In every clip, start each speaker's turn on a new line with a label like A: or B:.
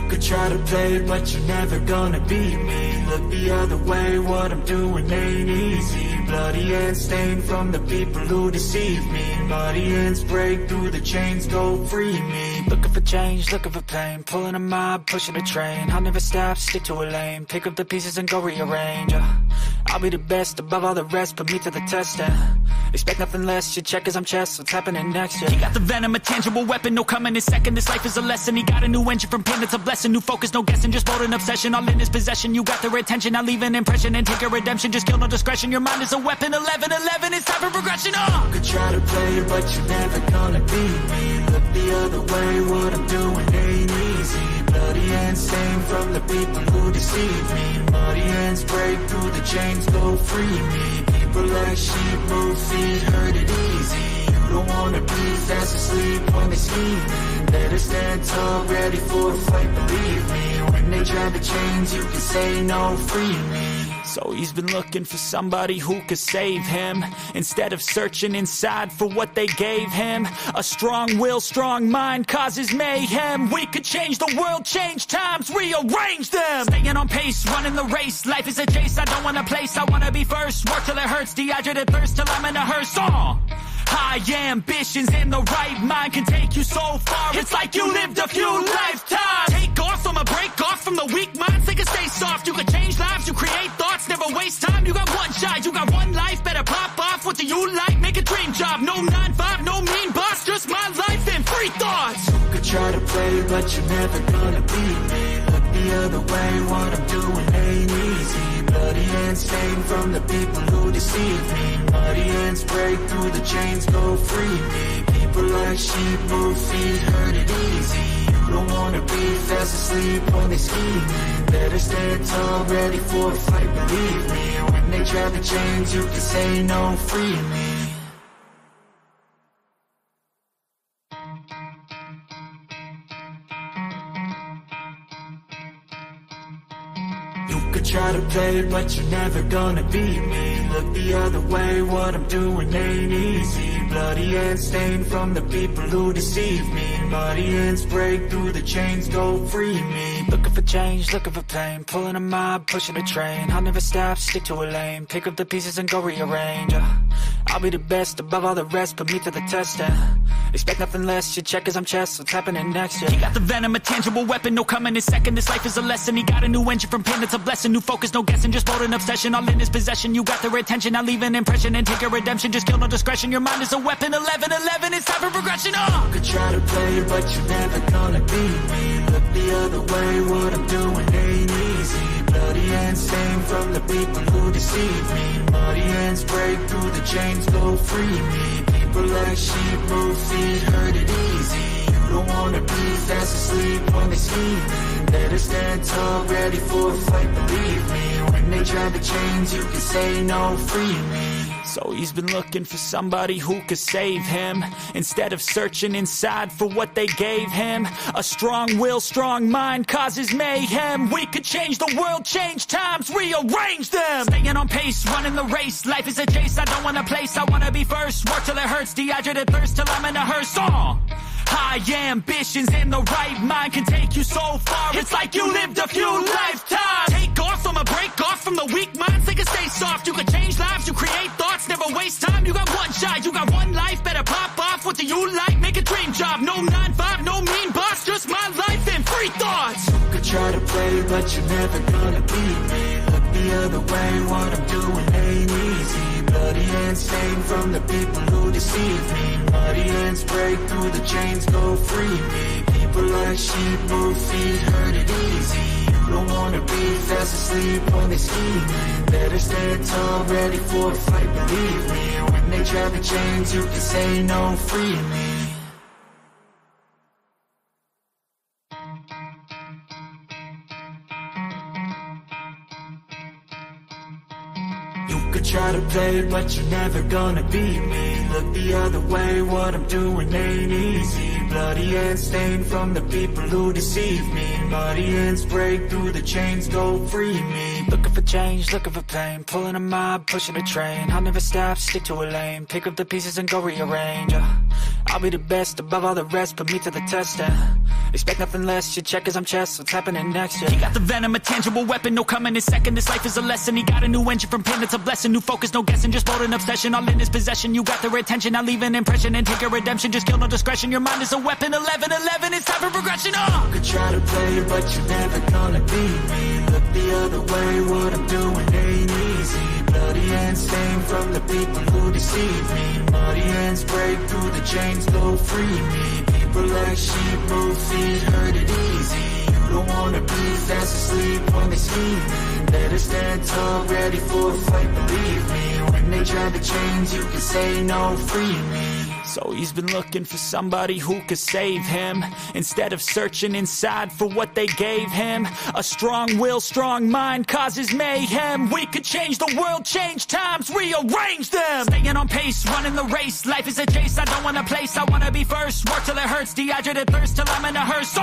A: could try to play it, but you're never gonna beat me. Look the other way, what I'm doing ain't easy. Bloody hands stained from the people who deceive me. Muddy hands break through the chains, go free me. Looking for change, looking for pain, pulling a mob, pushing a train. I'll never stop, stick to a lane, pick up the pieces and go rearrange. I'll be the best above all the rest, put me to the test and expect nothing less. You check as I'm chess, what's happening next? Yeah. He got the venom, a tangible weapon, no coming in second. This life is a lesson. He got a new engine from pain, it's a blessing. New focus, no guessing, just bold and obsession. All in his possession, you got their attention. I'll leave an impression and take your redemption. Just kill, no discretion. Your mind is a weapon. 11-11, it's time for progression. You could try to play it, but you're never gonna beat me. Look the other way, what I'm doing ain't easy. Bloody hands stained from the people who deceive me. Muddy hands break through the chains, go free me. People like sheep move feet, hurt it easy. You don't wanna be fast asleep when they scheming. Better stand tall, ready for a fight, believe me. When they try to change, you can say no, free me. So he's been looking for somebody who could save him, instead of searching inside for what they gave him. A strong will, strong mind causes mayhem. We could change the world, change times, rearrange them. Staying on pace, running the race. Life is a chase, I don't want a place. I wanna be first, work till it hurts. Dehydrated thirst till I'm in a hearse. High ambitions and the right mind can take you so far. It's like you lived a few lifetimes. Take off from a break off from the weak minds. They can stay soft. You can change lives, you create thoughts. Never waste time. You got one shot, you got one life. Better pop off. What do you like? Make a dream job. No 9-5, no mean boss. Just my life and free thoughts. You could try to play, but you're never gonna beat me. Look the other way, what I'm doing ain't easy. Bloody hands stained from the people who deceive me. Muddy hands break through the chains, go free me. People like sheep move feet, hurt it easy. You don't wanna be fast asleep when they scheming. Better stand tall, ready for a fight, believe me. When they try to change, you can say no, free me. Try to play it, but you're never gonna beat me. Look the other way, what I'm doing ain't easy. Bloody hands stained from the people who deceive me. Muddy hands break through the chains, go free me. Looking for change, looking for pain, pulling a mob, pushing a train. I'll never stop, stick to a lane, pick up the pieces and go rearrange. I'll be the best above all the rest, put me to the test and expect nothing less. You check as I'm chess, what's happening next? Yeah. He got the venom, a tangible weapon, no coming in second. This life is a lesson. He got a new engine from pain, it's a blessing. New focus, no guessing, just bold and obsession. All in his possession, you got their attention. I'll leave an impression and take your redemption. Just kill, no discretion. Your mind is a weapon. 11-11, it's time for progression. You could try to play it, but you're never gonna beat me. Look the other way, what I'm doing ain't easy. Bloody hands stained from the people who deceive me. Muddy hands break through the chains, go free me. People like sheep move feet, hurt it easy. You don't wanna be fast asleep when they scheming. Better stand tall, ready for a fight, believe me. When they try to change, you can say no, free me. So he's been looking for somebody who could save him, instead of searching inside for what they gave him. A strong will, strong mind causes mayhem. We could change the world, change times, rearrange them. Staying on pace, running the race. Life is a chase, I don't want a place. I wanna be first, work till it hurts. Dehydrated thirst till I'm in a hearse. High ambitions and the right mind can take you so far. It's like you lived a few lifetimes. Take off from a break off from the weak minds. They can stay soft. You can change lives, you create thoughts. Never waste time. You got one shot, you got one life. Better pop off. What do you like? Make a dream job. No 9-5, no mean boss. Just my life and free thoughts. You could try to play, but you're never gonna beat me. Look the other way, what I'm doing ain't easy. Bloody hands stained from the people who deceive me. Muddy hands break through the chains, go free me. People like sheep move feet, hurt it easy. You don't wanna be fast asleep when they scheming. Better stand tall, ready for a fight, believe me. When they try to change, you can say no, free me. Try to play it, but you're never gonna beat me. Look the other way, what I'm doing ain't easy. Bloody hands stained from the people who deceive me. Muddy hands break through the chains, go free me. Looking for change, looking for pain, pulling a mob, pushing a train. I'll never stop, stick to a lane, pick up the pieces and go rearrange. I'll be the best above all the rest, put me to the test, expect nothing less, you check as I'm chess, what's happening next, He got the venom, a tangible weapon, no coming in second, this life is a lesson, he got a new engine from pain, it's a blessing, new focus, no guessing, just bold and obsession, all in his possession, you got their attention, I'll leave an impression and take a redemption, just kill no discretion, your mind is a weapon, 11-11, it's time for progression, You could try to play, but you're never gonna beat me, look the other way, what I'm doing ain't easy, bloody hands stained from the people who deceive me, muddy hands break through the chains, go free me, people like sheep move feet, hurt it easy, you don't wanna be fast asleep when they scheming, better stand tall, ready for a fight, believe me, when they try to change you can say no, free me. So he's been looking for somebody who could save him, instead of searching inside for what they gave him. A strong will, strong mind causes mayhem. We could change the world, change times, rearrange them. Staying on pace, running the race, life is a chase, I don't want a place, I wanna be first. Work till it hurts, dehydrated thirst till I'm in a hearse.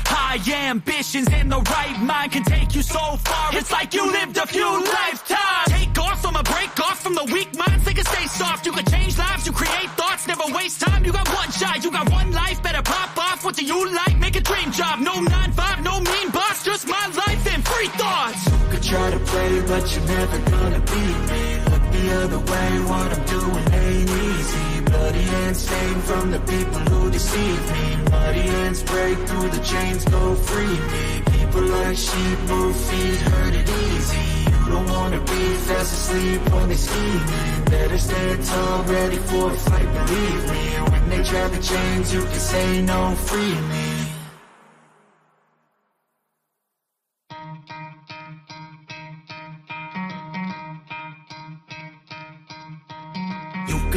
A: High ambitions and the right mind can take you so far. It's like you lived a few lifetimes. Take off from a break off from the weak minds. They can stay soft. You can change lives. You create thoughts. Never waste time. You got one shot. You got one life. Better pop off. What do you like? Make a dream job. No 9-5. No mean boss. Just my life and free thoughts. You could try to play, but you're never gonna beat me. Look the other way. What I'm doing ain't easy. Bloody hands stained from the people who deceive me. Muddy hands break through the chains, go free me. People like sheep move feet, hurt it easy. You don't wanna be fast asleep when they scheming. Better stand tall, ready for a fight, believe me. When they try to change, you can say no, free me.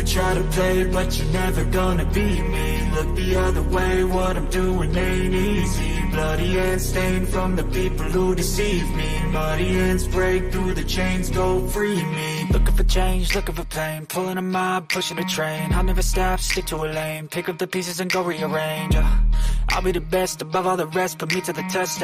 A: Try to play, but you're never gonna beat me. Look the other way, what I'm doing ain't easy. Bloody hands stained from the people who deceive me. Muddy hands break through the chains, go free me. Looking for change, looking for pain, pulling a mob, pushing a train. I'll never stop, stick to a lane, pick up the pieces and go rearrange. I'll be the best above all the rest, put me to the test,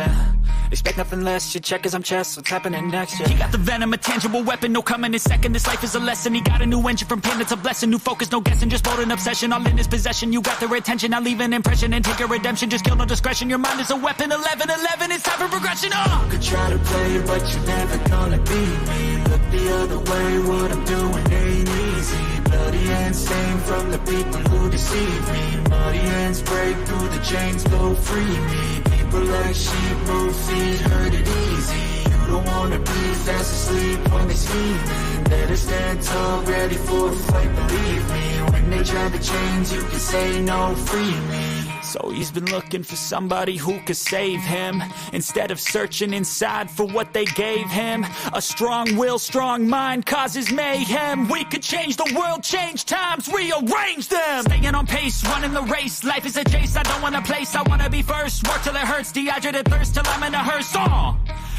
A: expect nothing less, you check as I'm chess, what's happening next, He got the venom, a tangible weapon, no coming in second, this life is a lesson, he got a new engine from pain, it's a blessing, new focus, no guessing, just bold and obsession, all in his possession, you got their attention, I'll leave an impression and take a redemption, just kill no discretion, your mind is a weapon, 11-11, it's time for progression, You could try to play, but you're never gonna beat me, look the other way, what I'm doing ain't easy, bloody hands stained from the people who deceive me, muddy hands break through the chains, go free me, people like sheep move feet, hurt it easy, you don't wanna be fast asleep when they scheming, better stand tall, ready for a fight, believe me, when they try to change, you can say no, free me. So he's been looking for somebody who could save him, instead of searching inside for what they gave him. A strong will, strong mind causes mayhem. We could change the world, change times, rearrange them. Staying on pace, running the race, life is a chase, I don't want a place, I wanna be first. Work till it hurts, dehydrated thirst till I'm in a hearse.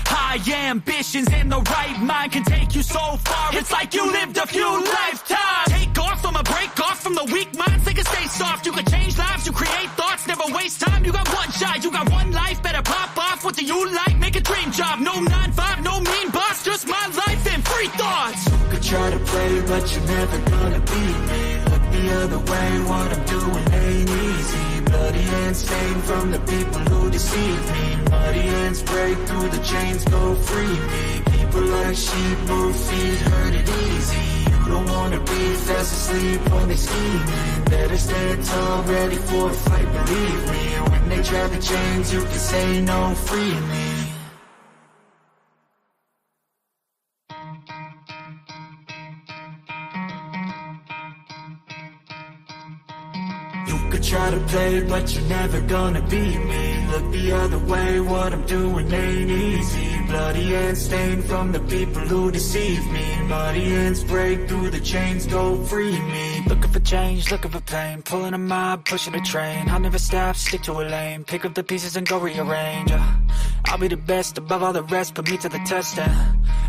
A: High ambitions and the right mind can take you so far. It's like you lived a few lifetimes. Take off from a break off from the weak minds. They can stay soft. You can change lives. You create thoughts. Never waste time. You got one shot. You got one life. Better pop off. What do you like? Make a dream job. No 9-5. No mean boss. Just my life and free thoughts. You could try to play, but you're never gonna beat me. Look the other way. What I'm doing ain't easy. Bloody hands stained from the people who deceive me. Muddy hands break through the chains, go free me. People like sheep move feet, hurt it easy. You don't wanna be fast asleep when they scheming. Better stand tall, ready for a fight, believe me. When they try to change, you can say no, free me. Try to play, but you're never gonna beat me. Look the other way, what I'm doing ain't easy. Bloody hands stained from the people who deceive me. Muddy hands break through the chains, go free me. Looking for change, looking for pain, pulling a mob, pushing a train. I'll never stop, stick to a lane, pick up the pieces and go rearrange. I'll be the best above all the rest, put me to the test,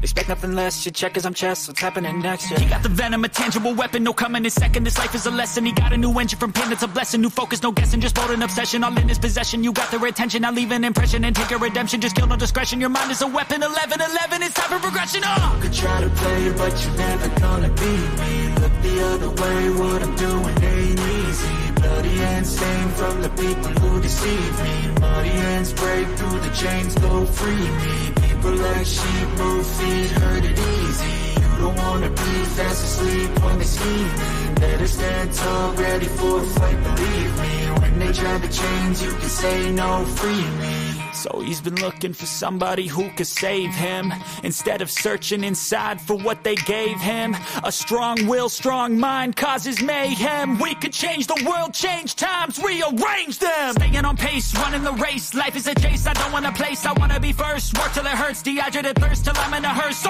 A: expect nothing less, you check as I'm chess, what's happening next, He got the venom, a tangible weapon, no coming in second, this life is a lesson, he got a new engine from pain, it's a blessing, new focus, no guessing, just bold and obsession, all in his possession, you got their attention, I'll leave an impression and take a redemption, just kill no discretion, your mind is a weapon, 11-11, it's time for progression, You could try to play, but you're never gonna beat me, look the other way, what I'm doing ain't easy. bloody hands stained from the people who deceive me. Muddy hands break through the chains, go free me. People like sheep move feet, hurt it easy. You don't wanna be fast asleep when they scheming. Better stand tall, ready for a fight, believe me. When they try to change, you can say no, free me. So he's been looking for somebody who could save him, instead of searching inside for what they gave him. A strong will, strong mind causes mayhem. We could change the world, change times, rearrange them. Staying on pace, running the race. Life is a chase, I don't want a place. I wanna be first, work till it hurts. Dehydrated thirst till I'm in a hearse.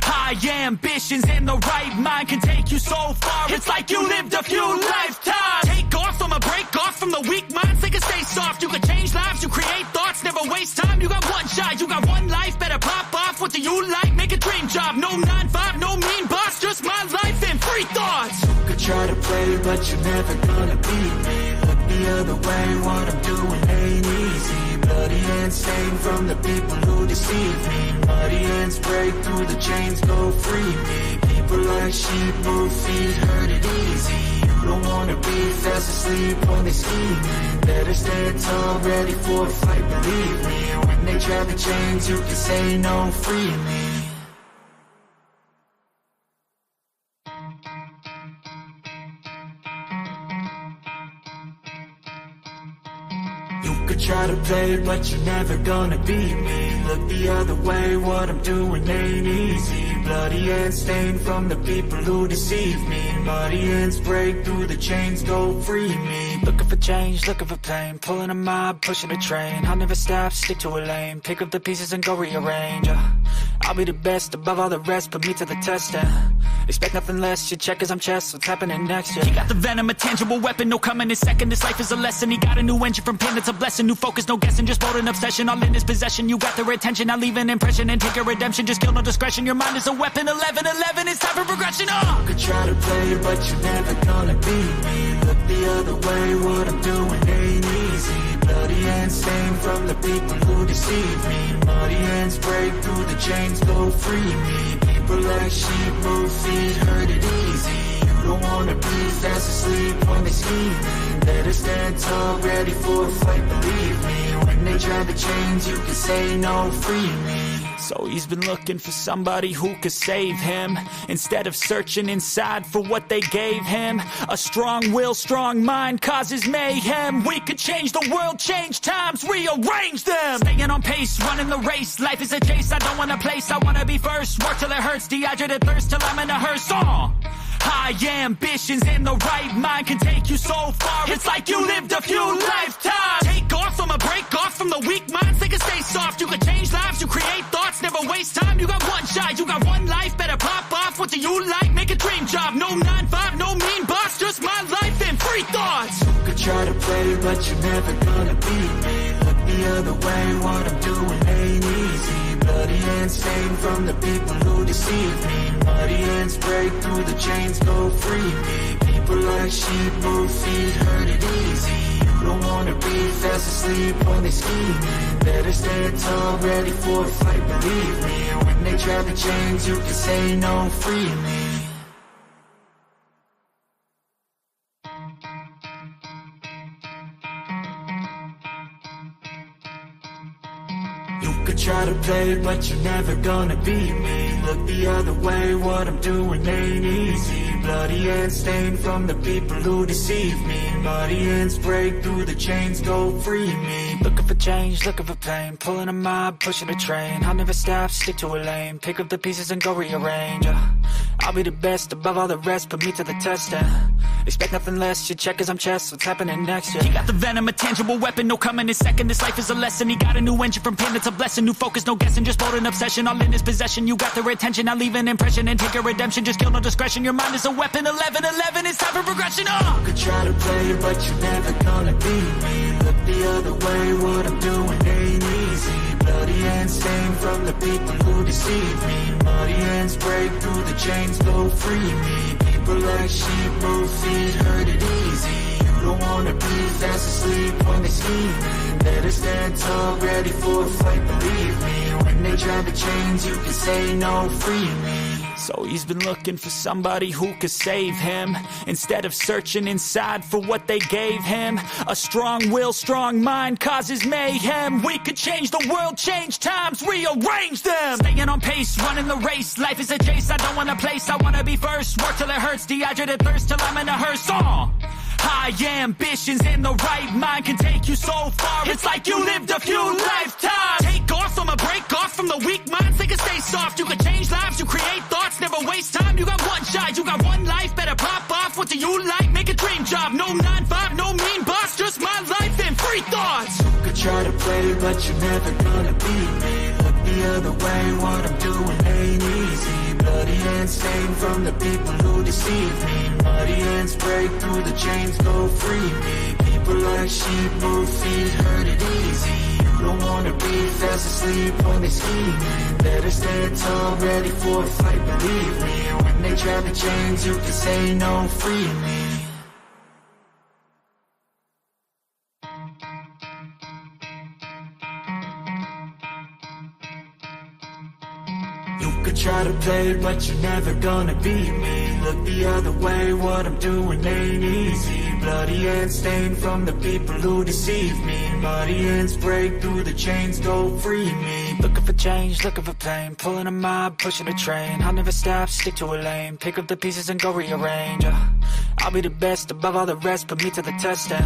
A: High ambitions and the right mind can take you so far. It's like you lived a few lifetimes. Take off, I'ma break off from the weak minds. They can stay soft, you can change lives, you create thoughts, never waste time. You got one shot, you got one life, better pop off. What do you like? Make a dream job. No 9-5, no mean boss, just my life and free thoughts. You could try to play, but you're never gonna beat me. Look the other way, what I'm doing ain't easy. Bloody hands stained from the people who deceive me. Muddy hands break through the chains, go free me. People like sheep move feet, hurt it easy. You don't wanna be fast asleep when they scheming. Better stand tall, ready for a fight, believe me. When they try to change, you can say no, free me. You could try to play, but you're never gonna beat me. Look the other way, what I'm doing ain't easy. Bloody hands stained from the people who deceive me. Muddy hands break through the chains, go free me. Looking for change, looking for pain. Pulling a mob, pushing a train. I'll never stop, stick to a lane. Pick up the pieces and go rearrange. I'll be the best above all the rest, put me to the test. Expect nothing less, your check as I'm chess. What's happening next? He got the venom, a tangible weapon, no coming in second. This life is a lesson. He got a new engine from pain, it's a blessing. New focus, no guessing, just bold and obsession. All in his possession, you got their attention. I'll leave an impression and take your redemption. Just kill, no discretion, your mind is a weapon. 11-11, it's time for progression. You could try to play, but you're never gonna beat me. Look the other way, what I'm doing ain't easy. Bloody hands stained from the people who deceive me. Muddy hands break through the chains, go free me. People like sheep move feet, hurt it easy. You don't wanna be fast asleep when they scheming. Better stand tall, ready for a fight, believe me. When they try to change, you can say no, free me. So he's been looking for somebody who could save him, instead of searching inside for what they gave him. A strong will, strong mind causes mayhem. We could change the world, change times, rearrange them. Staying on pace, running the race. Life is a chase, I don't want a place. I wanna be first, work till it hurts. Dehydrated thirst till I'm in a hearse. High ambitions and the right mind can take you so far. It's like you lived a few lifetimes. Take off, I'ma break off from the weak minds. They can stay soft, you can change lives, you create thoughts, never waste time. You got one shot, you got one life, better pop off. What do you like? Make a dream job. No 9-5, no mean boss, just my life and free thoughts. You could try to play, but you're never gonna beat me. Look the other way, what I'm doing ain't easy. Bloody hands stained from the people who deceive me. Muddy hands break through the chains, go free me. People like sheep move feet, hurt it easy. You don't wanna be fast asleep when they scheming. Better stand tall, ready for a fight, believe me. When they try to change, you can say no, free me. You could try to play, but you're never gonna beat me. Look the other way, what I'm doing ain't easy. Bloody hands stained from the people who deceive me. Muddy hands break through the chains, go free me. Looking for change, looking for pain. Pulling a mob, pushing a train. I'll never stop, stick to a lane. Pick up the pieces and go rearrange. I'll be the best above all the rest, put me to the test. Expect nothing less, your check as I'm chess. What's happening next? He got the venom, a tangible weapon, no coming in second. This life is a lesson. He got a new engine from pain, it's a blessing. New focus, no guessing, just bold and obsession. All in his possession, you got their attention. I'll leave an impression and take your redemption. Just kill, no discretion, your mind is a weapon. 11-11, it's time for progression. You could try to play, but you're never gonna beat me. Look the other way, what I'm doing ain't easy. Bloody hands stained from the people who deceive me. Muddy hands break through the chains, go free me. People like sheep move feet, hurt it easy. You don't wanna be fast asleep when they scheming. Better stand tall, ready for a fight, believe me. When they they try to change, you can say no, free me.
B: So he's been looking for somebody who could save him, instead of searching inside for what they gave him. A strong will, strong mind causes mayhem. We could change the world, change times, rearrange them. Staying on pace, running the race. Life is a chase, I don't want a place, I wanna be first. Work till it hurts, dehydrated thirst till I'm in a hearse. High ambitions and the right mind can take you so far. It's like you lived a few lifetimes. Take off, I'ma break off from the weak minds. They can stay soft, you can change lives, you create thoughts, never waste time. You got one shot, you got one life, better pop off. What do you like? Make a dream job. No 9-5, no mean boss, just my life and free thoughts.
A: You could try to play, but you're never gonna beat me. Look the other way, what I'm doing ain't easy. Bloody hands stained from the people who deceive me. Muddy hands break through the chains, go free me. People like sheep move feet, hurt it easy. You don't wanna be fast asleep when they scheming. Better stand tall, ready for a fight, believe me. When they try to change, you can say no, free me. You could try to play, but you're never gonna beat me. Look the other way, what I'm doing ain't easy. Bloody hands stained from the people who deceive me. Muddy hands break through the chains, go free me.
B: Looking for change, looking for pain, pulling a mob, pushing a train. I'll never stop, stick to a lane, pick up the pieces and go rearrange. I'll be the best above all the rest, put me to the test and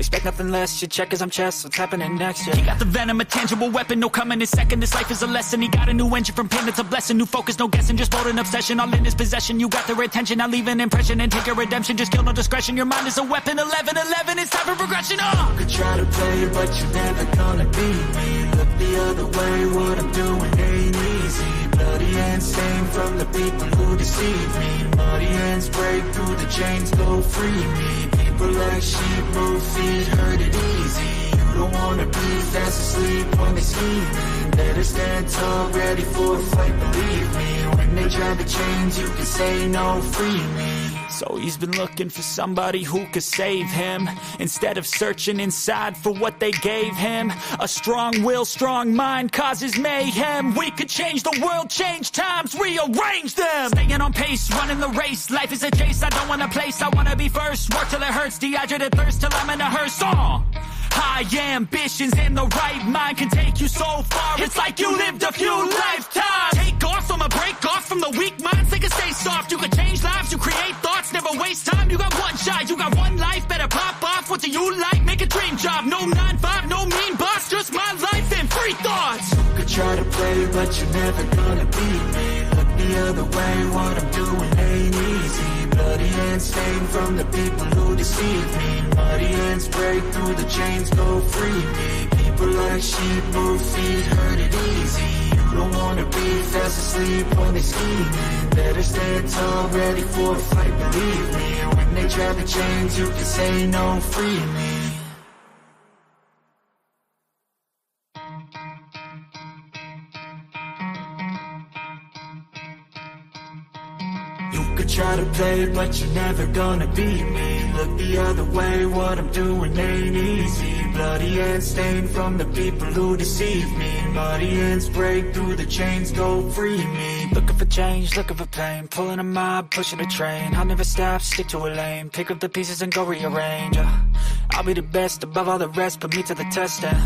B: expect nothing less. You check as I'm chess, what's happening next? He got the venom, a tangible weapon, no coming in second. This life is a lesson, he got a new engine from pain, it's a blessing. New focus, no guessing, just bold and obsession, all in his possession. You got their attention, I'll leave an impression and take a redemption. Just kill, no discretion, your mind is a weapon. 11-11, it's time for progression.
A: You could try to play, but you're never gonna beat me. Look the other way, what I'm doing ain't easy. Bloody hands stained from the people who deceive me. Muddy hands break through the chains, go free me. People like sheep move feet, hurt it easy. You don't wanna be fast asleep when they scheming. Better stand tall, ready for a fight, believe me. When they try to change, you can say no, free me.
B: So he's been looking for somebody who could save him, instead of searching inside for what they gave him. A strong will, strong mind causes mayhem. We could change the world, change times, rearrange them. Staying on pace, running the race. Life is a chase, I don't want a place, I wanna be first. Work till it hurts, dehydrated thirst till I'm in a hearse. High ambitions and the right mind can take you so far. It's like you lived a few lifetimes. Take off, I'ma break off from the weak minds. They can stay soft, you can change lives, you create thoughts, never waste time. You got one shot, you got one life, better pop off. What do you like? Make a dream job. No 9-5, no mean boss, just my life and free thoughts.
A: You could try to play, but you're never gonna beat me. Look the other way, what I'm doing ain't easy. Bloody hands stained from the people who deceive me. Muddy hands break through the chains, go free me. People like sheep move feet, hurt it easy. You don't wanna be fast asleep when they scheming. Better stand tall, ready for a fight, believe me. When they try to change, you can say no, free me. You could try to play, but you're never gonna beat me. Look the other way, what I'm doing ain't easy. Bloody hands stained from the people who deceive me. Muddy hands break through the chains, go free me.
B: Looking for change, looking for pain, pulling a mob, pushing a train. I'll never stop, stick to a lane, pick up the pieces and go rearrange. I'll be the best above all the rest, put me to the test and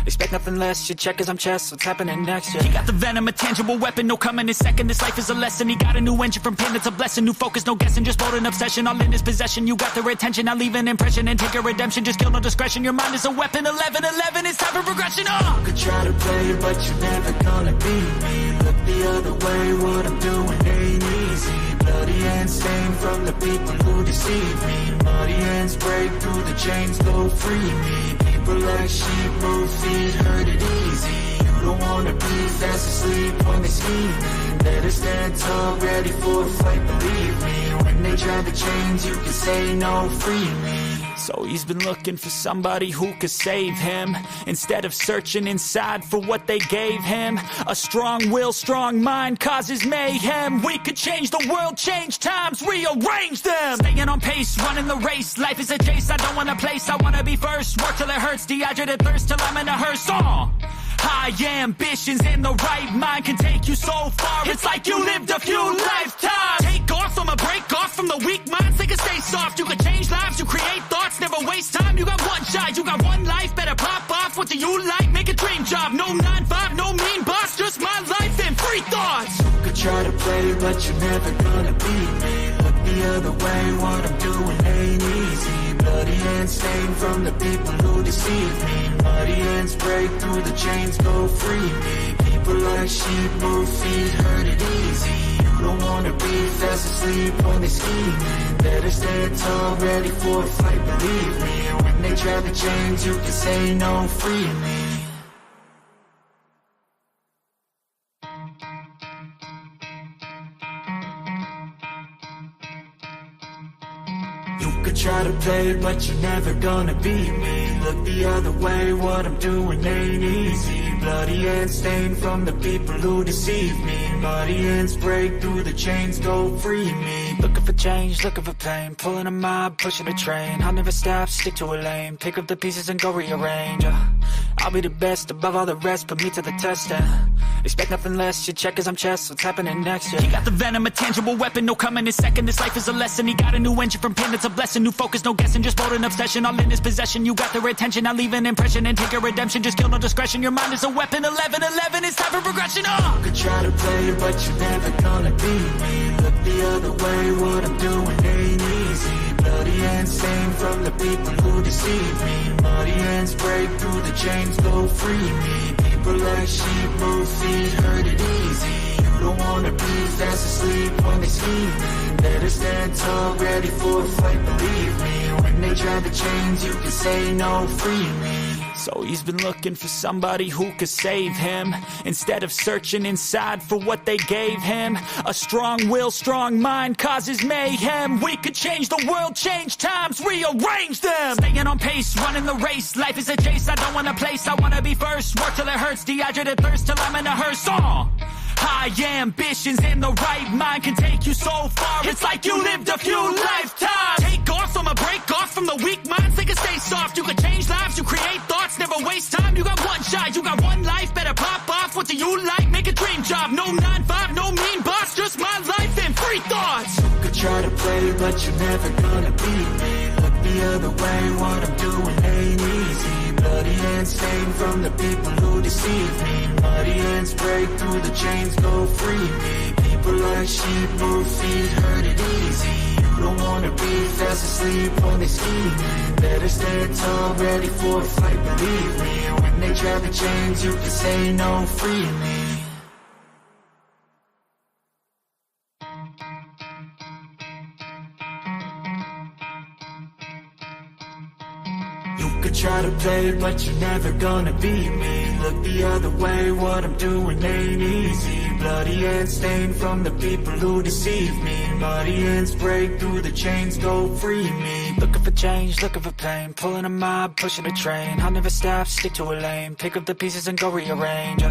B: expect nothing less. You check as I'm chess, what's happening next? He got the venom, a tangible weapon, no coming in second. This life is a lesson, he got a new engine from pain, it's a blessing. New focus, no guessing, just bold and obsession, all in his possession. You got their attention, I'll leave an impression and take a redemption. Just kill, no discretion, your mind is a weapon. 11-11, it's time for progression.
A: You could try to play, but you're never gonna beat me. Look the other way, what I'm doing ain't easy. Bloody hands stained from the people who deceive me. Muddy hands break through the chains, go free me. People like sheep move feet, hurt it easy. You don't wanna be fast asleep when they scheming. Better stand tall, ready for a fight, believe me. When they try to change, you can say no, free me.
B: So he's been looking for somebody who could save him, instead of searching inside for what they gave him. A strong will, strong mind causes mayhem. We could change the world, change times, rearrange them. Staying on pace, running the race. Life is a chase, I don't want a place, I wanna be first. Work till it hurts, dehydrated thirst till I'm in a hearse. High ambitions and the right mind can take you so far. It's like you lived a few lifetimes. Take off from a break off from the weak minds. They can stay soft. You can change lives. You create thoughts. Never waste time. You got one shot. You got one life. Better pop off. What do you like? Make a dream job. No 9-5. No mean boss. Just my life and free thoughts.
A: You could try to play, but you're never gonna beat me. Look the other way. What I'm doing ain't easy. Bloody hands stained from the people who deceive me. Muddy hands break through the chains, go free me. People like sheep move feet, hurt it easy. You don't wanna be fast asleep when they scheming. Better stand tall, ready for a fight, believe me. And when they try to change, you can say no, free me. Try to play, but you're never gonna beat me. Look the other way, what I'm doing ain't easy. Bloody hands stained from the people who deceive me. Muddy hands break through the chains, go free me.
B: Looking for change, looking for pain. Pulling a mob, pushing a train. I'll never stop, stick to a lane. Pick up the pieces and go rearrange. I'll be the best above all the rest, put me to the test. Expect nothing less, you check as I'm chess. What's happening next? He got the venom, a tangible weapon, no coming in second. This life is a lesson. He got a new engine from pain, it's a blessing. New focus, no guessing, just bold and obsession. All in his possession, you got their attention. I'll leave an impression and take a redemption. Just kill no discretion, your mind is a weapon. 11-11, it's time for progression.
A: You could try to play, but you're never gonna beat me. Look the other way, what I'm doing ain't easy. Bloody hands stained from the people who deceive me. Muddy hands break through the chains, go free me. People like sheep move feet, hurt it easy. You don't wanna be fast asleep when they scheming. Better stand tall, ready for a fight, believe me. When they try to change, you can say no, free me.
B: So he's been looking for somebody who could save him, instead of searching inside for what they gave him. A strong will, strong mind causes mayhem. We could change the world, change times, rearrange them. Staying on pace, running the race. Life is a chase, I don't want a place. I wanna be first, work till it hurts. Dehydrated thirst till I'm in a hearse. High ambitions and the right mind can take you so far. It's like you lived a few lifetimes. Take off from a break off from the weak minds. They can stay soft. You can change lives. You create thoughts. Never waste time. You got one shot. You got one life. Better pop off. What do you like? Make a dream job. No 9-5. No mean boss. Just my life and free thoughts.
A: You could try to play, but you're never gonna beat me. Look the other way. What I'm doing ain't easy. Bloody hands stained from the people who deceive me. Muddy hands break through the chains, go free me. People like sheep move feet, hurt it easy. You don't wanna be fast asleep when they scheming. Better stand tall, ready for a fight, believe me. When they try to change, you can say no, free me. Try to play, but you're never gonna beat me. Look the other way, what I'm doing ain't easy. Bloody hands stained from the people who deceive me. Muddy hands break through the chains, go free me.
B: Looking for change, looking for pain. Pulling a mob, pushing a train. I'll never stop, stick to a lane. Pick up the pieces and go rearrange.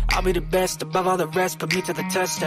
B: I'll be the best above all the rest, put me to the test.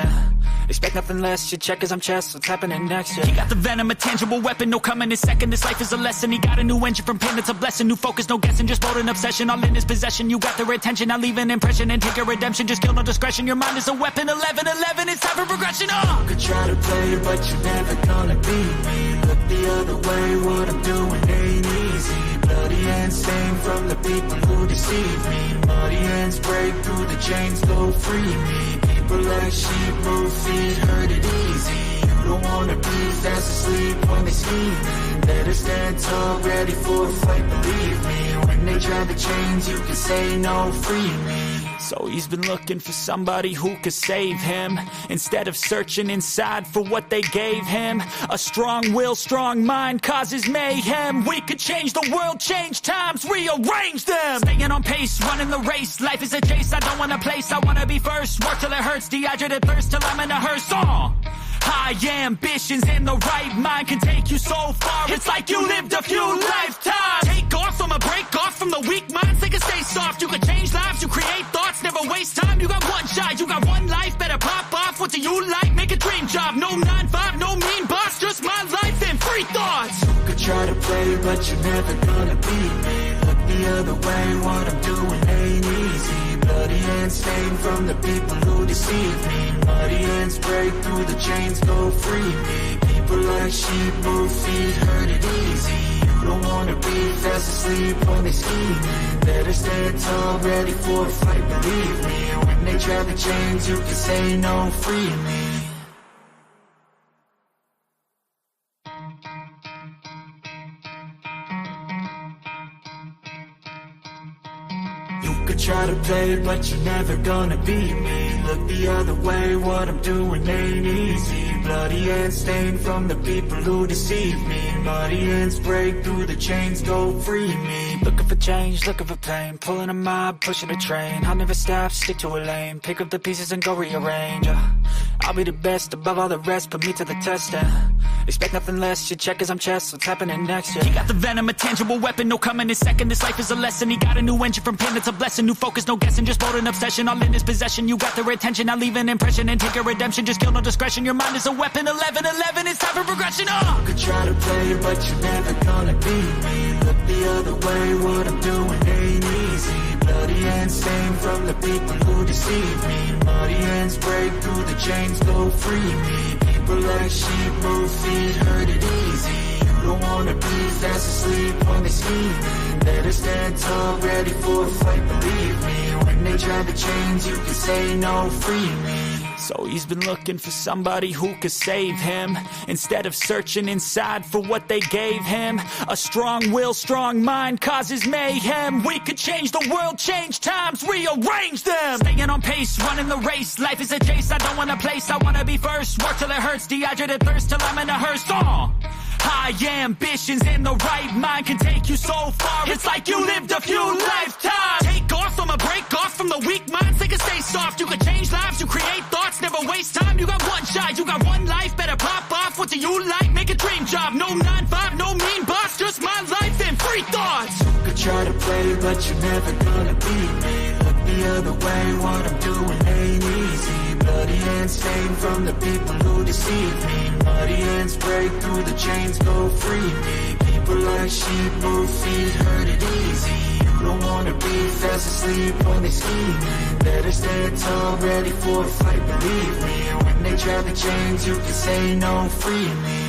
B: Expect nothing less, you check as I'm chess. What's happening next? He got the venom, a tangible weapon, no coming in second. This life is a lesson. He got a new engine from pain, it's a blessing. New focus, no guessing, just bold and obsession. All in his possession, you got their attention. I'll leave an impression and take a redemption. Just kill no discretion, your mind is a weapon. 11-11, it's time for progression.
A: You could try to play, but you're never gonna beat me. Look the other way, what I'm doing ain't easy. Bloody hands stained from the people who deceive me. Muddy hands break through the chains, go free me. People like sheep move feet, hurt it easy. You don't wanna be fast asleep when they scheming. Better stand tall, ready for a fight, believe me. When they try to change, you can say no, free me.
B: So he's been looking for somebody who could save him, instead of searching inside for what they gave him. A strong will, strong mind causes mayhem. We could change the world, change times, rearrange them. Staying on pace, running the race. Life is a chase, I don't want a place. I wanna be first, work till it hurts. Dehydrated thirst till I'm in a hearse. High ambitions and the right mind can take you so far. It's like you lived a few lifetimes. Take off from a break off from the weak minds. They can stay soft. You can change lives. You create thoughts. Never waste time. You got one shot. You got one life. Better pop off. What do you like? Make a dream job. No 9-5. No mean boss. Just my life and free thoughts.
A: You could try to play, but you're never gonna beat me. Look the other way. What I'm doing ain't easy. hands stained from the people who deceive me. Muddy hands break through the chains, go free me. People like sheep move feet, hurt it easy. You don't wanna be fast asleep when they scheming. Better stand tall, ready for a fight, believe me. When they drag the chains, you can say no, free me. You could try to play, but you're never gonna beat me. Look the other way, what I'm doing ain't easy. Bloody hands stained from the people who deceive me. Muddy hands break through the chains, go free me.
B: Looking for change, looking for pain, pulling a mob, pushing a train. I'll never stop, stick to a lane, pick up the pieces and go rearrange. I'll be the best above all the rest, put me to the test and expect nothing less, your check is I'm chess, what's happening next, yeah. He got the venom, a tangible weapon, no coming in second. This life is a lesson, he got a new engine from pain, it's a blessing. New focus, no guessing, just bold and obsession. All in his possession, you got their attention. I'll leave an impression and take a redemption. Just kill, no discretion, your mind is a weapon. 11-11, it's time for progression,
A: You could try to play, but you're never gonna beat me. Look the other way, what I'm doing ain't easy. Bloody hands stained from the people who deceive me. Muddy hands break through the chains, go free me. People like sheep move feet, hurt it easy. You don't wanna be fast asleep when they scheming. Better stand tall, ready for a fight, believe me. When they drag the chains, you can say no, free me.
B: So he's been looking for somebody who could save him, instead of searching inside for what they gave him. A strong will, strong mind causes mayhem. We could change the world, change times, rearrange them. Staying on pace, running the race. Life is a chase, I don't want a place, I wanna be first. Work till it hurts, dehydrated thirst till I'm in a hearse. High ambitions in the right mind can take you so far. It's like you lived a few lifetimes. Take off, I'ma break off from the weak minds. They can stay soft, you can change lives, you create thoughts, never waste time. You got one shot, you got one life, better pop off. What do you like? Make a dream job. No 9-5, no mean boss, just my life and free thoughts.
A: You could try to play, but you're never gonna beat me. Look the other way, what I'm doing ain't easy. Bloody hands stained from the people who deceive me. Muddy hands break through the chains, go free me. People like sheep move feet, hurt it easy. You don't wanna be fast asleep when they scheming. Better stand tall, ready for a fight, believe me. When they drag the chains, you can say no, free me.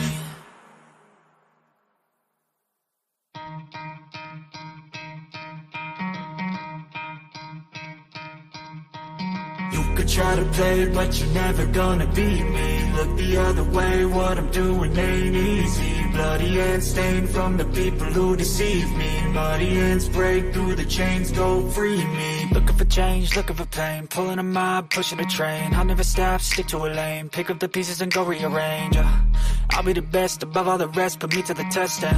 A: You could try to play, but you're never gonna beat me. Look the other way, what I'm doing ain't easy. Bloody hands stained from the people who deceive me. Muddy hands break through the chains, go free me.
B: Looking for change, looking for pain, pulling a mob, pushing a train. I'll never stop, stick to a lane, pick up the pieces and go rearrange. I'll be the best above all the rest, put me to the test and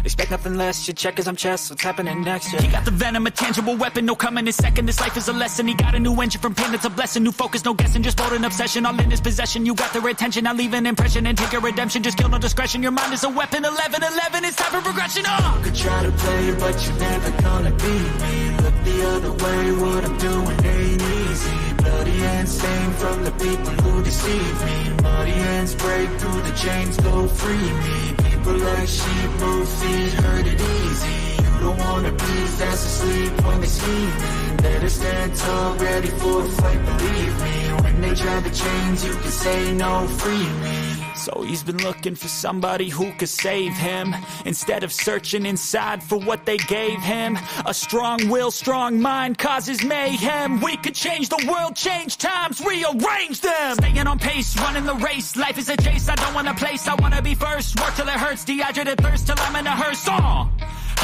B: expect nothing less, your check is I'm chess, what's happening next, yeah. He got the venom, a tangible weapon, no coming in second. This life is a lesson, he got a new engine from pain, it's a blessing. New focus, no guessing, just bold and obsession. All in his possession, you got their attention. I'll leave an impression and take a redemption. Just kill, no discretion, your mind is a weapon. 11-11, it's time for progression,
A: You could try to play, but you're never gonna beat me. Look the other way, what I'm doing ain't easy. Bloody hands stained from the people who deceive me. Muddy hands break through the chains, go free me. People like sheep move feet, hurt it easy. You don't wanna be fast asleep when they scheming. Better stand tall, ready for a fight, believe me. When they drag the chains, you can say no, free me.
B: So he's been looking for somebody who could save him, instead of searching inside for what they gave him. A strong will, strong mind causes mayhem. We could change the world, change times, rearrange them. Staying on pace, running the race. Life is a chase, I don't want a place, I wanna be first. Work till it hurts, dehydrated thirst till I'm in a hearse.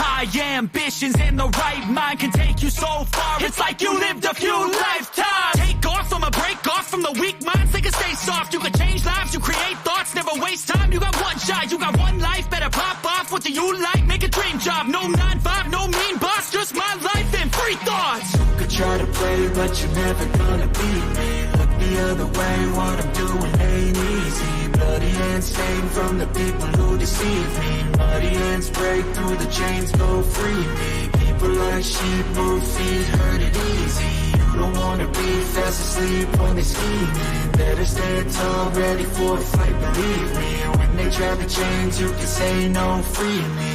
B: High ambitions in the right mind can take you so far. It's like you lived a few lifetimes. Take off, I'ma break off from the weak minds. They can stay soft, you can change lives, you create thoughts, never waste time. You got one shot, you got one life, better pop off. What do you like? Make a dream job. No 9-5, no mean boss, just my life and free thoughts.
A: You could try to play, but you're never gonna beat me. Look the other way, what I'm doing ain't easy. Bloody hands stained from the people who deceive me. Muddy hands break through the chains, go free me. People like sheep move feet, hurt it easy. You don't wanna be fast asleep when they scheming. Better stand tall, ready for a fight, believe me. When they drag the chains, you can say no, free me.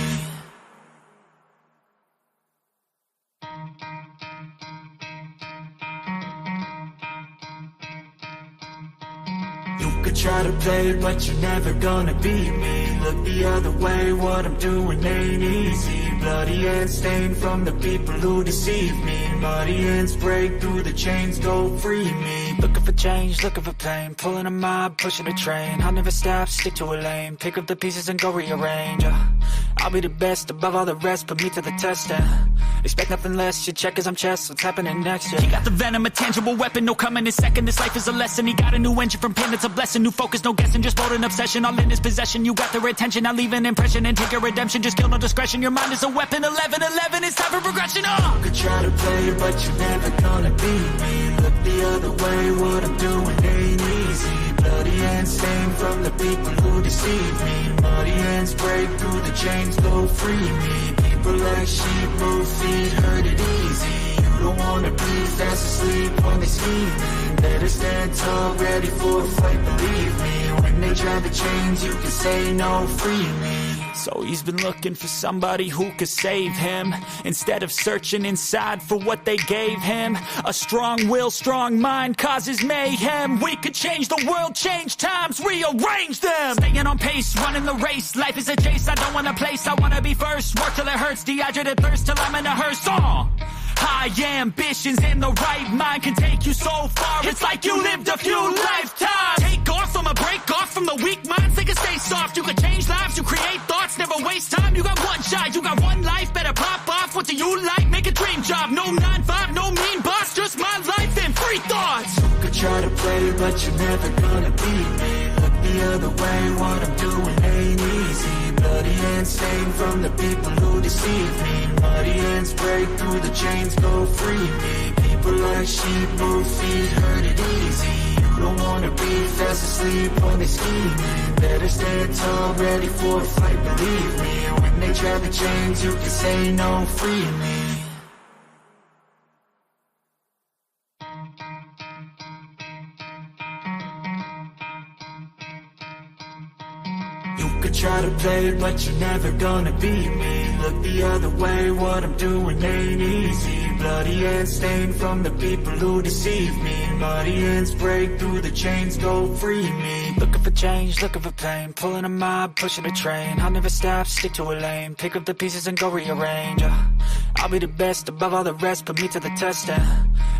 A: could try to play, but you're never gonna beat me. Look the other way, what I'm doing ain't easy. Bloody hands stained from the people who deceive me. Muddy hands break through the chains, go free me.
B: Looking for change, looking for pain, pulling a mob, pushing a train. I'll never stop, stick to a lane, pick up the pieces and go rearrange. I'll be the best above all the rest, put me to the test and expect nothing less. Your check is I'm chess, what's happening next? He got the venom, a tangible weapon, no coming in second. This life is a lesson, he got a new engine from pain, it's a blessing. New focus, no guessing, just bold and obsession, all in his possession. You got their attention, I'll leave an impression and take your redemption. Just kill, no discretion, your mind is a weapon. 11-11, it's time for progression.
A: You could try to play, but you're never gonna beat me. Look the other way, what I'm doing ain't easy. Bloody hands stained from the people who deceive me. Muddy hands break through the chains, go free me. People like sheep move feet, hurt it easy. You don't wanna be fast asleep when they scheming. Better stand tall, ready for a fight, believe me. When they try to change, you can say no, free me.
B: So he's been looking for somebody who could save him, instead of searching inside for what they gave him. A strong will, strong mind causes mayhem. We could change the world, change times, rearrange them. Staying on pace, running the race. Life is a chase, I don't want a place, I wanna be first. Work till it hurts, dehydrated thirst till I'm in a hearse. High ambitions and the right mind can take you so far. It's like you lived a few lifetimes. Take off from a break off from the weak minds, they can stay soft. You can change lives, you create thoughts, never waste time. You got one shot, you got one life, better pop off. What do you like? Make a dream job. No 9-5, no mean boss, just my life and free thoughts.
A: You could try to play, but you're never gonna beat me. Look the other way, what I'm doing ain't easy. Bloody hands stained from the people who deceive me. Muddy hands break through the chains, go free me. People like sheep move feet, hurt it easy. You don't wanna be fast asleep when they scheming. Better stand tall, ready for a fight, believe me. When they try to change, you can say no, free me. Try to play, but you're never gonna beat me. Look the other way, what I'm doing ain't easy. Bloody hands stained from the people who deceive me. Muddy hands break through the chains, go free me.
B: Looking for change, looking for pain, pulling a mob, pushing a train. I'll never stop, stick to a lane, pick up the pieces and go rearrange. I'll be the best above all the rest, put me to the test and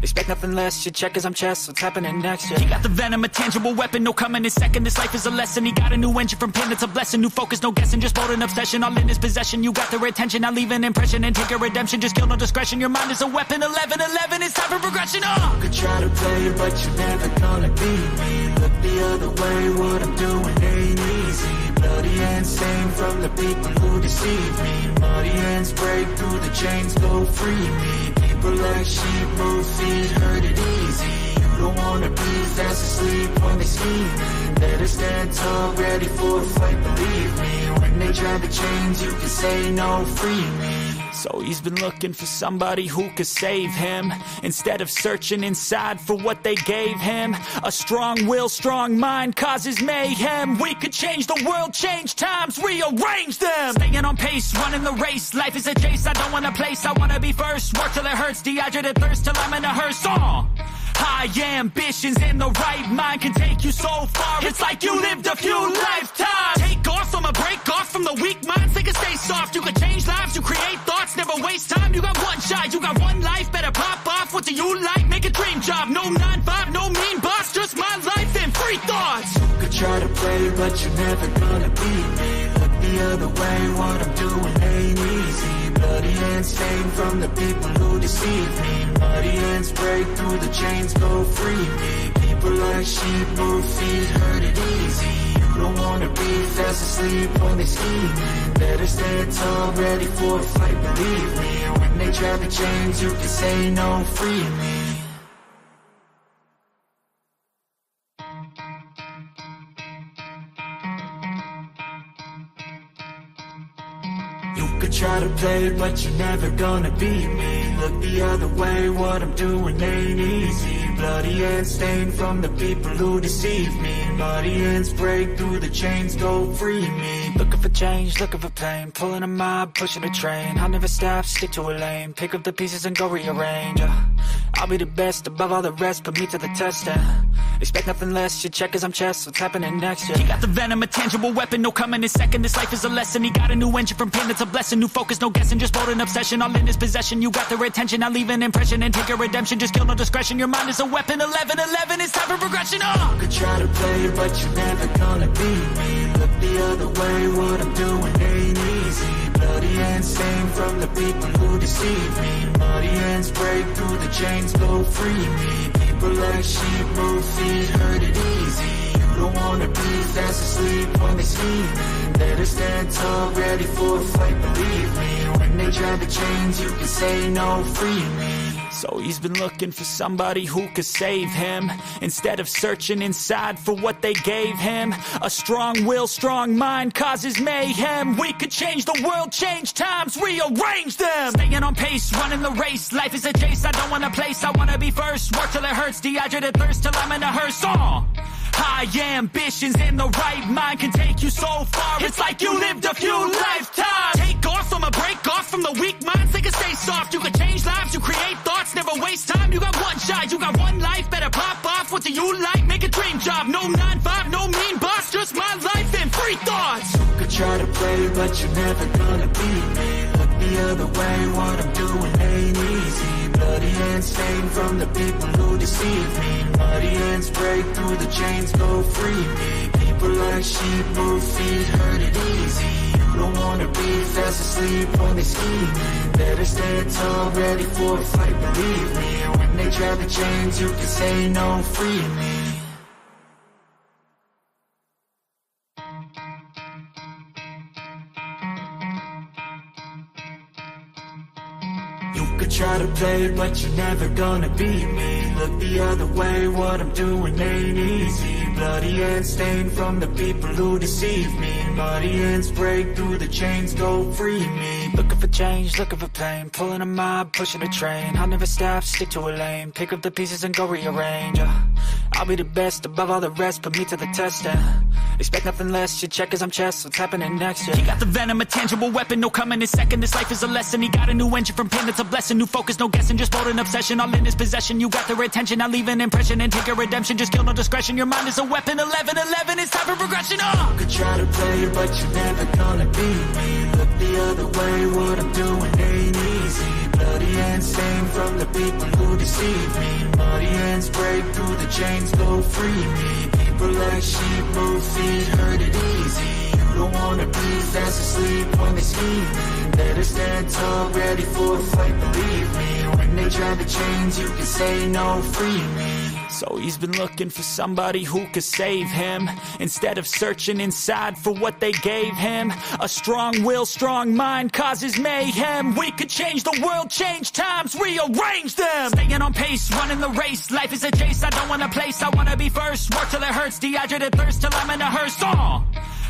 B: expect nothing less. Your check is I'm chess, what's happening next? He got the venom, a tangible weapon, no coming in second. This life is a lesson, he got a new engine from pain, it's a blessing. New focus, no guessing, just bold and obsession, all in his possession. You got their attention, I'll leave an impression and take your redemption. Just kill, no discretion, your mind is a weapon. 11-11, it's time for progression.
A: You could try to play, but you're never gonna beat me. Look the other way, what I'm doing ain't easy. Bloody hands stained from the people who deceive me. Muddy hands break through the chains, go free me. People like sheep move feet, hurt it easy. You don't wanna be fast asleep when they scheming. Better stand tall, ready for a fight, believe me. When they try to change, you can say no, free me.
B: So he's been looking for somebody who could save him, instead of searching inside for what they gave him. A strong will, strong mind causes mayhem. We could change the world, change times, rearrange them. Staying on pace, running the race. Life is a chase, I don't want a place, I wanna be first. Work till it hurts, dehydrated thirst till I'm in a hearse. High ambitions and the right mind can take you so far. It's like you lived a few lifetimes. Take off from a break off from the weak minds, they can stay soft. You can change lives, you create thoughts, never waste time. You got one shot, you got one life, better pop off. What do you like? Make a dream job. No 9-5, no mean boss, just my life and free thoughts.
A: You could try to play, but you're never gonna beat me. Look the other way, what I'm doing ain't easy. Bloody hands stained from the people who deceive me. Muddy hands break through the chains, go free me. People like sheep move feet, hurt it easy. You don't wanna be fast asleep when they scheming. Better stand tall, ready for a fight, believe me. When they try to change, you can say no, free me. You could try to play, but you're never gonna beat me. Look the other way, what I'm doing ain't easy. bloody and stained from the people who deceive me. Muddy hands break through the chains, go free me.
B: Looking for change, looking for pain, pulling a mob, pushing a train. I'll never stop, stick to a lane, pick up the pieces and go rearrange. I'll be the best above all the rest, put me to the test. Expect nothing less, you check as I'm chess, what's happening next? He got the venom, a tangible weapon, no coming in second. This life is a lesson, he got a new engine from pain, it's a blessing. New focus, no guessing, just bold and obsession, all in his possession. You got their attention, I'll leave an impression and take your redemption. Just kill, no discretion, your mind is a weapon. 11-11, it's time for progression.
A: You could try to play, but you're never gonna beat me. Look the other way, what I'm doing ain't easy. Bloody hands stained from the people who deceive me. Muddy hands break through the chains, go free me. People like sheep move feet, hurt it easy. You don't wanna be fast asleep when they scheming. Better stand tall, ready for a fight, believe me. When they try to change, you can say no, free me.
B: So he's been looking for somebody who could save him, instead of searching inside for what they gave him. A strong will, strong mind causes mayhem. We could change the world, change times, rearrange them. Staying on pace, running the race. Life is a chase, I don't want a place, I wanna be first. Work till it hurts, dehydrated thirst till I'm in a hearse. High ambitions and the right mind can take you so far. It's like you lived a few lifetimes. Take off from a break off from the weak minds, they can stay soft. You can change lives, you create thoughts, never waste time. You got one shot, you got one life, better pop off. What do you like? Make a dream job. No 9-5, no mean boss, just my life and free thoughts.
A: You could try to play, but you're never gonna beat me. Look the other way, what I'm doing ain't easy. Bloody hands stained from the people who deceive me. Muddy hands break through the chains, go free me. People like sheep move feet, hurt it easy. You don't wanna be fast asleep when they scheming. Better stand tall, ready for a fight, believe me. When they try to change, you can say no, free me. You could try to play, but you're never gonna beat me. Look the other way, what I'm doing ain't easy. Bloody hands stained from the people who deceive me. Muddy hands break through the chains, go free me.
B: Looking for change, looking for pain, pulling a mob, pushing a train. I'll never stop, stick to a lane, pick up the pieces and go rearrange. I'll be the best above all the rest, put me to the test. Expect nothing less, you check as I'm chess, what's happening next? He got the venom, a tangible weapon, no coming in second. This life is a lesson, he got a new engine from pain, it's a blessing. New focus, no guessing, just bold and obsession, all in his possession. You got their attention, I'll leave an impression and take your redemption. Just kill, no discretion, your mind is a weapon. 11-11, it's time for progression.
A: You could try to play, but you're never gonna beat me. Look the other way, what I'm doing ain't easy. Bloody hands stained from the people who deceive me. Muddy hands break through the chains, go free me. People like sheep move feet, hurt it easy. You don't wanna be fast asleep when they scheming. Better stand tall, ready for a fight, believe me. When they try to change, you can say no, free me.
B: So he's been looking for somebody who could save him, instead of searching inside for what they gave him. A strong will, strong mind causes mayhem. We could change the world, change times, rearrange them. Staying on pace, running the race. Life is a chase, I don't want a place, I wanna be first. Work till it hurts, dehydrated thirst till I'm in a hearse.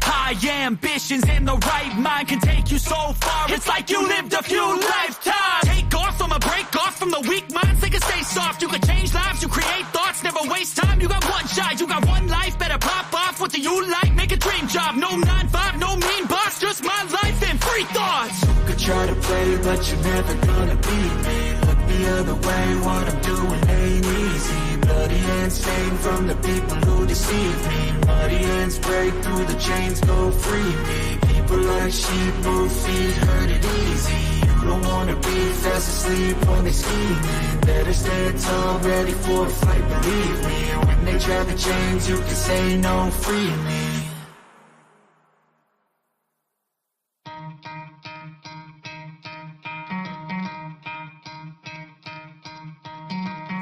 B: High ambitions and the right mind can take you so far. It's like you lived a few lifetimes. Take off from a break off from the weak minds, they can stay soft. You can change lives, you create thoughts, never waste time. You got one shot, you got one life, better pop off. What do you like? Make a dream job. No 9-5, no mean boss, just my life and free thoughts.
A: You could try to play, but you're never gonna beat me. Look the other way, what I'm doing ain't easy. Bloody hands stained from the people who deceive me. Muddy hands break through the chains, go free me. People like sheep move feet, hurt it easy. You don't wanna be fast asleep when they scheming. Better stand tall, ready for a fight, believe me. When they try to change, you can say no, free me.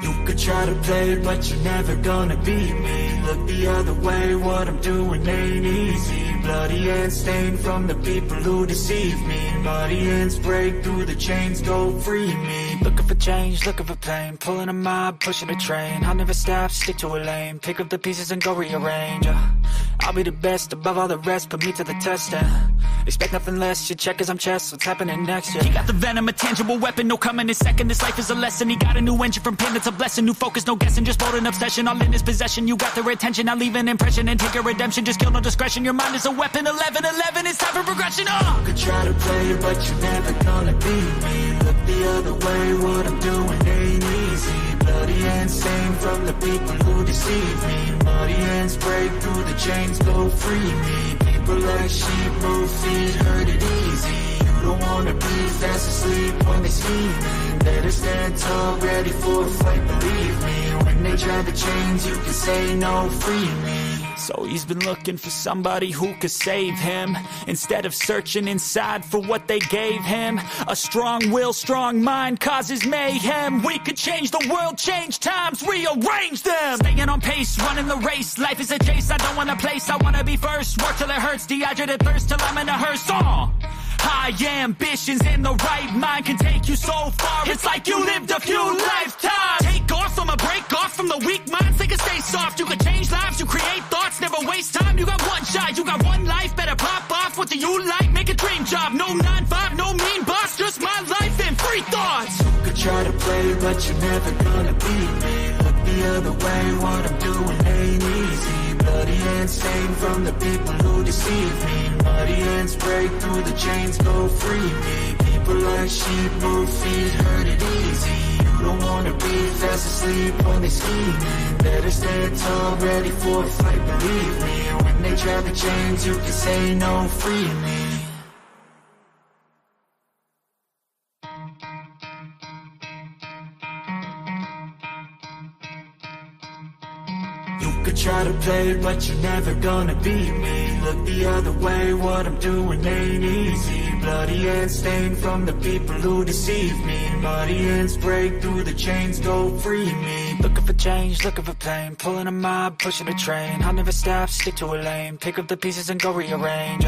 A: You could try to play, but you're never gonna beat me. Look the other way, what I'm doing ain't easy. Bloody and stained from the people who deceive me. Muddy hands break through the chains, go free me.
B: Looking for change, looking for pain, pulling a mob, pushing a train. I'll never stop, stick to a lane, pick up the pieces and go rearrange. I'll be the best above all the rest, put me to the test and expect nothing less. Your check is I'm chess, what's happening next? He got the venom, a tangible weapon, no coming in second. This life is a lesson. He got a new engine from pain, it's a blessing. New focus, no guessing, just bold and obsession. All in his possession, you got their attention. I'll leave an impression and take your redemption. Just kill, no discretion. Your mind is a weapon. 11-11, it's time for progression.
A: You could try to play, but you're never gonna beat me. Look the other way, what I'm doing ain't easy. Bloody hands stained from the people who deceive me. Muddy hands break through the chains, go free me. People like sheep move feet, hurt it easy. You don't wanna be fast asleep when they scheming. Better stand tall, ready for a fight, believe me. When they try the chains, you can say no, free me.
B: So he's been looking for somebody who could save him, instead of searching inside for what they gave him. A strong will, strong mind causes mayhem. We could change the world, change times, rearrange them. Staying on pace, running the race. Life is a chase, I don't want a place. I wanna be first, work till it hurts. Dehydrated thirst till I'm in a hearse. High ambitions and the right mind can take you so far. It's like you lived a few lifetimes. Take off from a break off from the weak minds. They can stay soft. You can change lives, you create thoughts, never waste time. You got one shot, you got one life. Better pop off. What do you like? Make a dream job. No 9-5, no mean boss. Just my life and free thoughts.
A: You could try to play, but you're never gonna beat me. Look the other way, what I'm doing ain't easy. Bloody hands stained from the people who deceive me. Muddy hands break through the chains, go free me. People like sheep move feet, hurt it easy. You don't wanna be fast asleep when they scheming. Better stand tall, ready for a fight, believe me. When they try the chains, you can say no, free me. You could try to play, but you're never gonna beat me. Look the other way, what I'm doing ain't easy. Bloody hands stained from the people who deceive me. Muddy hands break through the chains, go free me.
B: Looking for change, looking for pain, pulling a mob, pushing a train. I'll never stop, stick to a lane, pick up the pieces and go rearrange.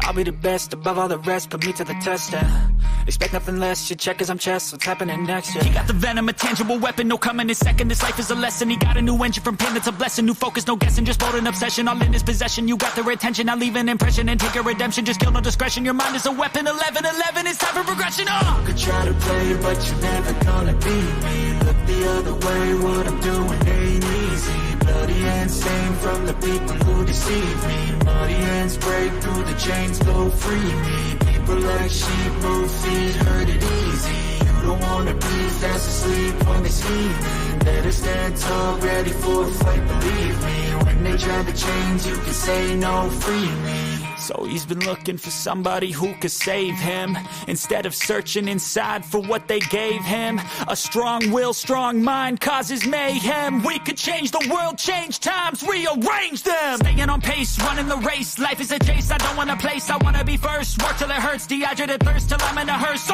B: I'll be the best above all the rest, put me to the test and expect nothing less. Your check is I'm chess, what's happening next? He got the venom, a tangible weapon, no coming in second. This life is a lesson. He got a new engine from pain, it's a blessing. New focus, no guessing, just bold and obsession. All in his possession, you got their attention. I'll leave an impression and take your redemption. Just kill, no discretion. Your mind is a weapon. 11-11, it's time for progression.
A: You could try to play, but you're never gonna beat me. Look the other way, what I'm doing ain't easy. Bloody hands stained from the people who deceive me. Muddy hands break through the chains, go free me. People like sheep move feet, hurt it easy. You don't wanna be fast asleep when they scheming. Better stand tall, ready for a fight, believe me. When they try the chains, you can say no, free me.
B: So he's been looking for somebody who could save him, instead of searching inside for what they gave him. A strong will, strong mind causes mayhem. We could change the world, change times, rearrange them. Staying on pace, running the race. Life is a chase, I don't want a place. I wanna be first, work till it hurts. Dehydrated thirst till I'm in a hearse.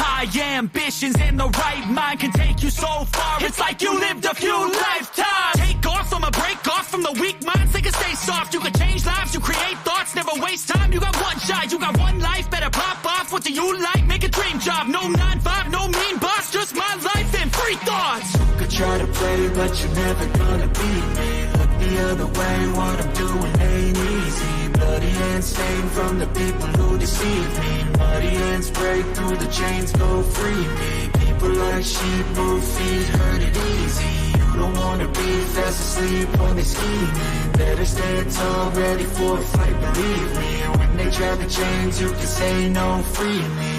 B: High ambitions and the right mind can take you so far. It's like you lived a few lifetimes. Take off from a break off from the weak minds. They can stay soft. You can change lives, you create thoughts, never waste time. You got one shot, you got one life. Better pop off. What do you like? Make a dream job. No 9-5, no mean boss. Just my life and free thoughts.
A: You could try to play, but you're never gonna beat me. Look the other way, what I'm doing ain't easy. Bloody hands stained from the people who deceive me. Muddy hands break through the chains, go free me. People like sheep move feet, hurt it easy. You don't wanna be fast asleep when they scheming. Better stand tall, ready for a fight, believe me. When they try the chains, you can say no, free me.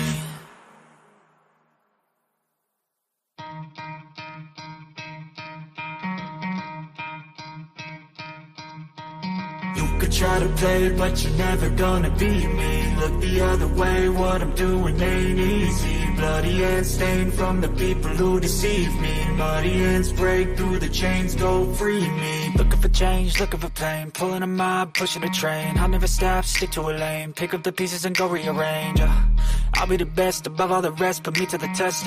A: You could try to play, but you're never gonna beat me. Look the other way, what I'm doing ain't easy. Bloody hands stained from the people who deceive me. Muddy hands break through the chains, go free me.
B: Looking for change, looking for pain, pulling a mob, pushing a train. I'll never stop, stick to a lane, pick up the pieces and go rearrange. I'll be the best above all the rest, put me to the test,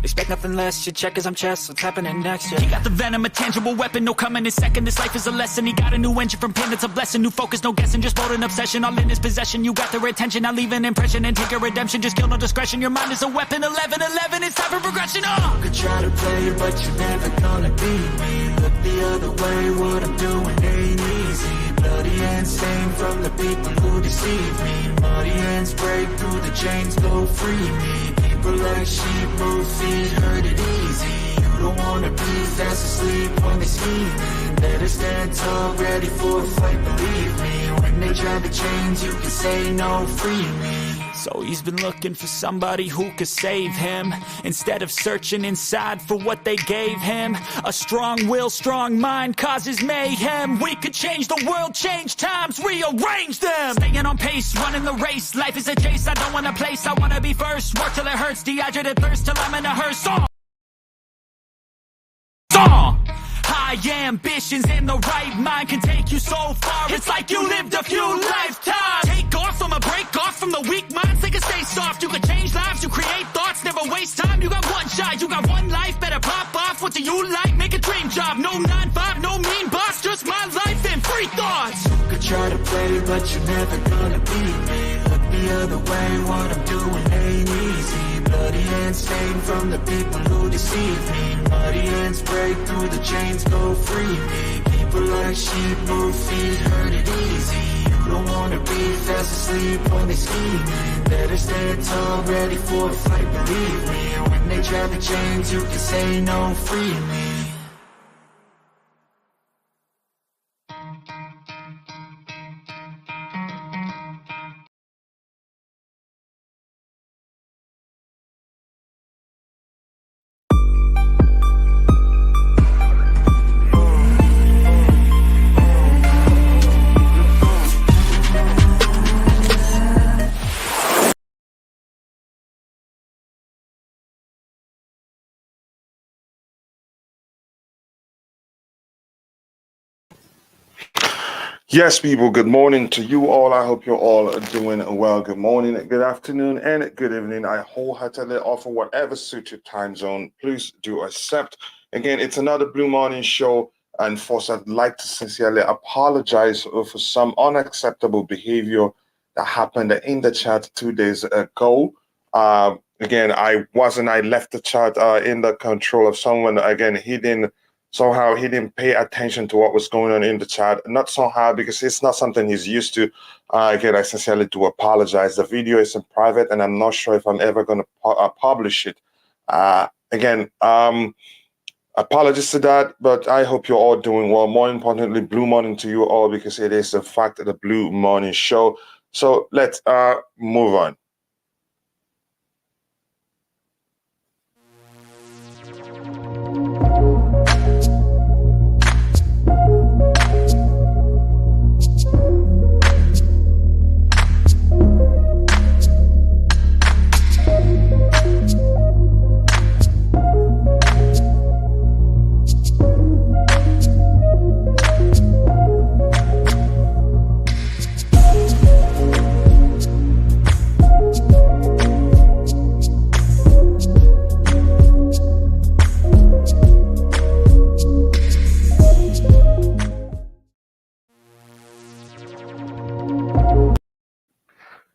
B: expect nothing less, you check as I'm chess, what's happening next, He got the venom, a tangible weapon, no coming in second, this life is a lesson. He got a new engine from pain, it's a blessing, new focus, no guessing, just bold and obsession, all in his possession. You got their attention, I'll leave an impression and take a redemption, just kill no discretion, your mind is a weapon. 11-11, it's time for progression,
A: You could try to play, but you're never gonna beat me. Look the other way, what I'm doing ain't easy. Bloody hands stained from the people who deceive me. Muddy hands break through the chains, go free me. People like sheep move feet, hurt it easy. You don't wanna be fast asleep when they scheming. Better stand tall, ready for a fight, believe me. When they drag the chains, you can say no, free me.
B: So he's been looking for somebody who could save him, instead of searching inside for what they gave him. A strong will, strong mind causes mayhem. We could change the world, change times, rearrange them. Staying on pace, running the race. Life is a chase, I don't want a place, I wanna be first. Work till it hurts, dehydrated thirst till I'm in a hearse. High ambitions and the right mind can take you so far. It's like you lived a few lifetimes. Take off from a break off from the weak minds. They can stay soft. You can change lives. You create thoughts. Never waste time. You got one shot. You got one life. Better pop off. What do you like? Make a dream job. No 9-5. No mean boss. Just my life and free thoughts.
A: You could try to play, but you're never gonna beat me. Look the other way. What I'm doing ain't easy. Bloody hands stained from the people who deceive me. Muddy hands break through the chains, go free me. People like sheep move feet, hurt it easy. You don't wanna be fast asleep when they scheming. Better stand tall, ready for a fight, believe me. When they drag the chains, you can say no, free me.
C: Yes, people, good morning to you all. I hope you're all doing well. Good morning, good afternoon, and good evening. I wholeheartedly offer whatever suits your time zone. Please do accept. Again, it's another Blue Morning show. And first, I'd like to sincerely apologize for some unacceptable behavior that happened in the chat 2 days ago. Again, I left the chat in the control of someone. Again, he didn't pay attention to what was going on in the chat. Not somehow, because it's not something he's used to. Again, I sincerely do apologize. The video is in private, and I'm not sure if I'm ever going to publish it. Again, apologies to that, but I hope you're all doing well. More importantly, Blue Morning to you all, because it is the fact of the Blue Morning show. So let's move on.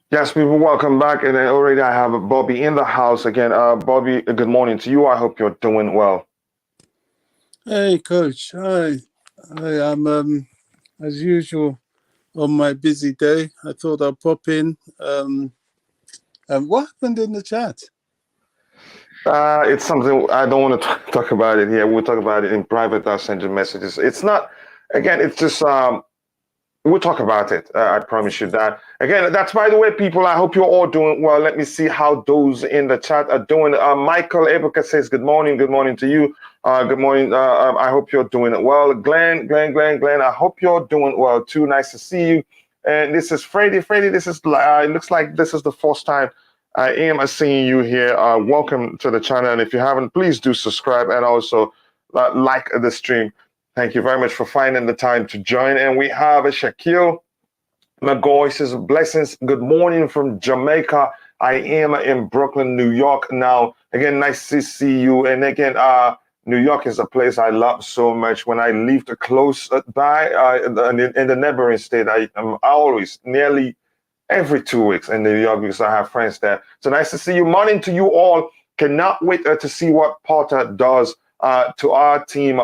C: Yes, people, welcome back. And already I have Bobby in the house again. Bobby, good morning to you. I hope you're doing well.
D: Hey, Coach. Hi. I'm, as usual, on my busy day. I thought I'd pop in. What happened in the chat?
C: It's something I don't want to talk about it here. We'll talk about it in private. I'll send you messages. It's not, again, it's just, we'll talk about it. I promise you that. Again, that's, by the way, people, I hope you're all doing well. Let me see how those in the chat are doing. Michael Ebuka says, good morning to you. Good morning. I hope you're doing well. Glenn, I hope you're doing well too. Nice to see you. And this is Freddie. This is, it looks like this is the first time I am seeing you here. Welcome to the channel. And if you haven't, please do subscribe and also like the stream. Thank you very much for finding the time to join. And we have a Shaquille McGoy says, blessings. Good morning from Jamaica. I am in Brooklyn, New York now. Again, nice to see you. And again, New York is a place I love so much. When I lived close by in the neighboring state, I am always nearly every 2 weeks in New York because I have friends there. So nice to see you. Morning to you all. Cannot wait to see what Potter does to our team.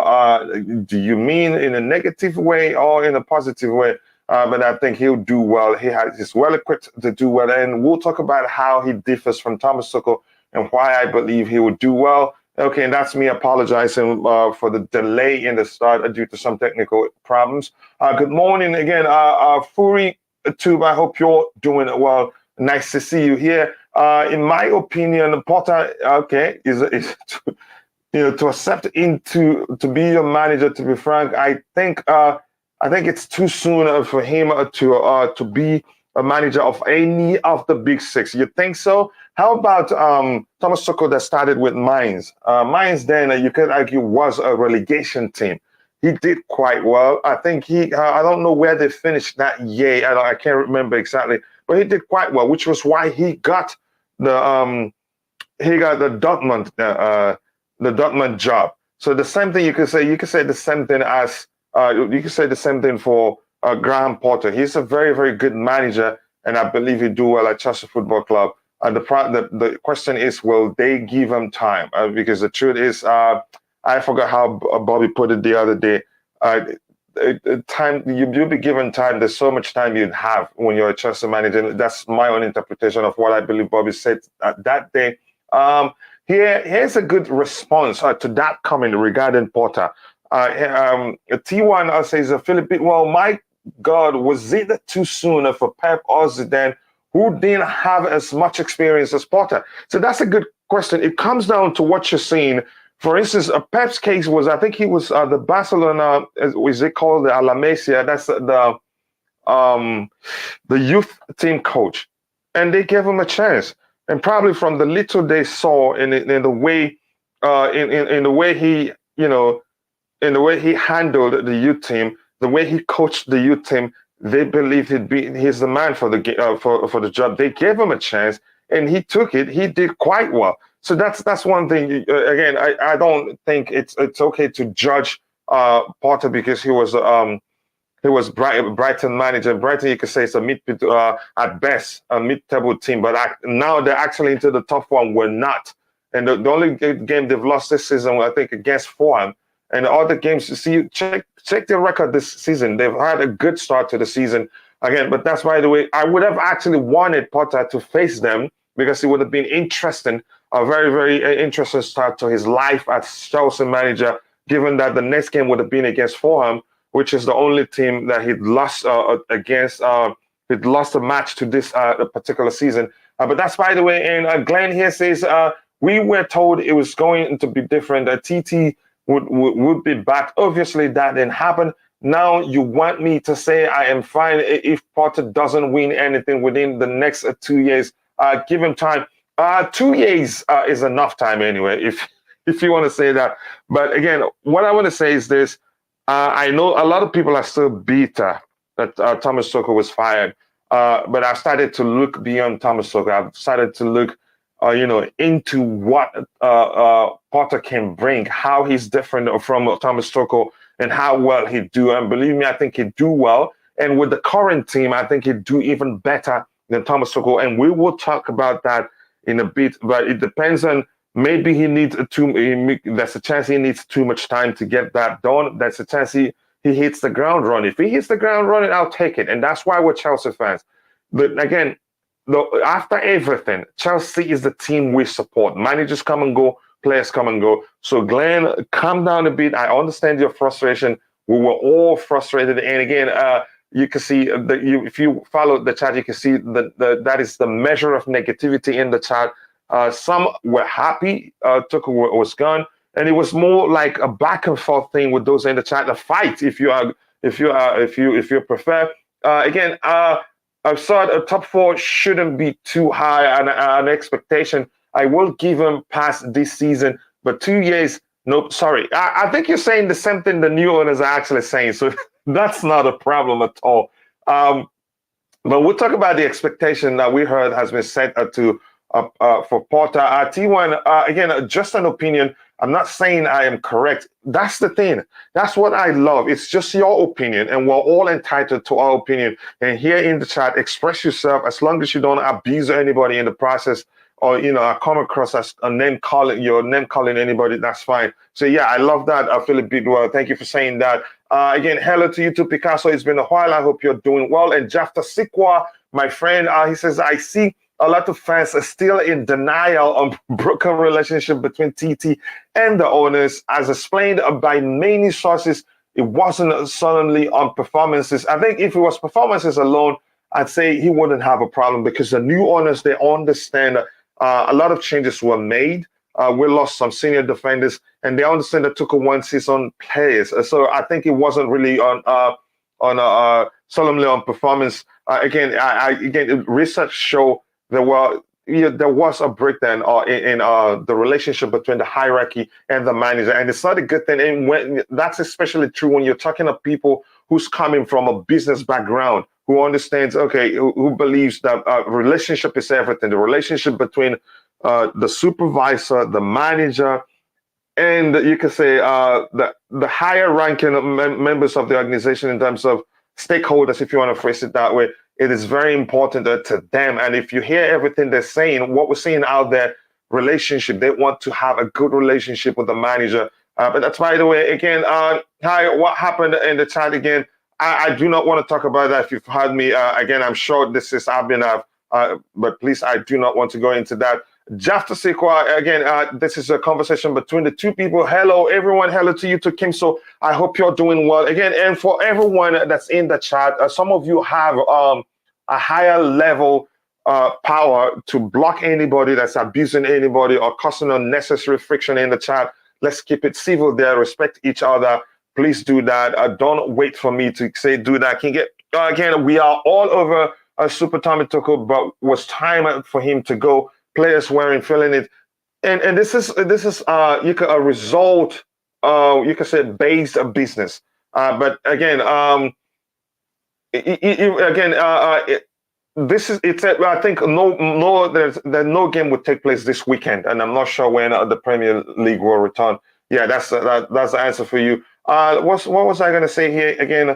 C: Do you mean in a negative way or in a positive way? But I think he'll do well. He's well equipped to do well. And we'll talk about how he differs from Thomas Tuchel and why I believe he will do well. Okay, and that's me apologizing for the delay in the start due to some technical problems. Good morning again, Furi Tube. I hope you're doing well. Nice to see you here. In my opinion, Potter, okay, is to accept to be your manager. To be frank, I think it's too soon for him to be a manager of any of the big six. You think so? How about Thomas Tuchel that started with Mainz? Mainz then, you could argue, was a relegation team. He did quite well. I think I don't know where they finished that year. I can't remember exactly, but he did quite well, which was why he got the Dortmund job. So the same thing you could say the same thing as you could say the same thing for Graham Potter. He's a very, very good manager, and I believe he'll do well at Chelsea Football Club. The question is, will they give him time? Because the truth is, I forgot how Bobby put it the other day. Time you'll be given time. There's so much time you'd have when you're a Chelsea manager. That's my own interpretation of what I believe Bobby said that day. Here's a good response to that comment regarding Potter. T1 says, Philippine, well, my God, was it too soon for Pep or Zidane, who didn't have as much experience as Potter? So that's a good question. It comes down to what you're seeing. For instance, Pep's case was, I think he was the Barcelona, is it called the Alamesia? That's the youth team coach. And they gave him a chance. And probably from the little they saw in the way in the way he, in the way he handled the youth team, the way he coached the youth team, they believed he's the man for the job. They gave him a chance, and he took it. He did quite well. So that's one thing. Again, I don't think it's okay to judge Potter because he was Brighton manager. Brighton, you could say, it's a at best a mid-table team, but now they're actually into the top one. We're not, and the only game they've lost this season, I think, against Fulham. And the other games, you see, check their record this season. They've had a good start to the season again. But that's, by the way, I would have actually wanted Potter to face them because it would have been interesting, a very, very interesting start to his life as Chelsea manager, given that the next game would have been against Fulham, which is the only team that he'd lost against. He'd lost a match to this particular season. But that's, by the way, and Glenn here says, we were told it was going to be different. TT would be back. Obviously, that didn't happen. Now you want me to say I am fine if Potter doesn't win anything within the next 2 years. Give him time. 2 years is enough time anyway, if you want to say that. But again, what I want to say is this. I know a lot of people are still bitter that Thomas Tuchel was fired. But I've started to look beyond Thomas Tuchel. I've started to look into what Potter can bring, how he's different from Thomas Tuchel, and how well he'd do. And believe me, I think he'd do well. And with the current team, I think he'd do even better than Thomas Tuchel. And we will talk about that in a bit. But it depends on, maybe he needs there's a chance he needs too much time to get that done. There's a chance he hits the ground running. If he hits the ground running, I'll take it. And that's why we're Chelsea fans. But again, after everything, Chelsea is the team we support. Managers come and go, players come and go. So Glenn, calm down a bit. I understand your frustration. We were all frustrated. And again, you can see if you follow the chat, you can see that is the measure of negativity in the chat. Some were happy Tuchel was gone, and it was more like a back and forth thing with those in the chat, a fight if you prefer. Again, I've thought a top four shouldn't be too high an expectation. I will give him past this season, but 2 years, nope, sorry. I think you're saying the same thing the new owners are actually saying, so that's not a problem at all. But we'll talk about the expectation that we heard has been set for Porter. T1, again, just an opinion. I'm not saying I am correct. That's the thing. That's what I love. It's just your opinion, and we're all entitled to our opinion. And here in the chat, express yourself as long as you don't abuse anybody in the process, or I come across as a name calling anybody. That's fine. So yeah, I love that. Philip Bidwell, thank you for saying that. Again, hello to you too, Picasso. It's been a while. I hope you're doing well. And Jafta Sikwa, my friend, he says, I see a lot of fans are still in denial on broken relationship between TT and the owners. As explained by many sources, it wasn't suddenly on performances. I think if it was performances alone, I'd say he wouldn't have a problem, because the new owners, they understand a lot of changes were made. We lost some senior defenders, and they understand that Tuchel wants his own players. So I think it wasn't really solemnly on performance. Again, research show there was a breakdown in the relationship between the hierarchy and the manager, and it's not a good thing. And that's especially true when you're talking to people who's coming from a business background, who understands, who believes that relationship is everything. The relationship between the supervisor, the manager, and you could say the higher ranking members of the organization in terms of stakeholders, if you want to phrase it that way. It is very important to them. And if you hear everything they're saying, what we're seeing out there, relationship, they want to have a good relationship with the manager. But that's, by the way, again, hi, what happened in the chat again? I do not want to talk about that. If you've heard me, again, I'm sure but please, I do not want to go into that. Jafta Sikwa, again, this is a conversation between the two people. Hello, everyone. Hello to you, to Kim. So I hope you're doing well. Again, and for everyone that's in the chat, some of you have a higher level power to block anybody that's abusing anybody or causing unnecessary friction in the chat. Let's keep it civil there. Respect each other. Please do that. Don't wait for me to say do that. Again, we are all over Super Tommy Tuchel, but was time for him to go. Players weren't feeling it, and this is a result, you could say, based business. But again, I think there's no game would take place this weekend, and I'm not sure when the Premier League will return. Yeah, that's the answer for you. What was I going to say here again?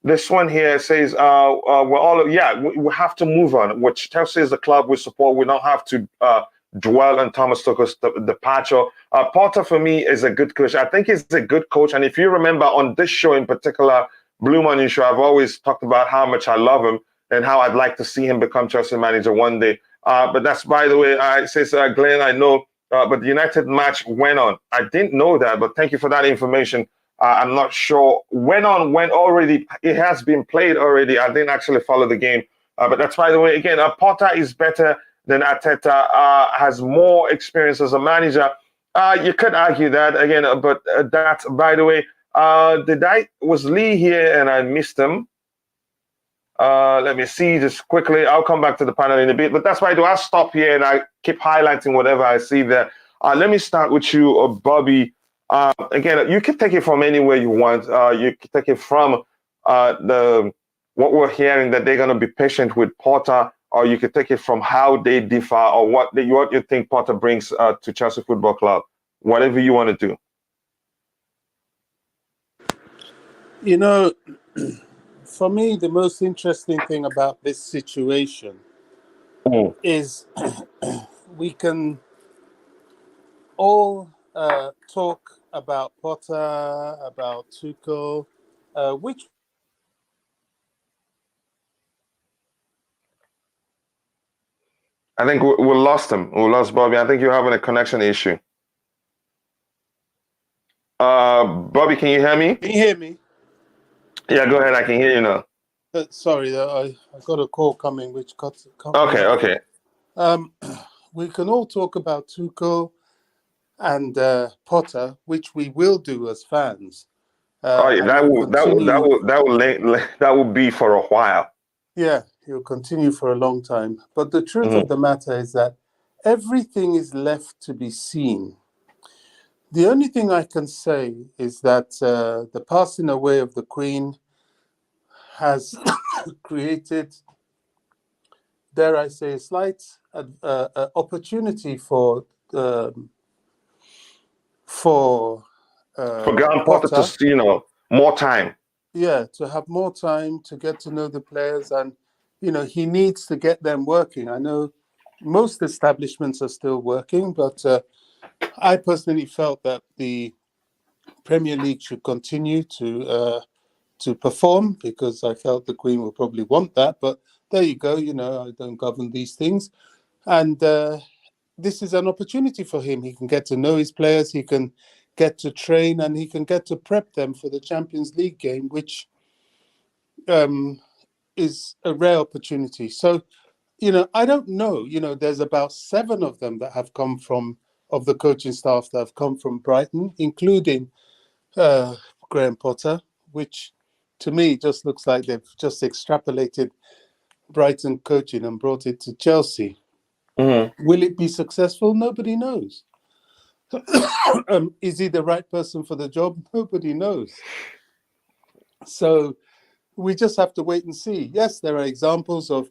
C: This one here says, we have to move on, which Chelsea is the club we support. We don't have to dwell on Thomas Tuchel's departure. Potter, for me, is a good coach. I think he's a good coach. And if you remember on this show in particular, Blue Money Show, I've always talked about how much I love him and how I'd like to see him become Chelsea manager one day. But that's, by the way, says Glenn, I know, but the United match went on. I didn't know that, but thank you for that information. I'm not sure when already. It has been played already. I didn't actually follow the game. But that's, by the way, again, Potter is better than Arteta, has more experience as a manager. You could argue that, again, but that's, by the way, was Lee here and I missed him. Let me see just quickly. I'll come back to the panel in a bit. But that's why I'll stop here and I keep highlighting whatever I see there. Let me start with you, Bobby. Again, you can take it from anywhere you want. You can take it from what we're hearing, that they're going to be patient with Potter, or you can take it from how they differ, or what you think Potter brings to Chelsea Football Club. Whatever you want to
D: do. For me, the most interesting thing about this situation is we can all talk about Potter, about Tuchel, which
C: I think we lost him. We lost Bobby. I think you're having a connection issue. Bobby, can you hear me?
D: Can you hear me?
C: Yeah, go ahead. I can hear you now.
D: Sorry, I got a call coming, which cut.
C: Okay.
D: We can all talk about Tuchel and Potter, which we will do as fans.
C: That will be for a while.
D: Yeah, He'll continue for a long time. But the truth of the matter is that everything is left to be seen. The only thing I can say is that the passing away of the Queen has created, dare I say, a slight opportunity for
C: Graham Potter
D: Potter,
C: to more time.
D: to have more time to get to know the players, and he needs to get them working. I know most establishments are still working, but I personally felt that the Premier League should continue to perform, because I felt the Queen will probably want that. But there you go. I don't govern these things, and this is an opportunity for him. He can get to know his players. He can get to train, and he can get to prep them for the Champions League game, which is a rare opportunity. So, I don't know. There's about 7 of them that have come of the coaching staff that have come from Brighton, including Graham Potter, which to me just looks like they've just extrapolated Brighton coaching and brought it to Chelsea. Will it be successful? Nobody knows. Is he the right person for the job? Nobody knows. So we just have to wait and see. Yes, there are examples of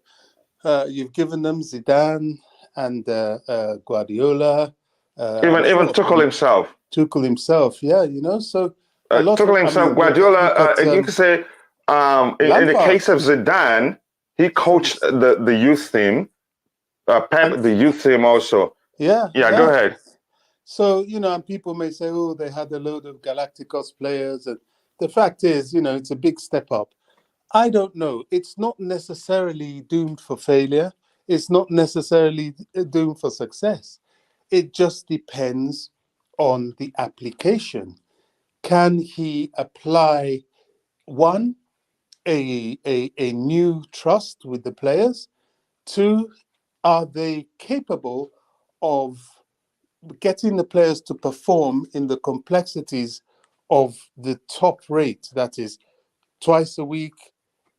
D: you've given them Zidane and Guardiola.
C: Even Tuchel himself.
D: Tuchel himself, yeah, So a lot
C: Tuchel himself, Guardiola. You could say, in the case of Zidane, he coached the youth team. Pep, the youth team also.
D: Yeah.
C: Go ahead.
D: So, and people may say, oh, they had a load of Galacticos players. And the fact is, it's a big step up. I don't know. It's not necessarily doomed for failure. It's not necessarily doomed for success. It just depends on the application. Can he apply, one, a new trust with the players? 2, are they capable of getting the players to perform in the complexities of the top rate, that is twice a week,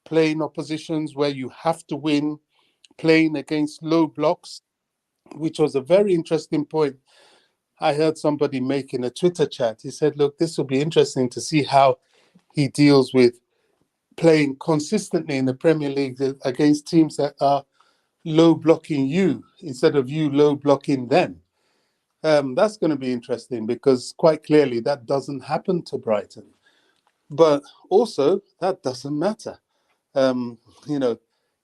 D: playing oppositions where you have to win, playing against low blocks, which was a very interesting point I heard somebody make in a Twitter chat. He said, look, this will be interesting to see how he deals with playing consistently in the Premier League against teams that are low blocking you instead of you low blocking them. That's going to be interesting, because quite clearly that doesn't happen to Brighton. But also, that doesn't matter.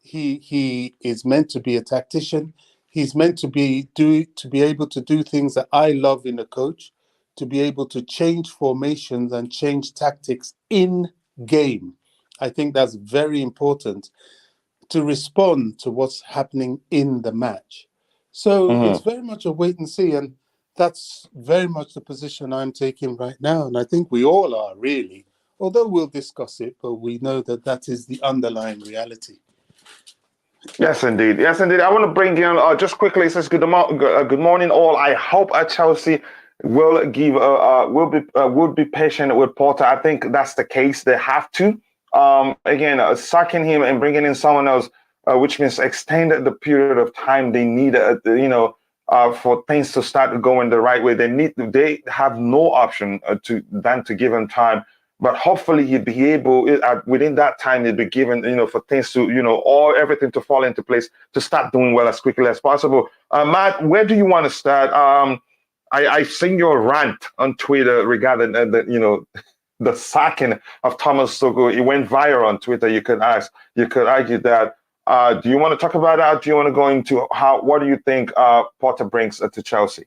D: He is meant to be a tactician. He's meant to be able to do things that I love in a coach, to be able to change formations and change tactics in game. I think that's very important, to respond to what's happening in the match. So it's very much a wait and see. And that's very much the position I'm taking right now. And I think we all are, really. Although we'll discuss it, but we know that is the underlying reality.
C: Yes, indeed. Yes, indeed. I want to bring in just quickly. It says good morning, all. I hope Chelsea will be patient with Potter. I think that's the case. They have to. Again, sacking him and bringing in someone else, which means extend the period of time they need. For things to start going the right way. They have no option than to give him time. But hopefully he'd be able, within that time, he'd be given, for things to, everything to fall into place to start doing well as quickly as possible. Matt, where do you want to start? I've seen your rant on Twitter regarding the sacking of Thomas Tuchel. It went viral on Twitter. You could argue that. Do you want to talk about that? Do you want to go into what do you think Potter brings to Chelsea?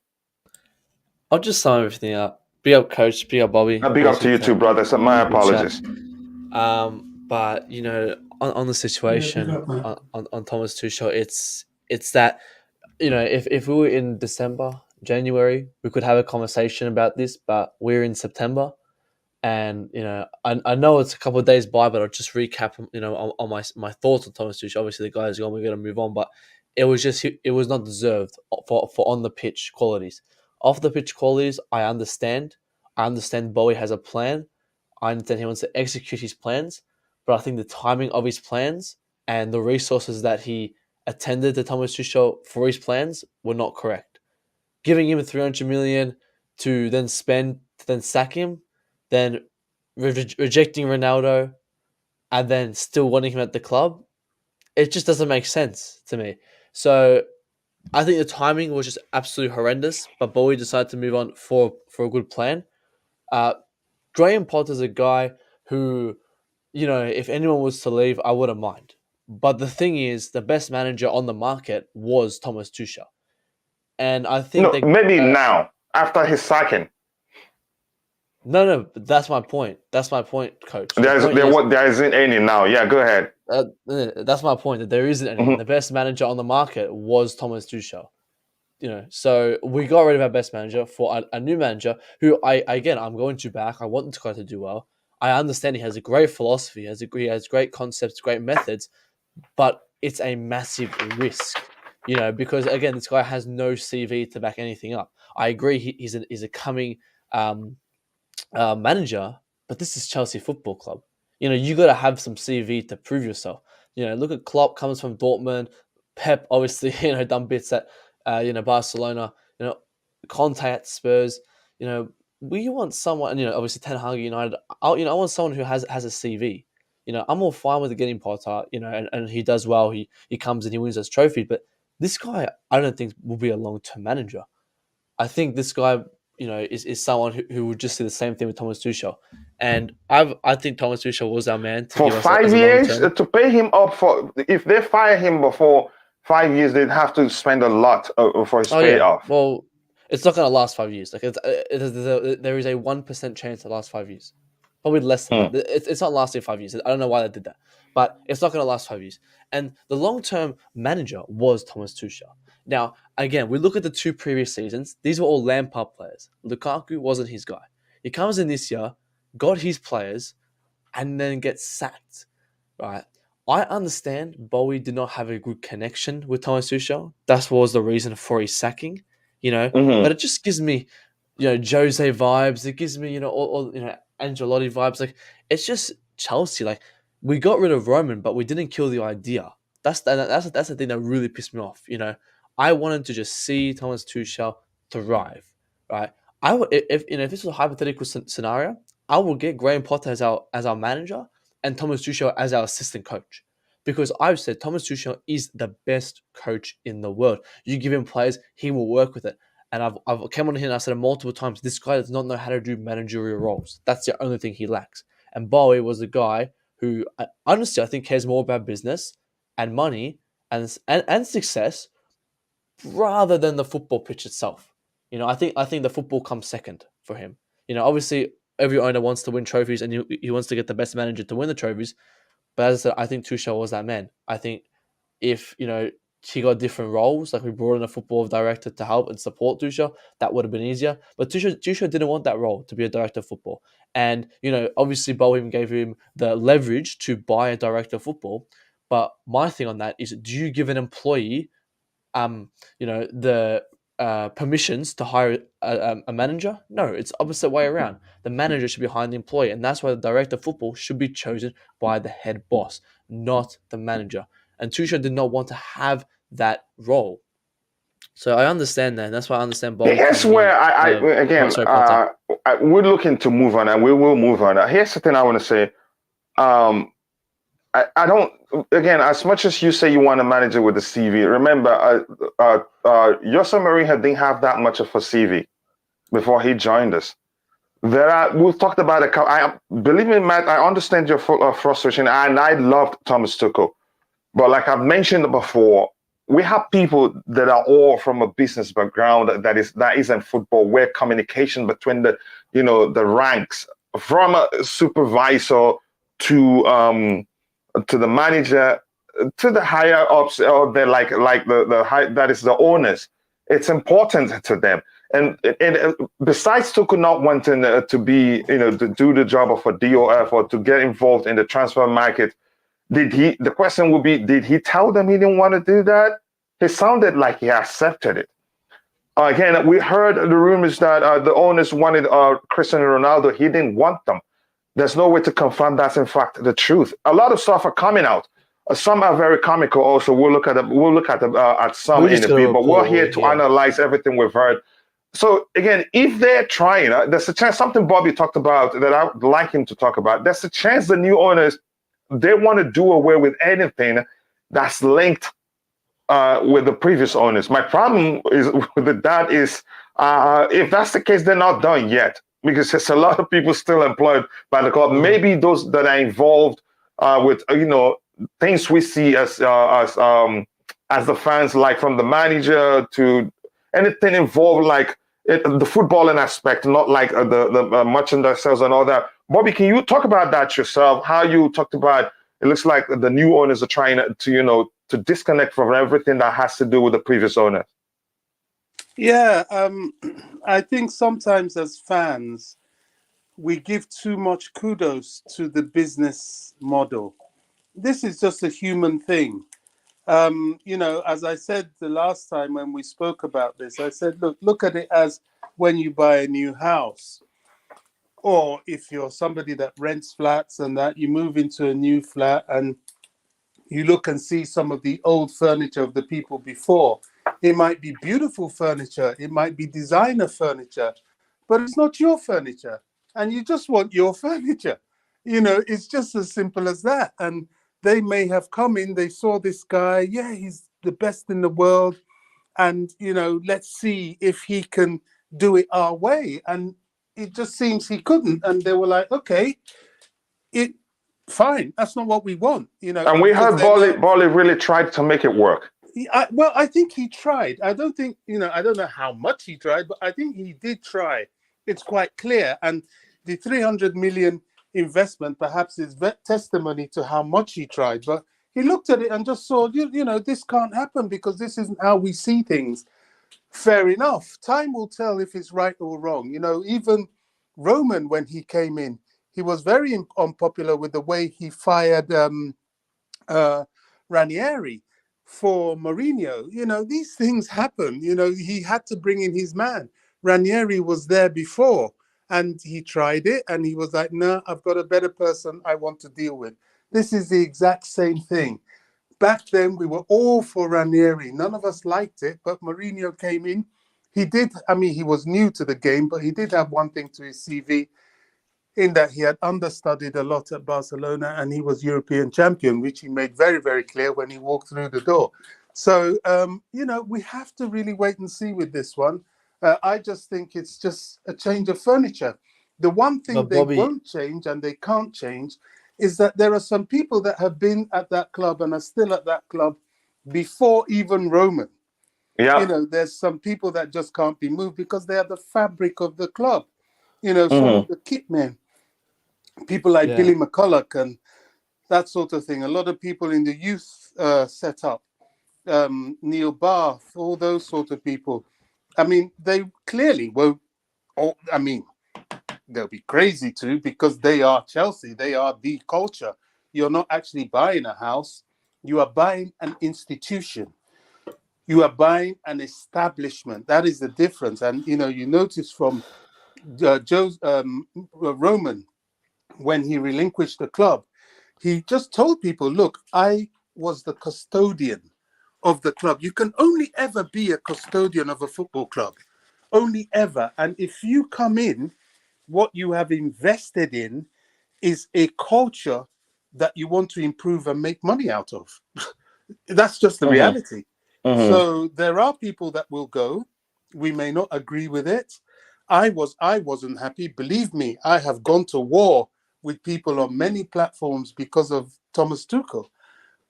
E: I'll just sum everything up. Big up, Coach. Big up, Bobby.
C: Big up to you too, brother. So my apologies.
E: But on the situation on Thomas Tuchel, it's that if we were in December, January, we could have a conversation about this. But we're in September, and I know it's a couple of days by, but I'll just recap on my thoughts on Thomas Tuchel. Obviously, the guy's gone. We're going to move on, but it was not deserved for on the pitch qualities. Off the pitch qualities, I understand. Bowie has a plan. I understand he wants to execute his plans, but I think the timing of his plans and the resources that he attended to Thomas Tuchel for his plans were not correct. Giving him 300 million to then spend, to then sack him, then rejecting Ronaldo, and then still wanting him at the club, it just doesn't make sense to me. So I think the timing was just absolutely horrendous, but Boehly decided to move on for a good plan. Graham Potter's a guy who, if anyone was to leave, I wouldn't mind. But the thing is, the best manager on the market was Thomas Tuchel. And I think
C: maybe now, after his sacking.
E: No, but that's my point. That's my point, Coach.
C: There isn't any now. Yeah, go ahead.
E: That's my point, that there isn't any. Mm-hmm. The best manager on the market was Thomas Tuchel. So we got rid of our best manager for a new manager who I'm going to back. I want this guy to do well. I understand he has a great philosophy, he has great concepts, great methods, but it's a massive risk, because again, this guy has no CV to back anything up. I agree he's a coming manager, but this is Chelsea Football Club. You got to have some CV to prove yourself. Look at Klopp, comes from Dortmund. Pep, obviously, done bits at Barcelona. Conte at Spurs. We want someone. Obviously Ten Hag United. I want someone who has a CV. I'm all fine with getting Potter. And he does well. He comes and he wins those trophies. But this guy, I don't think will be a long-term manager. I think this guy, is someone who would just do the same thing with Thomas Tuchel. And I think Thomas Tuchel was our man to
C: for
E: give us
C: 5 years to pay him up for. If they fire him before 5 years, they'd have to spend a lot for his payoff.
E: Well, it's not going to last 5 years. Like there is a 1% chance to last 5 years, probably less than that. It's not lasting 5 years. I don't know why they did that, but it's not going to last 5 years. And the long-term manager was Thomas Tuchel. Now, again, we look at the 2 previous seasons. These were all Lampard players. Lukaku wasn't his guy. He comes in this year, got his players, and then gets sacked. Right? I understand Boehly did not have a good connection with Thomas Tuchel. That was the reason for his sacking. But it just gives me, Jose vibes. It gives me, all Ancelotti vibes. Like, it's just Chelsea. Like, we got rid of Roman, but we didn't kill the idea. That's the thing that really pissed me off. I wanted to just see Thomas Tuchel thrive, right? I would, if this was a hypothetical scenario, I would get Graham Potter as our manager and Thomas Tuchel as our assistant coach, because I've said Thomas Tuchel is the best coach in the world. You give him players, he will work with it. And I've come on here and I said it multiple times, this guy does not know how to do managerial roles. That's the only thing he lacks. And Boehly was the guy who, honestly, I think cares more about business and money and success rather than the football pitch itself. I think the football comes second for him. Obviously every owner wants to win trophies and he wants to get the best manager to win the trophies. But as I said, I think Tuchel was that man. I think if, he got different roles, like we brought in a football director to help and support Tuchel, that would have been easier. But Tuchel didn't want that role, to be a director of football. And, obviously Boehly even gave him the leverage to buy a director of football. But my thing on that is, do you give an employee the permissions to hire a manager? No, it's opposite way around. The manager should be hiring the employee, and that's why the director of football should be chosen by the head boss, not the manager. And Tuchel did not want to have that role. So I understand that, and that's why I understand Boehly.
C: Here's where we're looking to move on, and we will move on. Here's the thing I want to say. I don't, again, as much as you say you want to manage it with the CV, remember, Jose Mourinho didn't have that much of a CV before he joined us. We've talked about it. Believe me, Matt, I understand your frustration, and I loved Thomas Tuchel. But like I've mentioned before, we have people that are all from a business background that isn't football, where communication between the ranks, from a supervisor to the manager, to the higher ups, or the the high, that is the owners. It's important to them. And besides Tuchel not wanting to be, to do the job of a DOF or to get involved in the transfer market, the question would be, did he tell them he didn't want to do that? It sounded like he accepted it. Again, we heard the rumors that the owners wanted Cristiano Ronaldo. He didn't want them. There's no way to confirm that's in fact the truth. A lot of stuff are coming out Some are very comical. Also, at some
E: We're
C: in
E: just
C: the
E: gonna
C: bit, but we're
E: report what
C: here
E: we
C: to
E: hear.
C: analyze everything we've heard. So again, if they're trying, there's a chance something Bobby talked about that I would like him to talk about. There's a chance the new owners they want to do away with anything that's linked with the previous owners. My problem is with that is if that's the case, they're not done yet because there's a lot of people still employed by the club. Maybe those that are involved with things we see as the fans, like from the manager to anything involved like the footballing aspect, not like the merchandise sales and all that. Bobby, can you talk about that yourself? How you talked about it looks like the new owners are trying to to disconnect from everything that has to do with the previous owners.
D: Yeah, I think sometimes as fans, we give too much kudos to the business model. This is just a human thing. As I said the last time when we spoke about this, I said, look at it as when you buy a new house, or if you're somebody that rents flats and that you move into a new flat and you look and see some of the old furniture of the people before. It might be beautiful furniture, it might be designer furniture, but it's not your furniture. And you just want your furniture. It's just as simple as that. And they may have come in, they saw this guy, yeah, he's the best in the world. And, let's see if he can do it our way. And it just seems he couldn't. And they were like, okay, it fine. That's not what we want,
C: And we
D: because
C: heard
D: they're not.
C: Bolly really tried to make it work.
D: I think he tried. I don't think, I don't know how much he tried, but I think he did try. It's quite clear. And the 300 million investment perhaps is testimony to how much he tried. But he looked at it and just saw, this can't happen because this isn't how we see things. Fair enough. Time will tell if it's right or wrong. Even Roman, when he came in, he was very unpopular with the way he fired Ranieri for Mourinho. These things happen. He had to bring in his man. Ranieri was there before and he tried it and he was like, no, I've got a better person I want to deal with. This is the exact same thing. Back then, we were all for Ranieri. None of us liked it, but Mourinho came in. He was new to the game, but he did have one thing to his CV in that he had understudied a lot at Barcelona and he was European champion, which he made very, very clear when he walked through the door. So, we have to really wait and see with this one. I just think it's just a change of furniture. The one thing
E: But
D: they
E: Bobby,
D: won't change and they can't change is that there are some people that have been at that club and are still at that club before even Roman.
C: Yeah.
D: There's some people that just can't be moved because they are the fabric of the club. Some
C: Mm-hmm.
D: of the kit men, people like
E: yeah,
D: Billy McCulloch and that sort of thing. A lot of people in the youth setup, Neil Bath, all those sort of people. They clearly won't. They'll be crazy too because they are Chelsea. They are the culture. You're not actually buying a house. You are buying an institution. You are buying an establishment. That is the difference. And, you notice from Roman, when he relinquished the club, he just told people, look, I was the custodian of the club. You can only ever be a custodian of a football club. Only ever. And if you come in, what you have invested in is a culture that you want to improve and make money out of. That's just the
C: Mm-hmm.
D: reality.
C: Mm-hmm.
D: So there are people that will go. We may not agree with it. I wasn't happy. Believe me, I have gone to war with people on many platforms because of Thomas Tuchel.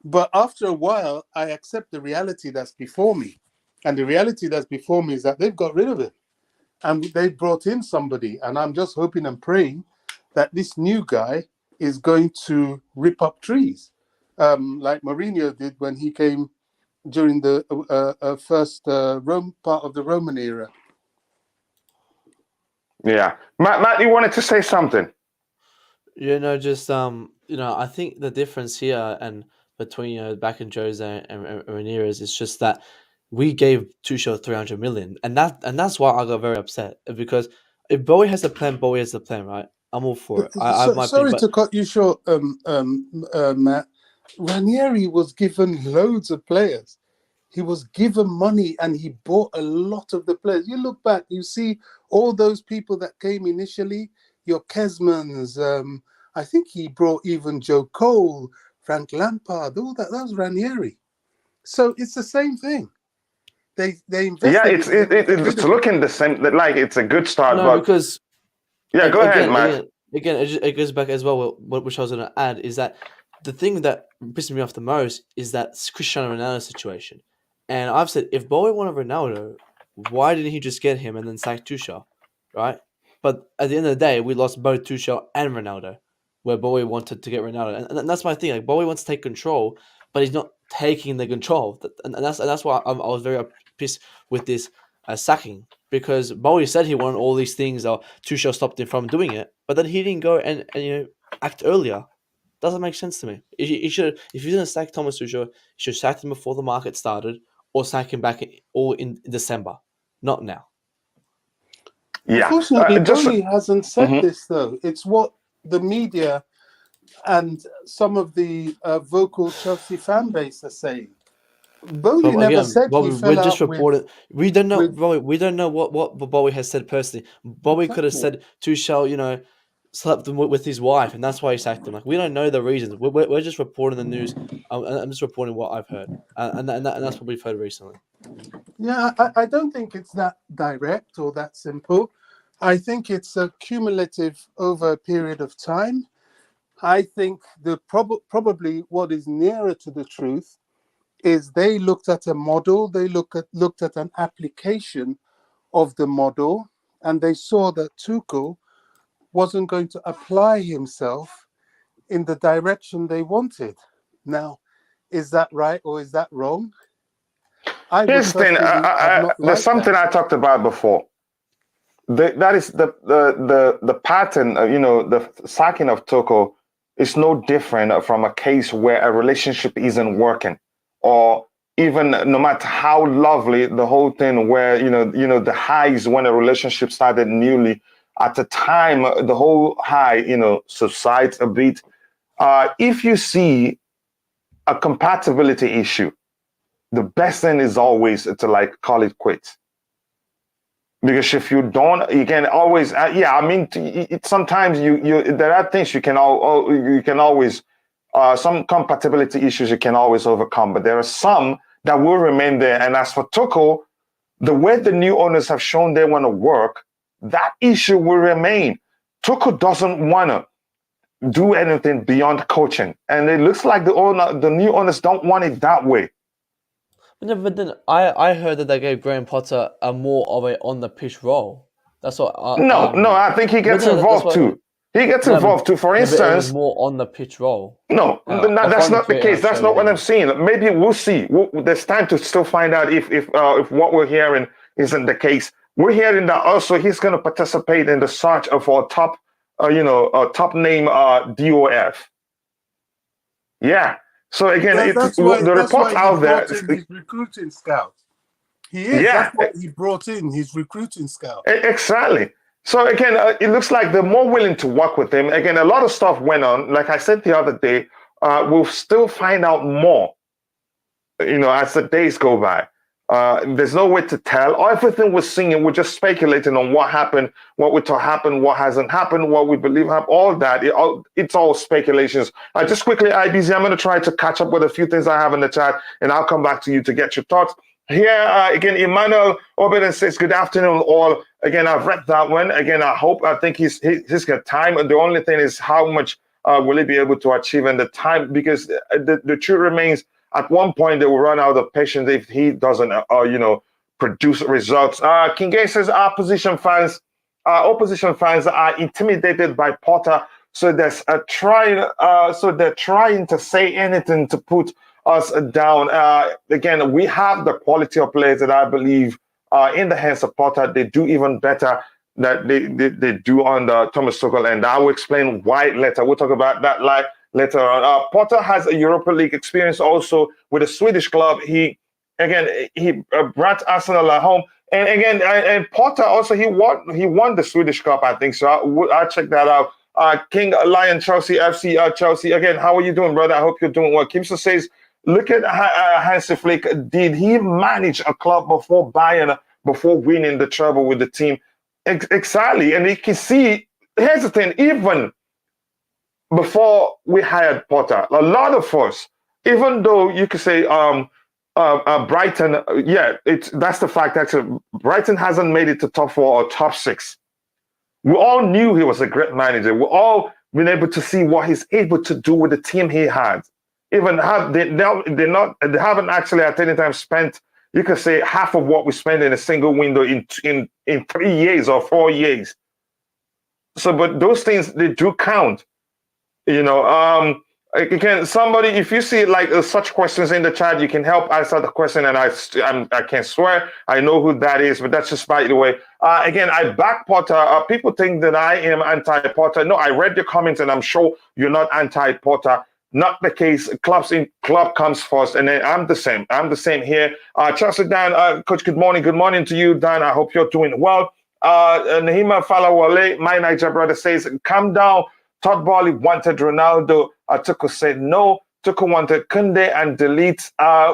D: But after a while, I accept the reality that's before me. And the reality that's before me is that they've got rid of it. And they brought in somebody. And I'm just hoping and praying that this new guy is going to rip up trees, like Mourinho did when he came during the first Rome part of the Roman era.
C: Yeah. Matt, you wanted to say something.
E: just I think the difference here and between back in Jose and Ramirez is just that we gave Tuchel 300 million, and that's why I got very upset because if Bowie has a plan, Bowie has a plan, right? I'm all for it. I have my opinion,
D: Sorry
E: but
D: to cut you short, Matt. Ranieri was given loads of players. He was given money and he bought a lot of the players. You look back, you see all those people that came initially, your Kesmans, I think he brought even Joe Cole, Frank Lampard, all that. That was Ranieri. So it's the same thing. They
C: Yeah,
D: invested in him.
C: it's looking the same. Like it's a good start,
E: No,
C: but
E: because
C: yeah, go ahead, Max.
E: again, it goes back as well. Which I was going to add is that the thing that pisses me off the most is that Cristiano Ronaldo situation. And I've said, if Bowie wanted Ronaldo, why didn't he just get him and then sack Tuchel, right? But at the end of the day, we lost both Tuchel and Ronaldo, where Bowie wanted to get Ronaldo, and that's my thing. Like Bowie wants to take control, but he's not taking the control, and that's why I was very pissed with this sacking, because Bowie said he wanted all these things, or Tuchel stopped him from doing it, but then he didn't go and act earlier. Doesn't make sense to me. He should, if he's going to sack Thomas Tuchel, he should sack him before the market started, or sack him back in December, not now.
C: Yeah,
D: Unfortunately, Boehly hasn't said this though. It's what the media and some of the vocal Chelsea fan base are saying. Boehly never said he fell out with.
E: We don't know. We don't know what Bowie has said personally. Bowie could have said Tuchel, slept with his wife, and that's why he sacked him. Like we don't know the reasons. We're just reporting the news. I'm just reporting what I've heard, and that's what we've heard recently.
D: Yeah, I don't think it's that direct or that simple. I think it's cumulative over a period of time. I think probably what is nearer to the truth is they looked at a model, they looked at an application of the model, and they saw that Tuchel wasn't going to apply himself in the direction they wanted. Now, is that right or is that wrong?
C: Here's the thing. There's something I talked about before. That is the pattern. The sacking of Tuchel is no different from a case where a relationship isn't working, or even no matter how lovely the whole thing, where the highs when a relationship started newly. At the time, the whole high, subsides a bit. If you see a compatibility issue, the best thing is always to call it quits. Because if you don't, you can always, sometimes there are things you can always, some compatibility issues you can always overcome, but there are some that will remain there. And as for Tuchel, the way the new owners have shown they want to work, that issue will remain. Tuchel doesn't want to do anything beyond coaching, and it looks like the new owners don't want it that way.
E: But then I heard that they gave Graham Potter a more of a on the pitch role. That's what.
C: I think he gets involved too. He gets involved too. For instance, it was
E: more on the pitch role.
C: No, that's not the case. That's not what I'm saying. Maybe we'll see. There's time to still find out if what we're hearing isn't the case. We're hearing that also he's going to participate in the search of our top, top name DOF. Yeah. So again, the reports out there.
D: His recruiting scout. He is. Yeah. That's what he brought in. His recruiting scout.
C: Exactly. So again, it looks like they're more willing to work with him. Again, a lot of stuff went on. Like I said the other day, we'll still find out more. As the days go by. There's no way to tell. Everything we're seeing, we're just speculating on what happened, what we thought happened, what hasn't happened, what we believe happened, all that. It's all speculations. Just quickly, IBZ, I'm going to try to catch up with a few things I have in the chat, and I'll come back to you to get your thoughts. Here, again, Emmanuel Obeden says, good afternoon, all. Again, I've read that one. Again, I think he's got time. And the only thing is how much will he be able to achieve in the time? Because the truth remains, at one point, they will run out of patience if he doesn't, produce results. King Gay says opposition fans are intimidated by Potter, so they're trying to say anything to put us down. Again, we have the quality of players that I believe in the hands of Potter. They do even better than they do under Thomas Tuchel, and I will explain why later. We'll talk about that later on. Potter has a Europa League experience also with a Swedish club. He brought Arsenal at home, and again, and Potter also he won the Swedish Cup, I think. So I'll check that out King Lion Chelsea F.C. Chelsea, again, how are you doing, brother? I hope you're doing well. Kimson says, look at Hansi Flick. Did he manage a club before Bayern, before winning the treble with the team? Exactly. And you can see, here's the thing, even before we hired Potter, a lot of us, even though you could say Brighton, that's the fact. Actually, Brighton hasn't made it to top 4 or top 6. We all knew he was a great manager. We all been able to see what he's able to do with the team he had. Even they haven't actually at any time spent, you could say, half of what we spend in a single window in 3 years or 4 years. So, but those things, they do count. Again, somebody, if you see like such questions in the chat, you can help answer the question, and I can swear I know who that is, but that's just by the way. Again, I back Potter. People think that I am anti-Potter. No, I read your comments, and I'm sure you're not anti-Potter. Not the case. Club comes first, and then I'm the same. I'm the same here. Chelsea Dan, Coach, good morning. Good morning to you, Dan. I hope you're doing well. Nahima Falawale, my Niger brother, says, calm down. Todd Boehly wanted Ronaldo. Tuchel said no. Tuchel wanted Kunde and delete.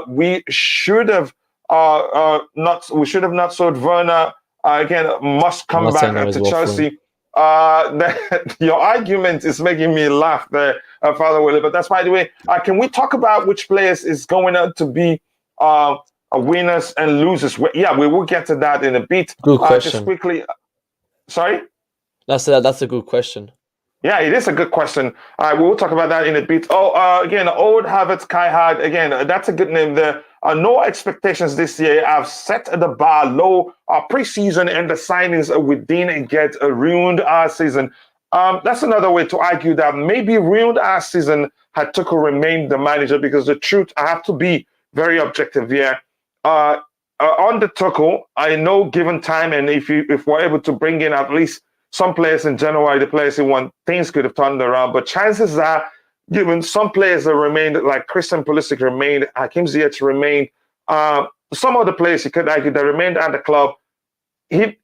C: We should have not. We should have not sold Werner. Again, must come back to Chelsea. Your argument is making me laugh there, Father Willie. But that's by the way. Can we talk about which players is going to be winners and losers? Yeah, we will get to that in a bit.
E: Good question.
C: Just quickly. Sorry.
E: That's a good question.
C: Yeah, it is a good question. We will talk about that in a bit. Again, Old Havertz, Kai Hard. Again, that's a good name there. No expectations this year. I've set the bar low. Preseason and the signings we didn't get ruined our season. That's another way to argue that maybe ruined our season had Tuchel remained the manager, because the truth, I have to be very objective here. On the Tuchel, I know given time, and if we're able to bring in at least some players in January, the players who want, things could have turned around. But chances are, given some players that remained, like Christian Pulisic remained, Hakim Ziyech remained, some of the players you could argue that remained at the club, he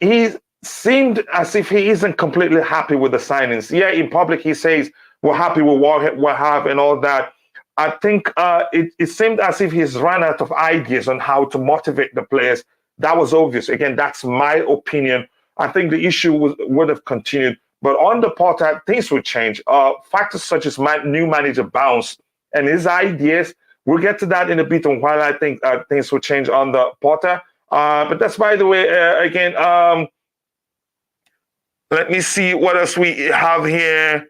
C: seemed as if he isn't completely happy with the signings. Yeah, in public he says we're happy with what we have and all that. I think it seemed as if he's run out of ideas on how to motivate the players. That was obvious. Again, that's my opinion. I think the issue would have continued. But on the Potter, things would change. Factors such as new manager bounce and his ideas, we'll get to that in a bit on why I think things will change on the Potter. But that's, by the way, again, let me see what else we have here.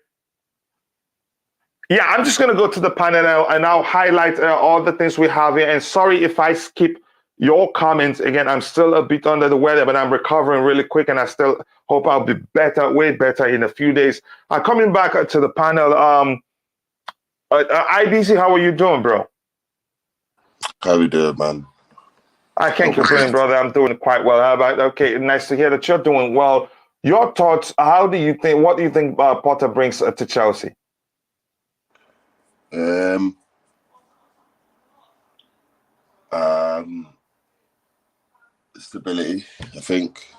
C: Yeah, I'm just going to go to the panel and I'll highlight all the things we have here. And sorry if I skip your comments. Again, I'm still a bit under the weather, but I'm recovering really quick, and I still hope I'll be better, way better in a few days. Coming back to the panel, IBC, how are you doing, bro?
F: How we doing, man?
C: I can't complain, brother. I'm doing quite well. How about, okay, nice to hear that you're doing well. Your thoughts, what do you think Potter brings to Chelsea?
F: Stability, I think.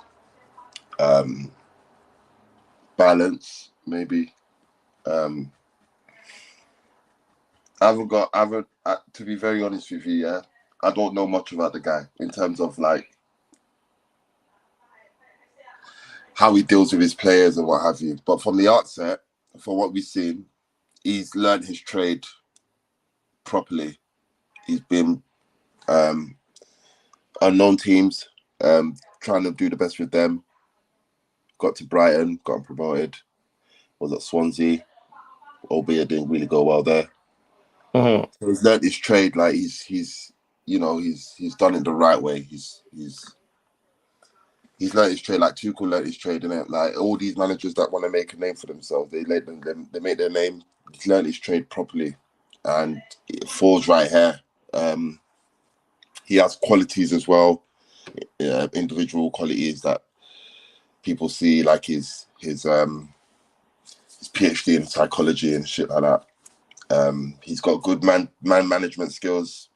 F: Balance, maybe. To be very honest with you, yeah, I don't know much about the guy in terms of like how he deals with his players and what have you. But from the outset, for what we've seen, he's learned his trade properly. He's been unknown teams, trying to do the best with them. Got to Brighton, got promoted. Was at Swansea, albeit didn't really go well there. So he's learned his trade. Like he's done it the right way. He's learned his trade. Like Tuchel learned his trade, innit? Like all these managers that want to make a name for themselves, they make their name. He's learned his trade properly, and it falls right here. He has qualities as well, individual qualities that people see, like his PhD in psychology and shit like that. He's got good man management skills,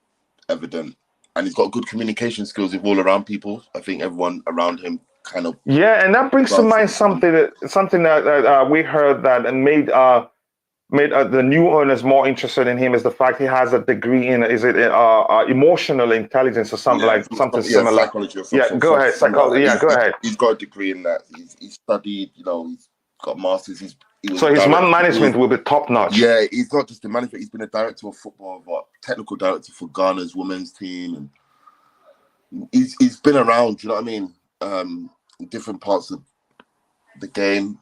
F: evident, and he's got good communication skills with all around people. I think everyone around him kind of.
C: Yeah, and that brings to mind something that we heard that and made the new owners more interested in him is the fact he has a degree in emotional intelligence or something something similar.
F: Psychology or
C: something. Yeah, go ahead. Psychology. Yeah, go ahead.
F: He's got a degree in that. He's studied. He's got masters.
C: So his management will be top notch.
F: Yeah, he's not just the management. He's been a director of football, technical director for Ghana's women's team, and he's been around. You know what I mean? In different parts of the game.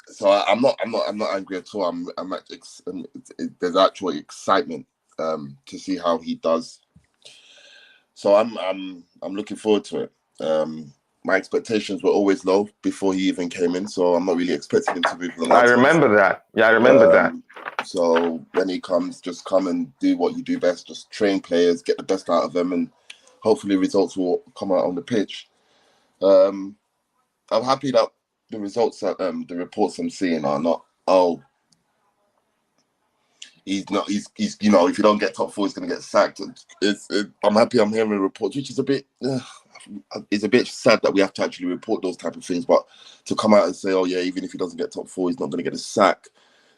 F: So I'm not angry at all. There's actual excitement to see how he does. So I'm looking forward to it. My expectations were always low before he even came in, so I'm not really expecting him to move.
C: I remember that. Yeah, I remember that.
F: So when he comes, just come and do what you do best. Just train players, get the best out of them, and hopefully results will come out on the pitch. I'm happy that the results that the reports I'm seeing are not, he's if you don't get top 4, he's going to get sacked. I'm happy I'm hearing reports, which is a bit sad that we have to actually report those type of things, but to come out and say, oh yeah, even if he doesn't get top 4, he's not going to get a sack,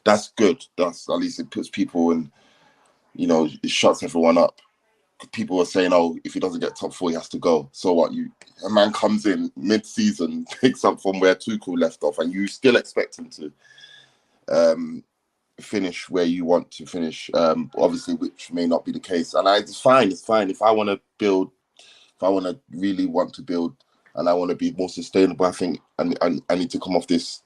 F: that's good. That's, at least it puts people in, it shuts everyone up. People were saying, oh, if he doesn't get top 4, he has to go. So what? A man comes in mid-season, picks up from where Tuchel left off, and you still expect him to finish where you want to finish, obviously, which may not be the case. And it's fine. If I want to build, if I really want to build, and I want to be more sustainable, I think I need to come off this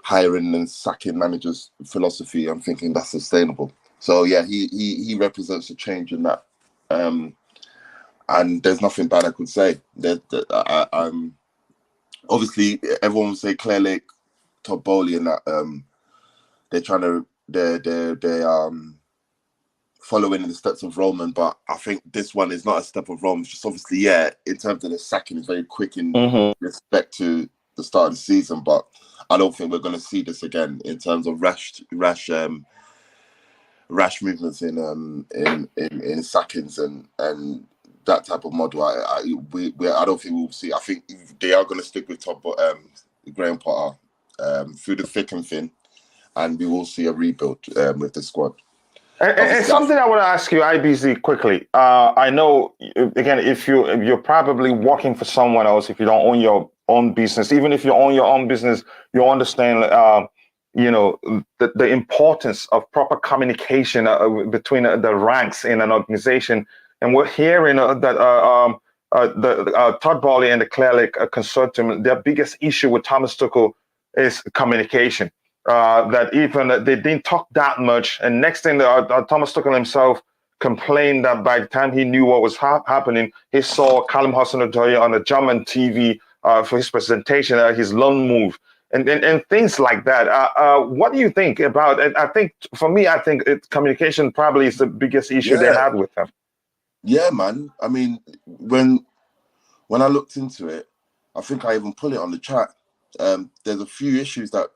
F: hiring and sacking managers philosophy. I'm thinking that's sustainable. So yeah, he represents a change in that. And there's nothing bad I could say. I'm obviously everyone will say Clear Lake, Todd Boehly, and that they're following in the steps of Roman, but I think this one is not a step of Rome. It's just obviously, in terms of the sacking, it's very quick in respect to the start of the season, but I don't think we're going to see this again in terms of rash movements in sackings and that type of model. I don't think we'll see. I think they are going to stick with Graham Potter through the thick and thin, and we will see a rebuild with the squad.
C: And something I want to ask you, IBZ, quickly. I know, again, if you're probably working for someone else, if you don't own your own business, even if you own your own business, you understand, the importance of proper communication between the ranks in an organization. And we're hearing that Todd Boehly and the Clear Lake Consortium, their biggest issue with Thomas Tuchel is communication. That even they didn't talk that much, and next thing, Thomas Tuchel himself complained that by the time he knew what was happening, he saw Callum Hudson-Odoi on a German TV for his presentation, his loan move, and things like that. What do you think about it? I think for me, communication probably is the biggest issue they had with him.
F: Yeah, man. I mean, when I looked into it, I think I even put it on the chat. There's a few issues that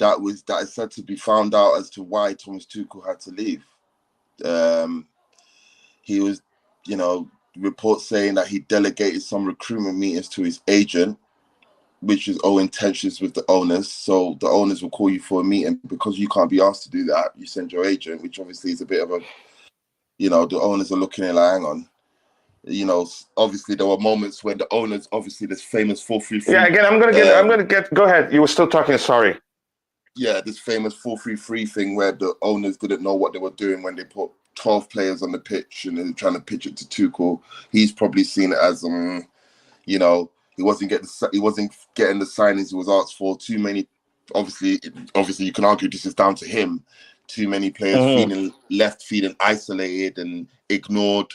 F: is said to be found out as to why Thomas Tuchel had to leave. He was, reports saying that he delegated some recruitment meetings to his agent, which is owing tensions with the owners. So the owners will call you for a meeting because you can't be asked to do that. You send your agent, which obviously is a bit of a, the owners are looking at like, hang on. Obviously there were moments when the owners, obviously this famous 4-3-3.
C: Yeah, again, I'm gonna get. Go ahead. You were still talking. Sorry.
F: Yeah, this famous 4-3-3 thing where the owners didn't know what they were doing when they put 12 players on the pitch and they're trying to pitch it to Tuchel. He's probably seen it as, he wasn't getting the signings he was asked for. Too many. Obviously, you can argue this is down to him. Too many players feeling isolated and ignored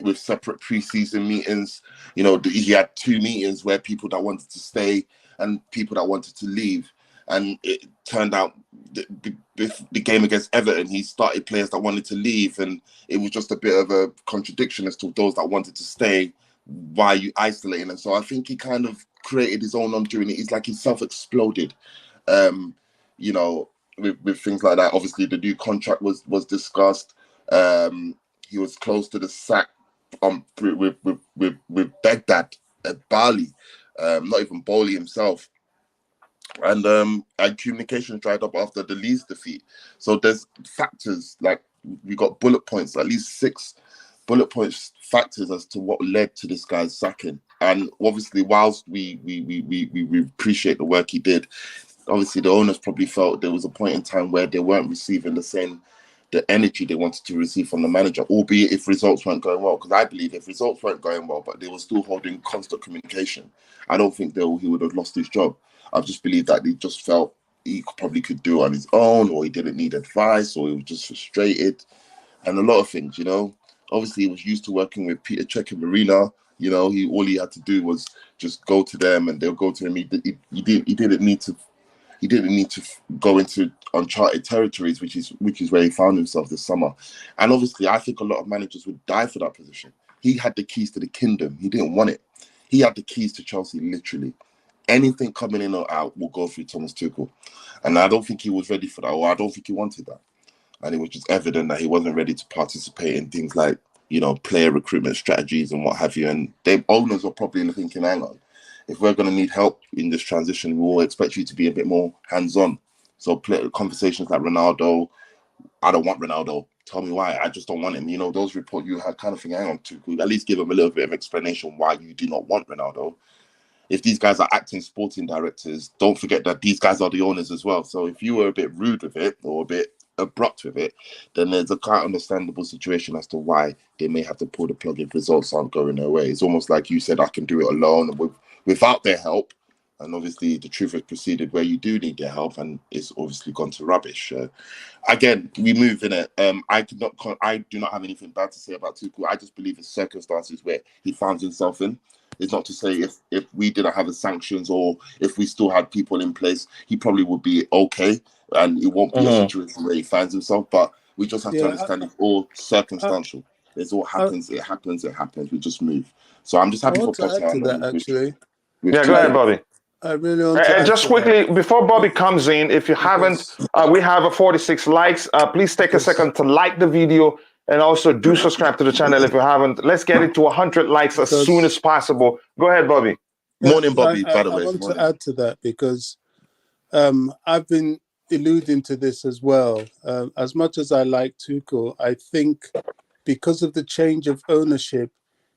F: with separate pre-season meetings. He had 2 meetings where people that wanted to stay and people that wanted to leave. And it turned out the game against Everton, he started players that wanted to leave, and it was just a bit of a contradiction as to those that wanted to stay. Why are you isolating them? So I think he kind of created his own undoing. It's like he self-exploded, with things like that. Obviously, the new contract was discussed. He was close to the sack with Baghdad. Bali, not even Boehly himself. And communication dried up after the Leeds defeat. So there's factors, like we got bullet points, at least 6 bullet points factors as to what led to this guy's sacking. And obviously, whilst we appreciate the work he did, obviously the owners probably felt there was a point in time where they weren't receiving the energy they wanted to receive from the manager, albeit if results weren't going well. Because I believe if results weren't going well, but they were still holding constant communication, I don't think he would have lost his job. I just believe that he just felt he probably could do it on his own, or he didn't need advice, or he was just frustrated, and a lot of things, you know. Obviously, he was used to working with Peter Cech and Marina. You know, all he had to do was just go to them, and they'll go to him. He didn't need to go into uncharted territories, which is where he found himself this summer. And obviously, I think a lot of managers would die for that position. He had the keys to the kingdom. He didn't want it. He had the keys to Chelsea, literally. Anything coming in or out will go through Thomas Tuchel. And I don't think he was ready for that, or I don't think he wanted that. And it was just evident that he wasn't ready to participate in things like, you know, player recruitment strategies and what have you. And their owners were probably thinking, hang on, if we're going to need help in this transition, we will expect you to be a bit more hands-on. So conversations like Ronaldo, I don't want Ronaldo. Tell me why. I just don't want him. You know, those reports you had kind of think, hang on, Tuchel, at least give him a little bit of explanation why you do not want Ronaldo. If these guys are acting sporting directors, don't forget that these guys are the owners as well. So if you were a bit rude with it or a bit abrupt with it, then there's a quite understandable situation as to why they may have to pull the plug if results aren't going their way. It's almost like you said, I can do it alone without their help. And obviously the truth has proceeded where you do need their help, and it's obviously gone to rubbish. Again, we move in it. I do not have anything bad to say about Tuchel. I just believe the circumstances where he finds himself in. It's not to say if we didn't have the sanctions or if we still had people in place, he probably would be okay, and it won't be a situation where he finds himself. But we just have to understand it's all circumstantial. It all happens. It happens. We just move. So I'm just happy for Potter.
D: To that, actually.
C: Yeah, go ahead, Bobby.
D: I really want to
C: And just quickly, before Bobby comes in, if you haven't, we have a 46 likes. Please take a second to like the video, and also do subscribe to the channel if you haven't. Let's get it to 100 likes as soon as possible. Go ahead, Bobby.
F: Morning, Bobby, by the way.
D: I want to add to that because I've been alluding to this as well. As much as I like Tuchel, I think because of the change of ownership,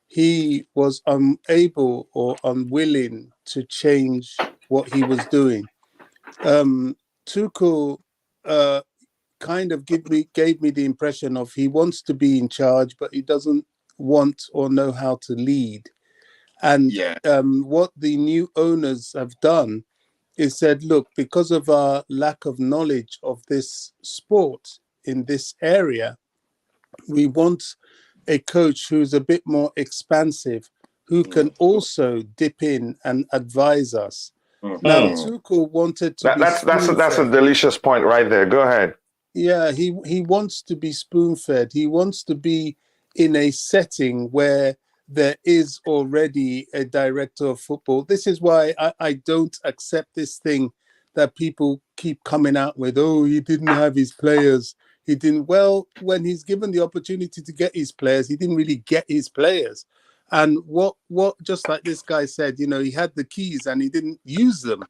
D: he was unable or unwilling to change what he was doing. Tuchel kind of gave me the impression of he wants to be in charge, but he doesn't want or know how to lead. And what the new owners have done is said, look, because of our lack of knowledge of this sport in this area, we want a coach who's a bit more expansive, who can also dip in and advise us. Now, Tuchel wanted to
C: that's a delicious point right there. Go ahead.
D: Yeah, he wants to be spoon-fed. He wants to be in a setting where there is already a director of football. This is why I don't accept this thing that people keep coming out with. Oh, he didn't have his players. He didn't. Well, when he's given the opportunity to get his players, he didn't really get his players. And what just like this guy said, you know, he had the keys and he didn't use them.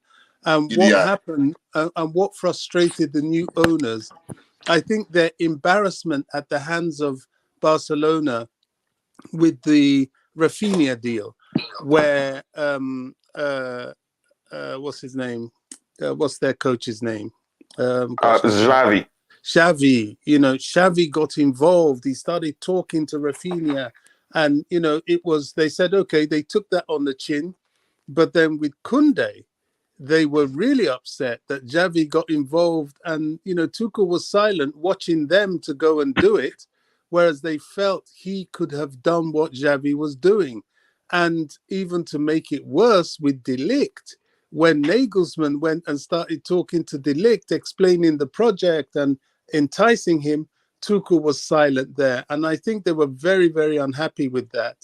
D: And what happened and what frustrated the new owners, I think their embarrassment at the hands of Barcelona with the Rafinha deal, where what's his name? What's their coach's name?
C: Xavi.
D: Xavi, you know, Xavi got involved. He started talking to Rafinha, and you know, they said, okay, they took that on the chin, but then with Koundé, they were really upset that Xavi got involved, and you know, Tuchel was silent, watching them to go and do it, whereas they felt he could have done what Xavi was doing. And even to make it worse with De Ligt, when Nagelsmann went and started talking to De Ligt, explaining the project and enticing him, Tuchel was silent there. And I think they were very, very unhappy with that.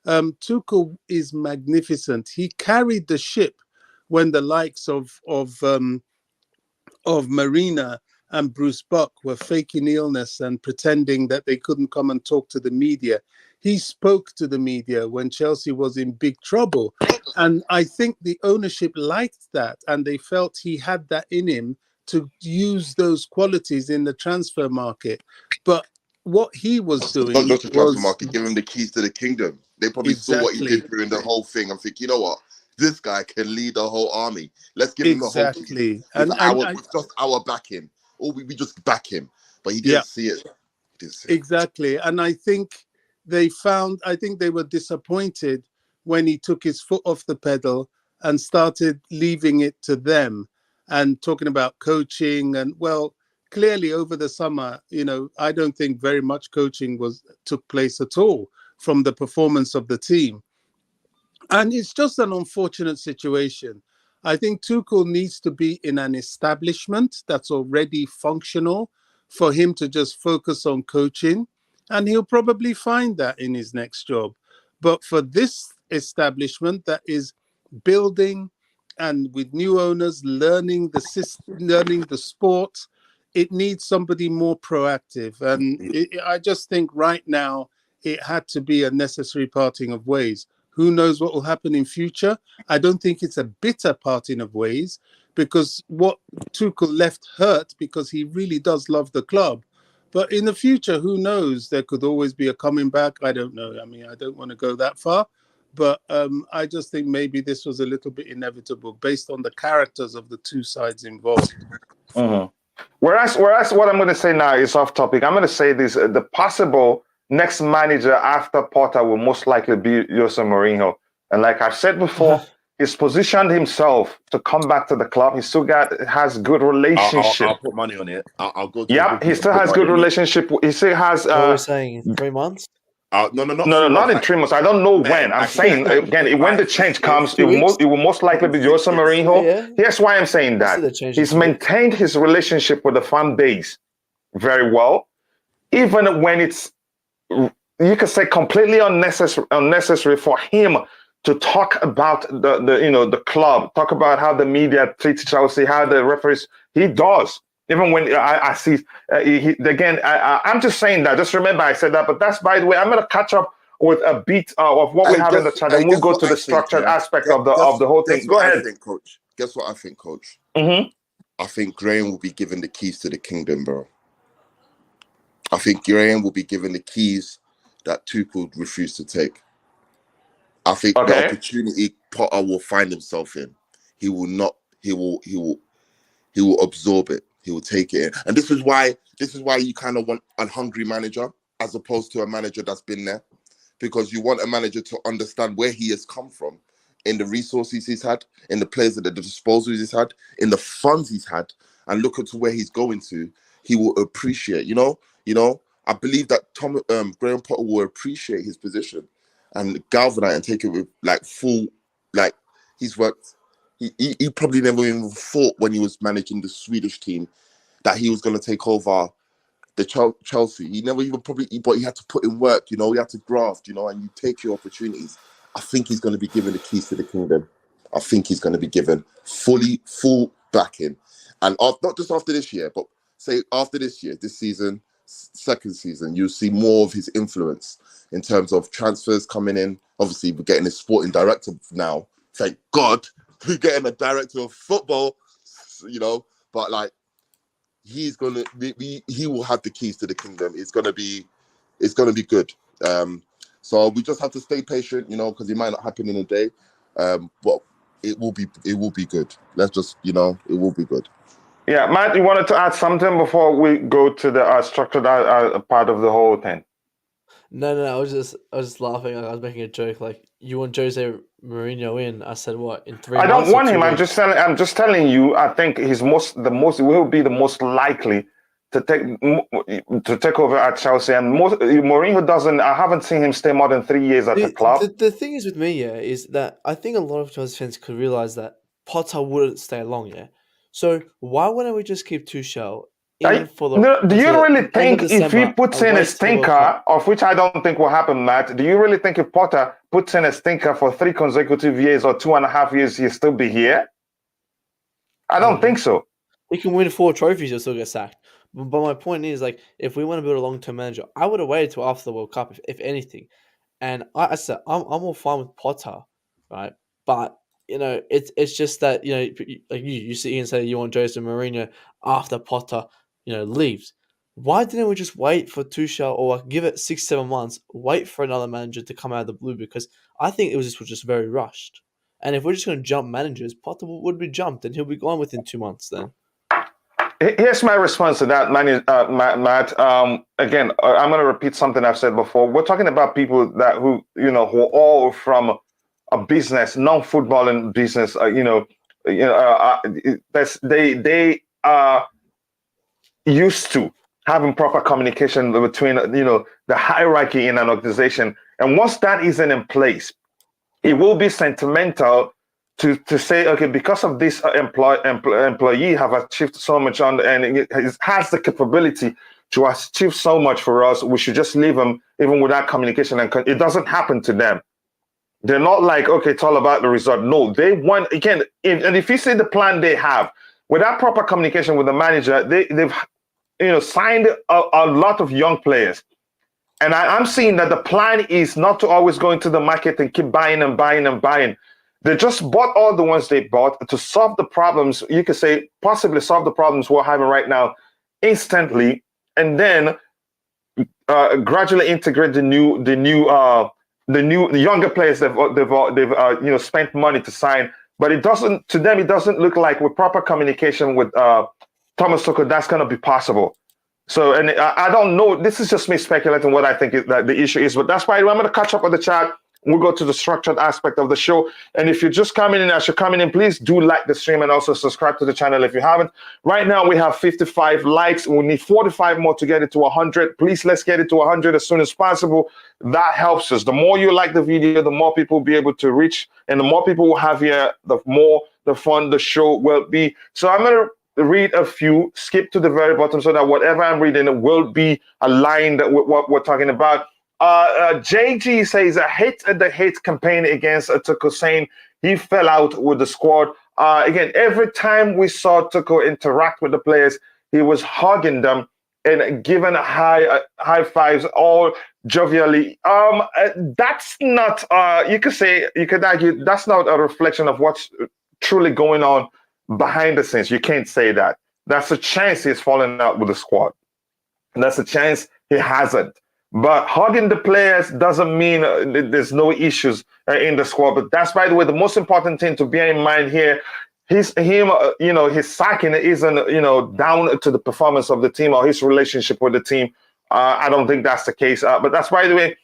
D: Tuchel is magnificent. He carried the ship when the likes of Marina and Bruce Buck were faking illness and pretending that they couldn't come and talk to the media. he spoke to the media when Chelsea was in big trouble. And I think the ownership liked that, and they felt he had that in him to use those qualities in the transfer market. But what he was
F: Not
D: doing
F: just the transfer
D: was
F: market, give him the keys to the kingdom. They probably saw what he
D: exactly,
F: did during the whole thing and think, you know what, this guy can lead the whole army. Let's give him the whole keys
D: exactly,
F: with just our backing, or we just back him. But he
D: yeah,
F: didn't see it. He didn't see it.
D: exactly. And I think I think they were disappointed when he took his foot off the pedal and started leaving it to them and talking about coaching. And well, clearly over the summer, I don't think very much coaching took place at all from the performance of the team. And it's just an unfortunate situation. I think Tuchel needs to be in an establishment that's already functional for him to just focus on coaching. And he'll probably find that in his next job. But for this establishment that is building and with new owners, learning the system, learning the sport, it needs somebody more proactive. And I just think right now it had to be a necessary parting of ways. Who knows what will happen in future? I don't think it's a bitter parting of ways, because what Tuchel left hurt, because he really does love the club. But in the future, who knows? There could always be a coming back. I don't know. I mean, I don't want to go that far. But I just think maybe this was a little bit inevitable based on the characters of the two sides involved.
C: Mm-hmm. Whereas what I'm going to say now is off topic. I'm going to say this: the possible next manager after Potter will most likely be Jose Mourinho. And like I've said before, he's positioned himself to come back to the club. He still has good relationship.
F: I'll put money on it. I'll go to.
C: Yep, he still has good relationship. He still has.
E: What are we saying? 3 months?
F: No,
C: not in 3 months. I don't know when. I'm saying again, when the change comes, it will most likely be Jose Mourinho.
E: Yeah.
C: Here's why I'm saying that. He's maintained his relationship with the fan base very well, even when it's, you could say, completely unnecessary for him to talk about the club, talk about how the media treats Chelsea, how the referees. He does. Even when I see, I'm just saying that. Just remember I said that. But that's, by the way, I'm going to catch up with a bit of what we have in the chat, and we'll go to the structured aspect of the whole thing. Go ahead.
F: Coach. Guess what I think, Coach?
C: Mm-hmm.
F: I think Graham will be given the keys to the kingdom, bro. I think Graham will be given the keys that Tuchel refused to take. I think the opportunity Potter will find himself in, he will not. He will absorb it. He will take it in. And this is why you kind of want a hungry manager as opposed to a manager that's been there, because you want a manager to understand where he has come from, in the resources he's had, in the players at the disposals he's had, in the funds he's had, and look at where he's going to. He will appreciate. I believe that Graham Potter will appreciate his position and galvanize and take it with he's worked. He probably never even thought when he was managing the Swedish team that he was going to take over the Chelsea. He never even but he had to put in work, he had to graft, and you take your opportunities. I think he's going to be given the keys to the kingdom. I think he's going to be given full backing. And not just after this year, but say after this year, this season, second season, you'll see more of his influence in terms of transfers coming in. Obviously, we're getting a sporting director now. Thank God. We're getting a director of football, but he will have the keys to the kingdom. It's gonna be good. So we just have to stay patient, because it might not happen in a day, but it will be good. Let's just, it will be good.
C: Yeah, Matt, you wanted to add something before we go to the structured part of the whole thing?
E: No, I was just laughing. I was making a joke. Like, you want Jose Mourinho in? I said, what, in 3 months?
C: I don't want him.
E: Weeks?
C: I'm just telling you. I think he's will be the most likely to take over at Chelsea. And Mourinho doesn't. I haven't seen him stay more than 3 years at the club.
E: The thing is with me, is that I think a lot of Chelsea fans could realize that Potter wouldn't stay long. So why wouldn't we just keep Tuchel? Do you really think if he puts in a stinker, of which I don't think will happen, Matt, do you really think if Potter puts in a stinker for 3 consecutive years or 2.5 years, he'll still be here? I don't think so. He can win 4 trophies, he'll still get sacked. But my point is, if we want to build a long-term manager, I would have waited till after the World Cup, if anything. And I said I'm all fine with Potter, right? But it's just that like you see and say you want Jose Mourinho after Potter leaves. Why didn't we just wait for Tuchel or give it 6-7 months? Wait for another manager to come out of the blue, because I think it was just very rushed. And if we're just going to jump managers, Potter would be jumped and he'll be gone within 2 months. Then
C: Here's my response to that, Matt. Again, I'm going to repeat something I've said before. We're talking about people who are all from a business, non-footballing business. They are used to having proper communication between the hierarchy in an organization, and once that isn't in place, it will be sentimental to say, okay, because of this employee have achieved so much and it has the capability to achieve so much for us, we should just leave them even without communication. And it doesn't happen to them. They're not like, okay, it's all about the result. No, they want, again, if you see the plan they have, without proper communication with the manager, they've signed a lot of young players. And I'm seeing that the plan is not to always go into the market and keep buying and buying and buying. They just bought all the ones they bought to solve the problems. You could say possibly solve the problems we're having right now instantly, and then gradually integrate the younger players they've spent money to sign. But it doesn't look like with proper communication with Thomas Tuchel that's going to be possible. So, and I don't know, this is just me speculating what I think that the issue is, but that's why I'm going to catch up with the chat. We'll go to the structured aspect of the show. And if you're just coming in, as you're coming in, please do like the stream and also subscribe to the channel if you haven't. Right now, we have 55 likes. We need 45 more to get it to 100. Please, let's get it to 100 as soon as possible. That helps us. The more you like the video, the more people will be able to reach. And the more people will have here, the more the fun the show will be. So I'm going to read a few, skip to the very bottom so that whatever I'm reading will be aligned with what we're talking about. JG says, I hate the hate campaign against Tuchel, saying he fell out with the squad. Again, every time we saw Tuchel interact with the players, he was hugging them and giving high fives all jovially. That's not, you could argue, that's not a reflection of what's truly going on behind the scenes. You can't say that. That's a chance he's falling out with the squad. That's a chance he hasn't. But hugging the players doesn't mean there's no issues in the squad. But that's, by the way, the most important thing to bear in mind here. His sacking isn't, down to the performance of the team or his relationship with the team. I don't think that's the case. But that's, by the way,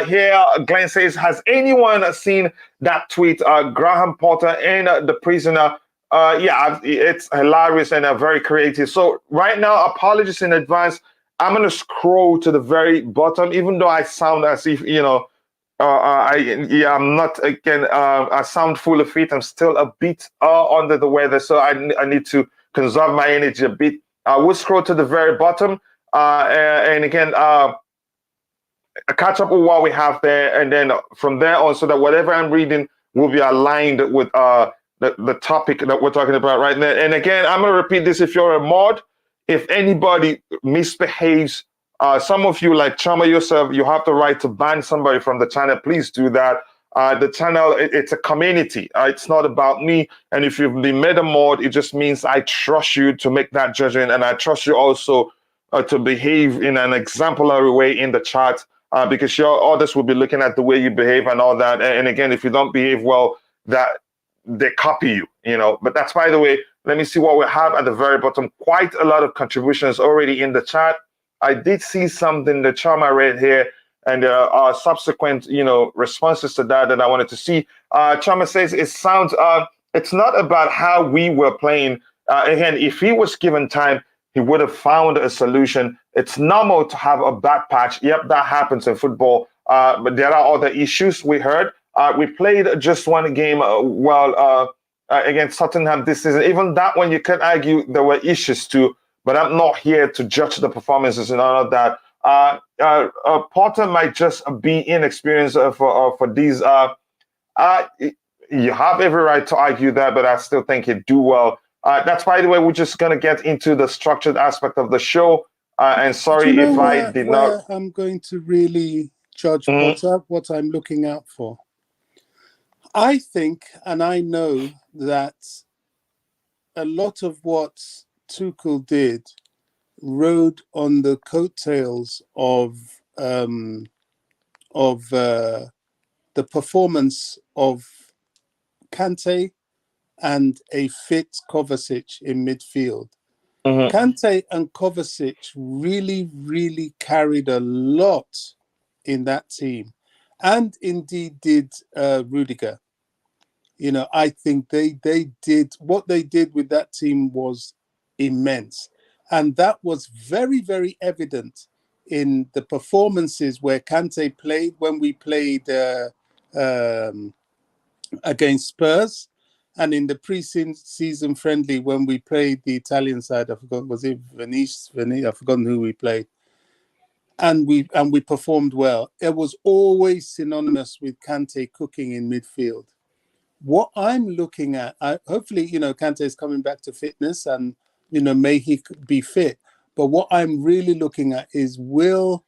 C: here Glenn says, has anyone seen that tweet? Graham Potter and the prisoner. Yeah, it's hilarious and very creative. So right now, apologies in advance. I'm going to scroll to the very bottom, even though I sound as if, I'm not, again, I sound full of it. I'm still a bit under the weather, so I need to conserve my energy a bit. I will scroll to the very bottom, and again, catch up with what we have there, and then from there on, so that whatever I'm reading will be aligned with the topic that we're talking about right now. And again, I'm going to repeat this. If you're a mod, if anybody misbehaves, some of you, like Chama yourself, you have the right to ban somebody from the channel. Please do that. The channel, it's a community. It's not about me. And if you've been made a mod, it just means I trust you to make that judgment. And I trust you also to behave in an exemplary way in the chat, because your others will be looking at the way you behave and all that. And again, if you don't behave well, that they copy you, But that's, by the way, let me see what we have at the very bottom. Quite a lot of contributions already in the chat. I did see something that Chama read here, and there are subsequent, responses to that I wanted to see. Chama says it sounds, it's not about how we were playing. Again, if he was given time, he would have found a solution. It's normal to have a bad patch. Yep, that happens in football. But there are other issues we heard. We played just one game against Tottenham this season. Even that one, you can argue there were issues too, but I'm not here to judge the performances and all of that. Potter might just be inexperienced for these. You have every right to argue that, but I still think he'd do well. That's, by the way, we're just going to get into the structured aspect of the show. And sorry if I did not.
D: I'm going to really Judge
C: Mhm.
D: Potter, what I'm looking out for. I think, and I know that a lot of what Tuchel did rode on the coattails of the performance of Kante and a fit Kovacic in midfield.
C: Mhm.
D: Kante and Kovacic really, really carried a lot in that team, and indeed did Rudiger. You know, I think they did what they did with that team was immense, and that was very, very evident in the performances where Kante played when we played um, against Spurs, and in the pre-season friendly when we played the Italian side. I forgot, was it Venice? I've forgotten who we played, and we performed well. It was always synonymous with Kante cooking in midfield. What I'm looking at, hopefully, Kante is coming back to fitness, and may he be fit. But what I'm really looking at is, will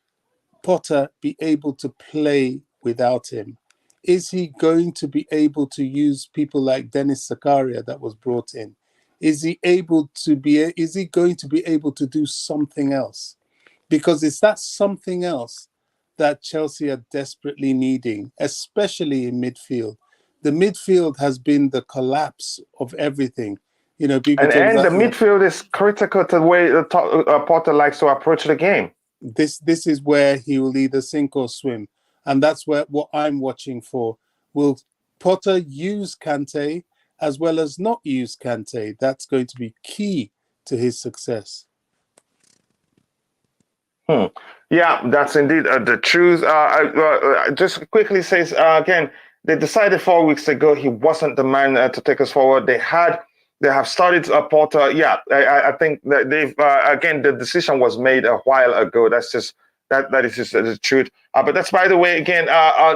D: Potter be able to play without him? Is he going to be able to use people like Dennis Zakaria that was brought in? Is he going to be able to do something else? Because it's that something else that Chelsea are desperately needing, especially in midfield. The midfield has been the collapse of everything. People talk
C: And the
D: about
C: midfield is critical to the way Potter likes to approach the game.
D: this is where he will either sink or swim. And that's what I'm watching for. Will Potter use Kante as well as not use Kante? That's going to be key to his success.
C: Yeah, that's indeed the truth. Just quickly says again, they decided 4 weeks ago he wasn't the man to take us forward. They have started Porter. Yeah, I think that they've again the decision was made a while ago. That is just the truth. But that's, by the way, again,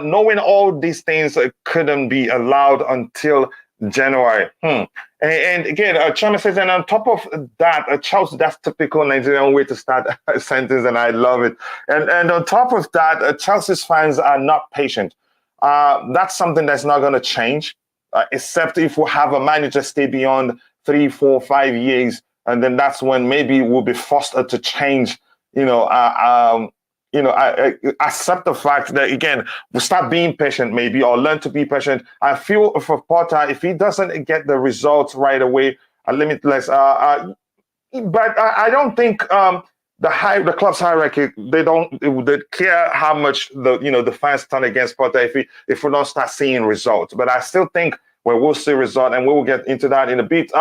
C: knowing all these things couldn't be allowed until January. And again, Chama says, and on top of that, Charles, that's typical Nigerian way to start a sentence, and I love it. And on top of that, Chelsea's fans are not patient. That's something that's not going to change, except if we have a manager stay beyond 3, 4, 5 years, and then that's when maybe we'll be forced to change. I accept the fact that, again, we'll start being patient maybe, or learn to be patient. I feel for Potter, if he doesn't get the results right away, limitless. But I don't think the club's hierarchy, they care how much the fans turn against Potter if we don't start seeing results. But I still think we will see results, and we will get into that in a bit.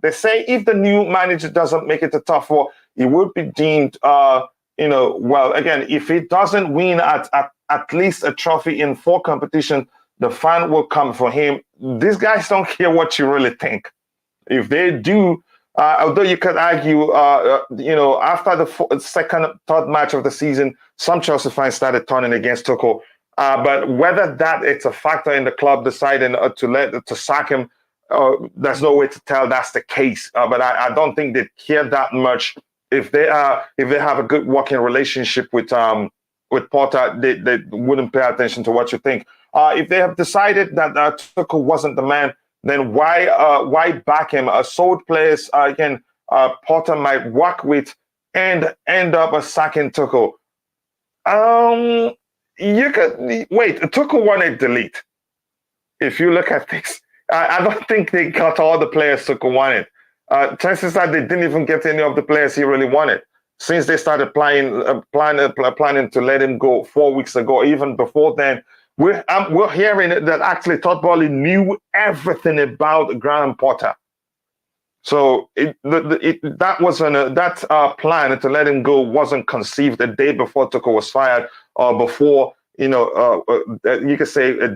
C: They say if the new manager doesn't make it to top four, he would be deemed well, again, if he doesn't win at least a trophy in 4 competitions, the fan will come for him. These guys don't care what you really think. If they do, although you could argue, after the second, third match of the season, some Chelsea fans started turning against Tuchel. But whether that it's a factor in the club deciding to sack him, there's no way to tell that's the case. But I don't think they care that much. If they have a good working relationship with Potter, they wouldn't pay attention to what you think. If they have decided that Tuchel wasn't the man, then why back him? Sold players again, Potter might work with and end up sacking Tuchel. You could wait. Tuchel wanted delete. If you look at this, I don't think they got all the players Tuchel wanted. Chances are they didn't even get any of the players he really wanted since they started planning to let him go 4 weeks ago. Even before then, we're hearing that actually Todd Boehly knew everything about Graham Potter. So that plan to let him go wasn't conceived a day before Tuchel was fired, or before you could say a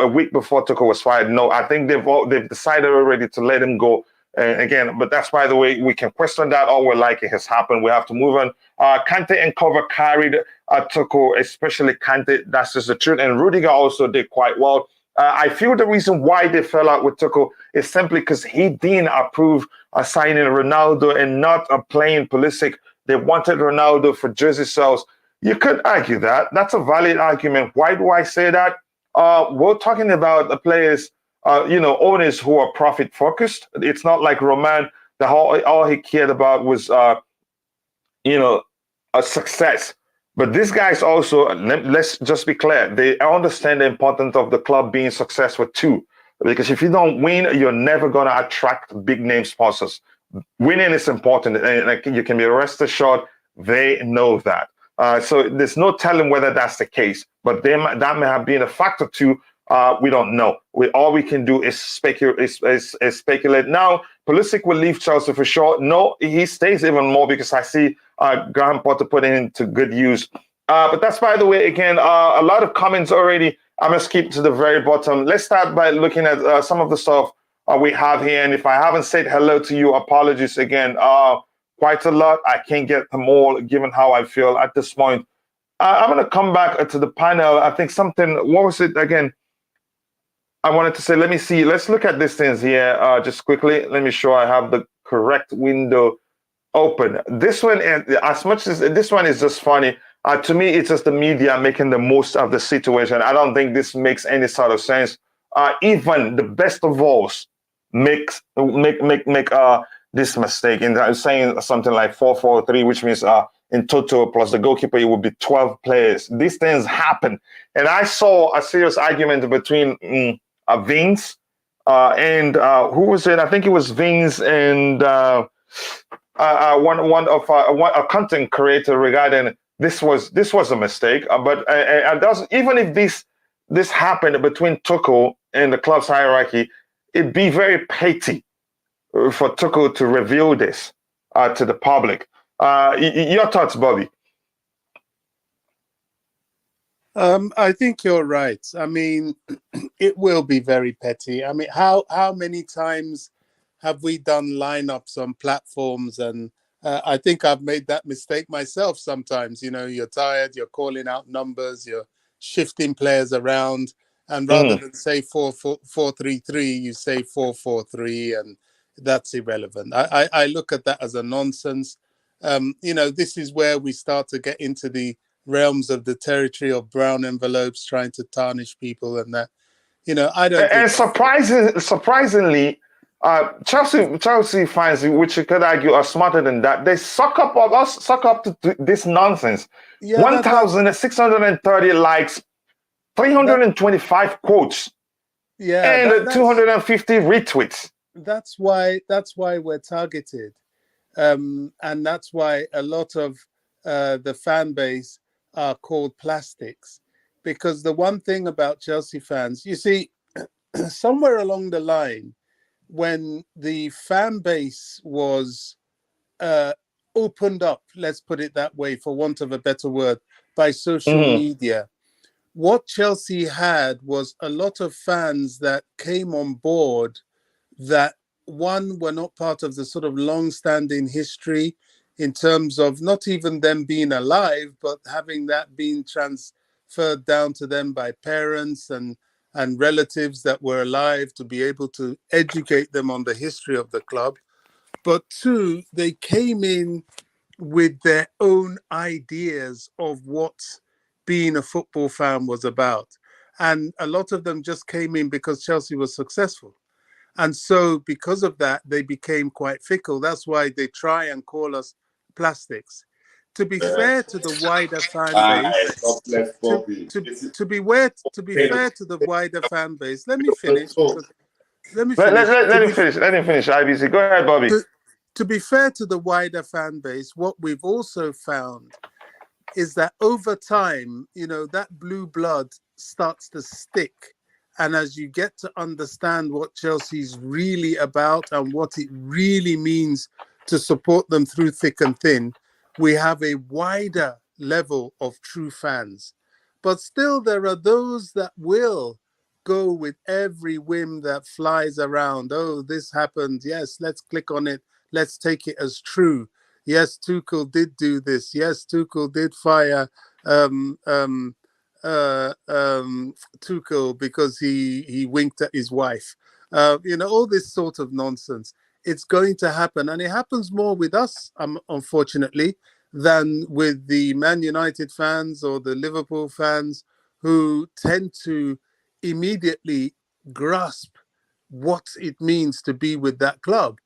C: week before Tuchel was fired. No, I think they've decided already to let him go. Again, but that's, by the way, we can question that, or we're like it has happened. We have to move on. Kante and Cover carried Tuchel, especially Kante. That's just the truth. And Rudiger also did quite well. I feel the reason why they fell out with Tuchel is simply because he didn't approve signing Ronaldo and not playing Pulisic. They wanted Ronaldo for jersey sales. You could argue that. That's a valid argument. Why do I say that? We're talking about the players, owners who are profit focused. It's not like Roman. All he cared about was, you know, a success. But these guys also, let's just be clear, they understand the importance of the club being successful too. Because if you don't win, you're never going to attract big name sponsors. Winning is important, and you can be rest assured they know that. So there's no telling whether that's the case, but that may have been a factor too. We don't know. All we can do is speculate. Is speculate. Now, Pulisic will leave Chelsea for sure. No, he stays even more because I see Graham Potter putting into good use. But that's, by the way, again, a lot of comments already. I'm going to skip to the very bottom. Let's start by looking at some of the stuff we have here. And if I haven't said hello to you, apologies again. Quite a lot. I can't get them all given how I feel at this point. I'm going to come back to the panel. I think what was it again? I wanted to say, let me see. Let's look at these things here just quickly. Let me show I have the correct window open. This one, as much as this one is just funny, to me, it's just the media making the most of the situation. I don't think this makes any sort of sense. Even the best of all make this mistake in saying something like 4-4-3, which means in total plus the goalkeeper it would be 12 players. These things happen, and I saw a serious argument between Vince and who was it? I think it was Vince and a content creator regarding this was a mistake. But even if this happened between Tuchel and the club's hierarchy, it'd be very petty for Tuchel to reveal this to the public. Your thoughts, Bobby?
D: I think you're right. I mean, it will be very petty. I mean, how many times have we done lineups on platforms? And I think I've made that mistake myself sometimes. You know, you're tired, you're calling out numbers, you're shifting players around. And rather than say 4-4-3-3, you say 4-4-3, and that's irrelevant. I look at that as a nonsense. This is where we start to get into the realms of the territory of brown envelopes trying to tarnish people, and that, I don't.
C: And surprisingly, Chelsea fans, which you could argue are smarter than that, they suck up to this nonsense. Yeah, 1,630 likes, 325 quotes, and 250 retweets.
D: That's why we're targeted, and that's why a lot of the fan base are called plastics, because the one thing about Chelsea fans, you see, somewhere along the line, when the fan base was opened up, let's put it that way, for want of a better word, by social media, what Chelsea had was a lot of fans that came on board that, one, were not part of the sort of long-standing history in terms of not even them being alive, but having that being transferred down to them by parents and relatives that were alive, to be able to educate them on the history of the club. But two, they came in with their own ideas of what being a football fan was about. And a lot of them just came in because Chelsea was successful. And so because of that, they became quite fickle. That's why they try and call us plastics. To be fair to the wider fan base, to be fair to the wider fan base, let me finish. Let me
C: finish, IBC. Go ahead, Bobby.
D: To be fair to the wider fan base, what we've also found is that over time, that blue blood starts to stick. And as you get to understand what Chelsea's really about and what it really means to support them through thick and thin, we have a wider level of true fans. But still, there are those that will go with every whim that flies around. Oh, this happened. Yes, let's click on it. Let's take it as true. Yes, Tuchel did do this. Yes, Tuchel did fire Tuchel because he winked at his wife. All this sort of nonsense. It's going to happen, and it happens more with us, unfortunately, than with the Man United fans or the Liverpool fans, who tend to immediately grasp what it means to be with that club.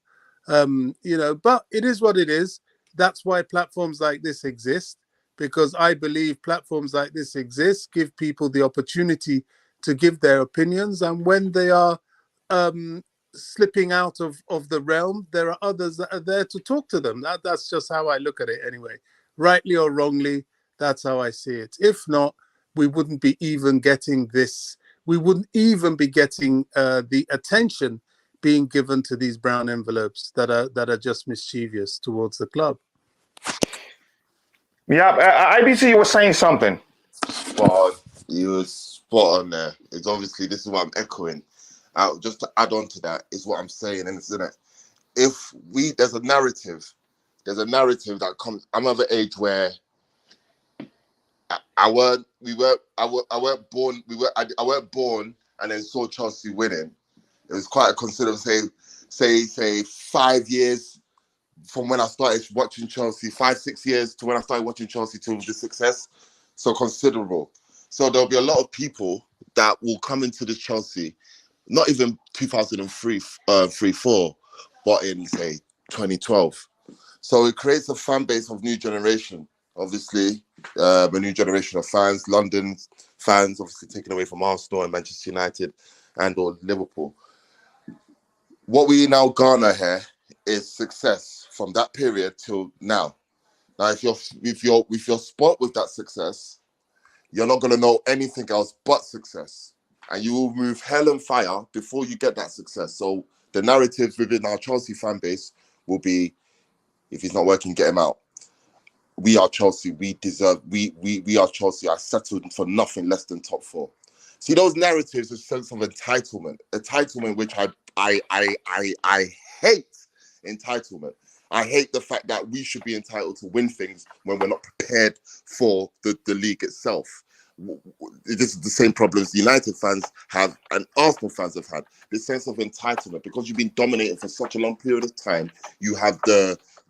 D: But it is what it is. That's why platforms like this exist, because I believe platforms like this exist, give people the opportunity to give their opinions. And when they are slipping out of the realm, there are others that are there to talk to them. That's just how I look at it anyway. Rightly or wrongly, that's how I see it. If not, we wouldn't be even getting this. We wouldn't even be getting the attention being given to these brown envelopes that are just mischievous towards the club.
C: Yeah, IBC, you were saying something.
F: Spot on. You were spot on there. It's obviously, this is what I'm echoing. Just to add on to that is what I'm saying, and isn't it? There's a narrative that comes. I'm of an age where I weren't born. I weren't born and then saw Chelsea winning. It was quite a considerable, say 5 years from when I started watching Chelsea, 5-6 years to when I started watching Chelsea to the success. So considerable. So there'll be a lot of people that will come into the Chelsea, not even 2003, 3-4, but in say 2012. So it creates a fan base of new generation. Obviously, a new generation of fans, London fans, obviously taken away from Arsenal and Manchester United and or Liverpool. What we now garner here is success from that period till now. Now, if you're spot with that success, you're not going to know anything else but success, and you will move hell and fire before you get that success. So the narrative within our Chelsea fan base will be, if he's not working, get him out. We are Chelsea. We are Chelsea. I settled for nothing less than top 4. See, those narratives, a sense of entitlement, which I hate entitlement. I hate the fact that we should be entitled to win things when we're not prepared for the league itself. This is the same problems United fans have and Arsenal fans have had. This sense of entitlement, because you've been dominating for such a long period of time, you have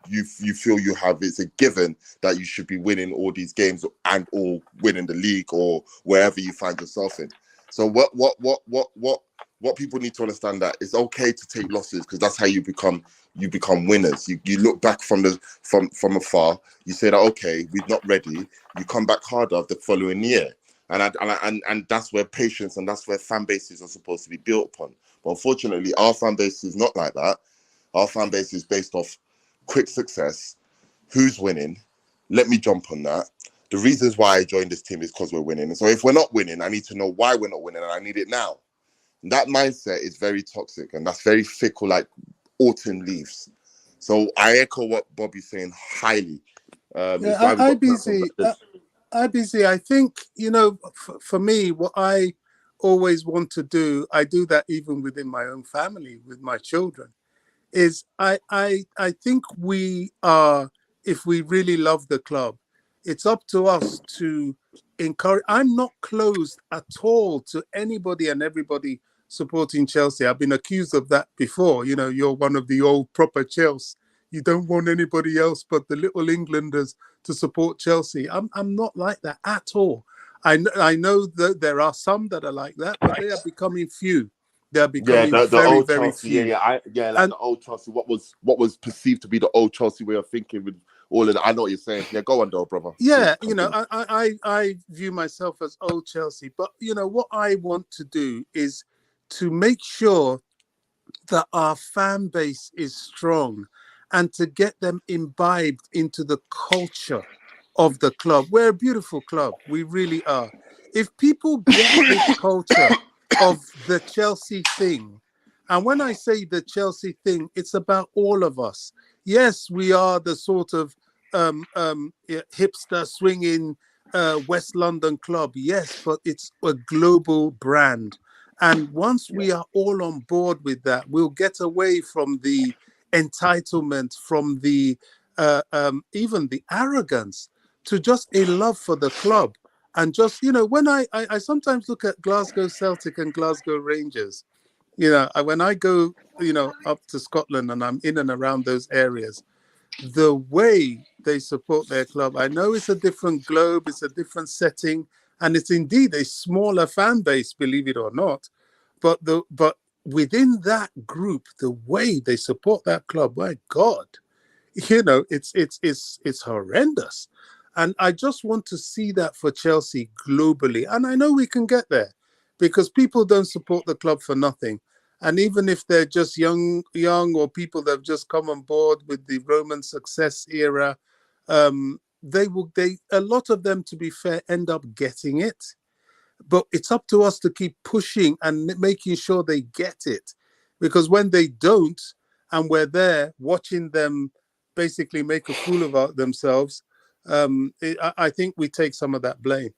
F: you feel you have, it's a given that you should be winning all these games and or winning the league or wherever you find yourself in. So what people need to understand, that it's okay to take losses, because that's how you become winners. You look back from afar, you say that, okay, we're not ready. You come back harder the following year. And that's where patience and that's where fan bases are supposed to be built upon. But unfortunately, our fan base is not like that. Our fan base is based off quick success. Who's winning? Let me jump on that. The reasons why I joined this team is because we're winning. And so if we're not winning, I need to know why we're not winning, and I need it now. That mindset is very toxic, and that's very fickle, like autumn leaves. So I echo what Bobby's saying highly.
D: IBC, I think, for me, what I always want to do, I do that even within my own family, with my children, is I think we are, if we really love the club, it's up to us to encourage. I'm not closed at all to anybody and everybody supporting Chelsea. I've been accused of that before. You're one of the old proper Chelsea. You don't want anybody else but the little Englanders to support Chelsea. I'm not like that at all. I know that there are some that are like that, but they are becoming few. They're becoming very, very
F: Chelsea,
D: few.
F: The old Chelsea. What was perceived to be the old Chelsea way of thinking with all of that. I know what you're saying. Yeah, go on, though, brother.
D: Yeah, I view myself as old Chelsea, but what I want to do is to make sure that our fan base is strong and to get them imbibed into the culture of the club. We're a beautiful club. We really are. If people get this culture of the Chelsea thing, and when I say the Chelsea thing, it's about all of us. Yes, we are the sort of hipster swinging West London club. Yes, but it's a global brand. And once we are all on board with that, we'll get away from the entitlement, from the even the arrogance, to just a love for the club. And just, when I sometimes look at Glasgow Celtic and Glasgow Rangers, when I go, up to Scotland and I'm in and around those areas, the way they support their club. I know it's a different globe, it's a different setting, and it's indeed a smaller fan base, believe it or not. But within that group, the way they support that club, my God, it's horrendous. And I just want to see that for Chelsea globally. And I know we can get there because people don't support the club for nothing. And even if they're just young or people that have just come on board with the Roman success era, a lot of them, to be fair, end up getting it. But it's up to us to keep pushing and making sure they get it. Because when they don't, and we're there watching them basically make a fool of themselves, I think we take some of that blame.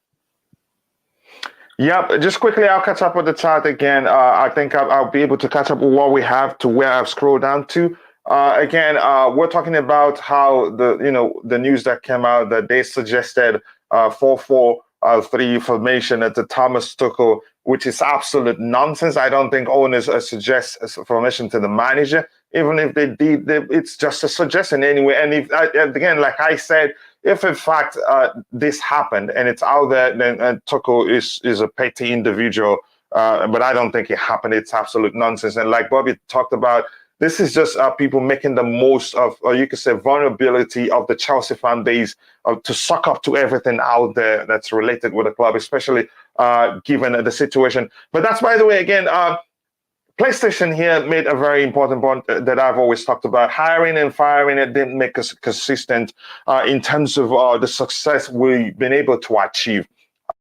C: Yep, just quickly, I'll catch up with the chat again. I think I'll be able to catch up with what we have to where I've scrolled down to. Again, we're talking about how the news that came out that they suggested 4-4-3 formation at the Thomas Tuchel, which is absolute nonsense. I don't think owners suggest a formation to the manager. Even if they did, it's just a suggestion anyway. And if again, like I said, if in fact this happened and it's out there, then Tuchel is a petty individual. But I don't think it happened. It's absolute nonsense. And like Bobby talked about, this is just people making the most of, or you could say, vulnerability of the Chelsea fan base to suck up to everything out there that's related with the club, especially given the situation. But that's, by the way, again, PlayStation here made a very important point that I've always talked about. Hiring and firing, it didn't make us consistent in terms of the success we've been able to achieve.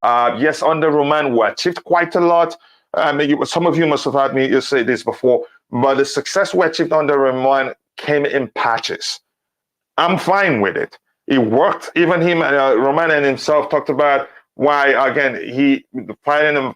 C: Yes, under Roman, we achieved quite a lot. Some of you must have heard me say this before, but the success we achieved under Roman came in patches. I'm fine with it. It worked. Even him, Roman and himself talked about why, again, hiring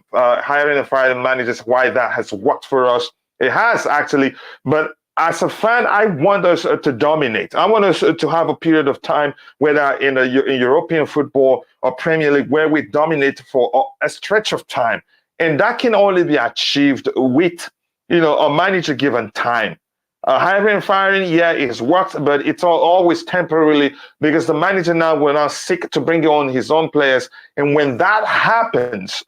C: and firing managers, why that has worked for us. It has, actually. But as a fan, I want us to dominate. I want us to have a period of time, whether in European football or Premier League, where we dominate for a stretch of time. And that can only be achieved with, a manager given time. Hiring and firing, yeah, it's worked, but it's always temporarily because the manager now will now seek to bring on his own players. And when that happens,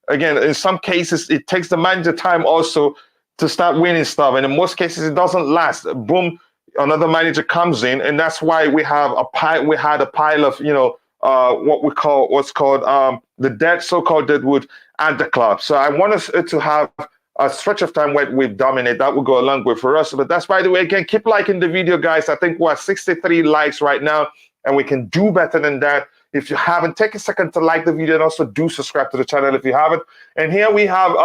C: again, in some cases, it takes the manager time also to start winning stuff. And in most cases, it doesn't last. Boom, another manager comes in. And that's why we had a pile of, what's called the so-called deadwood at the club. So I want us to have a stretch of time where we dominate. That will go a long way for us. But that's, by the way, again, keep liking the video, guys. I think we're at 63 likes right now, and we can do better than that. If you haven't, take a second to like the video and also do subscribe to the channel if you haven't. And here we have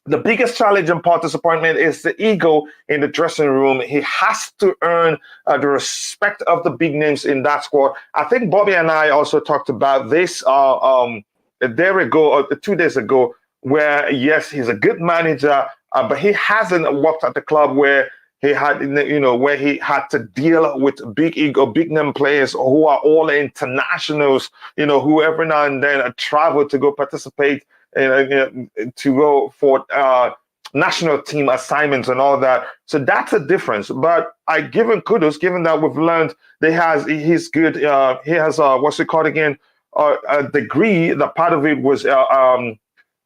C: the biggest challenge and part disappointment is the ego in the dressing room. He has to earn the respect of the big names in that squad. I think Bobby and I also talked about this a day ago or 2 days ago, where, yes, he's a good manager, but he hasn't worked at the club where he had, where he had to deal with big ego, big name players who are all internationals, who every now and then travel to go participate, to go for national team assignments and all that. So that's a difference. But I give him kudos, given that we've learned that he's good. He has what's it called again? A degree. The part of it was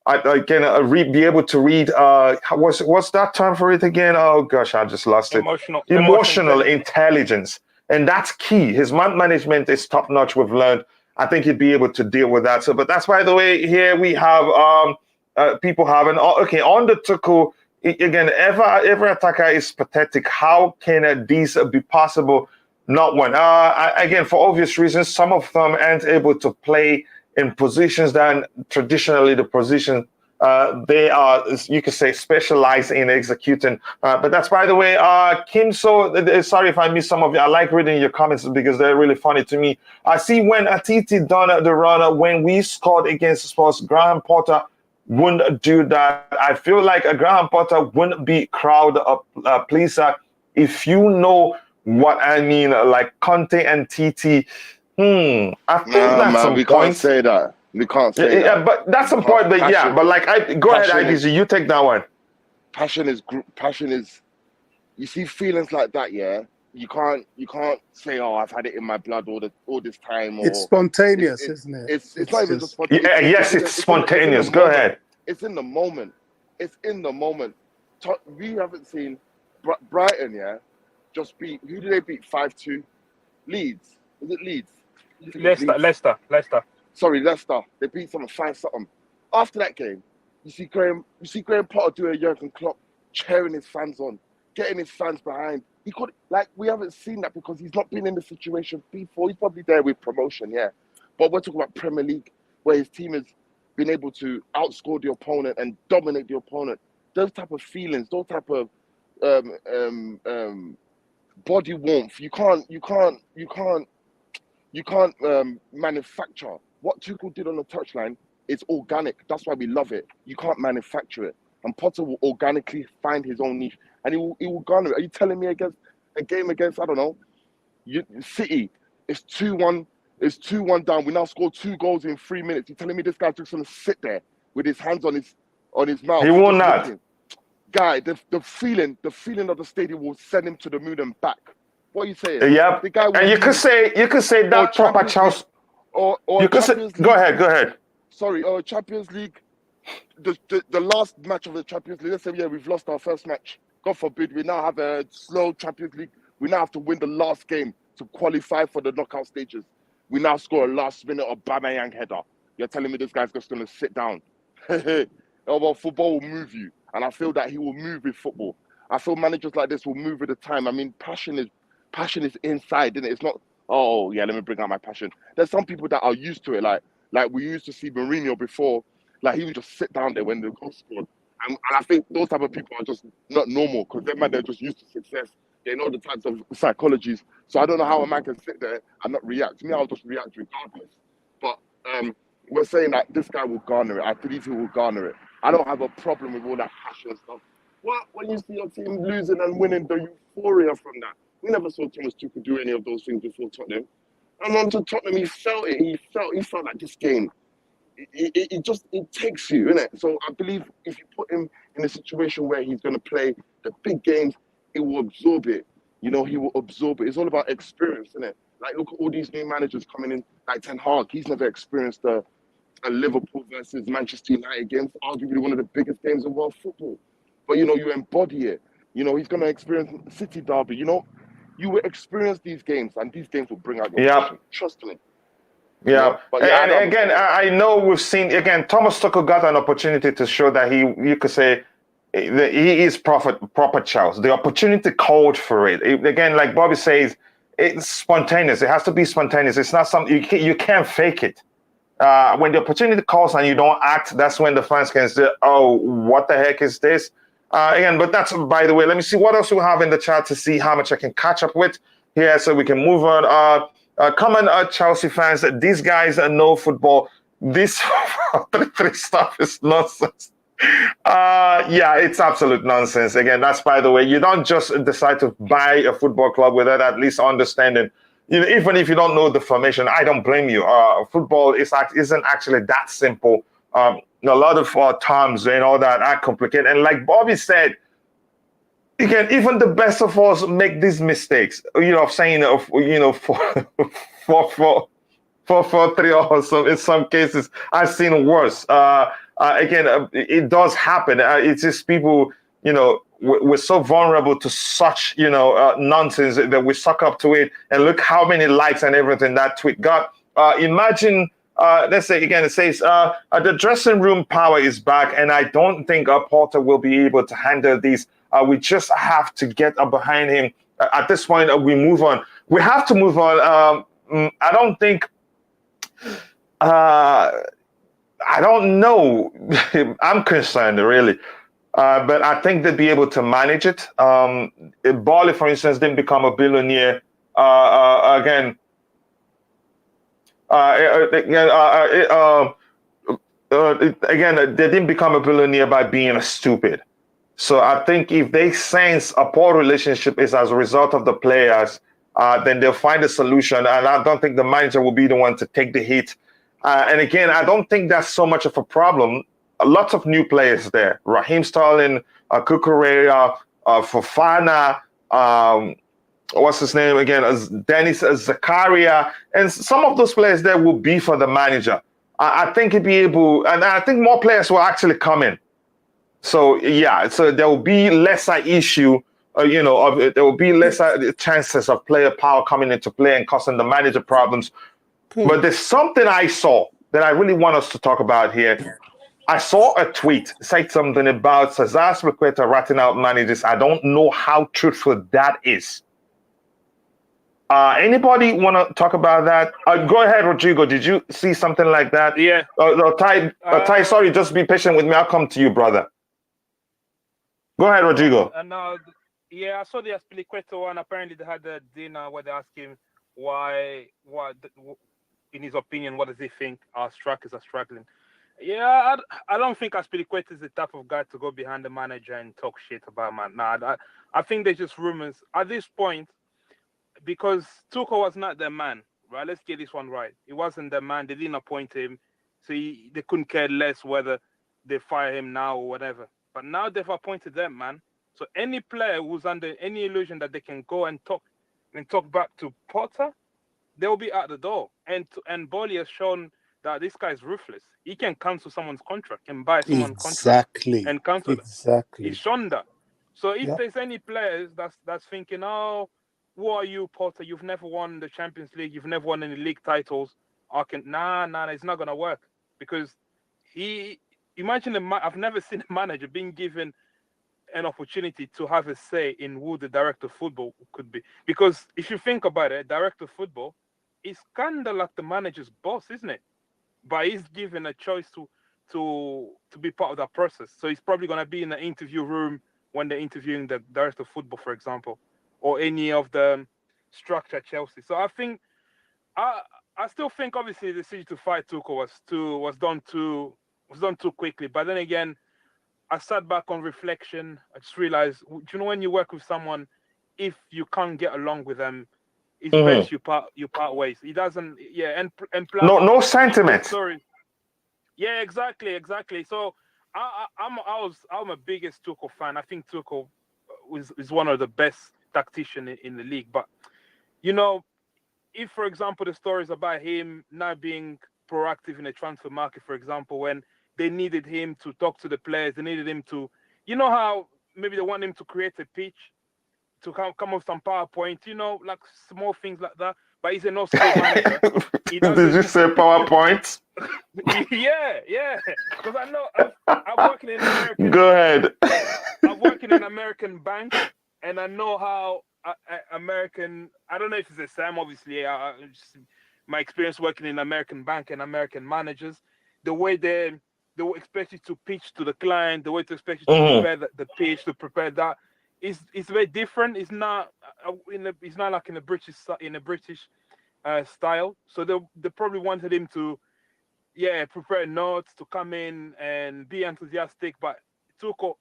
C: I can be able to read. What's that term for it again? Oh gosh, I just lost it. Emotional intelligence, and that's key. His man management is top notch. We've learned. I think he'd be able to deal with that. So, but that's, by the way, here we have people having on the Tuchel again. Every attacker is pathetic. How can these be possible? Not one. Again, for obvious reasons, some of them aren't able to play in positions that traditionally the position they are, you could say, specialized in executing. But that's, by the way, Kim. So sorry if I missed some of you. I like reading your comments because they're really funny to me. I see when Atiti done the runner when we scored against Spurs, Graham Potter wouldn't do that. I feel like a Graham Potter wouldn't be crowd pleaser. If you know what I mean, like Conte and TT. I think that's some
F: we
C: point.
F: Can't say that. We can't say that.
C: Yeah, but that's some point. But yeah, but like, go ahead, IDC. You take that one.
F: Passion is. You see feelings like that, yeah. you can't say, oh, I've had it in my blood all this time,
D: It's
F: or
D: spontaneous, isn't it?
F: it's not even just
C: Yeah, yes, it's spontaneous. Go ahead.
F: It's in the moment. It's in the moment. We haven't seen Brighton, yeah, just beat. Who did they beat? 5-2. Leeds. Was it Leeds?
G: Leicester.
F: Sorry, Leicester. They beat someone 5-something. After that game, you see Graham Potter do a Jurgen Klopp, cheering his fans on, getting his fans behind. He could, like, we haven't seen that because he's not been in the situation before. He's probably there with promotion, yeah. But we're talking about Premier League, where his team has been able to outscore the opponent and dominate the opponent. Those type of feelings, those type of body warmth, you can't manufacture. What Tuchel did on the touchline is organic. That's why we love it. You can't manufacture it. And Potter will organically find his own niche, and he will garner it. Are you telling me against a game against, I don't know, City? It's 2-1. It's 2-1 down. We now score 2 goals in 3 minutes. You're telling me this guy's just gonna sit there with his hands on his mouth?
C: He will not.
F: Looking? Guy, the feeling of the stadium will send him to the moon and back. What are you saying?
C: Yeah,
F: the guy
C: and you could say that proper Chelsea.
F: Or
C: you could say, go ahead.
F: Sorry, Champions League. The last match of the Champions League. Let's say, yeah, we've lost our first match. God forbid, we now have a slow Champions League. We now have to win the last game to qualify for the knockout stages. We now score a last-minute Aubameyang header. You're telling me this guy's just going to sit down? Well, football will move you, and I feel that he will move with football. I feel managers like this will move with the time. I mean, passion is inside, isn't it? It's not, oh yeah, let me bring out my passion. There's some people that are used to it, like we used to see Mourinho before. Like, he would just sit down there when the goal scored. And I think those type of people are just not normal, because they're just used to success. They know the types of psychologies. So I don't know how a man can sit there and not react. Me, I'll just react regardless. But we're saying that this guy will garner it. I believe he will garner it. I don't have a problem with all that passion stuff. What? When you see your team losing and winning, the euphoria from that. We never saw Thomas Tuchel do any of those things before Tottenham. And onto Tottenham, he felt it. He felt like this game. It takes you, innit? So I believe if you put him in a situation where he's going to play the big games, he will absorb it. You know, he will absorb it. It's all about experience, innit? Like, look at all these new managers coming in, like Ten Hag. He's never experienced a Liverpool versus Manchester United game, arguably one of the biggest games of world football. But, you know, you embody it. You know, he's going to experience City derby. You know, you will experience these games, and these games will bring out your passion. Trust me.
C: Yeah,
F: but yeah,
C: and again, I know we've seen, again, Thomas Tuchel got an opportunity to show that you could say that he is proper Chelsea. The opportunity called for it. Again, like Bobby says, it's spontaneous. It has to be spontaneous. It's not something you can't fake it. When the opportunity calls and you don't act, that's when the fans can say, "Oh, what the heck is this?" Again, but that's, by the way. Let me see what else we have in the chat to see how much I can catch up with here, so we can move on. Come on, Chelsea fans. These guys know football. This 3-3 stuff is nonsense. Yeah, it's absolute nonsense. Again, that's, by the way, you don't just decide to buy a football club without at least understanding. You know, even if you don't know the formation, I don't blame you. Football isn't actually that simple. A lot of terms and all that are complicated. And like Bobby said, again, even the best of us make these mistakes. You know, of saying, you know, 4-4-3 or some. In some cases, I've seen worse. Again, it does happen. It's just people, you know, we're so vulnerable to such, you know, nonsense that we suck up to it. And look how many likes and everything that tweet got. Imagine, let's say, again, it says, the dressing room power is back, and I don't think Porter will be able to handle these. We just have to get behind him. At this point, we move on. We have to move on. I don't think... I don't know. I'm concerned, really. But I think they'd be able to manage it. Boehly, for instance, didn't become a billionaire. Again, they didn't become a billionaire by being stupid. So I think if they sense a poor relationship is as a result of the players, then they'll find a solution. And I don't think the manager will be the one to take the hit. And again, I don't think that's so much of a problem. Lots of new players there. Raheem Sterling, Cucurella, Fofana, what's his name again? Dennis Zakaria, and some of those players there will be for the manager. I think he'd be able, and I think more players will actually come in. So yeah, so there will be lesser issue, there will be lesser chances of player power coming into play and causing the manager problems. But there's something I saw that I really want us to talk about here. I saw a tweet say something about Cesar Azpilicueta ratting out managers. I don't know how truthful that is. Anybody want to talk about that? Go ahead, Rodrigo. Did you see something like that?
G: Yeah.
C: No, Ty, sorry, just be patient with me. I'll come to you, brother. Go ahead, Rodrigo.
G: Yeah, I saw the Azpilicueta one. Apparently, they had a dinner where they asked him in his opinion, what does he think our strikers are struggling? Yeah, I don't think Azpilicueta is the type of guy to go behind the manager and talk shit about man. Nah, I think they're just rumors at this point. Because Tuchel was not their man, right? Let's get this one right. He wasn't their man. They didn't appoint him. So they couldn't care less whether they fire him now or whatever. But now they've appointed them, man. So any player who's under any illusion that they can go and talk back to Potter, they'll be at the door. And Boehly has shown that this guy is ruthless. He can cancel someone's contract, can buy someone's contract and cancel it. He's shown that. So if there's any players that's thinking, oh, who are you, Potter? You've never won the Champions League. You've never won any league titles. Nah, it's not gonna work because I've never seen a manager being given an opportunity to have a say in who the director of football could be. Because if you think about it, director of football is kind of like the manager's boss, isn't it? But he's given a choice to be part of that process. So he's probably gonna be in the interview room when they're interviewing the director of football, for example, or any of the structure at Chelsea. So I think I still think obviously the decision to fight Tuchel was done too quickly. But then again, I sat back on reflection. I just realized, when you work with someone, if you can't get along with them, it's best you part ways. He doesn't, and plus,
C: no sentiment.
G: Sorry. Yeah, exactly. So I'm a biggest Tuchel fan. I think Tuchel is one of the best tactician in the league. But if for example the stories about him not being proactive in the transfer market, for example, when they needed him to talk to the players, they needed him to, how maybe they want him to create a pitch, to come up with some PowerPoint, like small things like that. But he's an all-skill manager.
C: Did you say PowerPoint?
G: yeah. Because I know I'm working in American.
C: Go ahead.
G: I'm working in an American bank. And I know how American, I don't know if it's the same, obviously. My experience working in American bank and American managers, the way they will expect you to pitch to the client, the way to expect you to prepare the pitch, to prepare that, is very different. It's not like in a British style. So they probably wanted him to, prepare notes, to come in and be enthusiastic. But it took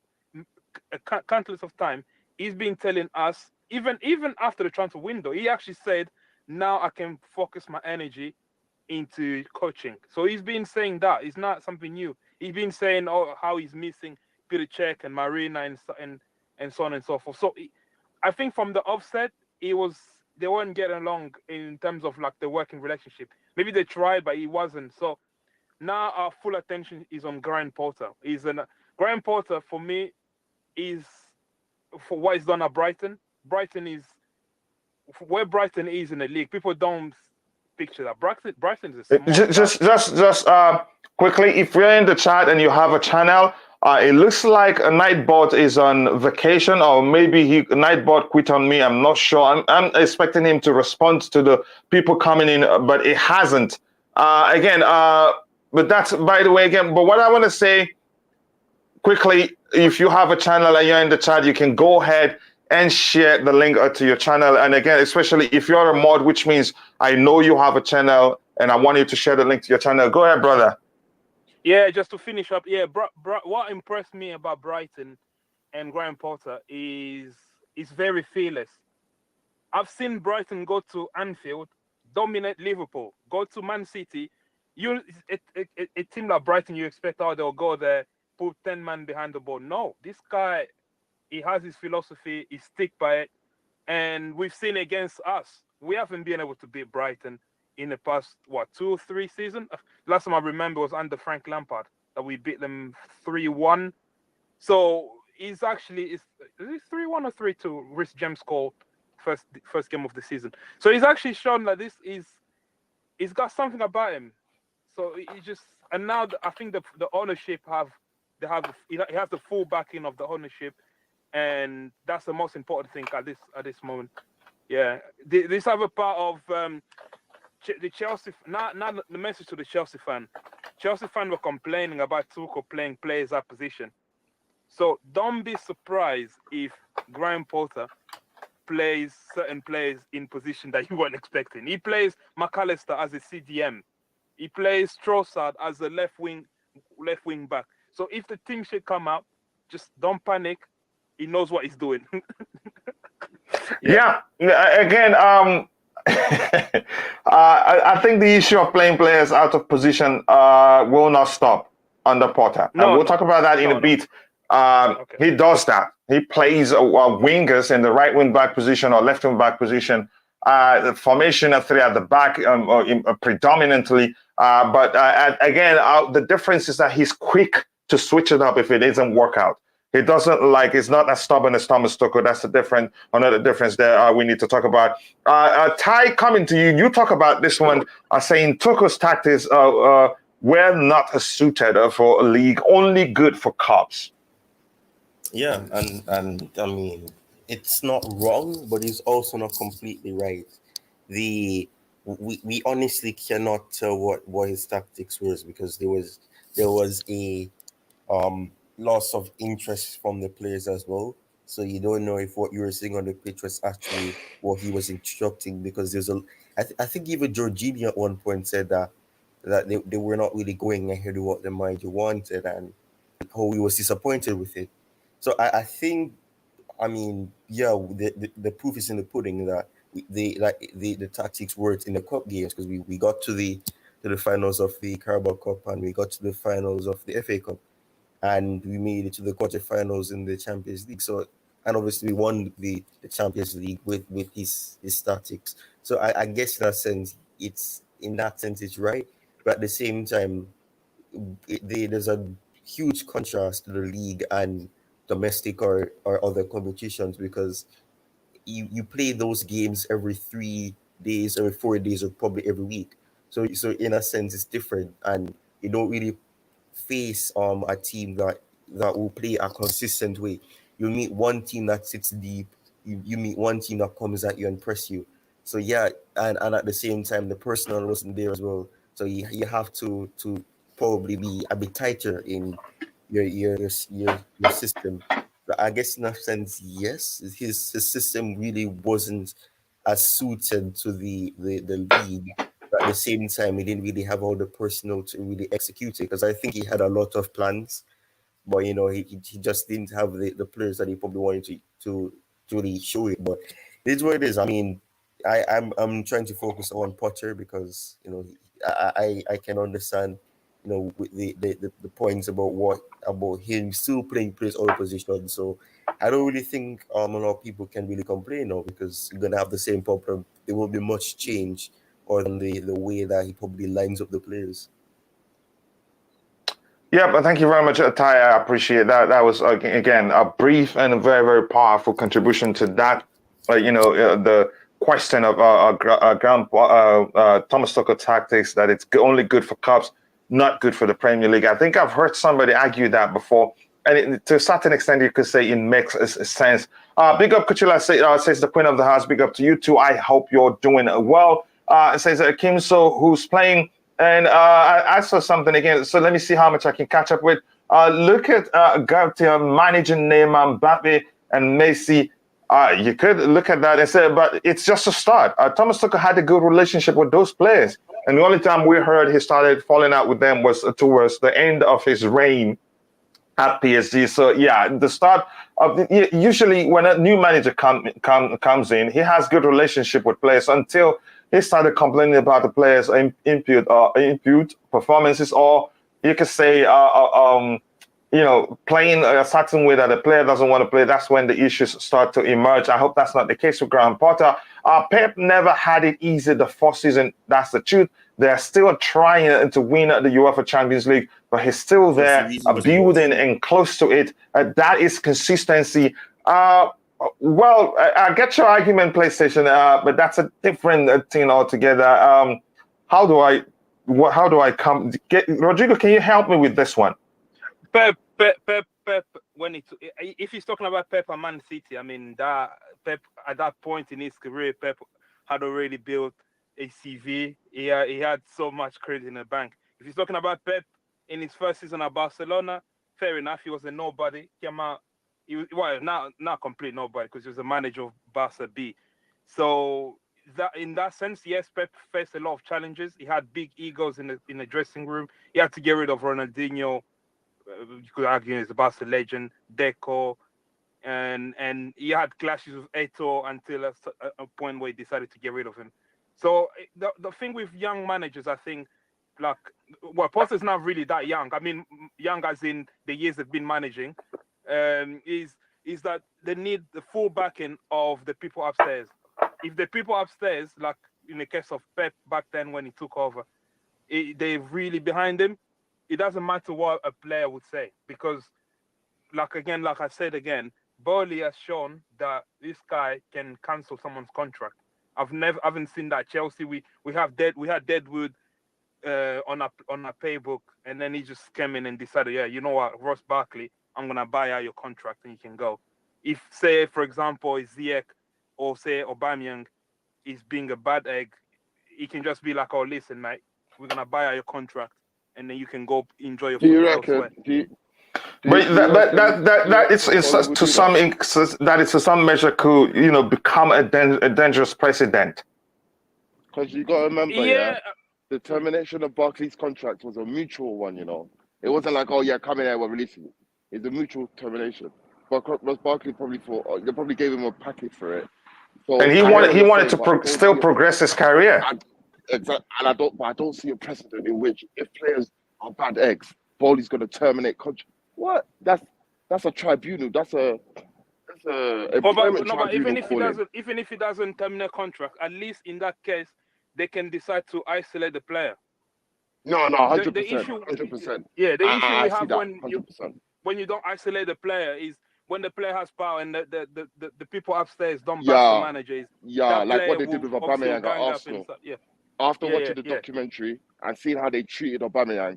G: countless of time. He's been telling us, even after the transfer window, he actually said, now I can focus my energy into coaching. So he's been saying that. It's not something new. He's been saying how he's missing Peter Cech and Marina and so on and so forth. So I think from the offset, they weren't getting along in terms of like the working relationship. Maybe they tried, but he wasn't. So now our full attention is on Graham Potter. Graham Potter, for me, is for what he's done at Brighton. Brighton is where Brighton is in the league. People don't picture that. Brighton is a small
C: just quickly, if you're in the chat and you have a channel, it looks like a Nightbot is on vacation, or maybe Nightbot quit on me. I'm not sure. I'm expecting him to respond to the people coming in, but it hasn't. But that's, by the way, again. But what I want to say quickly, if you have a channel and you're in the chat, you can go ahead and share the link to your channel. And again, especially if you're a mod, which means I know you have a channel and I want you to share the link to your channel. Go ahead, brother.
G: Yeah, just to finish up. Yeah, what impressed me about Brighton and Graham Potter is very fearless. I've seen Brighton go to Anfield, dominate Liverpool, go to Man City. A team like Brighton, you expect, they'll go there, put 10 men behind the ball. No, this guy, he has his philosophy, he stick by it. And we've seen against us, we haven't been able to beat Brighton in the past, 2 or 3 seasons. Last time I remember was under Frank Lampard that we beat them 3-1. So he's actually, is it 3-1 or 3-2? Rhys James scored first game of the season. So he's actually shown that he's got something about him. So he just, and now I think the ownership he has the full backing of the ownership, and that's the most important thing at this moment. Yeah, this other part of the Chelsea. Not the message to the Chelsea fan. Chelsea fan were complaining about Tuchel playing players at position. So don't be surprised if Graham Potter plays certain players in position that you weren't expecting. He plays McAllister as a CDM. He plays Trossard as a left wing back. So if the team should come out, just don't panic. He knows what he's doing.
C: Yeah. Again, I think the issue of playing players out of position will not stop under Potter. We'll talk about that in a bit. Okay. He does that. He plays wingers in the right wing back position or left wing back position. The formation of 3 at the back predominantly. But again, the difference is that he's quick to switch it up if it doesn't work out. He doesn't he's not as stubborn as Thomas Tuchel. That's another difference there we need to talk about. Ty, coming to you, you talk about this one, saying Tuchel's tactics were not suited for a league, only good for cups.
H: Yeah, and I mean, it's not wrong, but it's also not completely right. We honestly cannot tell what his tactics was, because there was a loss of interest from the players as well. So you don't know if what you were seeing on the pitch was actually what he was instructing, because there's I think even Jorginho at one point said that they were not really going ahead with what the manager wanted, and how he was disappointed with it. So I think, I mean, yeah, the proof is in the pudding that the tactics worked in the cup games, because we got to the finals of the Carabao Cup, and we got to the finals of the FA Cup, and we made it to the quarterfinals in the Champions League. So, and obviously we won the Champions League with his tactics. So I guess in that sense it's right, but at the same time, there's a huge contrast to the league and domestic or other competitions, because you play those games every 3 days, every 4 days, or probably every week. So in a sense it's different, and you don't really face a team that will play a consistent way. You meet one team that sits deep, you meet one team that comes at you and press you. So yeah, and at the same time the personnel wasn't there as well. So you have to probably be a bit tighter in your system. But I guess in a sense, yes, his system really wasn't as suited to the league. But at the same time, he didn't really have all the personnel to really execute it, because I think he had a lot of plans, but he just didn't have the players that he probably wanted to really show it. But it's what it is. I mean, I'm trying to focus on Potter, because I can understand with the points about him still playing players all positions. So I don't really think a lot of people can really complain now, because you're gonna have the same problem. There won't be much change or than the way that he probably lines up the players.
C: Yeah, but thank you very much, Ty. I appreciate that. That was, again, a brief and a very, very powerful contribution to that. The question of Thomas Tuchel tactics, that it's only good for cups, not good for the Premier League. I think I've heard somebody argue that before, and to a certain extent, you could say it makes sense. Big up, Coachila says the Queen of the House. Big up to you too. I hope you're doing well. It says Kim So, who's playing. And I saw something again, so let me see how much I can catch up with. Look at Gautier managing Neymar, Mbappe, and Messi. You could look at that and say, but it's just a start. Thomas Tuchel had a good relationship with those players, and the only time we heard he started falling out with them was towards the end of his reign at PSG. So yeah, the start of usually when a new manager comes in, he has good relationship with players until he started complaining about the players' impute performances, or you could say playing a certain way that the player doesn't want to play, that's when the issues start to emerge. I hope that's not the case with Graham Potter. Pep never had it easy the first season. That's the truth. They're still trying to win the UEFA Champions League, but he's still there, building and close to it. That is consistency. Well, I get your argument, PlayStation, but that's a different thing altogether. How do I come? Rodrigo, can you help me with this one?
G: Pep. If he's talking about Pep and Man City, I mean that Pep at that point in his career, Pep had already built a CV. He had so much credit in the bank. If he's talking about Pep in his first season at Barcelona, fair enough. He was a nobody. Came out. He was not complete nobody because he was the manager of Barca B. So that in that sense, yes, Pep faced a lot of challenges. He had big egos in the dressing room. He had to get rid of Ronaldinho. You could argue he's a Barca legend, Deco, and he had clashes with Eto'o until a point where he decided to get rid of him. So the thing with young managers, I think, Potter's not really that young. I mean, young as in the years they've been managing, is that they need the full backing of the people upstairs. If the people upstairs, like in the case of Pep back then when he took over, they're really behind him, it doesn't matter what a player would say, because like I said again, Boehly has shown that this guy can cancel someone's contract. I haven't seen that. Chelsea, we had Deadwood on a paybook, and then he just came in and decided, yeah, you know what, Ross Barkley, I'm gonna buy out your contract and you can go. If, say, for example, Ziyech or say Aubameyang is being a bad egg, he can just be like, oh, listen, mate, we're gonna buy out your contract, and then you can go enjoy your football elsewhere.
C: That is to some measure could become a dangerous precedent.
F: Because you got to remember, the termination of Barkley's contract was a mutual one. It wasn't like, oh yeah, come in here, we're releasing you. It's a mutual termination. But Barkley probably thought they probably gave him a package for it. So,
C: and he wanted to still progress his career.
F: Exactly, and I don't see a precedent in which if players are bad eggs, Boehly's going to terminate contract. What? That's a tribunal. That's a employment tribunal.
G: Even if he doesn't terminate contract, at least in that case, they can decide to isolate the player.
F: No, 100%. 100%.
G: Yeah, the issue we have when you don't isolate the player is when the player has power and the people upstairs don't back the manager.
F: Like what they did with Aubameyang at Arsenal. After watching the documentary and seeing how they treated Aubameyang,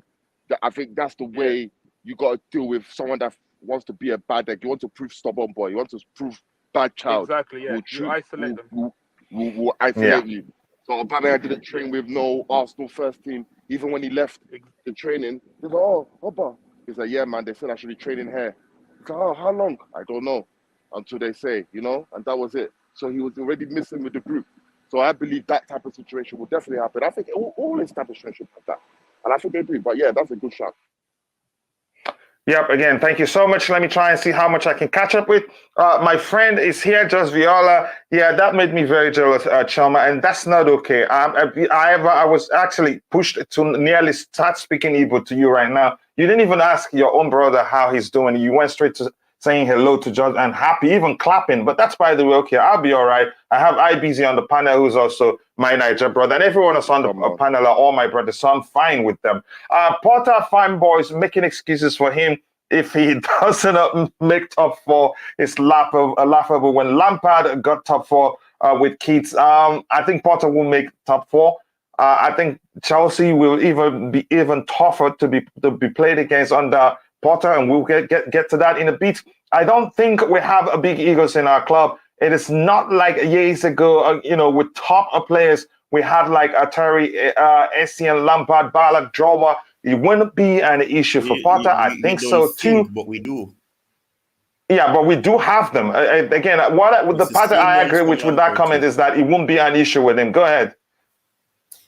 F: I think that's the way you got to deal with someone that wants to be a bad egg. You want to prove stubborn boy. You want to prove bad child.
G: Exactly, yeah. You isolate them.
F: Will isolate you. So Aubameyang didn't train with no Arsenal first team. Even when he left the training, he's like, oh, Oba. He's like, yeah, man, they said I should be training here. He's like, oh, how long? I don't know. Until they say, and that was it. So he was already missing with the group. So I believe that type of situation will definitely happen. I think all establishments should have that. And I think they do. But yeah, that's a good shot.
C: Yep, again, thank you so much. Let me try and see how much I can catch up with. My friend is here, Just Viola. Yeah, that made me very jealous, Choma, and that's not okay. I was actually pushed to nearly start speaking Igbo to you right now. You didn't even ask your own brother how he's doing. You went straight to saying hello to George and happy, even clapping. But that's, by the way, okay, I'll be all right. I have IBZ on the panel, who's also my Niger brother, and everyone else on the panel are all my brothers, so I'm fine with them. Potter fanboys making excuses for him if he doesn't make top four is laughable. When Lampard got top four with Keats, I think Potter will make top four. I think Chelsea will even be even tougher to be played against under Potter, and we'll get to that in a bit. I don't think we have a big egos in our club. It is not like years ago, with top players, we had like Atari, Essien, Lampard, Ballack, Drogba. It wouldn't be an issue for Potter. I think so too.
H: But we do.
C: Yeah, but we do have them. Again, the part I agree with that comment is that it won't be an issue with him. Go ahead.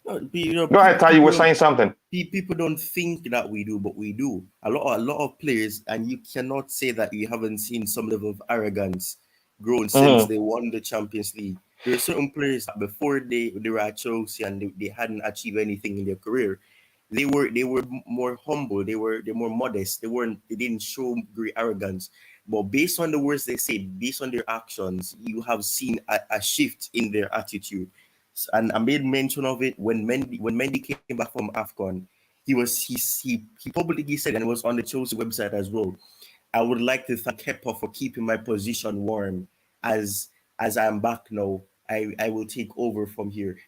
H: Go
C: ahead, Ty. You were saying something.
H: People don't think that we do, but we do. A lot of players, and you cannot say that you haven't seen some level of arrogance grown since they won the Champions League. There are certain players that before they were at Chelsea and they hadn't achieved anything in their career. they were more humble. They're more modest. They didn't show great arrogance. But based on the words they say, based on their actions, you have seen a shift in their attitude. And I made mention of it when Mendy came back from AFCON. He publicly said, and it was on the Chelsea website as well, I would like to thank Kepa for keeping my position warm as I'm back now. I will take over from here.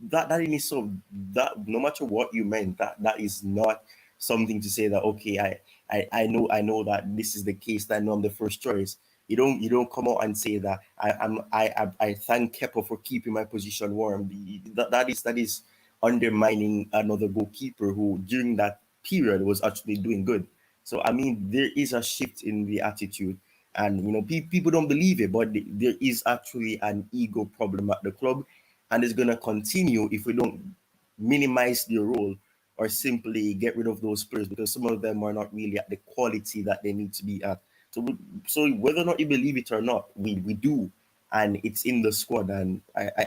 H: That in itself, that no matter what you meant, that is not something to say that okay, I know that this is the case, that I know I'm the first choice. You don't come out and say that I thank Kepa for keeping my position warm. That is undermining another goalkeeper who during that period was actually doing good. So I mean, there is a shift in the attitude, and people don't believe it, but there is actually an ego problem at the club, and it's gonna continue if we don't minimize their role or simply get rid of those players because some of them are not really at the quality that they need to be at. So whether or not you believe it or not, we do, and it's in the squad, and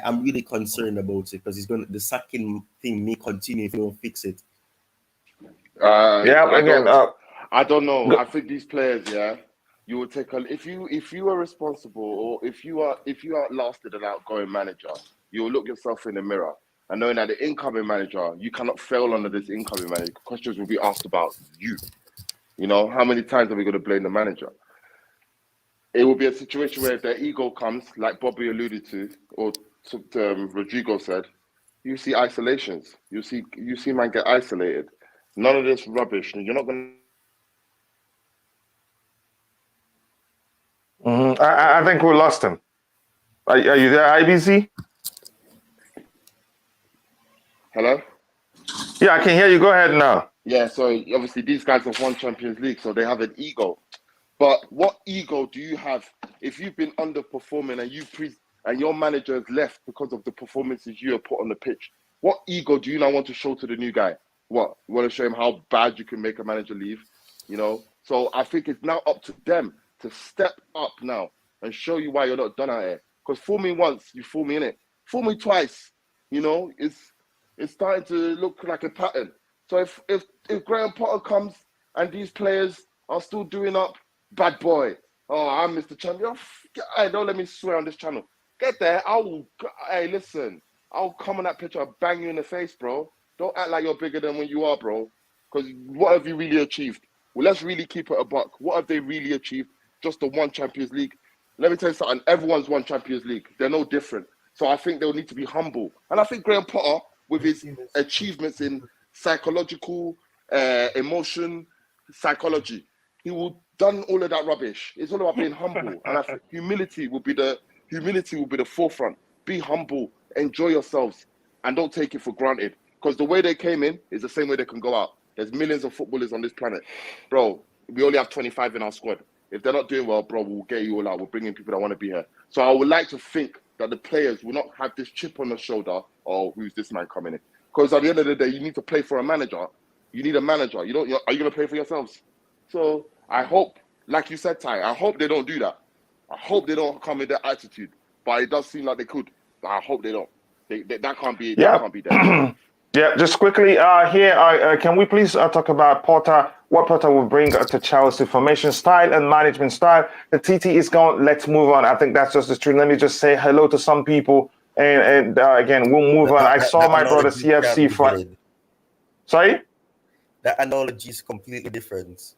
H: I'm really concerned about it because the sacking thing may continue if you don't fix it.
C: Yeah, again,
F: I don't know. I think these players, yeah, you will take if you are responsible, or if you are outlasted an outgoing manager, you will look yourself in the mirror and knowing that the incoming manager, you cannot fail under this incoming manager. Questions will be asked about you. How many times are we going to blame the manager? It will be a situation where if their ego comes, like Bobby alluded to, or Rodrigo said, you see isolations. You see man get isolated. None of this rubbish. You're not going
C: to. I think we lost him. Are you there, IBC?
F: Hello?
C: Yeah, I can hear you. Go ahead now.
F: Yeah, so obviously these guys have won Champions League, so they have an ego. But what ego do you have if you've been underperforming and your manager has left because of the performances you have put on the pitch? What ego do you now want to show to the new guy? What? You want to show him how bad you can make a manager leave? So I think it's now up to them to step up now and show you why you're not done out here. Because fool me once, you fool me in it. Fool me twice. It's starting to look like a pattern. So if Graham Potter comes and these players are still doing up, bad boy. Oh, I'm Mr. Champion. Hey, don't let me swear on this channel. Get there. Hey, listen. I'll come on that picture. I'll bang you in the face, bro. Don't act like you're bigger than when you are, bro. Because what have you really achieved? Well, let's really keep it a buck. What have they really achieved? Just the one Champions League. Let me tell you something. Everyone's won Champions League. They're no different. So I think they'll need to be humble. And I think Graham Potter, with his achievements in psychological, emotion, psychology, he will done all of that rubbish. It's all about being humble. And I think humility will be the forefront. Be humble. Enjoy yourselves. And don't take it for granted. Because the way they came in is the same way they can go out. There's millions of footballers on this planet. Bro, we only have 25 in our squad. If they're not doing well, bro, we'll get you all out. We'll bring in people that want to be here. So I would like to think that the players will not have this chip on the shoulder, oh, who's this man coming in? Because at the end of the day, you need to play for a manager. You need a manager. Are you going to play for yourselves? So I hope, like you said, Ty, I hope they don't do that. I hope they don't come with that attitude. But it does seem like they could. But I hope they don't. That can't be.
C: Yeah.
F: That can't be there.
C: Yeah, just quickly here, can we please talk about Potter, what Potter will bring to Chelsea, formation style and management style. The TT is gone. Let's move on. I think that's just the truth. Let me just say hello to some people. And again, we'll move on. I saw my brother CFC fight. Sorry?
H: That analogy is completely different.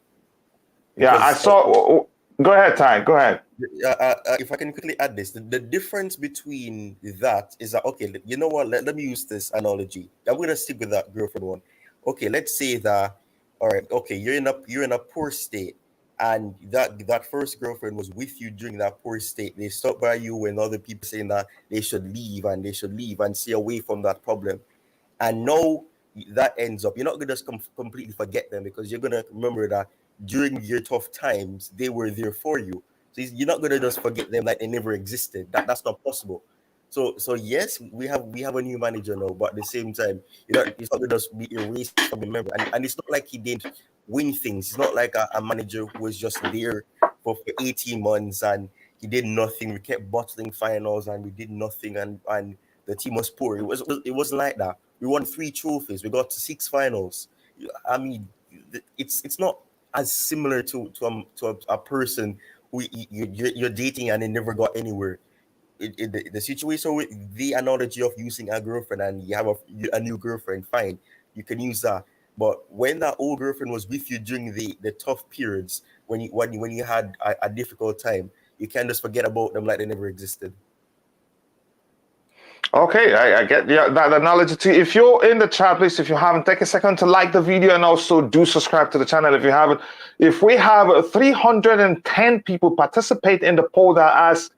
C: Yeah, I saw. Go ahead, Ty. Go ahead.
H: If I can quickly add this, the difference between that is that, okay, you know what? Let me use this analogy. I'm going to stick with that girlfriend one. Okay, let's say that, all right, okay, you're in a poor state, and that first girlfriend was with you during that poor state. They stopped by you when other people saying that they should leave and stay away from that problem. And now that ends up, you're not going to just completely forget them, because you're going to remember that during your tough times, they were there for you. So you're not going to just forget them like they never existed. That's not possible. So yes, we have a new manager now, but at the same time, it's not going to just be erased from the memory. And it's not like he didn't win things. It's not like a manager who was just there for 18 months and he did nothing. We kept bottling finals and we did nothing, and the team was poor. It wasn't like that. We won 3 trophies. We got to 6 finals. I mean, it's not as similar to a person who you're dating and they never got anywhere. The situation with the analogy of using a girlfriend and you have a new girlfriend, fine, you can use that. But when that old girlfriend was with you during the tough periods, when you had a difficult time, you can't just forget about them like they never existed.
C: Okay, I get that analogy too. If you're in the chat, please, if you haven't, take a second to like the video and also do subscribe to the channel if you haven't. If we have 310 people participate in the poll that asked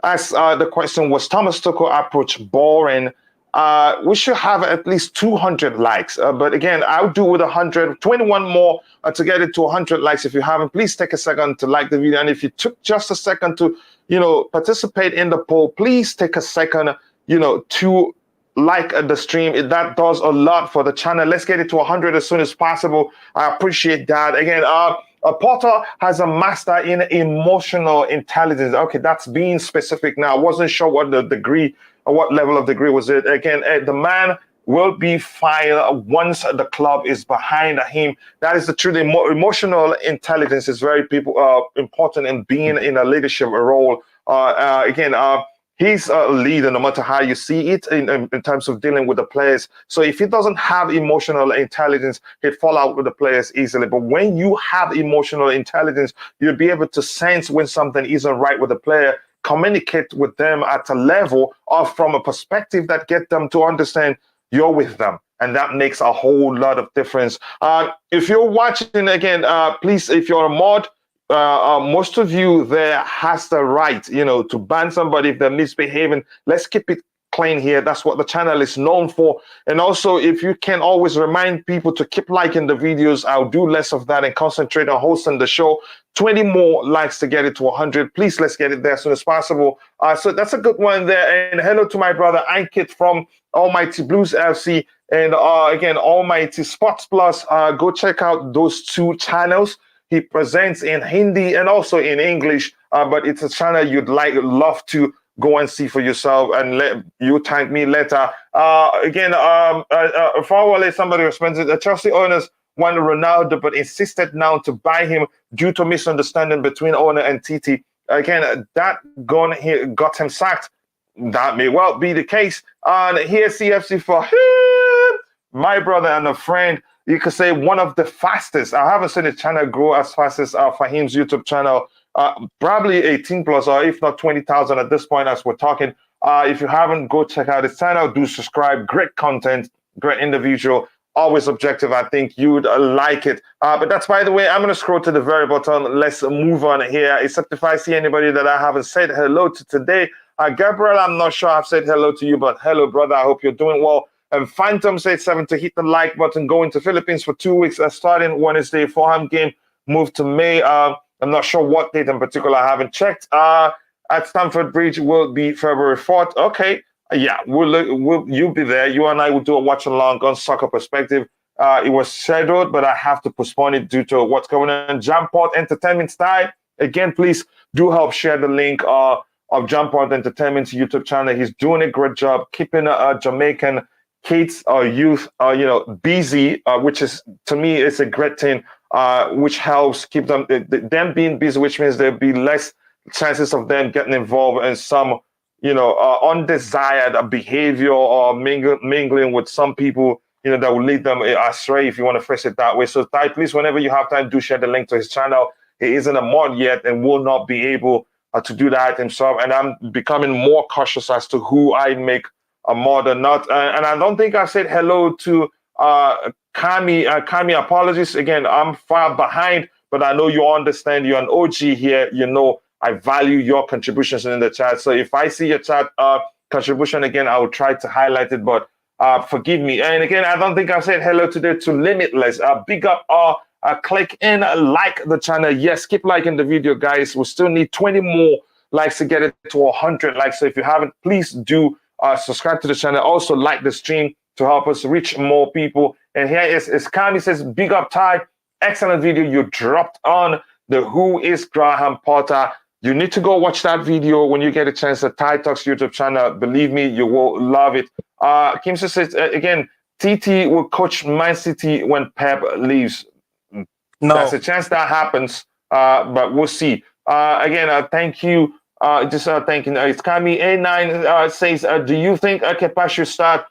C: the question, was Thomas Tuchel approach boring? We should have at least 200 likes. But again, I'll do with 121 more to get it to 100 likes. If you haven't, please take a second to like the video. And if you took just a second to, participate in the poll, please take a second, to like the stream. That does a lot for the channel. Let's get it to 100 as soon as possible. I appreciate that. Again, Potter has a master in emotional intelligence. Okay, that's being specific now. I wasn't sure what the degree or what level of degree was it. Again, the man will be fired once the club is behind him. That is the truth. Emotional intelligence is very important in being in a leadership role. He's a leader, no matter how you see it, in terms of dealing with the players. So if he doesn't have emotional intelligence, he'd fall out with the players easily. But when you have emotional intelligence, you'll be able to sense when something isn't right with the player, communicate with them at a level or from a perspective that get them to understand you're with them. And that makes a whole lot of difference. If you're watching again, please, if you're a mod, most of you there has the right, to ban somebody if they're misbehaving. Let's keep it clean here. That's what the channel is known for. And also, if you can always remind people to keep liking the videos, I'll do less of that and concentrate on hosting the show. 20 more likes to get it to 100. Please, let's get it there as soon as possible. So that's a good one there. And hello to my brother Ankit from Almighty Blues FC and again, Almighty Sports Plus. Go check out those 2 channels. He presents in Hindi and also in English, but it's a channel you'd love to go and see for yourself, and let you thank me later. Forwardly, somebody responded, the Chelsea owners wanted Ronaldo, but insisted now to buy him due to misunderstanding between owner and Titi. Again, that got him sacked. That may well be the case. And here's CFC for him, my brother and a friend. You could say one of the fastest. I haven't seen his channel grow as fast as Fahim's YouTube channel. Probably 18 plus, or if not 20,000 at this point as we're talking. If you haven't, go check out his channel. Do subscribe. Great content, great individual, always objective. I think you'd like it. But that's, by the way, I'm going to scroll to the very bottom. Let's move on here. Except if I see anybody that I haven't said hello to today. Gabriel, I'm not sure I've said hello to you, but hello, brother. I hope you're doing well. And Phantom said 7 to hit the like button. Going to Philippines for 2 weeks. Starting Wednesday. Fulham game moved to May. I'm not sure what date in particular. I haven't checked. At Stamford Bridge will be February 4th. Okay. Yeah, you'll be there. You and I will do a watch along on Soccer Perspective. It was scheduled, but I have to postpone it due to what's going on. Jamport Entertainment Style. Again, please do help share the link of Jamport Entertainment's YouTube channel. He's doing a great job keeping Jamaican kids or youth, busy, which is, to me, it's a great thing, which helps keep them being busy, which means there'll be less chances of them getting involved in some, undesired behavior or mingling with some people, that will lead them astray, if you want to phrase it that way. So, Ty, please, whenever you have time, do share the link to his channel. He isn't a mod yet and will not be able to do that himself. And I'm becoming more cautious as to who I make a mod or not. And I don't think I said hello to Kami. Kami, apologies. Again, I'm far behind, but I know you understand. You're an OG here. I value your contributions in the chat. So if I see your chat contribution again, I will try to highlight it, but forgive me. And again, I don't think I said hello today to Limitless. Big up, click in, like the channel. Yes, keep liking the video, guys. We still need 20 more likes to get it to 100 likes. So if you haven't, please do subscribe to the channel. Also like the stream to help us reach more people. And here is Kami says, big up, Ty. Excellent video you dropped on the Who is Graham Potter. You need to go watch that video when you get a chance at Ty Talks YouTube channel. Believe me, you will love it. Kim says, again, TT will coach Man City when Pep leaves.
G: No.
C: There's a chance that happens, but we'll see. Again, thank you. Just thanking. It's Kami A9 says, do you think Kepa should start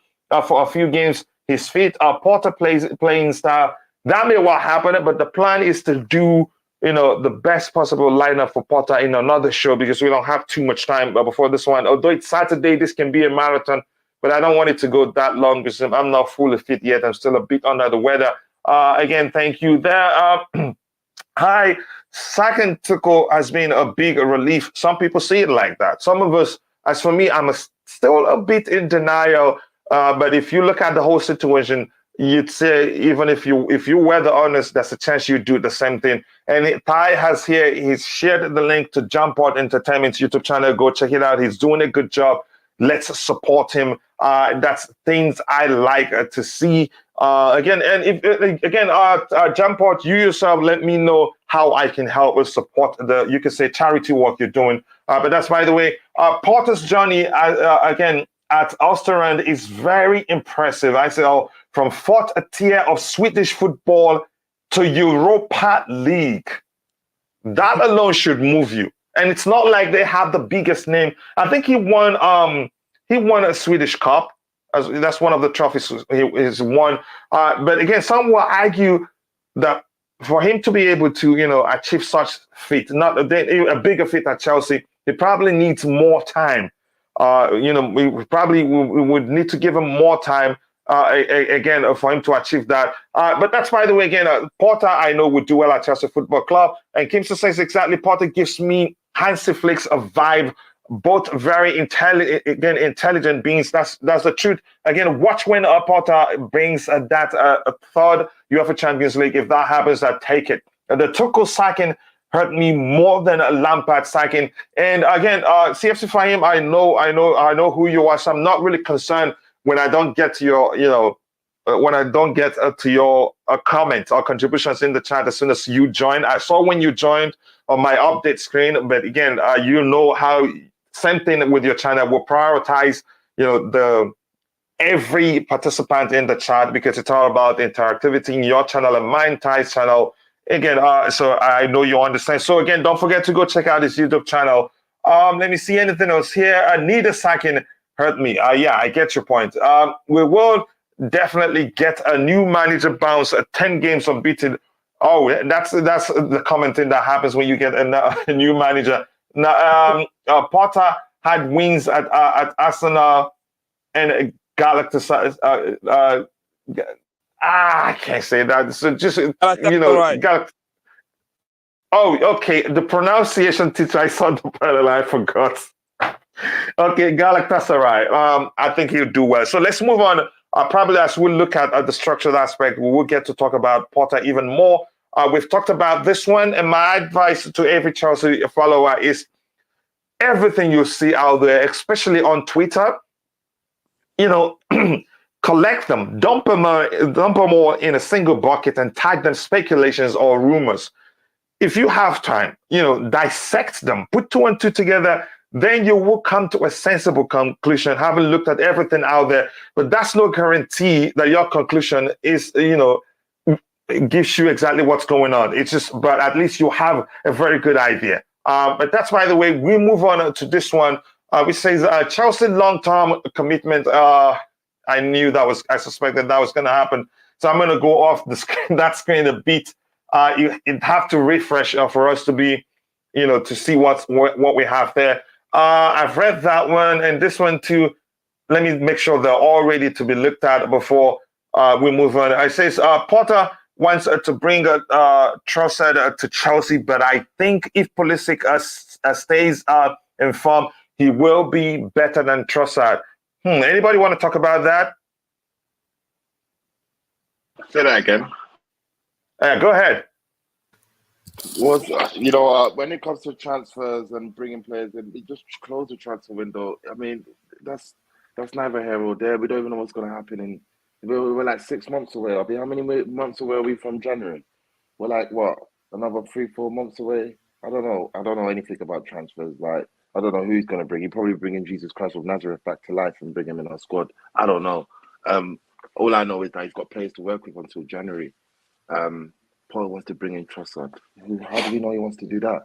C: for a few games? His fit. Porter playing style. That may well happen, but the plan is to do the best possible lineup for Porter in another show because we don't have too much time before this one. Although it's Saturday, this can be a marathon, but I don't want it to go that long because I'm not fully fit yet. I'm still a bit under the weather. Again, thank you there. Hi, second Tuchel has been a big relief. Some people see it like that. Some of us, as for me, I'm still a bit in denial. But if you look at the whole situation, you'd say even if you were the honest, there's a chance you do the same thing. And Ty has here, he's shared the link to Jumport Entertainment's YouTube channel. Go check it out. He's doing a good job. Let's support him. That's things I like to see. Jumport, you yourself, let me know how I can help with support you can say charity work you're doing. But that's, by the way, Porter's journey again at Östersund is very impressive. I say, from fourth tier of Swedish football to Europa League. That alone should move you. And it's not like they have the biggest name. I think he won a Swedish Cup. That's one of the trophies he's won. But again, some will argue that for him to be able to, achieve such feat, not a bigger feat at Chelsea, he probably needs more time. We would need to give him more time again for him to achieve that. But that's, by the way, again, Porter I know would do well at Chelsea Football Club. And Kimson says exactly, Porter gives me Hansi Flick's a vibe. Both very intelligent beings. That's the truth. Again, watch when Porter brings that third UEFA Champions League. If that happens, I take it. The Tuchel sacking hurt me more than a Lampard sacking. And again, CFC Fahim, I know who you are. So I'm not really concerned when I don't get to your, to your comments or contributions in the chat as soon as you join. I saw when you joined on my update screen, but again, you know how. Same thing with your channel. We'll prioritize, every participant in the chat because it's all about interactivity in your channel and mine, Ty's channel. Again, so I know you understand. So again, don't forget to go check out his YouTube channel. Let me see anything else here. Need a second hurt me. Yeah, I get your point. We will definitely get a new manager bounce at 10 games unbeaten. Oh, that's the common thing that happens when you get a new manager. Now, Potter had wins at Arsenal and Galactus. I can't say that. So just right. Oh, okay. The pronunciation teacher, I saw the parallel. I forgot. Okay, Galactasaray. I think he'll do well. So let's move on. Probably as we look at the structural aspect, we will get to talk about Potter even more. We've talked about this one, and my advice to every Chelsea follower is everything you see out there, especially on Twitter, collect them, dump them all in a single bucket and tag them speculations or rumors. If you have time, dissect them, put two and two together, then you will come to a sensible conclusion, having looked at everything out there. But that's no guarantee that your conclusion is, gives you exactly what's going on. It's just, but at least you have a very good idea. But that's, by the way, we move on to this one, which says Chelsea long-term commitment. I suspected that was going to happen. So I'm going to go off that screen a bit. You'd have to refresh for us to be, to see what we have there. I've read that one and this one too. Let me make sure they're all ready to be looked at before we move on. It says Potter wants to bring Trossard to Chelsea, but I think if Pulisic stays informed, he will be better than Trossard. Anybody want to talk about that?
F: Say that again.
C: Go ahead.
F: When it comes to transfers and bringing players in, just close the transfer window. I mean, that's neither here or there. We don't even know what's going to happen we're like 6 months away. I mean, how many months away are we from January? We're like, what, another 3-4 months away? I don't know. I don't know anything about transfers. Like, I don't know who he's going to bring. He'll probably bring in Jesus Christ of Nazareth back to life and bring him in our squad. I don't know. All I know is that he's got players to work with until January. Paul wants to bring in Trossard. How do we know he wants to do that?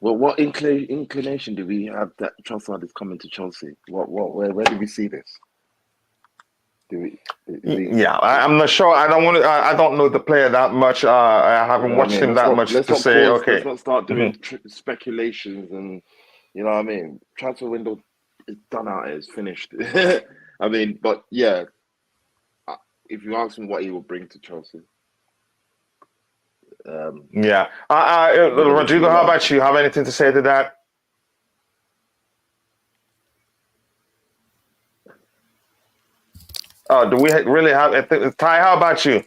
F: Well, what inclination do we have that Trossard is coming to Chelsea? Where do we see this?
C: Yeah, I'm not sure. I don't know the player that much. I haven't watched him that much to say. Okay,
F: let's not start doing speculations, and you know what I mean. Transfer window is done out. It's finished. I mean, but yeah, if you ask me what he will bring to Chelsea,
C: yeah. Rodrigo, how about you? Have anything to say to that? Oh, do we really have? Ty, how about you?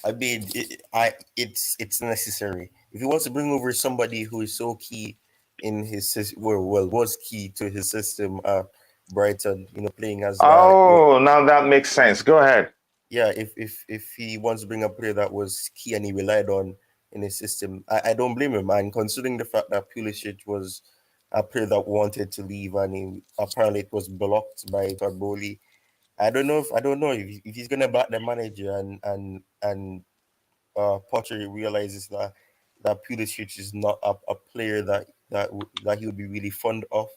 H: I mean, it's necessary. If he wants to bring over somebody who is so key in his system, was key to his system at Brighton, playing as
C: now that makes sense. Go ahead.
H: Yeah, if he wants to bring a player that was key and he relied on in his system, I don't blame him. And considering the fact that Pulisic was a player that wanted to leave and apparently it was blocked by Todd Boehly, I don't know if he's gonna back the manager and Potter realizes that Pulisic is not a player that he would be really fond of.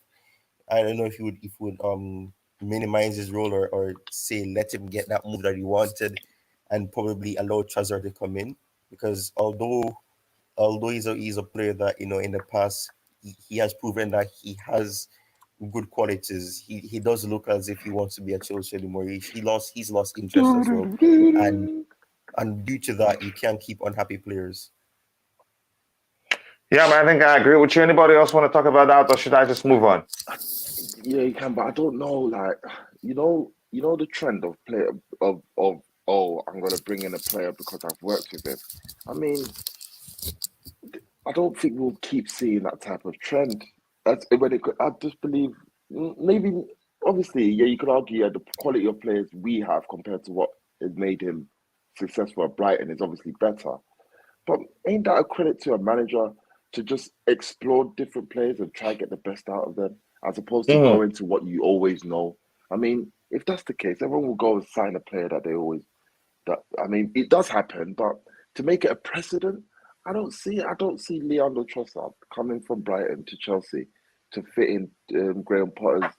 H: I don't know if he would minimize his role or say let him get that move that he wanted and probably allow Trossard to come in, because although he's a player that in the past he has proven that he has good qualities, he does look as if he wants to be at Chelsea anymore. He's lost interest as well, and due to that you can't keep unhappy players.
C: Yeah, man, I think I agree with you. Anybody else want to talk about that, or should I just move on?
F: Yeah, you can, but I don't know. Like, you know the trend of player of I'm gonna bring in a player because I've worked with him. I mean, I don't think we'll keep seeing that type of trend. I just believe maybe obviously, yeah, you could argue the quality of players we have compared to what has made him successful at Brighton is obviously better. But ain't that a credit to a manager to just explore different players and try and get the best out of them, as opposed to go into what you always know? I mean, if that's the case, everyone will go and sign a player that they always. I mean, it does happen, but to make it a precedent, I don't see Leandro Trossard coming from Brighton to Chelsea to fit in Graham Potter's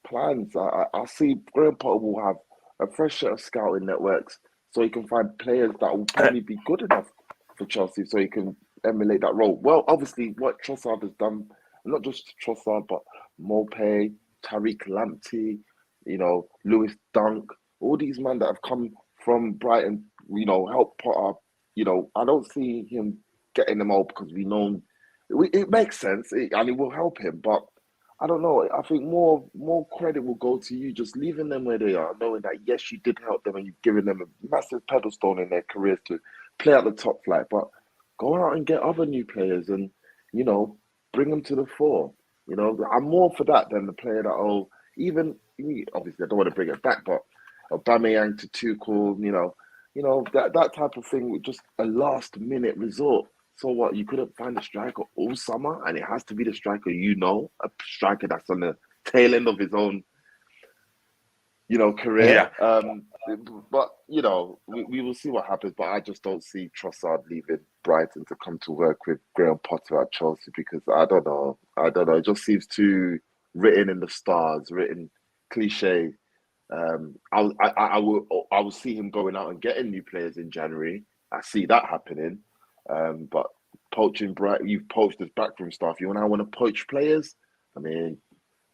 F: plans. I see Graham Potter will have a fresh set of scouting networks, so he can find players that will probably be good enough for Chelsea, so he can emulate that role. Well, obviously, what Trossard has done, not just Trossard, but Maupay, Tariq Lamptey, Lewis Dunk, all these men that have come from Brighton, help Potter. I don't see him getting them all because we know it makes sense and it will help him, but I don't know. I think more credit will go to you just leaving them where they are, knowing that yes, you did help them and you've given them a massive pedestal in their careers to play at the top flight. But go out and get other new players and bring them to the fore. I'm more for that than the player that even obviously I don't want to bring it back, but Aubameyang to Tuchel, that type of thing, just a last minute resort. So what? You couldn't find a striker all summer, and it has to be the striker a striker that's on the tail end of his own, career.
C: Yeah.
F: But we will see what happens. But I just don't see Trossard leaving Brighton to come to work with Graham Potter at Chelsea, because I don't know. It just seems too written in the stars, written cliche. I will see him going out and getting new players in January. I see that happening. But poaching Brighton, you've poached us backroom staff. You want to poach players? I mean,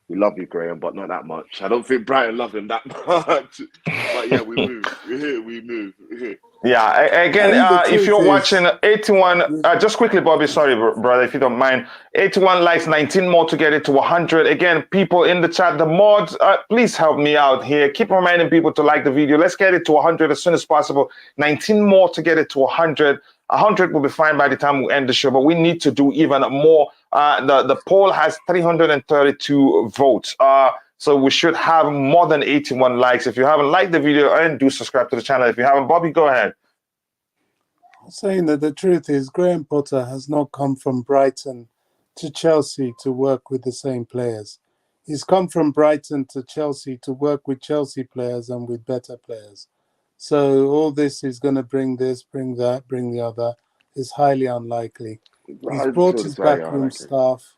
F: we love you, Graham, but not that much. I don't think Brighton love him that much. But yeah, we move. We move.
C: Yeah, again, if you're watching 81, just quickly, Bobby, sorry, brother, if you don't mind. 81 likes, 19 more to get it to 100. Again, people in the chat, the mods, please help me out here. Keep reminding people to like the video. Let's get it to 100 as soon as possible. 19 more to get it to 100. 100 will be fine by the time we end the show, but we need to do even more. The poll has 332 votes. So we should have more than 81 likes. If you haven't liked the video, and do subscribe to the channel. If you haven't, Bobby, go ahead.
D: I'm saying that the truth is Graham Potter has not come from Brighton to Chelsea to work with the same players. He's come from Brighton to Chelsea to work with Chelsea players and with better players. So all this is going to bring this, bring that, bring the other is highly unlikely. He's
C: I
D: brought
C: feel
D: his
C: it's very
D: backroom
C: unlikely.
D: staff,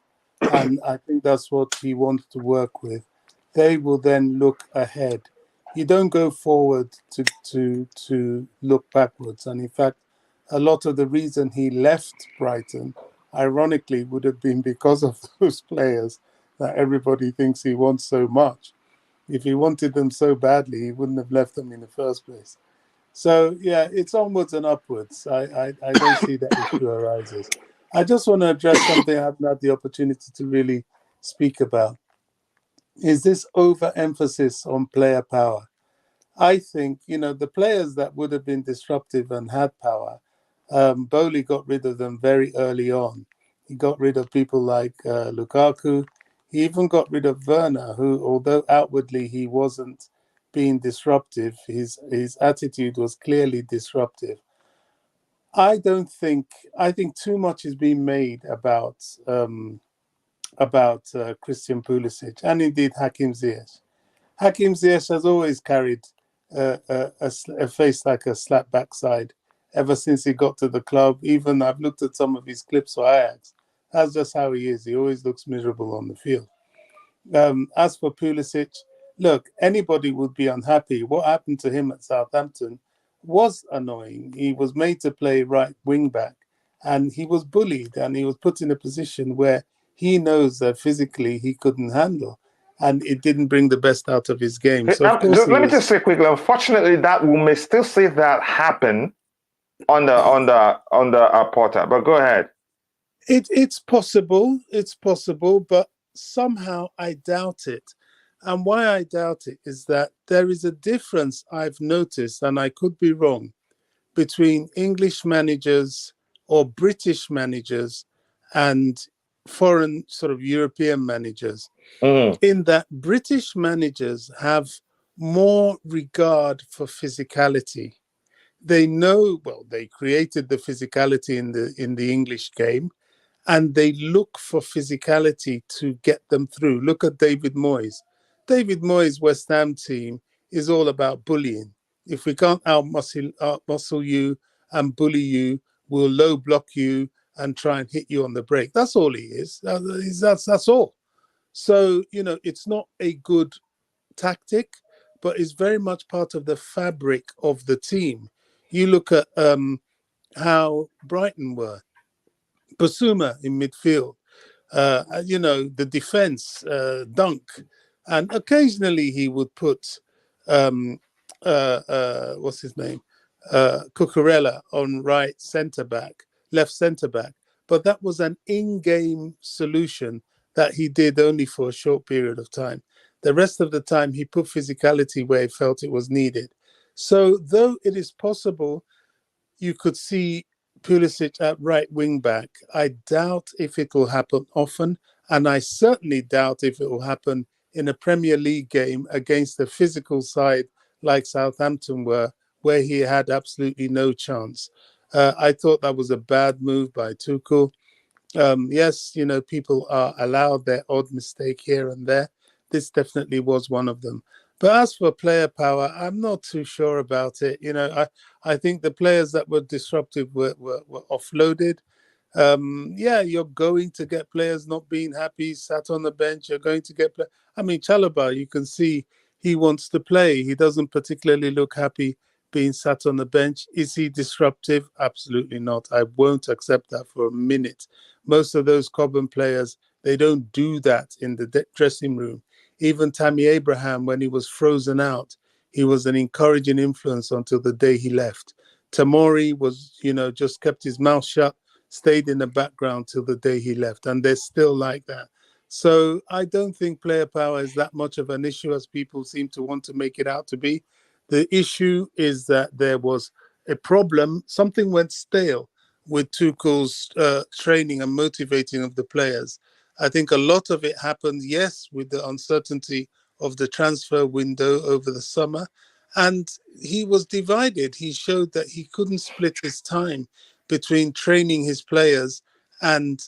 D: and I think that's what he wants to work with. They will then look ahead. You don't go forward to look backwards. And in fact, a lot of the reason he left Brighton, ironically, would have been because of those players that everybody thinks he wants so much. If he wanted them so badly, he wouldn't have left them in the first place. So, yeah, it's onwards and upwards. I don't see that issue arises. I just want to address something I haven't had the opportunity to really speak about. Is this overemphasis on player power? I think, the players that would have been disruptive and had power, Boehly got rid of them very early on. He got rid of people like Lukaku. He even got rid of Werner, who, although outwardly he wasn't being disruptive, his attitude was clearly disruptive. I think too much is being made about Christian Pulisic and indeed Hakim Ziyech. Hakim Ziyech has always carried a face like a slap backside ever since he got to the club. Even I've looked at some of his clips for Ajax. That's just how he is. He always looks miserable on the field. As for Pulisic, look, anybody would be unhappy. What happened to him at Southampton was annoying. He was made to play right wing back, and he was bullied, and he was put in a position where he knows that physically he couldn't handle, and it didn't bring the best out of his game. So of course he
C: Let me
D: was.
C: just say quickly. Unfortunately, that we may still see that happen on the portal. But go ahead.
D: It's possible. It's possible, but somehow I doubt it. And why I doubt it is that there is a difference I've noticed, and I could be wrong, between English managers or British managers and foreign sort of European managers, in that British managers have more regard for physicality. They know, well, they created the physicality in the English game, and they look for physicality to get them through. Look at David Moyes. David Moyes' West Ham team is all about bullying. If we can't outmuscle you and bully you, we'll low block you and try and hit you on the break. That's all he is. That's all. So, it's not a good tactic, but it's very much part of the fabric of the team. You look at how Brighton were. Basuma in midfield, the defense, Dunk, and occasionally he would put what's his name, Cucurella on right centre back, left centre back, but that was an in-game solution that he did only for a short period of time. The rest of the time, he put physicality where he felt it was needed. So, though it is possible you could see Pulisic at right wing back, I doubt if it will happen often, and I certainly doubt if it will happen in a Premier League game against a physical side like Southampton were, where he had absolutely no chance. I thought that was a bad move by Tuchel. Yes, people are allowed their odd mistake here and there. This definitely was one of them. But as for player power, I'm not too sure about it. I think the players that were disruptive were offloaded. Yeah, you're going to get players not being happy, sat on the bench. You're going to get Chalobah, you can see he wants to play. He doesn't particularly look happy being sat on the bench. Is he disruptive? Absolutely not. I won't accept that for a minute. Most of those Cobham players, they don't do that in the dressing room. Even Tammy Abraham, when he was frozen out, he was an encouraging influence until the day he left. Tamori was, just kept his mouth shut, stayed in the background till the day he left. And they're still like that. So I don't think player power is that much of an issue as people seem to want to make it out to be. The issue is that there was a problem. Something went stale with Tuchel's training and motivating of the players. I think a lot of it happened, yes, with the uncertainty of the transfer window over the summer. And he was divided. He showed that he couldn't split his time between training his players and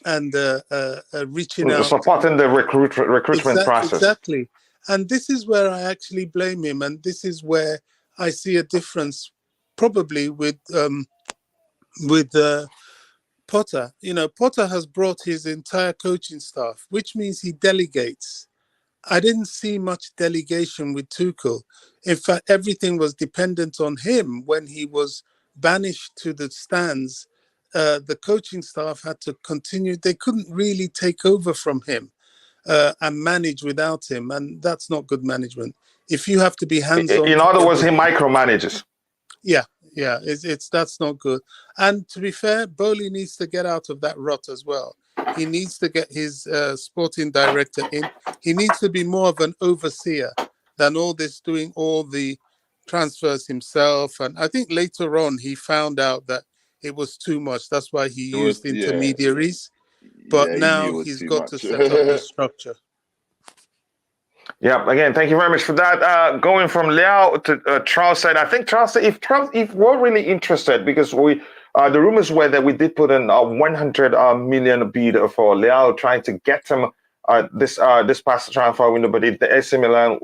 D: reaching out,
C: supporting the recruitment process.
D: Exactly. And this is where I actually blame him, and this is where I see a difference, probably with Potter. You know, Potter has brought his entire coaching staff, which means he delegates. I didn't see much delegation with Tuchel. In fact, everything was dependent on him. When he was banished to the stands, the coaching staff had to continue. They couldn't really take over from him and manage without him. And that's not good management. If you have to be hands-on.
C: In other words, he micromanages.
D: Yeah, it's that's not good. And to be fair, Boehly needs to get out of that rut as well. He needs to get his sporting director in. He needs to be more of an overseer than all this, doing all the transfers himself. And I think later on he found out that it was too much. That's why he used intermediaries. But now he's got to set up the structure.
C: Yeah, again, thank you very much for that. Going from Liao to Charles said, I think Charles said, if we're really interested, because we the rumors were that we did put in a 100 million bid for Liao, trying to get him this past transfer window, but the AC Milan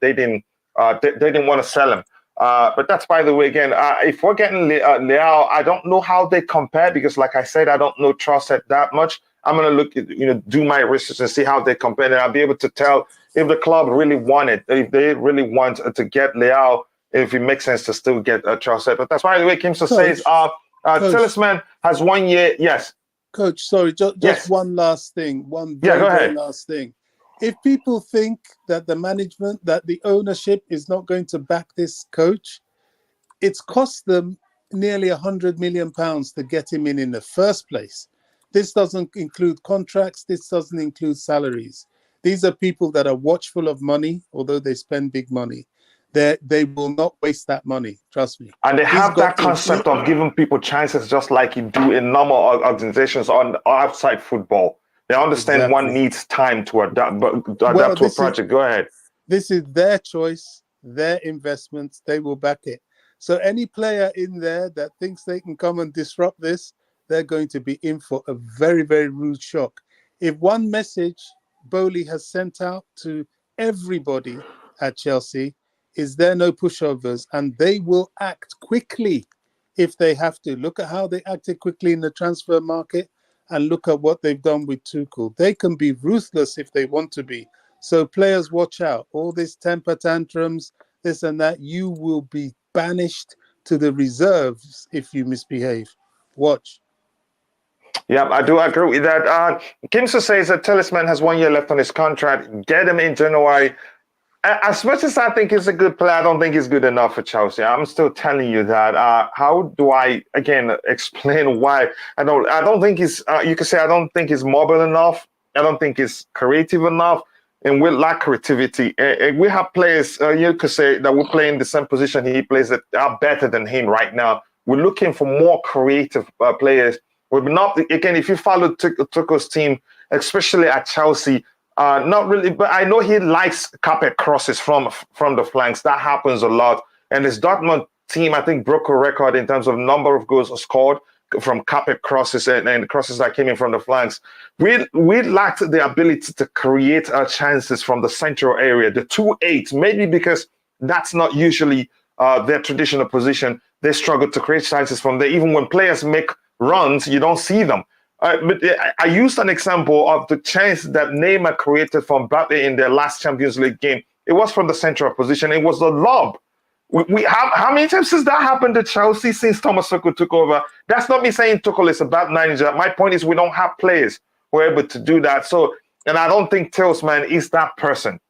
C: they didn't want to sell him. But that's, by the way, again, if we're getting Liao, I don't know how they compare, because like I said, I don't know Charles said that much. I'm gonna look at, do my research and see how they compare, and I'll be able to tell if the club really want it, if they really want to get Leao, if it makes sense to still get Charles. But that's why the way Kimsa says, Talisman has 1 year. Yes.
D: Coach, sorry, just one last thing. Very last thing. If people think that the management, that the ownership is not going to back this coach, it's cost them nearly £100 million to get him in the first place. This doesn't include contracts. This doesn't include salaries. These are people that are watchful of money, although they spend big money. They will not waste that money, trust me.
C: And they have that concept of giving people chances, just like you do in normal organizations on outside football. They understand one needs time to adapt to a project. Go ahead.
D: This is their choice, their investments. They will back it. So any player in there that thinks they can come and disrupt this, they're going to be in for a very, very rude shock. If one message Boehly has sent out to everybody at Chelsea is there no pushovers, and they will act quickly if they have to. Look at how they acted quickly in the transfer market, and look at what they've done with Tuchel. They can be ruthless if they want to be. So players, watch out. All these temper tantrums, this and that, you will be banished to the reserves if you misbehave. Watch.
C: Yeah, I do agree with that. Kimsa says that Talisman has 1 year left on his contract. Get him in January. As much as I think he's a good player, I don't think he's good enough for Chelsea. I'm still telling you that. How do I, again, explain why? I don't think he's, you could say, I don't think he's mobile enough. I don't think he's creative enough. And we lack creativity. We have players, you could say, that we play in the same position he plays that are better than him right now. We're looking for more creative players. We're not, again, if you follow Tuchel's team, especially at Chelsea, not really, but I know he likes carpet crosses from the flanks. That happens a lot. And his Dortmund team, I think, broke a record in terms of number of goals scored from carpet crosses and crosses that came in from the flanks. We lacked the ability to create chances from the central area, the 2-8, maybe because that's not usually their traditional position. They struggle to create chances from there. Even when players make runs, you don't see them. But I used an example of the chance that Neymar created from Mbappe in their last Champions League game. It was from the central position. It was a lob. How many times has that happened to Chelsea since Thomas Tuchel took over? That's not me saying Tuchel is a bad manager. My point is we don't have players who are able to do that. So, and I don't think Talisman is that person.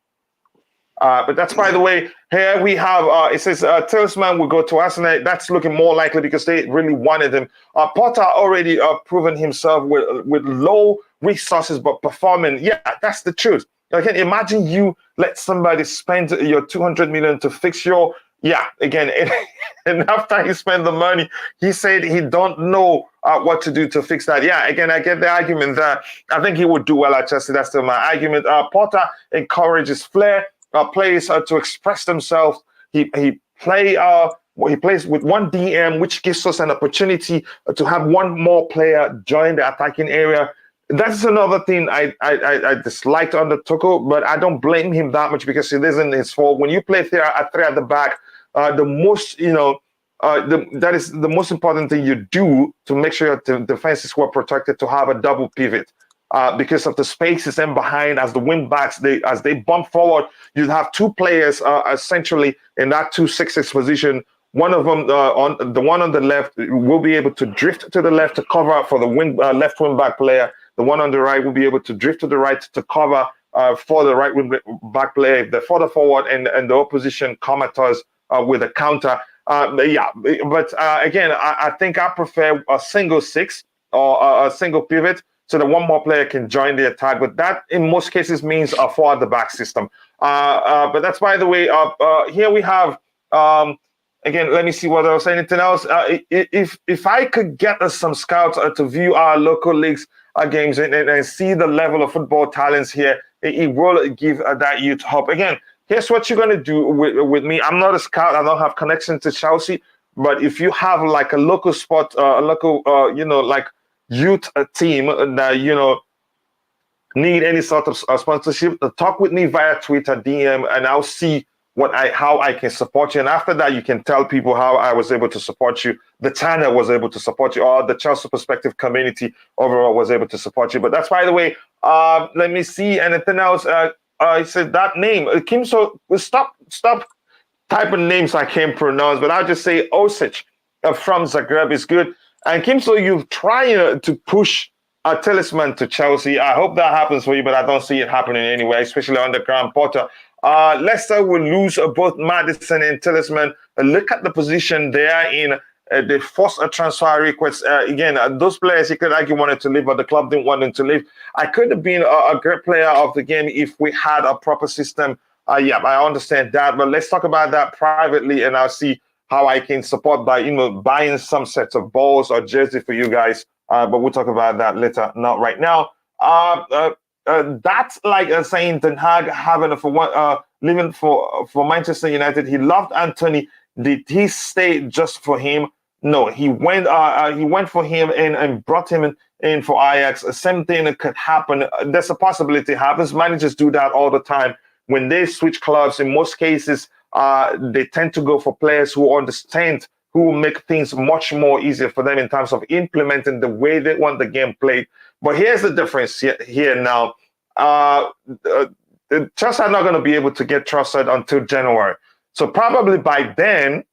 C: But that's, by the way, here we have, it says Talisman will go to Arsenal. That's looking more likely because they really wanted him. Potter already proven himself with low resources, but performing. Yeah, that's the truth. Again, imagine you let somebody spend your 200 million to fix your, again, and after he spent the money, he said he don't know what to do to fix that. Yeah, again, I get the argument that I think he would do well at Chelsea. That's still my argument. Potter encourages flair. Players to express themselves. He plays with one DM, which gives us an opportunity to have one more player join the attacking area. that's another thing I disliked under Tuchel, but I don't blame him that much because it isn't his fault. When you play three at the back, the most that is the most important thing you do to make sure your defense is well protected, to have a double pivot. Because of the spaces in behind, as the wing backs as they bump forward, you have two players essentially in that 2-6-6 position. One of them, on the one on the left, will be able to drift to the left to cover for the left wing back player. The one on the right will be able to drift to the right to cover for the right wing back player. If they're further forward and the opposition come at us with a counter. Again, I think I prefer a single 6 or a single pivot so that one more player can join the attack. But that, in most cases, means a 4 at the back system. But that's, by the way, here we have... Again, let me see what else. Anything else? If I could get us some scouts to view our local leagues games and see the level of football talents here, it will give that youth hope. Again, here's what you're going to do with me. I'm not a scout. I don't have connection to Chelsea. But if you have like a local sport, a local, like youth team that, need any sort of sponsorship, talk with me via Twitter, DM, and I'll see how I can support you. And after that, you can tell people how I was able to support you. The channel was able to support you, or the Chelsea Perspective community overall was able to support you. But that's, by the way, let me see anything else. I said that name, Kimso, stop typing names I can't pronounce, but I'll just say Osic from Zagreb is good. And Kimso, you've tried to push a talisman to Chelsea. I hope that happens for you, but I don't see it happening anyway, especially under Graham Potter. Leicester will lose both Maddison and Talisman. Look at the position they are in. They forced a transfer request. Again, those players, you could argue, wanted to leave, but the club didn't want them to leave. I could have been a great player of the game if we had a proper system. Yeah, I understand that, but let's talk about that privately, and I'll see how I can support by buying some sets of balls or jersey for you guys. But we'll talk about that later, not right now. That's like saying Ten Hag living for Manchester United. He loved Anthony. Did he stay just for him? No, he went for him and brought him in for Ajax. Same thing could happen. There's a possibility it happens. Managers do that all the time. When they switch clubs, in most cases, they tend to go for players who understand, who will make things much more easier for them in terms of implementing the way they want the game played. But here's the difference here now. Chelsea are not going to be able to get trusted until January. So probably by then,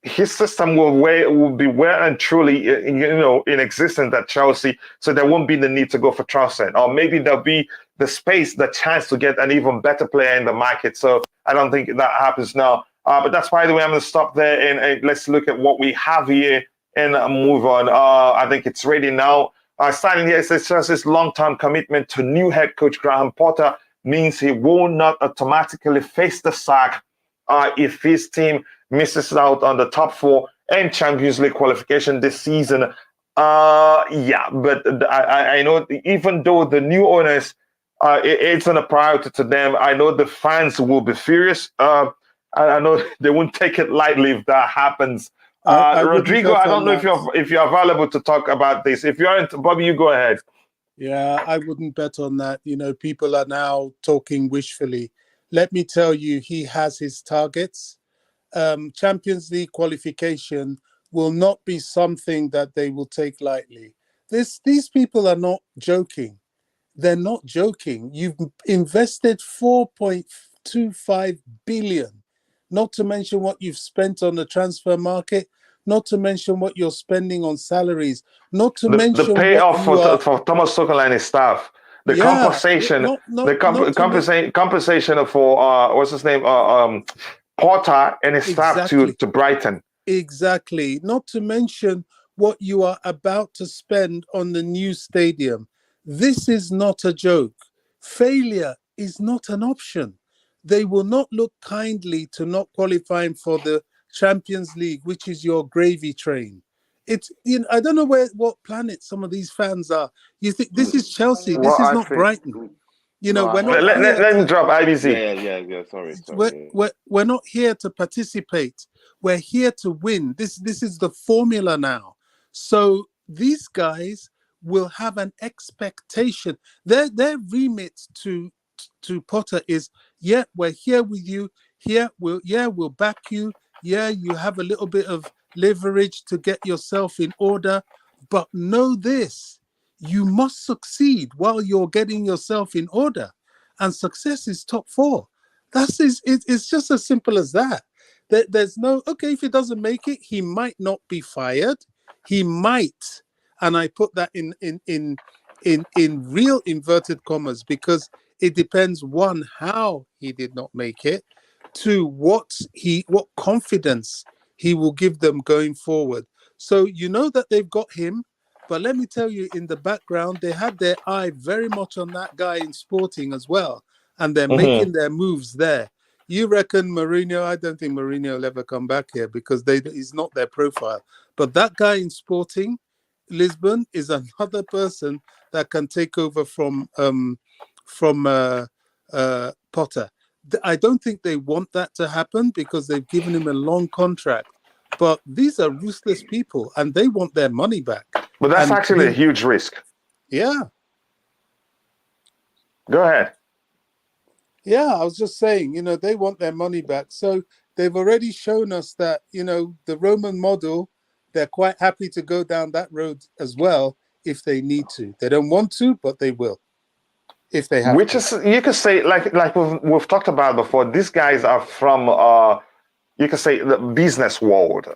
C: his system will be well and truly, in existence at Chelsea. So there won't be the need to go for trusted. Or maybe there'll be the space, the chance to get an even better player in the market. So I don't think that happens now. But that's, by the way, I'm going to stop there and let's look at what we have here and move on. I think it's ready now. Starting here, it says Chelsea's long-term commitment to new head coach Graham Potter means he will not automatically face the sack if his team misses out on the top 4 and Champions League qualification this season. Yeah, but I know even though the new owners, it's not a priority to them, I know the fans will be furious. I know they won't take it lightly if that happens. Rodrigo, I don't know if you're available to talk about this. If you aren't, Bobby, you go ahead.
D: Yeah, I wouldn't bet on that. People are now talking wishfully. Let me tell you, he has his targets. Champions League qualification will not be something that they will take lightly. These people are not joking. They're not joking. You've invested 4.25 billion. Not to mention what you've spent on the transfer market, not to mention what you're spending on salaries, not to mention
C: the payoff for Thomas Tuchel and his staff, the compensation, compensation for what's his name, Porter and his staff to Brighton.
D: Exactly. Not to mention what you are about to spend on the new stadium. This is not a joke. Failure is not an option. They will not look kindly to not qualifying for the Champions League, which is your gravy train. It's I don't know what planet some of these fans are. You think this is Chelsea? This is not Brighton. We're not.
C: Let me drop IBC.
F: Yeah. Sorry.
D: We're not here to participate. We're here to win. This is the formula now. So these guys will have an expectation. Their remit to Potter is, yeah, we're here with you. We'll back you. Yeah, you have a little bit of leverage to get yourself in order, but know this: you must succeed while you're getting yourself in order, and success is top four. It's just as simple as that. There's no, okay, if he doesn't make it, he might not be fired. He might, and I put that in real inverted commas, because it depends, one, how he did not make it, two, what confidence he will give them going forward. So you know that they've got him, but let me tell you, in the background, they had their eye very much on that guy in Sporting as well, and they're making their moves there. You reckon Mourinho? I don't think Mourinho will ever come back here, because he's not their profile. But that guy in Sporting Lisbon is another person that can take over from Potter. I don't think they want that to happen, because they've given him a long contract. But these are ruthless people, and they want their money back.
C: But that's
D: And
C: actually a huge risk.
D: Yeah.
C: Go ahead.
D: Yeah, I was just saying, they want their money back. So they've already shown us that, the Roman model, they're quite happy to go down that road as well if they need to. They don't want to, but they will if they have
C: Which
D: to.
C: is, you could say, like we've talked about before, these guys are from you could say the business world,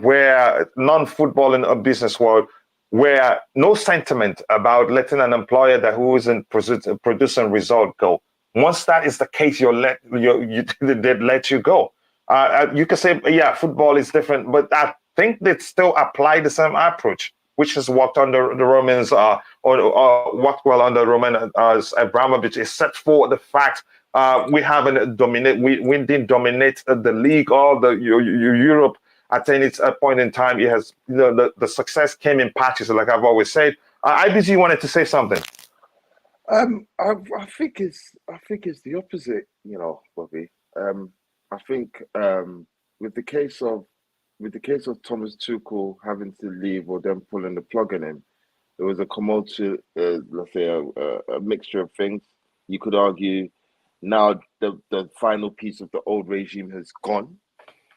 C: where non-football in a business world, where no sentiment about letting an employer that who isn't producing result go. Once that is the case, they let you go. You could say, yeah, football is different, but I think they still apply the same approach, which has worked under the Romans, or worked well under Roman Abramovich, except for the fact we haven't we didn't dominate the league or the Europe. At any point in time, it has, the success came in patches, like I've always said. IBG wanted to say something.
F: I think it's the opposite, Bobby. I think with the case of Thomas Tuchel having to leave or them pulling the plug on him, it was a tumultuous, let's say, a mixture of things. You could argue now the final piece of the old regime has gone.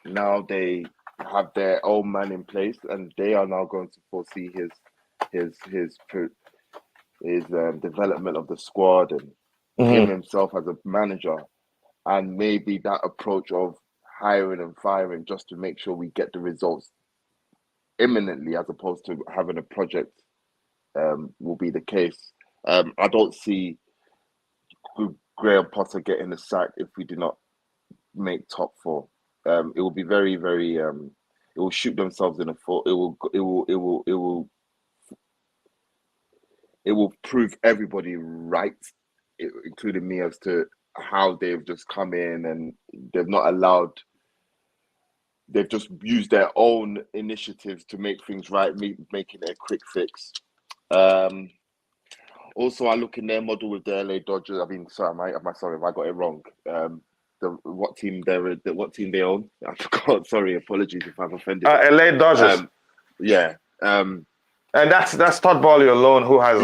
F: Now they have their own man in place, and they are now going to foresee his development of the squad and him himself as a manager, and maybe that approach of hiring and firing just to make sure we get the results imminently, as opposed to having a project, will be the case. I don't see Graham Potter getting the sack if we do not make top four. It will be very, very. It will shoot themselves in the foot. It will prove everybody right, including me, as to how they've just come in and they've not allowed. They've just used their own initiatives to make things right, making it a quick fix. Also, I look in their model with the LA Dodgers. I mean, sorry, sorry if I got it wrong. What team they own? I forgot. Sorry, apologies if I've offended.
C: LA Dodgers.
F: Yeah.
C: And that's Todd Boehly alone who has.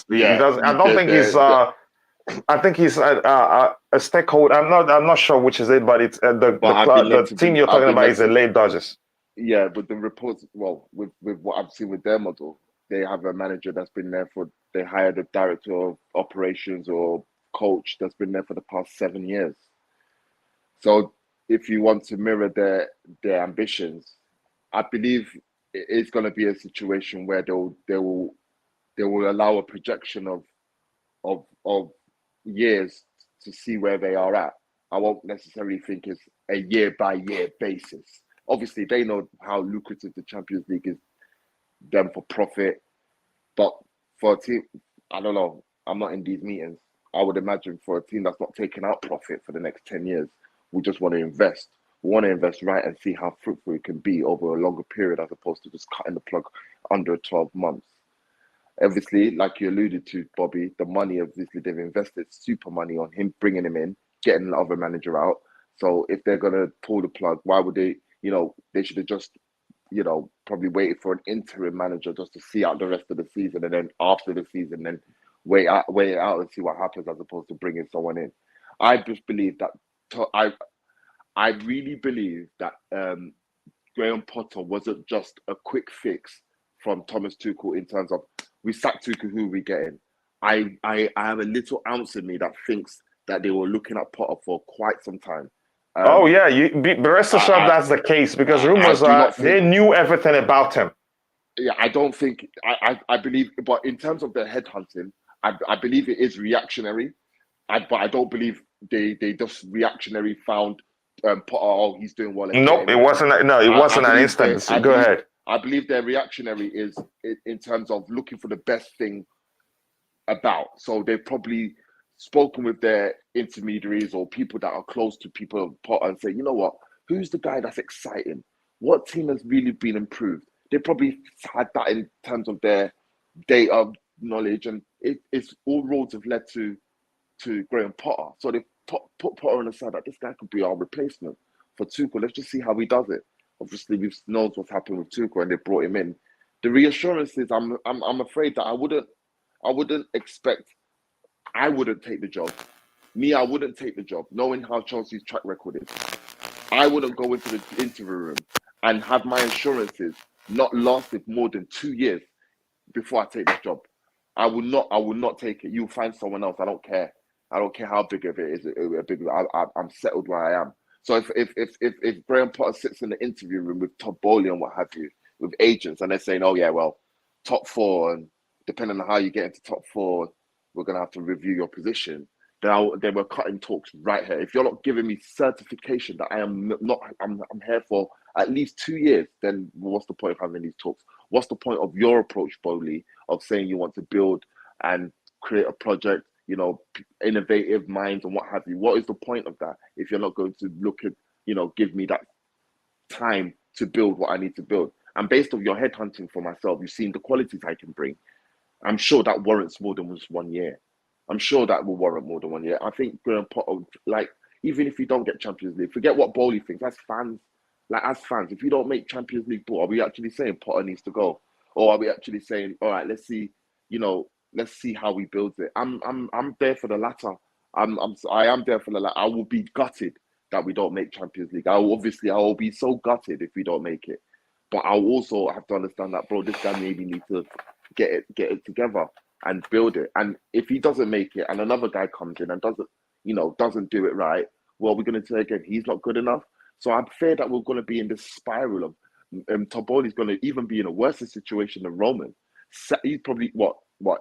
F: Yeah.
C: I don't think he's. I think he's a stakeholder. I'm not sure which is it, but it's the team you're talking about is LA Dodgers.
F: Yeah, but the reports, well, with what I've seen with their model, they have a manager that's been there they hired a director of operations or coach that's been there for the past 7 years. So if you want to mirror their ambitions, I believe it's going to be a situation where they will allow a projection of years to see where they are at. I won't necessarily think it's a year by year basis. Obviously, they know how lucrative the Champions League is, them for profit. But for a team, I don't know, I'm not in these meetings. I would imagine for a team that's not taking out profit for the next 10 years, we just want to invest. We want to invest right and see how fruitful it can be over a longer period, as opposed to just cutting the plug under 12 months. Obviously, like you alluded to, Bobby, the money, obviously, they've invested super money on him, bringing him in, getting the other manager out. So if they're going to pull the plug, why would they, they should have just probably waited for an interim manager just to see out the rest of the season, and then after the season, then wait it out and see what happens, as opposed to bringing someone in. I just believe that I really believe that Graham Potter wasn't just a quick fix from Thomas Tuchel in terms of we sacked Tuchel, who we getting. I have a little ounce in me that thinks that they were looking at Potter for quite some time.
C: Oh yeah, rest assured that's the case, because rumors are they knew everything about him.
F: Yeah, I don't think I believe, but in terms of the headhunting, I believe it is reactionary. But I don't believe they just reactionary found Potter. Oh, he's doing well.
C: Nope, it wasn't. No, it wasn't an instance. Go ahead.
F: I believe their reactionary is in terms of looking for the best thing about. So they've probably spoken with their intermediaries or people that are close to people Potter and say, you know what, who's the guy that's exciting? What team has really been improved? They probably had that in terms of their data knowledge, and it's all roads have led to Graham Potter. So they put Potter on the side that this guy could be our replacement for Tuchel. Let's just see how he does it. Obviously, we know what's happened with Tuchel, and they brought him in. The reassurance is, I'm afraid that I wouldn't expect. I wouldn't take the job. I wouldn't take the job, knowing how Chelsea's track record is. I wouldn't go into the interview room and have my assurances not lasted more than 2 years before I take this job. I will not take it. You'll find someone else. I don't care. I don't care how big of it is. I'm settled where I am. So if Graham Potter sits in the interview room with Todd Boehly and what have you, with agents, and they're saying, oh yeah, well, top four, and depending on how you get into top four, we're gonna have to review your position. Then we're cutting talks right here. If you're not giving me certification that I'm here for at least 2 years, then what's the point of having these talks? What's the point of your approach, Boehly, of saying you want to build and create a project, innovative minds and what have you? What is the point of that if you're not going to look at, give me that time to build what I need to build? And based on your headhunting for myself, you've seen the qualities I can bring. I'm sure that warrants more than just 1 year. I'm sure that will warrant more than 1 year. I think Graham Potter, even if you don't get Champions League, forget what Boehly thinks. As fans, if you don't make Champions League ball, are we actually saying Potter needs to go? Or are we actually saying, all right, let's see, let's see how we build it? I'm there for the latter. I am there for the latter. I will be gutted that we don't make Champions League. I will be so gutted if we don't make it. But I'll also have to understand that, bro, this guy maybe needs to get it together and build it. And if he doesn't make it and another guy comes in and doesn't do it right, well, we're going to say again, he's not good enough. So I'm fear that we're going to be in this spiral of Todd Boehly's going to even be in a worse situation than Roman. He's probably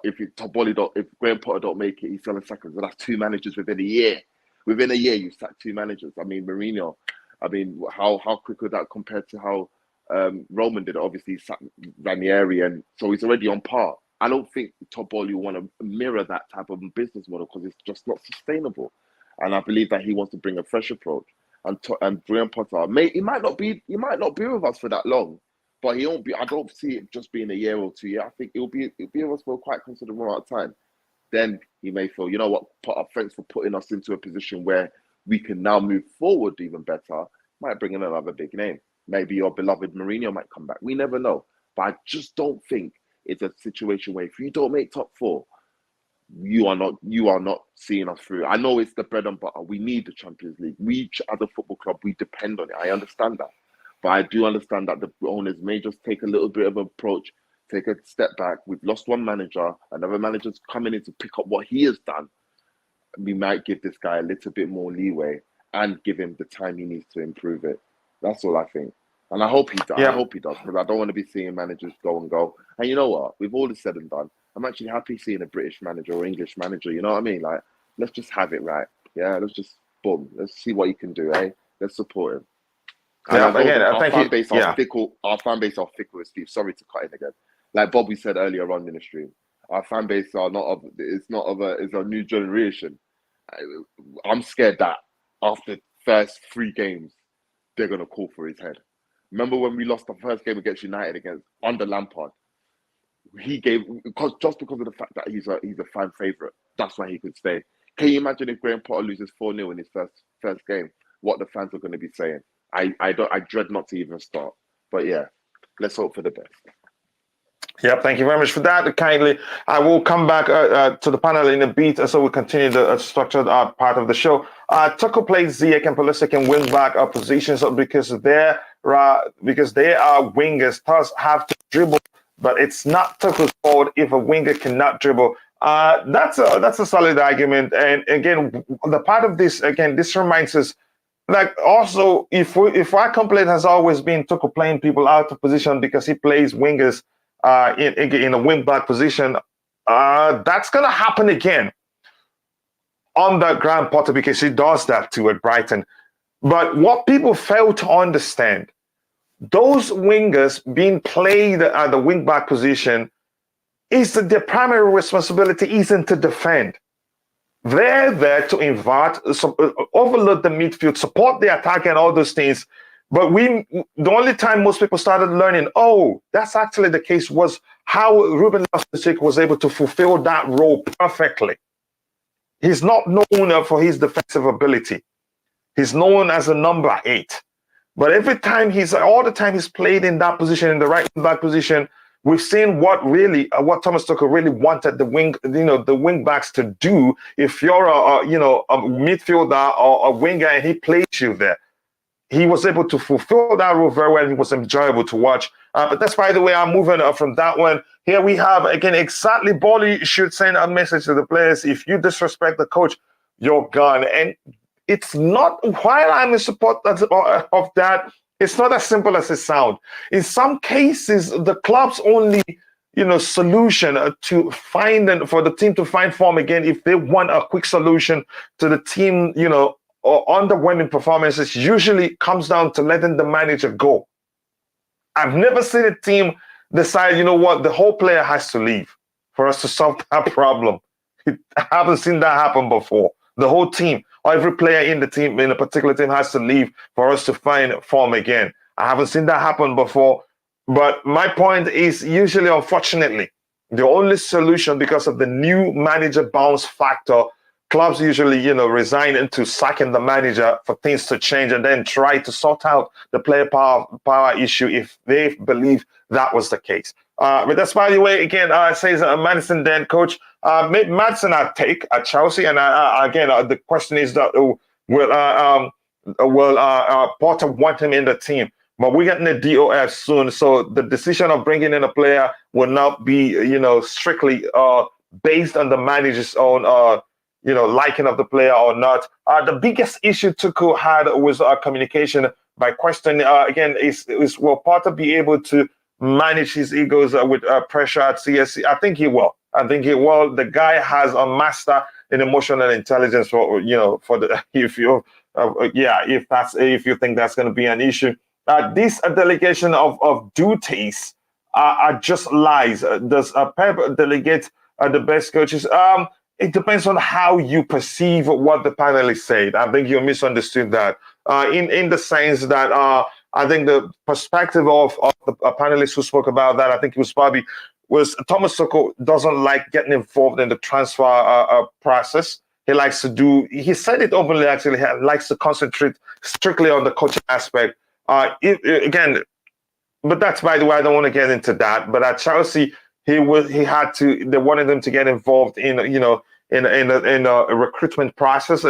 F: if Graham Potter don't make it, he's selling seconds. So that's 2 managers within a year. Within a year, you sack 2 managers. I mean, Mourinho. I mean, how quick would that compare to how Roman did it? Obviously, he sacked Ranieri, and so he's already on par. I don't think Todd Boehly will want to mirror that type of business model because it's just not sustainable. And I believe that he wants to bring a fresh approach. And Graham Potter, he might not be with us for that long, but he won't be. I don't see it just being a year or 2 years. I think it'll be with us for quite considerable amount of time. Then he may feel, you know what, Potter, thanks for putting us into a position where we can now move forward even better. Might bring in another big name. Maybe your beloved Mourinho might come back. We never know. But I just don't think it's a situation where if you don't make top 4, you are not seeing us through. I know it's the bread and butter. We need the Champions League. We, as a football club, we depend on it. I understand that. But I do understand that the owners may just take a little bit of an approach, take a step back. We've lost one manager. Another manager's coming in to pick up what he has done. We might give this guy a little bit more leeway and give him the time he needs to improve it. That's all I think. And I hope he does. Yeah. I hope he does, because I don't want to be seeing managers go and go. And you know what? We've all said and done. I'm actually happy seeing a British manager or English manager. You know what I mean? Like, let's just have it right. Yeah, let's just, boom. Let's see what he can do, eh? Let's support him.
C: Yeah, again, I think
F: fan base are fickle. Our fan base are fickle, Steve. Sorry to cut in again. Like Bobby said earlier on in the stream, our fan base are it's a new generation. I'm scared that after first 3 games, they're going to call for his head. Remember when we lost the first game against United under Lampard? Because of the fact that he's a fan favourite, that's why he could stay. Can you imagine if Graham Potter loses 4-0 in his first game? What the fans are going to be saying? I dread not to even start. But yeah, let's hope for the best.
C: Yeah, thank you very much for that. Kindly, I will come back to the panel in a bit, so we continue the structured part of the show. Tuchel plays Ziyech and Pulisic in wing-back positions because they are wingers, thus have to dribble. But it's not Tuchel's fault if a winger cannot dribble. That's a solid argument. And again, the part of this, again, this reminds us, like, also, if our complaint has always been Tuchel playing people out of position because he plays wingers in a wing back position, that's going to happen again under Graham Potter because he does that too at Brighton. But what people fail to understand, those wingers being played at the wing back position, is that their primary responsibility isn't to defend. They're there to invert, overload the midfield, support the attack and all those things. But the only time most people started learning, oh, that's actually the case, was how Ruben Loftus-Cheek was able to fulfill that role perfectly. He's not known for his defensive ability. He's known as a number 8. But all the time he's played in that position, in the right back position, we've seen what Thomas Tuchel really wanted the wing backs to do. If you're a midfielder or a winger and he plays you there, he was able to fulfill that role very well. And it was enjoyable to watch. But that's, by the way, I'm moving from that one. Here we have, again, exactly, Boehly should send a message to the players. If you disrespect the coach, you're gone. And it's not, while I'm in support of that, it's not as simple as it sounds. In some cases, the club's only solution for the team to find form again, if they want a quick solution to the team, or underwhelming performances, usually comes down to letting the manager go. I've never seen a team decide, the whole player has to leave for us to solve that problem. I haven't seen that happen before. The whole team, or every player in the team, in a particular team, has to leave for us to find form again. I haven't seen that happen before. But my point is, usually, unfortunately, the only solution, because of the new manager bounce factor, clubs usually, resign into sacking the manager for things to change and then try to sort out the player power issue if they believe that was the case. But that's, by the way, again, says Madison then, coach. Madison I take at Chelsea. And again, the question is that will Potter want him in the team? But we're getting a DOF soon. So the decision of bringing in a player will not be, strictly based on the manager's own liking of the player or not. The biggest issue Tuchel had was communication. By questioning, again, is will Potter be able to manage his egos with pressure at CSC? I think he will. The guy has a master in emotional intelligence if you think that's going to be an issue. This delegation of duties are just lies. Does Pep delegate the best coaches? It depends on how you perceive what the panelists said. I think you misunderstood that. In the sense that I think the perspective of the panelists who spoke about that, I think it was Thomas Tuchel doesn't like getting involved in the transfer process. He said it openly, actually, he likes to concentrate strictly on the coaching aspect. But that's, by the way, I don't want to get into that. But at Chelsea, they wanted him to get involved in a recruitment process,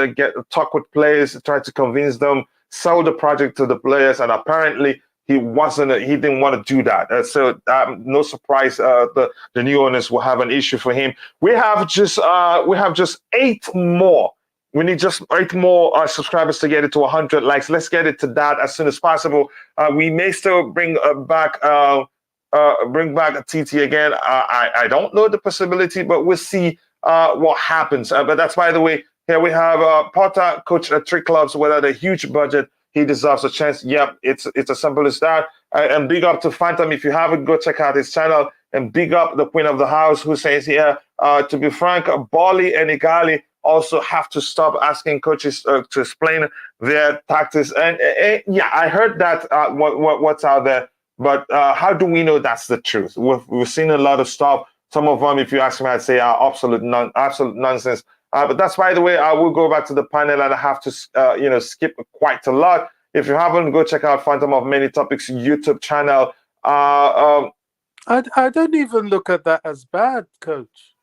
C: talk with players, try to convince them, sell the project to the players, and apparently he didn't want to do that. So no surprise, the new owners will have an issue for him. We have just 8 more. We need just 8 more subscribers to get it to 100 likes. Let's get it to that as soon as possible. We may still bring back TT again. I don't know the possibility, but we'll see what happens. But that's, by the way, here we have Potter, coach at 3 clubs without a huge budget. He deserves a chance. Yep, it's as simple as that. And big up to Phantom. If you haven't, go check out his channel. And big up the queen of the house, who says here, to be frank, Boehly and Igali also have to stop asking coaches to explain their tactics. And yeah, I heard that what's out there. But how do we know that's the truth? We've seen a lot of stuff. Some of them, if you ask me, I'd say are absolute nonsense. But that's, by the way, I will go back to the panel and I have to, skip quite a lot. If you haven't, go check out Phantom of Many Topics YouTube channel.
D: I don't even look at that as bad, coach.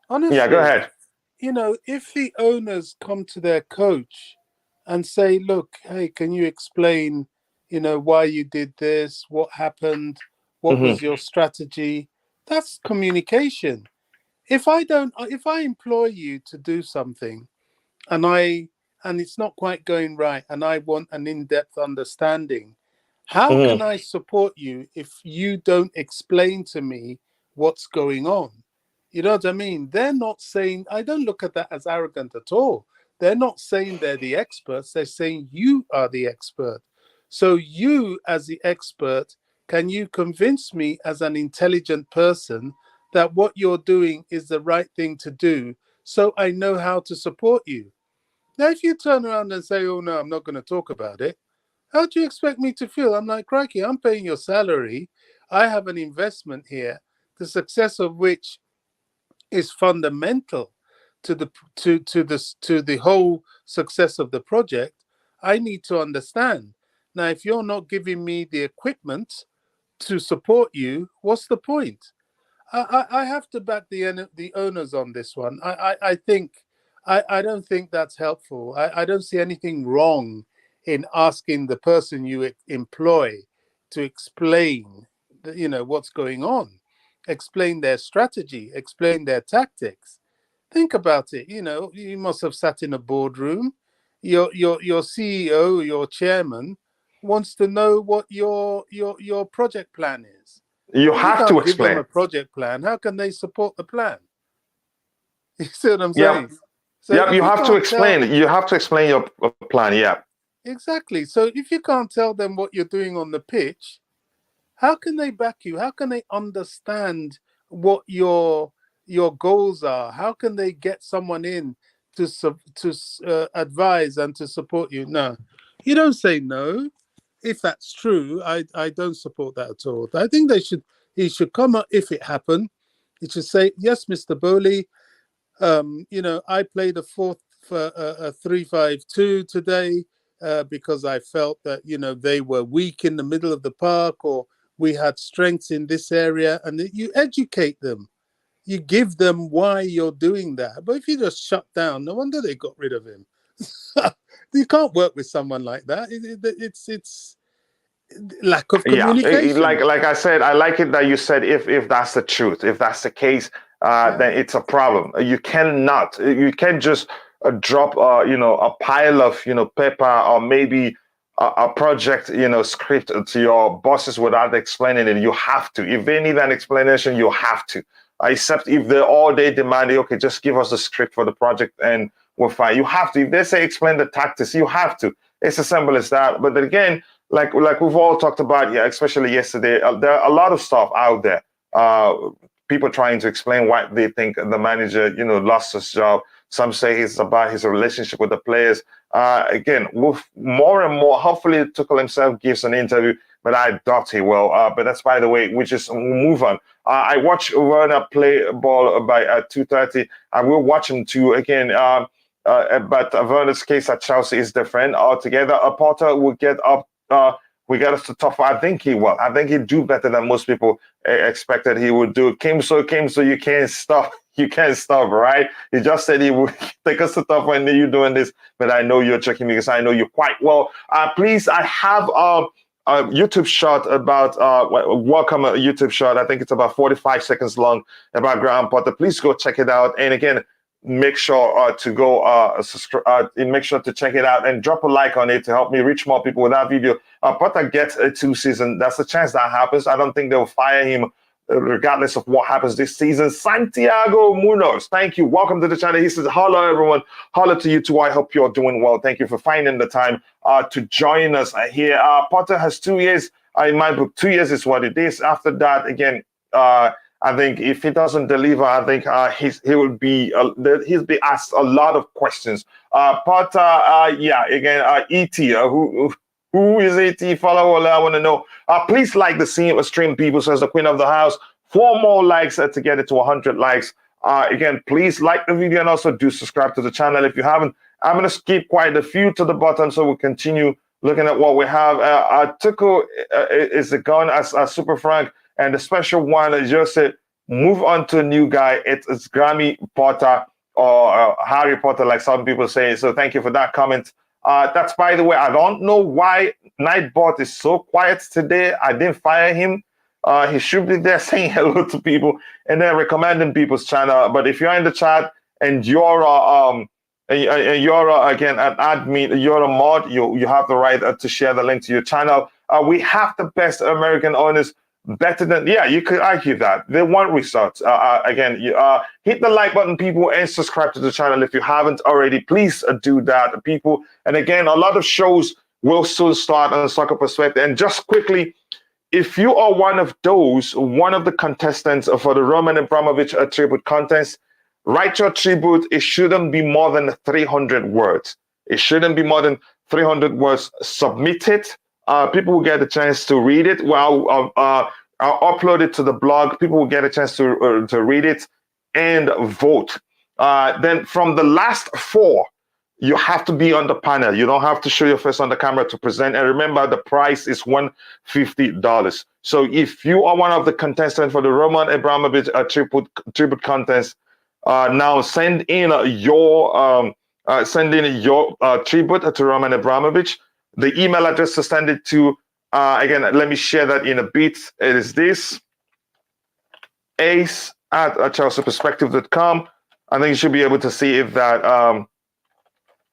D: Honestly.
C: Yeah, go ahead.
D: If the owners come to their coach and say, look, hey, can you explain, why you did this? What happened? What
C: Hmm.
D: was your strategy? That's communication. If I employ you to do something and it's not quite going right and I want an in-depth understanding, how
C: Hmm.
D: can I support you if you don't explain to me what's going on? You know what I mean? They're not saying, I don't look at that as arrogant at all. They're not saying they're the experts. They're saying you are the expert. So you, as the expert, can you convince me as an intelligent person that what you're doing is the right thing to do so I know how to support you? Now, if you turn around and say, oh, no, I'm not going to talk about it, how do you expect me to feel? I'm like, crikey, I'm paying your salary. I have an investment here, the success of which is fundamental to the whole success of the project. I need to understand. Now, if you're not giving me the equipment to support you, what's the point? I have to back the owners on this one. I think I don't think that's helpful. I don't see anything wrong in asking the person you employ to explain what's going on, explain their strategy, explain their tactics. Think about it. You must have sat in a boardroom. Your CEO, your chairman, wants to know what your project plan is.
C: You
D: If you
C: have to
D: can't give them
C: explain.
D: a project plan, how can they support the plan? You see what I'm
C: Yep.
D: saying? So
C: Yep.
D: if
C: You
D: you
C: have to
D: can't tell,
C: explain. You have to explain your plan. Yeah.
D: exactly. So if you can't tell them what you're doing on the pitch, how can they back you? How can they understand what your goals are? How can they get someone in to advise and to support you? No, you don't say no. If that's true, I don't support that at all. I think he should come up if it happened. He should say, yes, Mr. Boehly, I played a 3-5-2 today because I felt that they were weak in the middle of the park, or we had strengths in this area, and you educate them. You give them why you're doing that. But if you just shut down, no wonder they got rid of him. You can't work with someone like that. It's lack of
C: Yeah,
D: communication.
C: like I said, I like it that you said if that's the truth, if that's the case,
D: Yeah.
C: then it's a problem. You can't just drop a pile of paper or maybe a project script to your bosses without explaining it. You have to. If they need an explanation, you have to. Except if they demand, okay, just give us the script for the project and we're fine. You have to. If they say explain the tactics, you have to. It's as simple as that. But then again, like we've all talked about, yeah, especially yesterday, there are a lot of stuff out there. People trying to explain why they think the manager, lost his job. Some say it's about his relationship with the players. Again, with more and more, hopefully Tuchel himself gives an interview, but I doubt he will. But that's by the way, we'll move on. I watch Werner play ball by 2:30. I will watch him too again. But Werner's case at Chelsea is different altogether. Potter will get up. We got us to top. I think he will. I think he'd do better than most people expected he would do. So you can't stop. You can't stop, right? He just said he would take us to top when you're doing this, but I know you're checking me because I know you quite well. Please, I have a YouTube shot about welcome a YouTube shot. I think it's about 45 seconds long about Graham Potter. Please go check it out. And again, make sure to go subscribe. Make sure to check it out and drop a like on it to help me reach more people with that video. Potter gets a 2 season. That's a chance that happens. I don't think they'll fire him regardless of what happens this season. Santiago Munoz, thank you. Welcome to the channel. He says, hello, everyone. Hello to you too. I hope you're doing well. Thank you for finding the time to join us here. Potter has 2 years. In my book, 2 years is what it is. After that, again, I think if he doesn't deliver, I think he'll be asked a lot of questions. Potter, yeah, again, ET, who is ET? Follow, I want to know. Please like the stream, people, says the queen of the house. 4 more likes to get it to 100 likes. Again, please like the video and also do subscribe to the channel if you haven't. I'm going to skip quite a few to the bottom so we'll continue Looking at what we have, Tuchel is gone as Super Frank, and the special one just said, move on to a new guy. It's Grammy Potter or Harry Potter, like some people say. So thank you for that comment. That's, by the way, I don't know why Nightbot is so quiet today. I didn't fire him. He should be there saying hello to people and then recommending people's channel. But if you're in the chat and you're again an admin, you're a mod, you have the right to share the link to your channel. We have the best American owners, better than, yeah, you could argue that. They want results. Again, hit the like button, people, and subscribe to the channel if you haven't already. Please do that, people. And again, a lot of shows will soon start on Soccer Perspective. And just quickly, if you are one of the contestants for the Roman Abramovich tribute contest, write your tribute. It shouldn't be more than 300 words. It shouldn't be more than 300 words. Submit it. People will get a chance to read it. Well, I'll upload it to the blog. People will get a chance to read it and vote. Then from the last 4, you have to be on the panel. You don't have to show your face on the camera to present. And remember, the price is $150. So if you are one of the contestants for the Roman Abramovich tribute contest, now send in your tribute to Roman Abramovich. The email address to send it to, again, let me share that in a bit. It is this, ace@chelseaperspective.com. I think you should be able to see if that,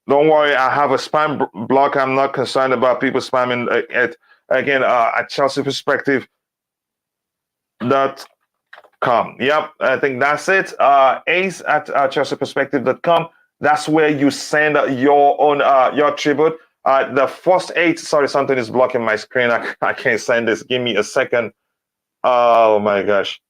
C: don't worry, I have a spam block. I'm not concerned about people spamming at chelseaperspective.com. Yep, I think that's it. ace@chelseaperspective.com. That's where you send your own your tribute. The first 8, sorry, something is blocking my screen. I can't send this. Give me a second. Oh my gosh.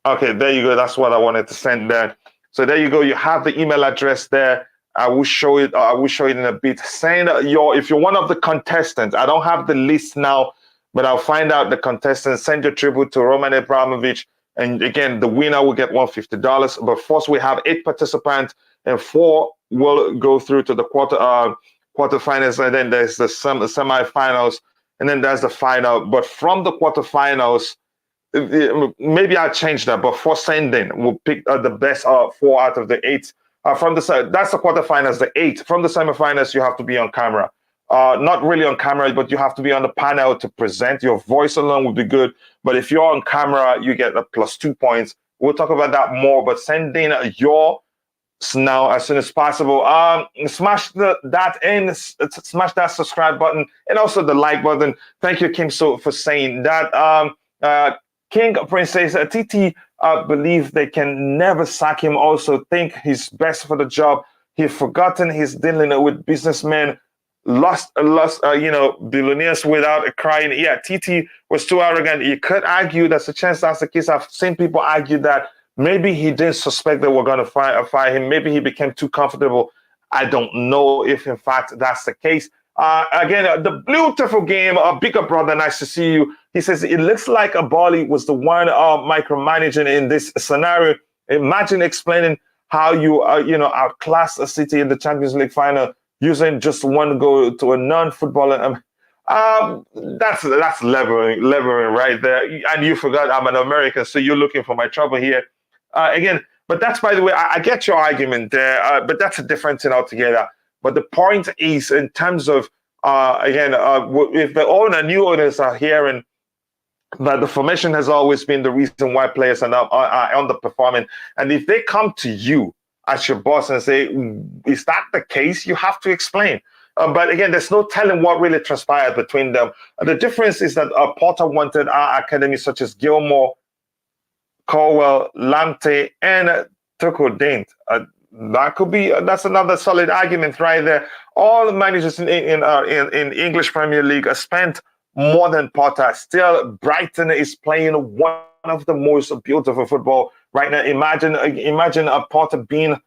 C: Okay, there you go. That's what I wanted to send there. So there you go. You have the email address there. I will show it. I will show it in a bit. Send if you're one of the contestants. I don't have the list now, but I'll find out the contestants. Send your tribute to Roman Abramovich, and again, the winner will get $150. But first, we have 8 participants, and 4 will go through to the quarterfinals, and then there's the semifinals, and then there's the final. But from the quarterfinals, maybe I'll change that. But for sending, we'll pick the best 4 out of the 8. From the that's the quarterfinals, the 8. From the semifinals, you have to be on camera. Not really on camera, but you have to be on the panel to present. Your voice alone would be good, but if you're on camera, you get a +2 points. We'll talk about that more. But send in your now as soon as possible. Smash smash that subscribe button and also the like button. Thank you, Kim, for saying that. King Princess TT believe they can never sack him. Also think he's best for the job. He's forgotten he's dealing with businessmen, lost billionaires without crying. Yeah, TT was too arrogant. You could argue that's a chance that's the case. I've seen people argue that maybe he didn't suspect that we're going to fire him. Maybe he became too comfortable. I don't know if, in fact, that's the case. Again, the beautiful game, bigger brother, nice to see you. He says, it looks like Boehly was the one micromanaging in this scenario. Imagine explaining how you, outclass a City in the Champions League final using just one goal to a non-footballer. That's leveling right there. And you forgot I'm an American, so you're looking for my trouble here. Again, but that's, by the way, I get your argument there, but that's a different thing altogether. But the point is, in terms of, if the new owners are hearing that the formation has always been the reason why players are underperforming, and if they come to you as your boss and say, is that the case? You have to explain. But again, there's no telling what really transpired between them. The difference is that Potter wanted our academy such as Gilmore, Colwell, Lamptey, and Tuchel didn't. That's another solid argument right there. All the managers in English Premier League spent more than Potter. Still, Brighton is playing one of the most beautiful football right now. Imagine Potter being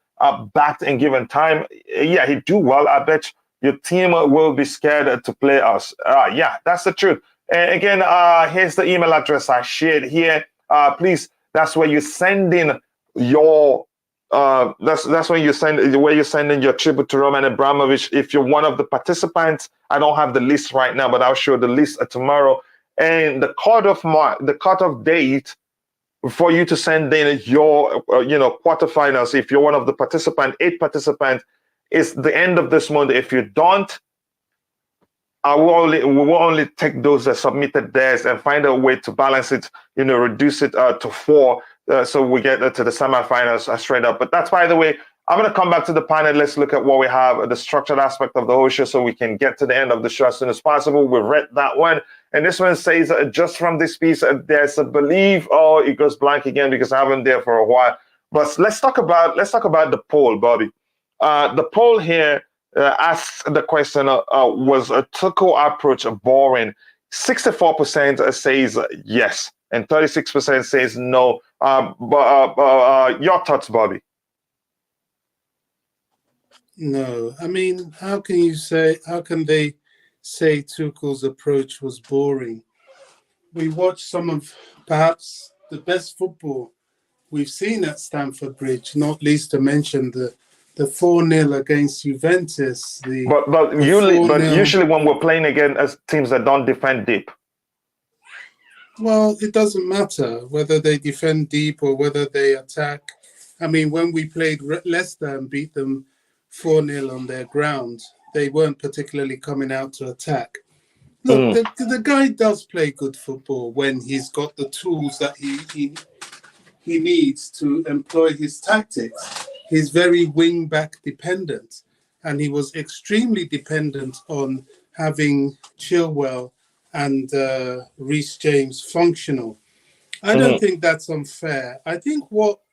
C: backed and given time. Yeah, he'd do well. I bet your team will be scared to play us. Yeah, that's the truth. And again, here's the email address I shared here. Please, that's where you send in your that's when you send the way you're sending your tribute to Roman Abramovich. If you're one of the participants, I don't have the list right now, but I'll show the list tomorrow. And the cutoff date for you to send in your quarterfinals, if you're one of the 8 participants, is the end of this month. If you don't, we will only take those that submitted theirs and find a way to balance it, reduce it to 4, so we get to the semifinals straight up. But that's, by the way, I'm going to come back to the panel. Let's look at what we have, the structured aspect of the whole show, so we can get to the end of the show as soon as possible. We read that one. And this one says, just from this piece, there's a belief. Oh, it goes blank again because I haven't there for a while. But let's talk about the poll, Bobby. The poll here asks the question: was a Tuchel approach boring? 64% says yes, and 36% says no. Your thoughts, Bobby?
D: No, I mean, how can they say Tuchel's approach was boring? We watched some of perhaps the best football we've seen at Stamford Bridge, not least to mention the 4-0 against Juventus.
C: But usually when we're playing against teams that don't defend deep.
D: Well, it doesn't matter whether they defend deep or whether they attack. I mean, when we played Leicester and beat them 4-0 on their ground, they weren't particularly coming out to attack. Look, the guy does play good football when he's got the tools that he needs to employ his tactics. He's very wing-back dependent, and he was extremely dependent on having Chilwell and Reece James functional. I don't think that's unfair. I think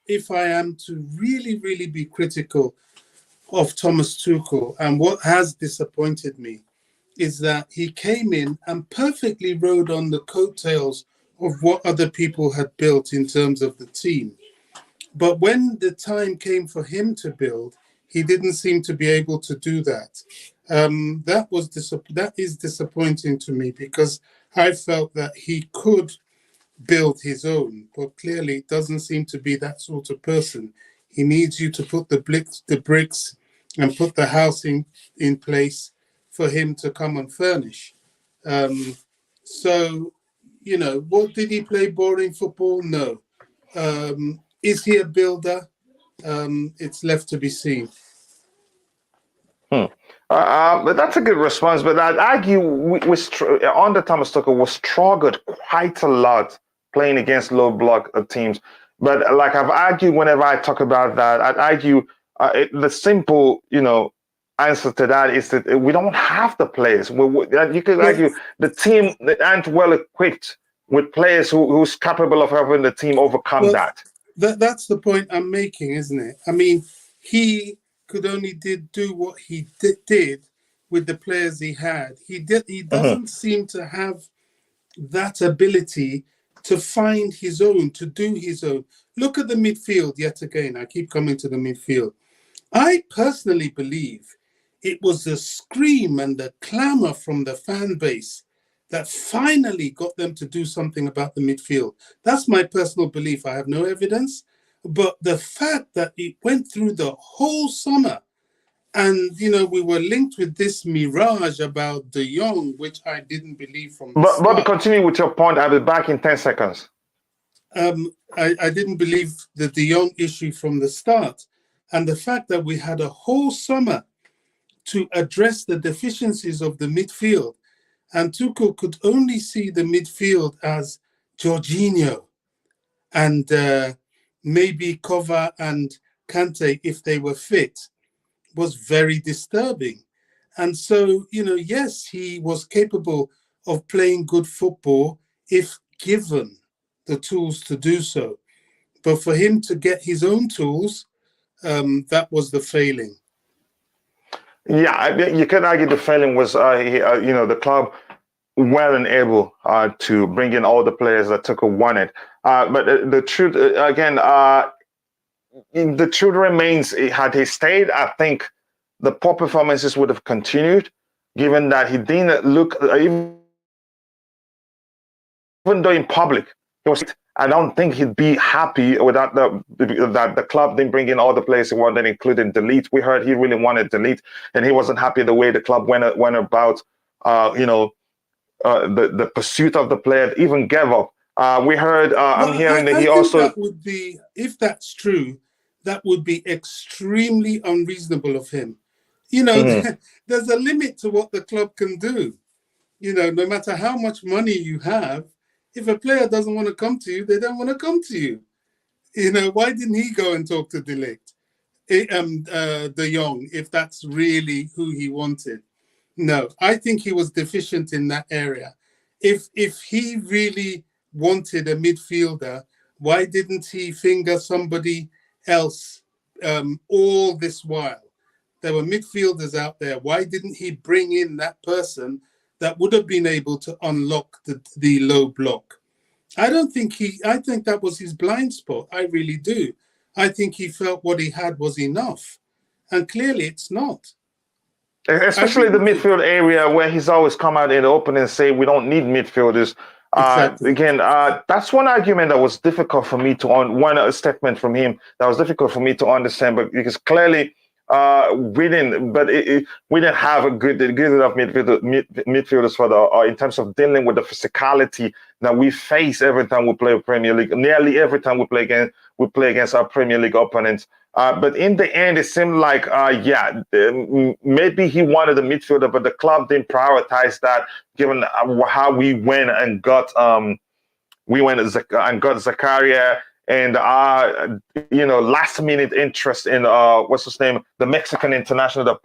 D: if I am to really, really be critical of Thomas Tuchel, and what has disappointed me, is that he came in and perfectly rode on the coattails of what other people had built in terms of the team. But when the time came for him to build, he didn't seem to be able to do that. That is disappointing to me, because I felt that he could build his own, but clearly it doesn't seem to be that sort of person. He needs you to put the bricks and put the house in place for him to come and furnish. So, what did he play boring football? No. Is he a builder? It's left to be seen.
C: But that's a good response. But I'd argue under Thomas Tuchel we struggled quite a lot playing against low block teams. But like I've argued whenever I talk about that, I'd argue the simple, answer to that is that we don't have the players. You could argue the team aren't well equipped with players who's capable of helping the team overcome that.
D: That's the point I'm making, isn't it? I mean, he could only do what he did with the players he had. He doesn't seem to have that ability to find his own, to do his own. Look at the midfield yet again. I keep coming to the midfield. I personally believe it was the scream and the clamor from the fan base that finally got them to do something about the midfield. That's my personal belief. I have no evidence. But the fact that it went through the whole summer, and, we were linked with this mirage about De Jong, which I didn't believe from the start.
C: But continue with your point. I'll be back in 10 seconds.
D: I didn't believe the De Jong issue from the start. And the fact that we had a whole summer to address the deficiencies of the midfield, and Tuchel could only see the midfield as Jorginho and maybe Kova and Kante, if they were fit, was very disturbing. And so, yes, he was capable of playing good football if given the tools to do so. But for him to get his own tools, that was the failing.
C: Yeah, you could argue the failing was, the club weren't able to bring in all the players that Tuchel wanted. But the truth, again, the truth remains, had he stayed, I think the poor performances would have continued, given that he didn't look, even though in public, he was, I don't think he'd be happy without that the club didn't bring in all the players he wanted, including Delete. We heard he really wanted Delete, and he wasn't happy the way the club went about, the pursuit of the player, even gave up. We heard. I'm hearing that
D: I
C: he
D: think
C: also.
D: that would be, if that's true, that would be extremely unreasonable of him. You know,
C: Mhm.
D: there's a limit to what the club can do. You know, no matter how much money you have, if a player doesn't want to come to you, they don't want to come to you. You know, why didn't he go and talk to De Jong, if that's really who he wanted? No, I think he was deficient in that area. If he really wanted a midfielder, why didn't he finger somebody else all this while? There were midfielders out there. Why didn't he bring in that person that would have been able to unlock the low block? I think that was his blind spot. I really do. I think he felt what he had was enough. And clearly it's not. I
C: Especially the
D: really do.
C: midfield area where he's always come out in the open and say we don't need midfielders.
D: Exactly.
C: Again, that's one argument that was difficult for me to one statement from him that was difficult for me to understand, but because clearly we didn't, we didn't have a good enough midfielders for in terms of dealing with the physicality that we face every time we play Premier League. Nearly every time we play against our Premier League opponents. But in the end, it seemed like, maybe he wanted a midfielder, but the club didn't prioritize that, given how we went and got Zakaria and last minute interest in what's his name, the Mexican international that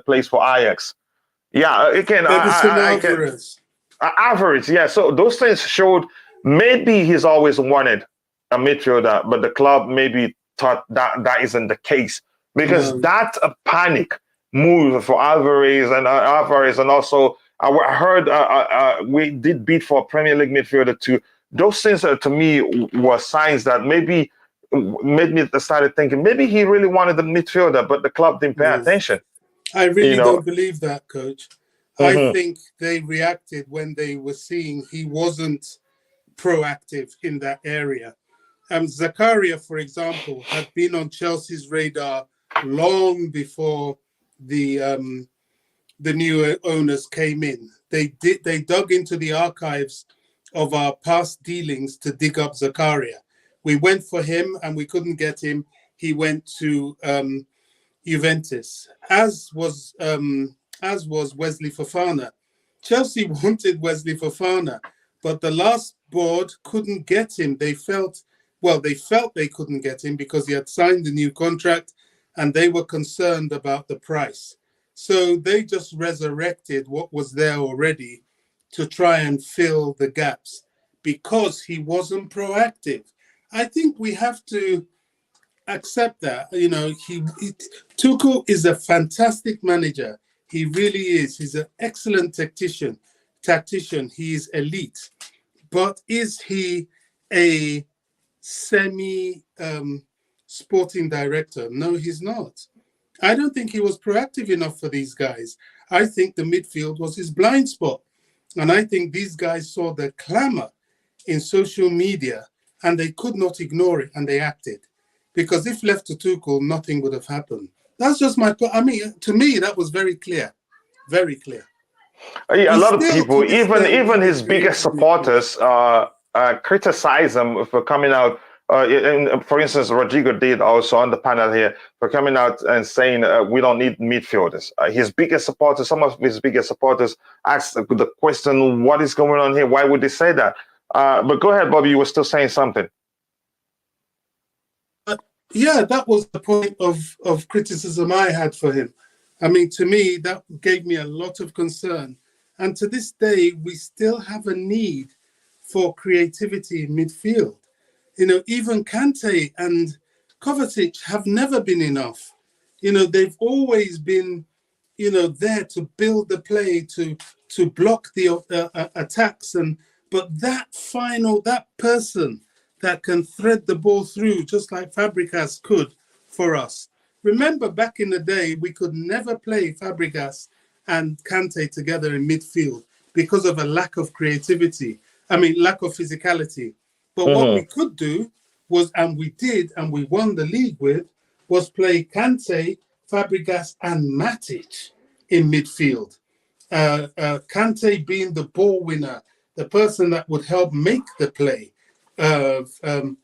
C: plays for Ajax. Yeah, again,
D: Edison
C: I get
D: Alvarez.
C: average. Yeah, so those things showed maybe he's always wanted a midfielder, but the club maybe thought that isn't the case, because
D: No.
C: that's a panic move for Alvarez, and also I heard we did bid for a Premier League midfielder too. Those things to me were signs that maybe made me started thinking maybe he really wanted the midfielder, but the club didn't pay
D: No.
C: attention.
D: I really don't believe that, Coach. I
C: Mhm.
D: think they reacted when they were seeing he wasn't proactive in that area. Zakaria, for example, had been on Chelsea's radar long before the new owners came in. They dug into the archives of our past dealings to dig up Zakaria. We went for him and we couldn't get him. He went to Juventus, as was Wesley Fofana. Chelsea wanted Wesley Fofana, but the last board couldn't get him. They felt they couldn't get him because he had signed the new contract and they were concerned about the price. So they just resurrected what was there already to try and fill the gaps because he wasn't proactive. I think we have to accept that. You know, Tuchel is a fantastic manager. He really is. He's an excellent tactician. He is elite. But is he a semi sporting director? No, he's not. I don't think he was proactive enough for these guys. I think the midfield was his blind spot. And I think these guys saw the clamor in social media and they could not ignore it and they acted. Because if left to Tuchel, nothing would have happened. That's just to me, that was very clear. Very clear.
C: Yeah, a
D: He
C: lot of
D: still,
C: people,
D: to this day,
C: even
D: is
C: his
D: a
C: biggest
D: creative midfielder.
C: supporters, criticize him for coming out. For instance, Rodrigo did also on the panel here for coming out and saying we don't need midfielders. His biggest supporters, some of his biggest supporters, asked the question, "What is going on here? Why would they say that?" But go ahead, Bobby. You were still saying something.
D: Yeah, that was the point of criticism I had for him. I mean, to me, that gave me a lot of concern. And to this day, we still have a need for creativity in midfield. You know, even Kante and Kovacic have never been enough. You know, they've always been, there to build the play, to block the attacks. But that person that can thread the ball through, just like Fabregas could for us. Remember, back in the day, we could never play Fabregas and Kante together in midfield because of a lack of creativity. Lack of physicality. But what we could do was, and we did, and we won the league with, was play Kante, Fabregas, and Matic in midfield. Kante being the ball winner, the person that would help make the play. Matic,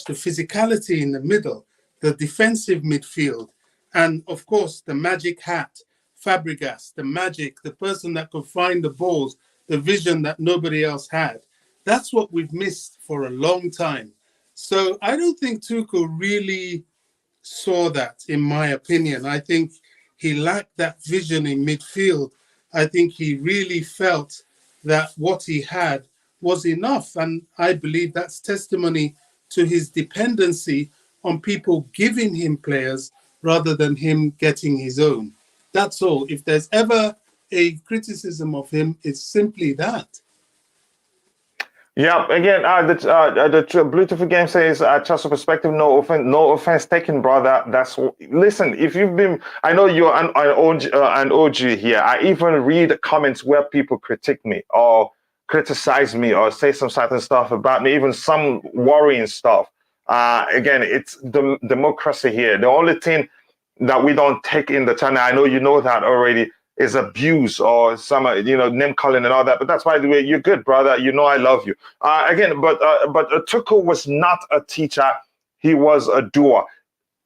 D: the physicality in the middle, the defensive midfield, and of course the magic hat, Fabregas, the magic, the person that could find the balls, the vision that nobody else had. That's what we've missed for a long time. So I don't think Tuchel really saw that, in my opinion. I think he lacked that vision in midfield. I think he really felt that what he had was enough. And I believe that's testimony to his dependency on people giving him players rather than him getting his own. That's all. If there's ever a criticism of him, it's simply that.
C: Yeah, again, the beautiful game says, Chelsea perspective, no offense taken, brother. Listen, if you've been, I know you're an OG here. I even read comments where people critique me or criticize me or say some certain stuff about me, even some worrying stuff. Again, it's the democracy here. The only thing that we don't take in the channel, I know you know that already, is abuse or some, name calling and all that. But that's by the way, you're good, brother. You know I love you. But Tuchel was not a teacher. He was a doer.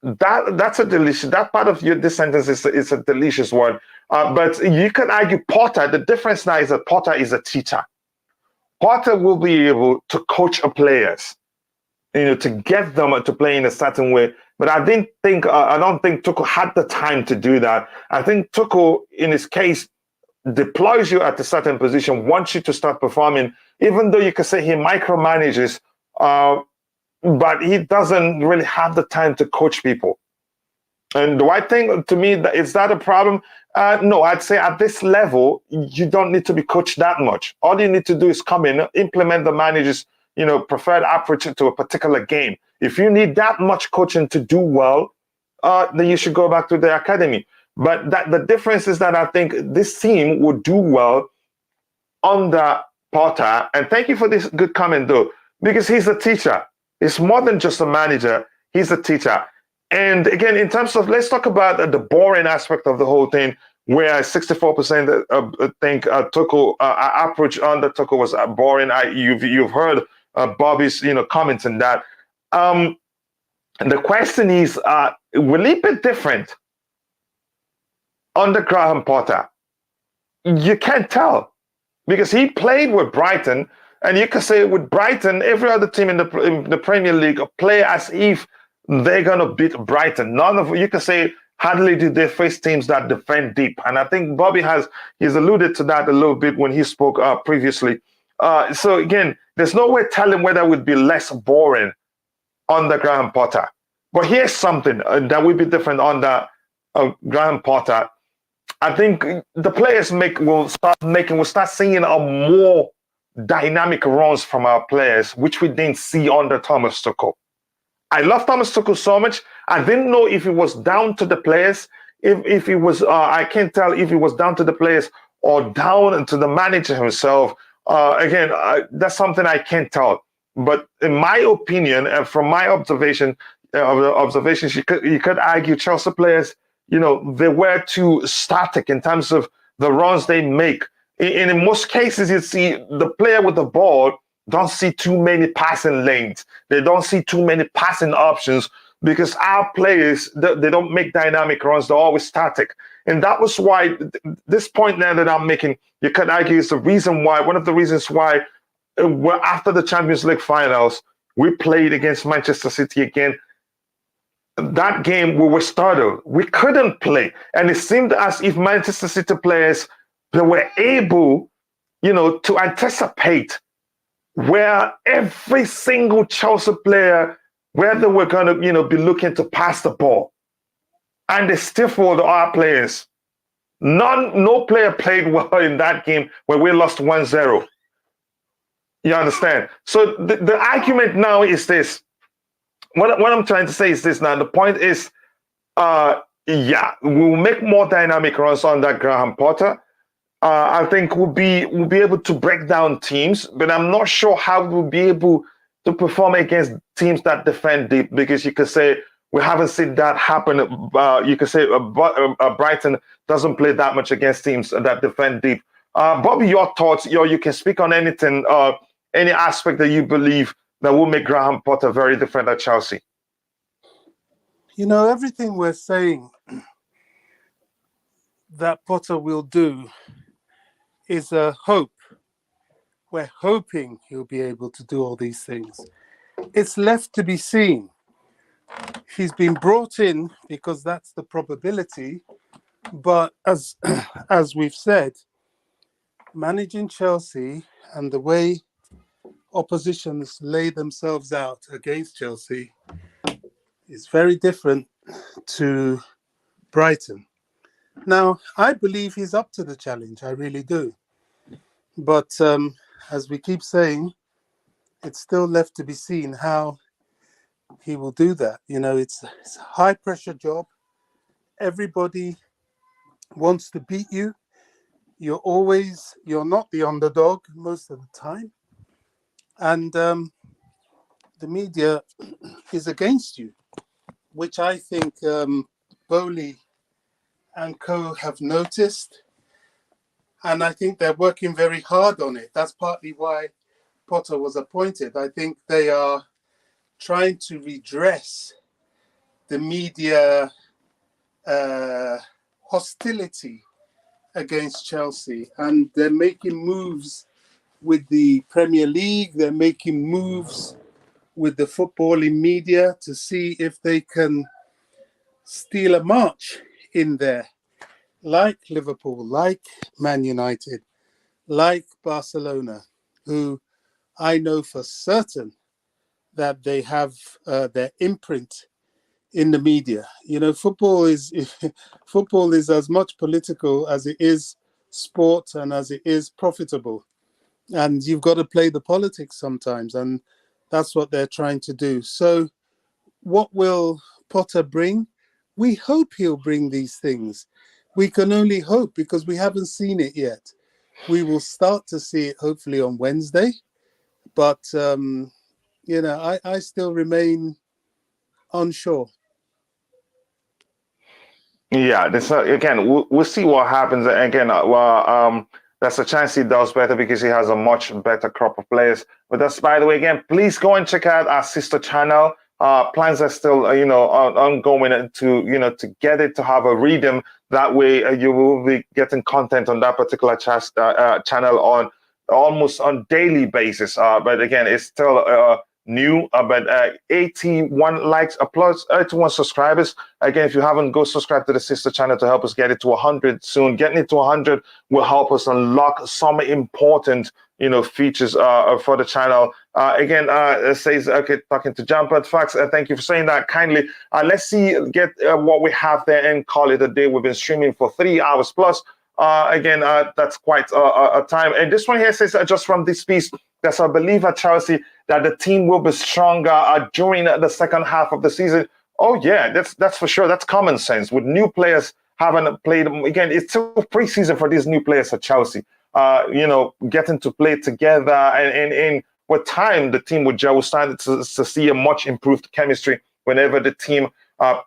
C: That's a delicious. That part of this sentence is a delicious one. But you can argue Potter. The difference now is that Potter is a teacher. Potter will be able to coach players, to get them to play in a certain way. But I don't think Tuchel had the time to do that. I think Tuchel, in his case, deploys you at a certain position, wants you to start performing, even though you can say he micromanages, but he doesn't really have the time to coach people. And the right thing to me, is that a problem? No, I'd say at this level, you don't need to be coached that much. All you need to do is come in, implement the manager's preferred approach to a particular game. If you need that much coaching to do well, then you should go back to the academy. But the difference is that I think this team would do well under Potter. And thank you for this good comment, though, because he's a teacher. It's more than just a manager. He's a teacher. And again, in terms of, let's talk about the boring aspect of the whole thing, where 64% think Tuchel approach under Tuchel was boring. You've heard Bobby's comments on that. The question is, will it be different under Graham Potter? You can't tell, because he played with Brighton, and you can say with Brighton, every other team in the Premier League play as if they're gonna beat Brighton. You can say hardly did they face teams that defend deep, and I think Bobby he's alluded to that a little bit when he spoke previously. So again, there's no way telling whether it would be less boring under Graham Potter. But here's something that would be different under Graham Potter. I think the players will start seeing a more dynamic runs from our players, which we didn't see under Thomas Tuchel. I love Thomas Tuchel so much. I didn't know if it was down to the players, if it was, I can't tell if it was down to the players or down to the manager himself. Again, that's something I can't tell. But in my opinion, and from my observations, you could argue Chelsea players, they were too static in terms of the runs they make. In most cases, you see the player with the ball don't see too many passing lanes. They don't see too many passing options, because our players, they don't make dynamic runs. They're always static. And that was why this point now that I'm making, you could argue is one of the reasons why after the Champions League finals, we played against Manchester City again. That game, we were startled. We couldn't play. And it seemed as if Manchester City players, they were able, to anticipate where every single Chelsea player, where they were going to, be looking to pass the ball. And they stifled our players. No player played well in that game where we lost 1-0. You understand? So the argument now is this. What I'm trying to say is this now. The point is, we'll make more dynamic runs under Graham Potter. I think we'll be able to break down teams, but I'm not sure how we'll be able to perform against teams that defend deep, because you could say we haven't seen that happen. You could say Brighton doesn't play that much against teams that defend deep. Bobby, your thoughts? You can speak on anything, any aspect that you believe that will make Graham Potter very different at Chelsea.
D: You know, everything we're saying that Potter will do is a hope. We're hoping he'll be able to do all these things. It's left to be seen. He's been brought in because that's the probability. But as we've said, managing Chelsea and the way oppositions lay themselves out against Chelsea is very different to Brighton. Now, I believe he's up to the challenge. I really do. But as we keep saying, it's still left to be seen how he will do that. You know, it's a high pressure job. Everybody wants to beat you. You're not the underdog most of the time. And the media is against you, which I think Boehly and co have noticed. And I think they're working very hard on it. That's partly why Potter was appointed. I think they are trying to redress the media hostility against Chelsea. And they're making moves with the Premier League. They're making moves with the footballing media to see if they can steal a march in there, like Liverpool, like Man United, like Barcelona, who I know for certain that they have their imprint in the media. You know, football is as much political as it is sport and as it is profitable. And you've got to play the politics sometimes, and that's what they're trying to do. So what will Potter bring? We hope he'll bring these things. We can only hope because we haven't seen it yet. We will start to see it hopefully on Wednesday. But, you know, I still remain unsure.
C: Yeah, this again, we'll see what happens. Again, that's a chance he does better because he has a much better crop of players. But that's, by the way, again, please go and check out our sister channel. Plans are still, ongoing to get it to have a rhythm. That way, you will be getting content on that particular channel on almost on daily basis. But again, it's still new, but 81 likes, plus 81 subscribers. Again, if you haven't, go subscribe to the sister channel to help us get it to 100 soon. Getting it to 100 will help us unlock some important, features for the channel. Again, it says, okay, talking to Jumper Facts. Thank you for saying that kindly. Let's get what we have there and call it a day. We've been streaming for 3 hours plus. Again, that's quite a time. And this one here says, just from this piece, there's a belief at Chelsea that the team will be stronger during the second half of the season. Oh yeah, that's for sure. That's common sense. With new players having played, again, it's still preseason for these new players at Chelsea. Getting to play together, and with time, the team will gel. We're starting to see a much improved chemistry whenever the team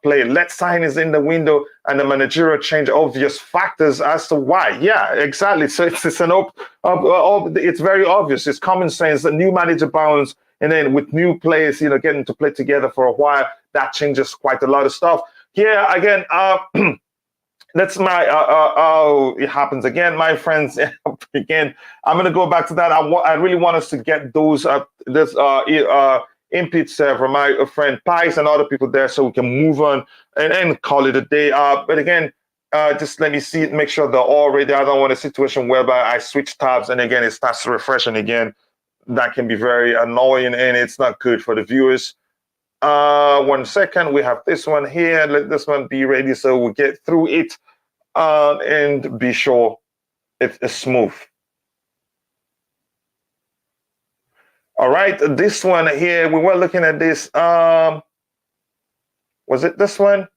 C: play. Let's sign is in the window, and the managerial change, obvious factors as to why. Yeah, exactly. So it's it's very obvious. It's common sense. The new manager bounds, and then with new players, getting to play together for a while, that changes quite a lot of stuff. Here again, that's my it happens again, my friends. Again, I'm gonna go back to that. I really want us to get those inputs from my friend Pies and other people there, so we can move on and call it a day. But again, just let me see, make sure they're all ready. I don't want a situation whereby I switch tabs and again it starts refreshing again. That can be very annoying and it's not good for the viewers. 1 second, we have this one here. Let this one be ready so we'll get through it and be sure it's smooth. All right, this one here, we were looking at this. Was it this one?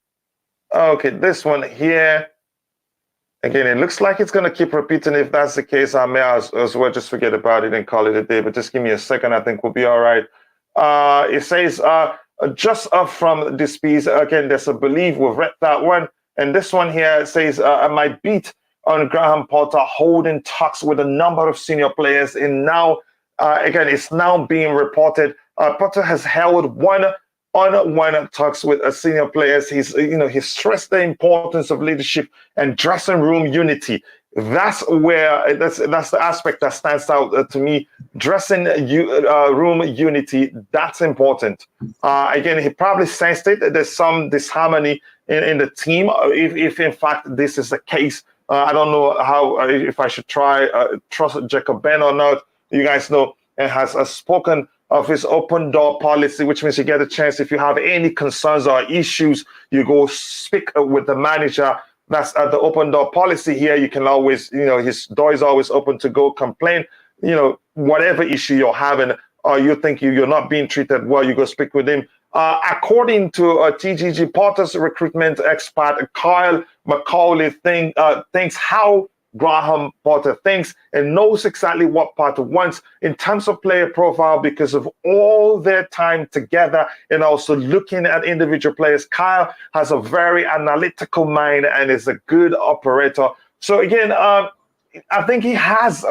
C: Okay, this one here. Again, it looks like it's going to keep repeating. If that's the case, I may as well just forget about it and call it a day. But just give me a second. I think we'll be all right. It says, just up from this piece, again, there's a belief, we've read that one. And this one here says, my beat on Graham Potter holding talks with a number of senior players. And now, again, it's now being reported. Potter has held one-on-one talks with senior players. He's stressed the importance of leadership and dressing room unity. That's the aspect that stands out to me. Dressing room unity, that's important. Again, he probably sensed it. There's some disharmony in the team. If in fact this is the case, I don't know how if I should try trust Jacob Ben or not. You guys know, and has spoken of his open door policy, which means you get a chance if you have any concerns or issues, you go speak with the manager. That's the open door policy here. You can always, his door is always open to go complain, whatever issue you're having, or you think you're not being treated well, you go speak with him. According to TGG Potter's recruitment expert, Kyle McCauley thinks how Graham Potter thinks and knows exactly what Potter wants in terms of player profile because of all their time together and also looking at individual players. Kyle has a very analytical mind and is a good operator. So again, I think he has,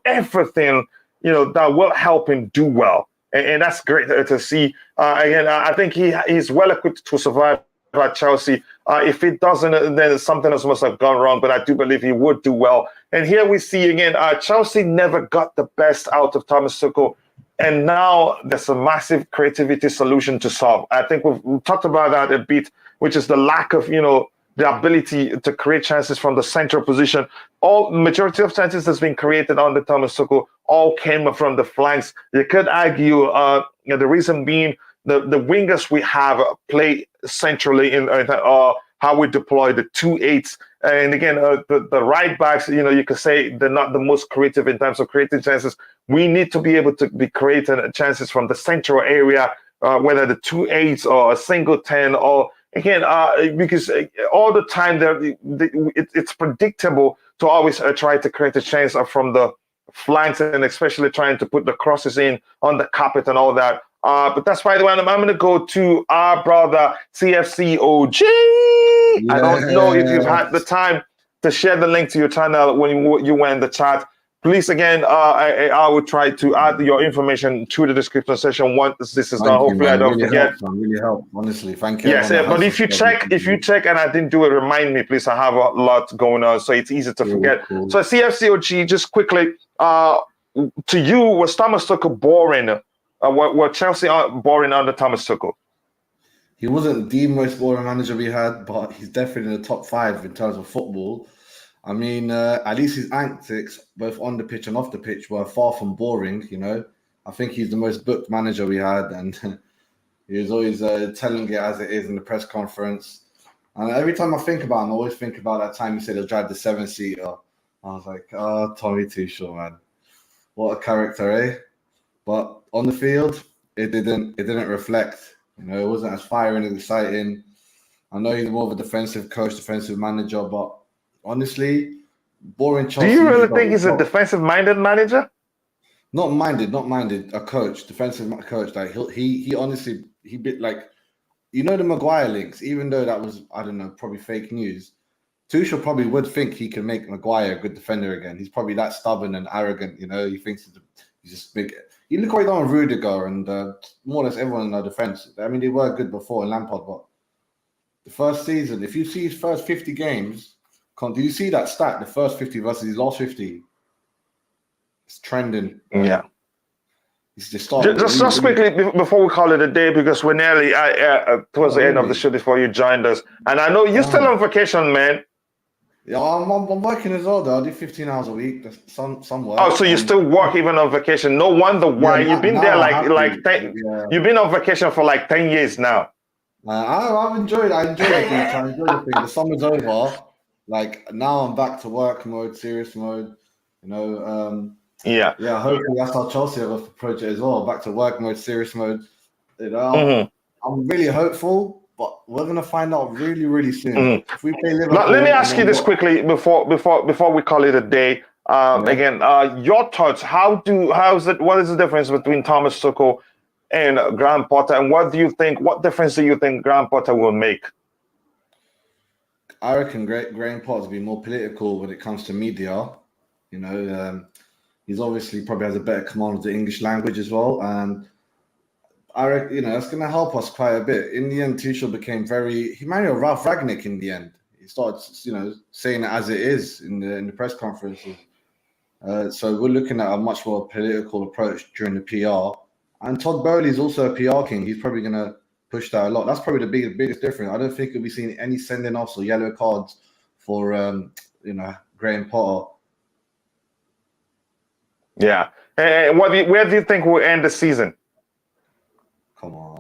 C: everything, that will help him do well. And that's great to see. Again, I think he's well equipped to survive at Chelsea. If it doesn't, then something else must have gone wrong, but I do believe he would do well. And here we see again, Chelsea never got the best out of Thomas Tuchel, and now there's a massive creativity solution to solve. I think we've talked about that a bit, which is the lack of, the ability to create chances from the central position. Majority of chances that's been created under Thomas Tuchel all came from the flanks. You could argue, the reason being the wingers we have play centrally in how we deploy the 2-8s. And again, the right backs, you could say they're not the most creative in terms of creating chances. We need to be able to be creating chances from the central area, whether the 2-8s or a single 10 or again, because all the time it's predictable to always try to create a chance from the flanks and especially trying to put the crosses in on the carpet and all that. But that's why I'm going to go to our brother CFC OG. Yeah. I don't know if you've had the time to share the link to your channel when you were in the chat. Please, again, I will try to add your information to the description section once this is done. Hopefully, I don't forget.
I: Really help, honestly. Thank you.
C: Yes, but if you check and I didn't do it, remind me, please. I have a lot going on, so it's easy to forget. Cool. So CFCOG, just quickly, to you, was Thomas Tuchel boring? Were Chelsea boring under Thomas Tuchel?
I: He wasn't the most boring manager we had, but he's definitely in the top 5 in terms of football. I mean, at least his antics, both on the pitch and off the pitch, were far from boring, I think he's the most booked manager we had, and he was always telling it as it is in the press conference. And every time I think about him, I always think about that time he said he'll drive the 7-seater. I was like, oh, Tommy Tuchel, man. What a character, eh? But on the field, it didn't reflect. It wasn't as firing and exciting. I know he's more of a defensive coach, defensive manager, but honestly, boring Chelsea.
C: Do you really think he's a defensive-minded manager?
I: Not minded. A coach, defensive coach. Like he honestly, he bit like, the Maguire links. Even though that was, I don't know, probably fake news. Tuchel probably would think he can make Maguire a good defender again. He's probably that stubborn and arrogant. He thinks he's just big. You look what he done with Rudiger and more or less everyone in our defense. I mean, they were good before in Lampard, but the first season, if you see his first 50 games. Did you see that stat? The first 50 versus his last 50. It's trending.
C: Yeah.
I: It's just
C: quickly before we call it a day, because we're nearly towards the end of the show before you joined us. And I know you're still on vacation, man.
I: Yeah, I'm working as well, though. I do 15 hours a week. Some work.
C: Oh, so you still work even on vacation? No wonder why. You've been there you've been on vacation for like 10 years now.
I: I've enjoyed it. I enjoy the thing. The summer's over. Like now I'm back to work mode, serious mode,
C: Yeah,
I: hopefully that's how Chelsea have approached it as well. Back to work mode, serious mode. I'm really hopeful, but we're gonna find out really, really soon. If we play Liverpool,
C: let me ask you this quickly before we call it a day. Again, your thoughts. What is the difference between Thomas Tuchel and Graham Potter? And what difference do you think Graham Potter will make?
I: I reckon Graham Potter's be more political when it comes to media. He's obviously probably has a better command of the English language as well, and I reckon that's going to help us quite a bit. In the end, Tuchel became he married Ralph Ragnick in the end. He started, saying it as it is in the press conferences. So we're looking at a much more political approach during the PR. And Todd Boehly is also a PR king. He's probably going to push that a lot. That's probably the biggest difference. I don't think we'll be seeing any sending offs or yellow cards for Graham Potter.
C: Yeah. And where do you think we'll end the season?
I: Come on.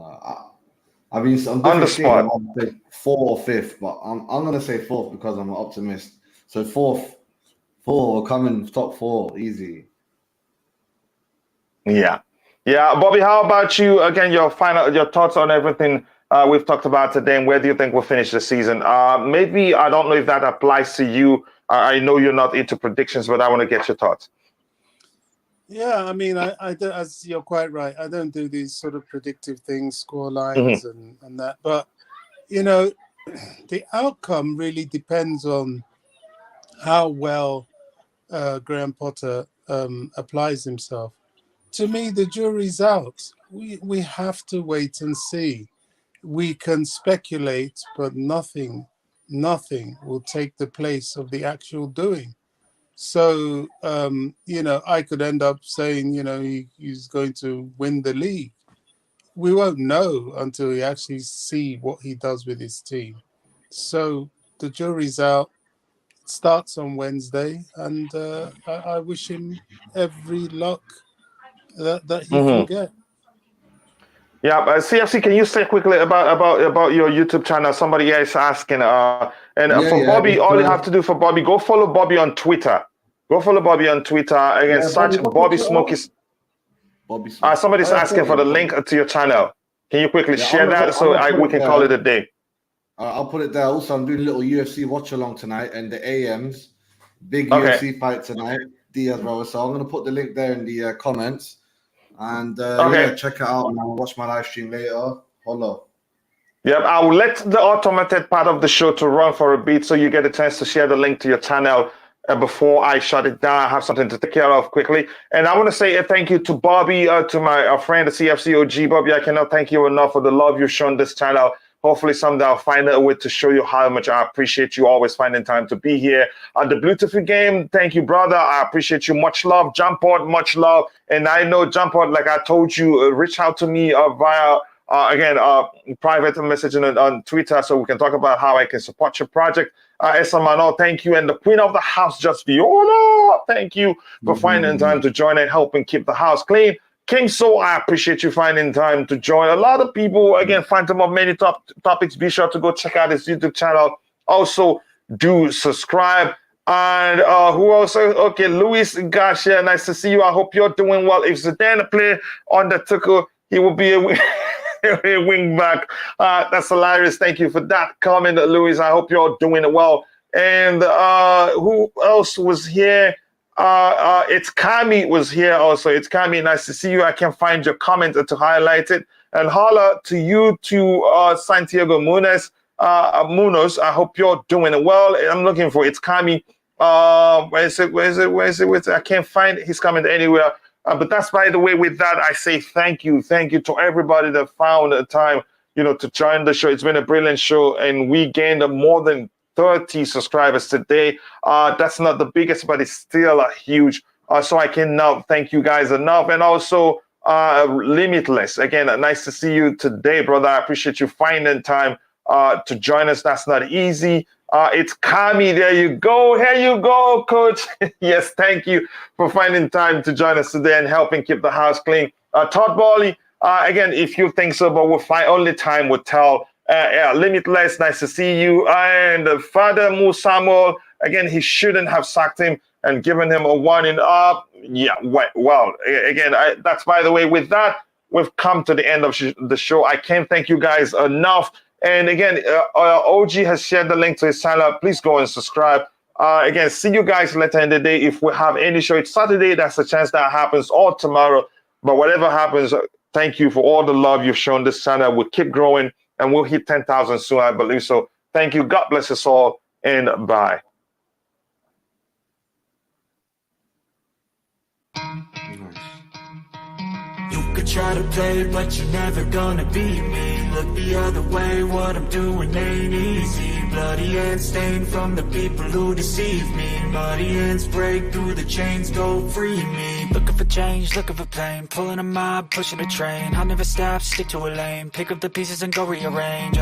I: I'm
C: on the spot.
I: I'm going to say 4th or 5th, but I'm going to say 4th because I'm an optimist. So 4th, we're coming top 4, easy.
C: Yeah. Bobby, how about you? Again, your thoughts on everything we've talked about today, and where do you think we'll finish the season? Maybe, I don't know if that applies to you. I know you're not into predictions, but I want to get your thoughts.
D: Yeah, I mean, I don't, as you're quite right, I don't do these sort of predictive things, score lines and that. But, the outcome really depends on how well Graham Potter applies himself. To me, the jury's out. We have to wait and see. We can speculate, but nothing will take the place of the actual doing. So, I could end up saying, he's going to win the league. We won't know until we actually see what he does with his team. So the jury's out. It starts on Wednesday, and I wish him every luck that he can get.
C: Yeah, CFC, can you say quickly about your YouTube channel? Somebody else asking. Bobby, all you have to do for Bobby, go follow Bobby on Twitter. Again, search Bobby Smokies. Somebody's asking for the link to your channel. Can you quickly share that so we can call it a day?
I: I'll put it there. Also, I'm doing a little UFC watch along tonight and the AMs. Big UFC fight tonight, Diaz brothers. So I'm going to put the link there in the comments. And check it out and I'll watch my live stream later. Holla.
C: Yep, I will let the automated part of the show to run for a bit so you get a chance to share the link to your channel before I shut it down. I have something to take care of quickly. And I want to say a thank you to Bobby, to my friend, the CFC OG. Bobby, I cannot thank you enough for the love you've shown this channel. Hopefully someday I'll find a way to show you how much I appreciate you always finding time to be here. The Bluetooth game, thank you, brother. I appreciate you. Much love. Jumport, much love. And I know Jumport, like I told you, reach out to me via, private messaging on Twitter so we can talk about how I can support your project. Esamano, thank you. And the queen of the house, just Viola, thank you for finding time to join and helping keep the house clean. King So, I appreciate you finding time to join. A lot of people, again, Phantom of many topics. Be sure to go check out his YouTube channel. Also, do subscribe. And who else? Okay, Luis Garcia, nice to see you. I hope you're doing well. If Zidane play on the Tuchel, he will be a wing back. That's hilarious. Thank you for that comment, Luis. I hope you're doing well. And who else was here? It's Kami was here also. It's Kami, nice to see you. I can find your comment to highlight it. And holla to you, to Santiago Munoz. I hope you're doing well. I'm looking for it's Kami. Where is it? I can't find his comment anywhere. But that's, by the way, with that, I say thank you to everybody that found the time, to join the show. It's been a brilliant show, and we gained more than 30 subscribers today. That's not the biggest, but it's still a huge. So I cannot thank you guys enough. And also Limitless. Again, nice to see you today, brother. I appreciate you finding time to join us. That's not easy. It's Kami. There you go. Here you go, coach. Yes, thank you for finding time to join us today and helping keep the house clean. Todd Boehly, again, if you think so, but we'll find, only time will tell. Limitless, nice to see you. And Father Mu Samuel, again, he shouldn't have sacked him and given him a warning. That's, by the way, with that, we've come to the end of the show. I can't thank you guys enough. And again, OG has shared the link to his channel. Please go and subscribe. Again, see you guys later in the day. If we have any show, it's Saturday. That's the chance that happens, or tomorrow. But whatever happens, thank you for all the love you've shown this channel. We'll keep growing and we'll hit 10,000 soon, I believe. So thank you. God bless us all, and bye.
A: You could try to play, but you're never gonna beat me. Look the other way, what I'm doing ain't easy. Bloody hands stained from the people who deceive me. Muddy hands break through the chains, go free me.
B: Looking for change, looking for pain, pulling a mob, pushing a train. I'll never stop, stick to a lane, pick up the pieces and go rearrange.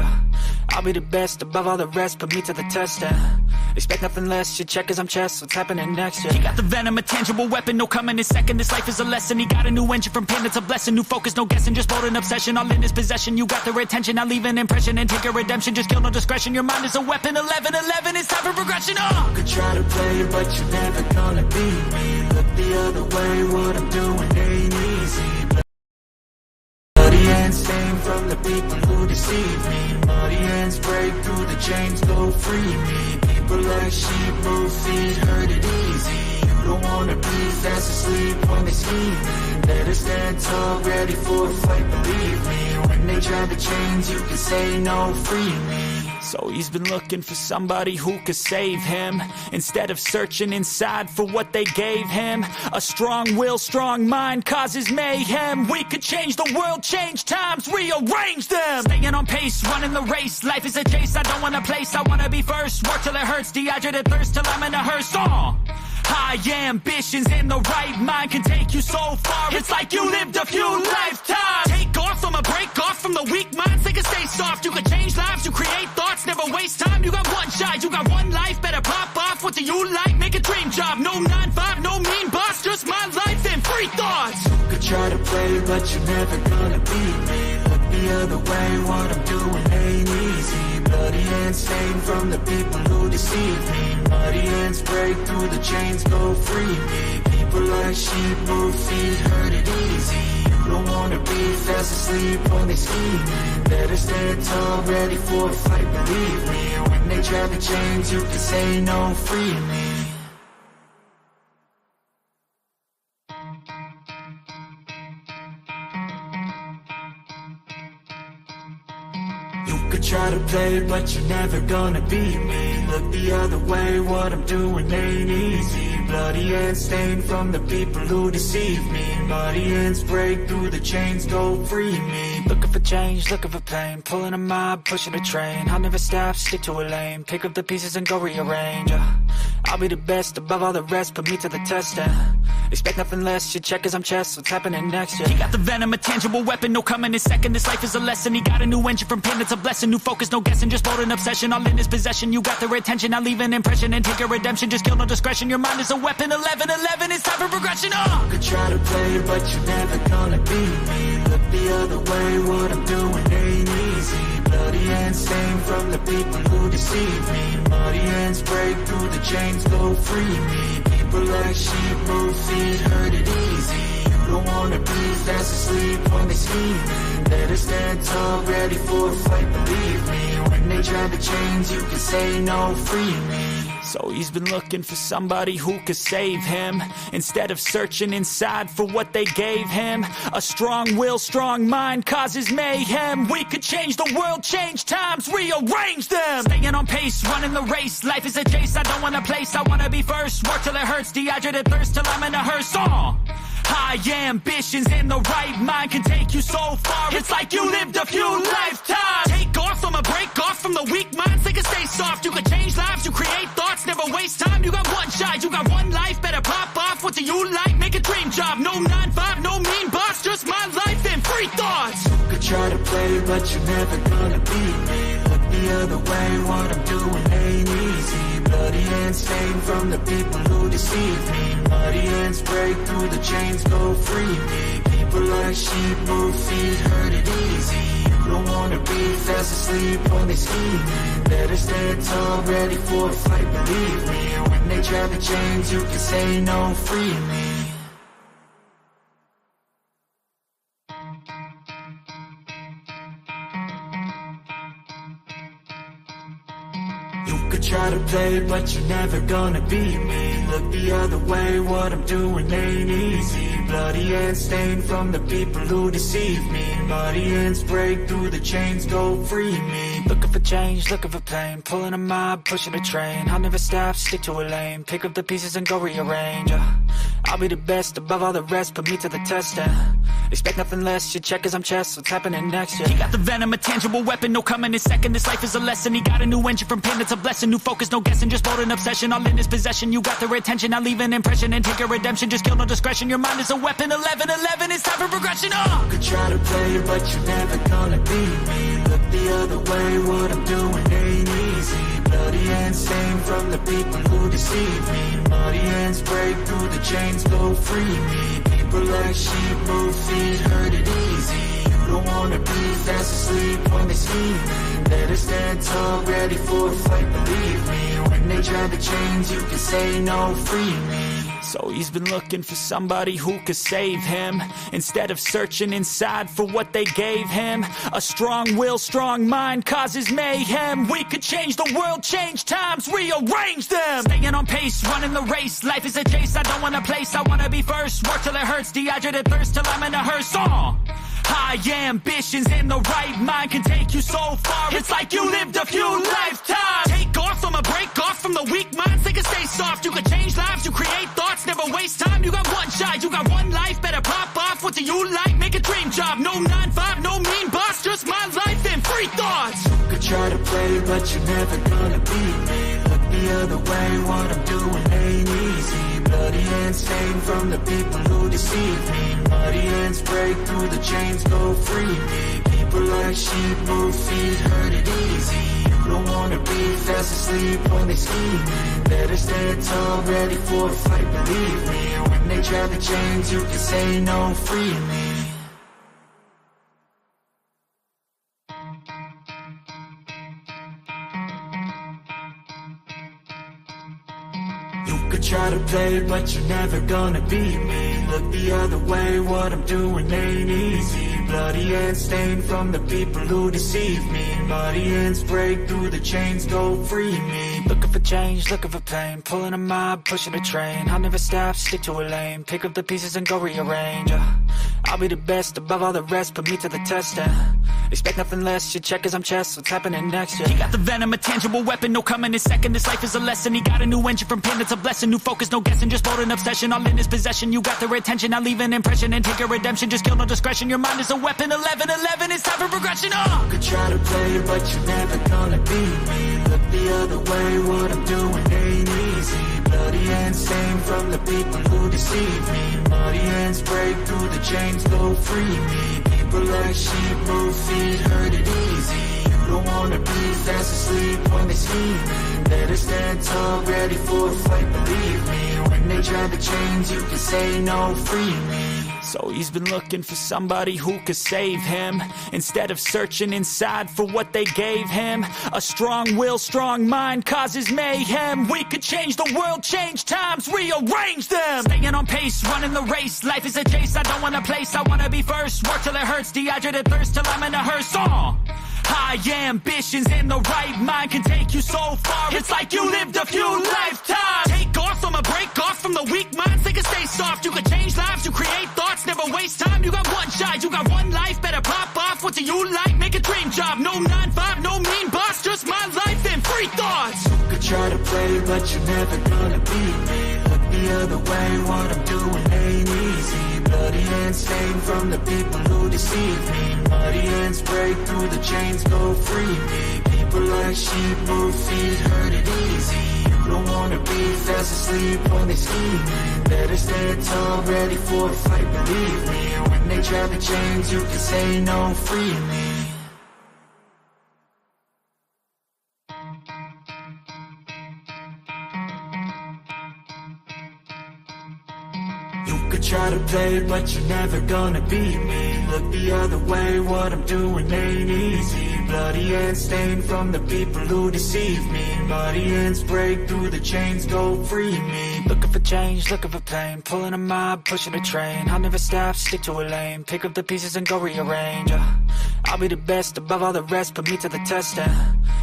B: I'll be the best above all the rest, put me to the test. Expect nothing less, you check as I'm chess, what's happening next? He got the venom, a tangible weapon, no coming in second. This life is a lesson, he got a new engine from pain, it's a blessing. New focus, no guessing, just bold and obsession, all in his possession. You got their attention, I'll leave an impression and take a redemption. Just kill, no discretion, your mind is a weapon. 11-11, it's time for progression.
A: You could try to play, but you're never gonna beat me. Look the other way, what I'm doing ain't easy. Bloody hands stained from the people who deceive me. Muddy hands break through the chains, go free me. People like sheep move feet, hurt it easy. You don't wanna be fast asleep when they scheming. Better stand tall, ready for a fight, believe me. When they try the chains, you can say no, free me.
B: So he's been looking for somebody who could save him, instead of searching inside for what they gave him. A strong will, strong mind causes mayhem. We could change the world, change times, rearrange them. Staying on pace, running the race. Life is a chase, I don't want a place, I wanna be first. Work till it hurts, dehydrated thirst till I'm in a hearse. High ambitions and the right mind can take you so far. It's like you lived a few lifetimes. Take off, I'ma break off from the weak minds. They can stay soft, you can change lives, you create thoughts. Never waste time, you got one shot, you got one life. Better pop off, what do you like? Make a dream job, no 9-5, no mean boss. Just my life and free thoughts.
A: You could try to play, but you're never gonna beat me. Look the other way, what I'm doing ain't easy. Bloody hands stained from the people who deceive me. Muddy hands break through the chains, go free me. People like sheep move feet, hurt it easy. You don't wanna be fast asleep when they scheming. Better stand tall, ready for a fight, believe me. When they try the chains, you can say no, free me. You could try to play, but you're never gonna beat me. Look the other way, what I'm doing ain't easy. Bloody hands stained from the people who deceive me. Muddy hands break through the chains, go free me.
B: Looking for change, looking for pain, pulling a mob, pushing a train. I'll never stop, stick to a lane, pick up the pieces and go rearrange. I'll be the best above all the rest, put me to the test. Expect nothing less, you check as I'm chess, what's happening next? He got the venom, a tangible weapon, no coming in second. This life is a lesson, he got a new engine from pain, it's a blessing. New focus, no guessing, just bold and obsession, all in his possession. You got their attention, I'll leave an impression and take a redemption. Just kill, no discretion, your mind is a weapon. 11-11, it's time for progression.
A: You could try to play, but you're never gonna beat me. Look the other way, what I'm doing ain't easy. Bloody hands stained from the people who deceive me. Muddy hands break through the chains, go free me. People like sheep move feet, hurt it easy. You don't wanna be fast asleep when they scheming. Better stand tall, ready for a fight, believe me. When they try the chains, you can say no, free me.
B: So he's been looking for somebody who could save him, instead of searching inside for what they gave him. A strong will, strong mind causes mayhem. We could change the world, change times, rearrange them. Staying on pace, running the race. Life is a chase, I don't want a place, I wanna be first. Work till it hurts, dehydrated thirst till I'm in a hearse. High ambitions and the right mind can take you so far. It's like you lived a few lifetimes. Take off, I'ma break off from the weak minds. They can stay soft, you can change lives, you create thoughts. Never waste time, you got one shot, you got one life. Better pop off, what do you like? Make a dream job, no 9-5, no mean boss. Just my life and free thoughts.
A: You could try to play, but you're never gonna beat me. Look the other way, what I'm doing ain't easy. Bloody hands stained from the people who deceive me. Muddy hands break through the chains, go free me. People like sheep move feet, hurt it easy. You don't wanna be fast asleep when they scheming. Better stand tall, ready for a fight, believe me. When they try the chains, you can say no, free me. You could try to play, but you're never gonna beat me. Look the other way, what I'm doing ain't easy. Bloody hands stained from the people who deceive me. Muddy hands break through the chains, go free me.
B: Looking for change, looking for pain, pulling a mob, pushing a train. I'll never stop, stick to a lane, pick up the pieces and go rearrange. I'll be the best above all the rest, put me to the test and expect nothing less. Your check is I'm chess, what's happening next? Yeah. He got the venom, a tangible weapon, no coming in second. This life is a lesson. He got a new engine from pain, it's a blessing. New focus, no guessing, just bold an obsession. All in his possession, you got their attention. I'll leave an impression and take a redemption. Just kill no discretion. Your mind is a weapon. 11-11, it's time for progression.
A: You could try to play, but you're never gonna beat me. Look the other way, what I'm doing ain't easy. Bloody hands stained from the people who deceive me. Muddy hands break through the chains, go free me. People like sheep move feet, hurt it easy. You don't wanna be fast asleep when they scheming. Better stand tall, ready for a fight, believe me. When they try to change, you can say no, free me.
B: So he's been looking for somebody who could save him, instead of searching inside for what they gave him. A strong will, strong mind causes mayhem. We could change the world, change times, rearrange them. Staying on pace, running the race. Life is a chase, I don't want a place. I wanna be first, work till it hurts. Dehydrated thirst till I'm in a hearse. High ambitions and the right mind can take you so far. It's like you lived a few lifetimes. Take off, I'ma break off from the weak minds. They can stay soft, you can change lives, you create thoughts. Never waste time, you got one shot, you got one life. Better pop off, what do you like? Make a dream job, no 9-5, no mean boss. Just my life and free thoughts.
A: You could try to play, but you're never gonna beat me. Look the other way, what I'm doing ain't easy. Bloody hands stained from the people who deceive me. Muddy hands break through the chains, go free me. People like sheep move feet, hurt it easy. You don't wanna be fast asleep when they scheming. Better stand tall, ready for a fight, believe me. When they try to change, you can say no, free me. You could try to play, but you're never gonna beat me. Look the other way, what I'm doing ain't easy. Bloody hands stained from the people who deceive me. Muddy hands break through the chains, go free me.
B: Looking for change, looking for pain, pulling a mob, pushing a train. I'll never stop, stick to a lane, pick up the pieces and go rearrange. I'll be the best above all the rest, put me to the test and expect nothing less. Your check is I'm chess, what's happening next? Yeah. He got the venom, a tangible weapon, no coming in second. This life is a lesson. He got a new engine from pain, it's a blessing. New focus, no guessing, just bold an obsession. All in his possession, you got their attention. I'll leave an impression and take a redemption. Just kill no discretion. Your mind is a weapon. 11-11, it's time for progression.
A: You could try to play, but you're never gonna beat me. Look the other way, what I'm doing ain't easy. Bloody hands stained from the people who deceive me. Muddy hands break through the chains, go free me. People like sheep move feet, hurt it easy. You don't wanna be fast asleep when they scheming. Better stand tall, ready for a fight, believe me. When they try to change, you can say no, free me.
B: So he's been looking for somebody who could save him, instead of searching inside for what they gave him. A strong will, strong mind causes mayhem. We could change the world, change times, rearrange them. Staying on pace, running the race. Life is a chase, I don't want a place. I wanna be first, work till it hurts. Dehydrated thirst till I'm in a hearse. High ambitions and the right mind can take you so far. It's like you lived a few lifetimes. Take off, I'ma break off from the weak minds. They can stay soft, you can change lives, you create thoughts. Never waste time, you got one shot, you got one life. Better pop off, what do you like? Make a dream job, no 9-5, no mean boss. Just my life and free thoughts.
A: You could try to play, but you're never gonna beat me. Look the other way, what I'm doing ain't easy. Bloody hands stained from the people who deceive me. Muddy hands break through the chains, go free me. People like sheep move feet, hurt it easy. You don't wanna be fast asleep when they scheming. Better stand tall, ready for a fight, believe me. When they try to change, you can say no, free me. You could try to play, but you're never gonna beat me. Look the other way, what I'm doing ain't easy. Bloody hands stained from the people who deceive me. Muddy hands break through the chains, go free me.
B: Looking for change, looking for pain, pulling a mob, pushing a train. I'll never stop, stick to a lane, pick up the pieces and go rearrange. I'll be the best above all the rest, put me to the test,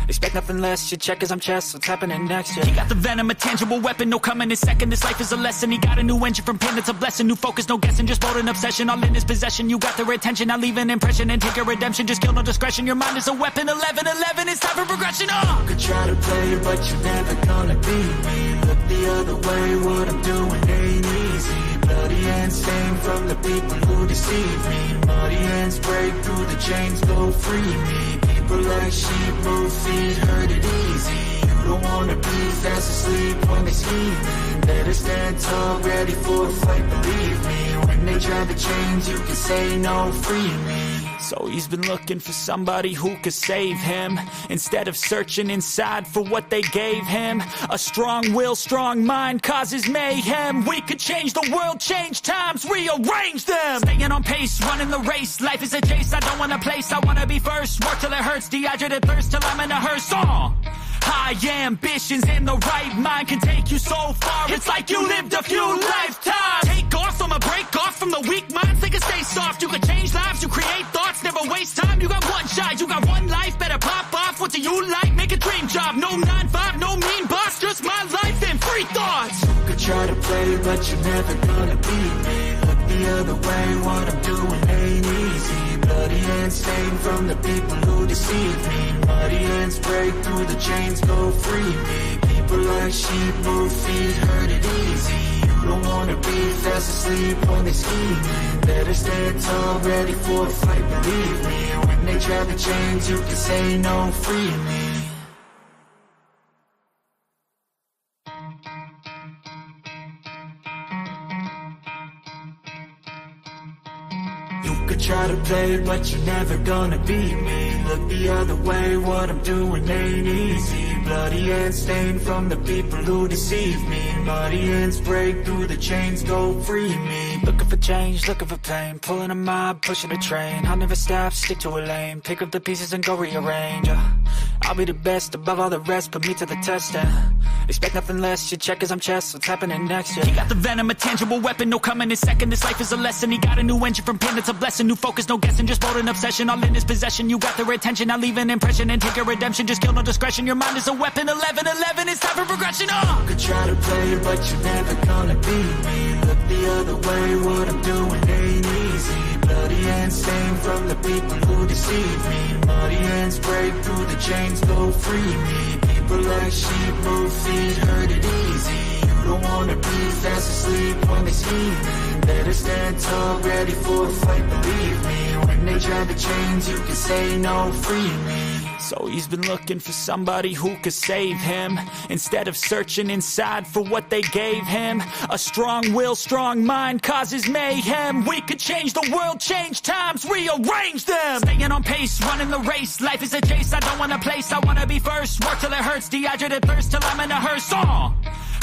B: expect nothing less, you check as I'm chess, what's happening next, He got the venom, a tangible weapon, no coming in second, this life is a lesson, he got a new engine from pain, it's a blessing, new focus, no guessing, just bold and obsession, all in his possession, you got their attention, I'll leave an impression and take a redemption, just kill no discretion, your mind is a weapon, 11-11, it's time for progression,
A: You could try to play, but you're never gonna beat me, look the other way, what I'm doing ain't easy, bloody hands stained from the people who deceive me, muddy hands break through the chains, go free me, people like sheep move feet, hurt it easy, you don't wanna be fast asleep when they scheming, better stand tall, ready for a fight, believe me, when they try to change, you can say no, free me.
B: So he's been looking for somebody who could save him, instead of searching inside for what they gave him. A strong will, strong mind causes mayhem. We could change the world, change times, rearrange them. Staying on pace, running the race, life is a chase, I don't want a place, I wanna be first. Work till it hurts, dehydrated thirst till I'm in a hearse. High ambitions and the right mind can take you so far. It's like you lived a few lifetimes. Take off, I'ma break off from the weak minds. They can stay soft, you can change lives, you create thoughts, never waste time. You got one shot, you got one life, better pop off. What do you like? Make a dream job. No 9-5, no mean boss, just my life and free thoughts.
A: You could try to play, but you're never gonna beat me. Look the other way, what I'm doing ain't easy. Bloody hands stained from the people who deceive me. Muddy hands break through the chains, go free me. People like sheep move feet, hurt it easy. You don't wanna be fast asleep when they scheming. Better stand tall, ready for a fight, believe me. When they try to change, you can say no, free me. You could try to play, but you're never gonna beat me. Look the other way, what I'm doing ain't easy. Bloody hands stained from the people who deceive me. Muddy hands break through the chains, go free me.
B: Looking for change, looking for pain, pulling a mob, pushing a train. I'll never stop, stick to a lane, pick up the pieces and go rearrange. I'll be the best above all the rest, put me to the test, expect nothing less, you check as I'm chess, what's happening next, He got the venom, a tangible weapon, no coming in second, this life is a lesson, he got a new engine from pain, it's a blessing, new focus, no guessing, just bold and obsession, all in his possession, you got their attention, I'll leave an impression and take a redemption, just kill no discretion, your mind is a weapon, 11-11, it's time for progression,
A: You could try to play, but you're never gonna beat me. Look the other way, what I'm doing ain't easy. Bloody hands stained from the people who deceive me. Muddy hands break through the chains, go free me. People like sheep move feet, hurt it easy. You don't wanna be fast asleep when they scheming. Better stand tall, ready for a fight, believe me. When they try to change, you can say no, free me.
B: So he's been looking for somebody who could save him, instead of searching inside for what they gave him. A strong will, strong mind causes mayhem. We could change the world, change times, rearrange them. Staying on pace, running the race, life is a chase, I don't want a place, I wanna be first. Work till it hurts, dehydrated thirst till I'm in a hearse.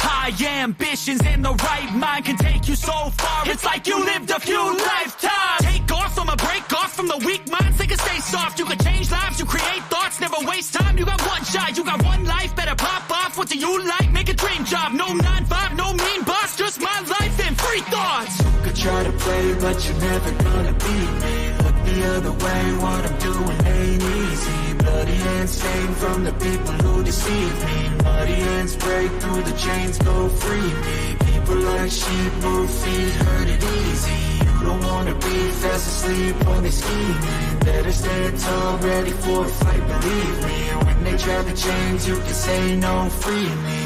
B: High ambitions and the right mind can take you so far. It's like you lived a few lifetimes. Take off, I'ma break off from the weak minds. They can stay soft, you can change lives, you create thoughts, never waste time. You got one shot, you got one life, better pop off. What do you like? Make a dream job. No 9-5, no mean boss, just my life and free thoughts.
A: You could try to play, but you're never gonna beat me. Look the other way, what I'm doing ain't easy. Bloody hands stained from the people who deceive me. Muddy hands break through the chains, go free me. People like sheep move feet, hurt it easy. You don't wanna be fast asleep when they scheming. Better stand tall, ready for a fight, believe me. When they try to change, you can say no, free me.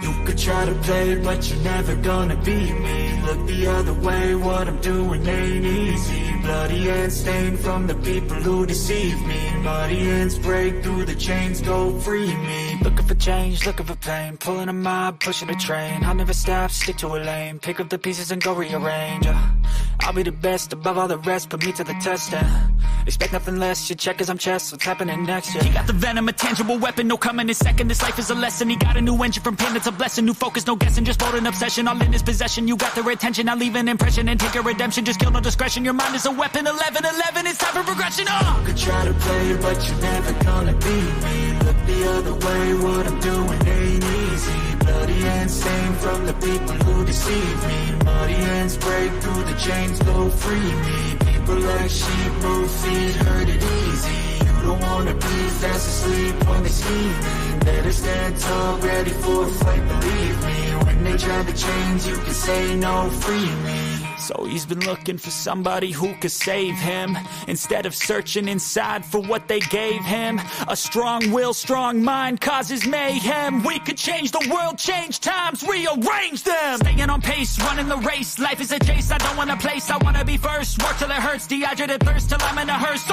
A: You could try to play, but you're never gonna beat me. Look the other way, what I'm doing ain't easy. Bloody hands stained from the people who deceive me. Muddy hands break through the chains, go free me.
B: Looking for change, looking for pain, pulling a mob, pushing a train. I'll never stop, stick to a lane, pick up the pieces and go rearrange. I'll be the best above all the rest, put me to the test, expect nothing less, you check as I'm chess, what's happening next, He got the venom, a tangible weapon, no coming in second, this life is a lesson. He got a new engine from pain, it's a blessing, new focus, no guessing, just bold and obsession, all in his possession, you got their attention, I'll leave an impression and take a redemption, just kill no discretion, your mind is a weapon, 11-11, it's time for progression,
A: You could try to play, but you're never gonna beat me. Look the other way, what I'm doing ain't easy. hands stained from the people who deceive me. Muddy hands break through the chains, go free me. People like sheep move feet, hurt it easy. You don't wanna be fast asleep when they scheming. Better stand tall, ready for a fight, believe me. When they try to change, you can say no, free me.
B: So he's been looking for somebody who could save him, instead of searching inside for what they gave him. A strong will, strong mind causes mayhem. We could change the world, change times, rearrange them. Staying on pace, running the race. Life is a chase, I don't want a place, I wanna be first. Work till it hurts, dehydrated thirst till I'm in a hearse.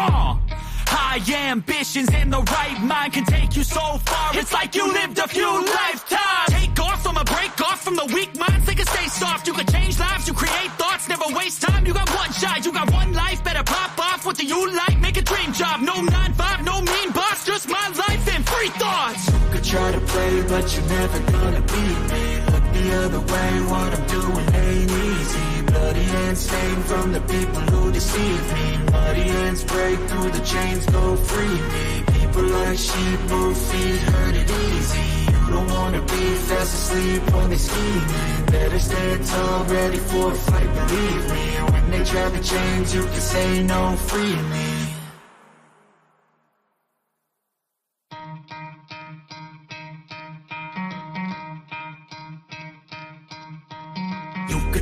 B: High ambitions and the right mind can take you so far. It's like you lived a few lifetimes. Take off from a break off from the weak minds. They can stay soft. You can change lives. You create thoughts. Never waste time. You got one shot. You got one life. Better pop off. What do you like? Make a dream job. No 9-5. No mean boss. Just my life and free thoughts.
A: You could try to play, but you're never gonna beat me. Look the other way. What I'm doing ain't easy. Bloody hands stained from the people who deceive me. Muddy hands break through the chains, go free me. People like sheep move feet, hurt it easy. You don't wanna be fast asleep when they scheming. Better stand tall, ready for a fight, believe me. When they try to change, you can say no, free me.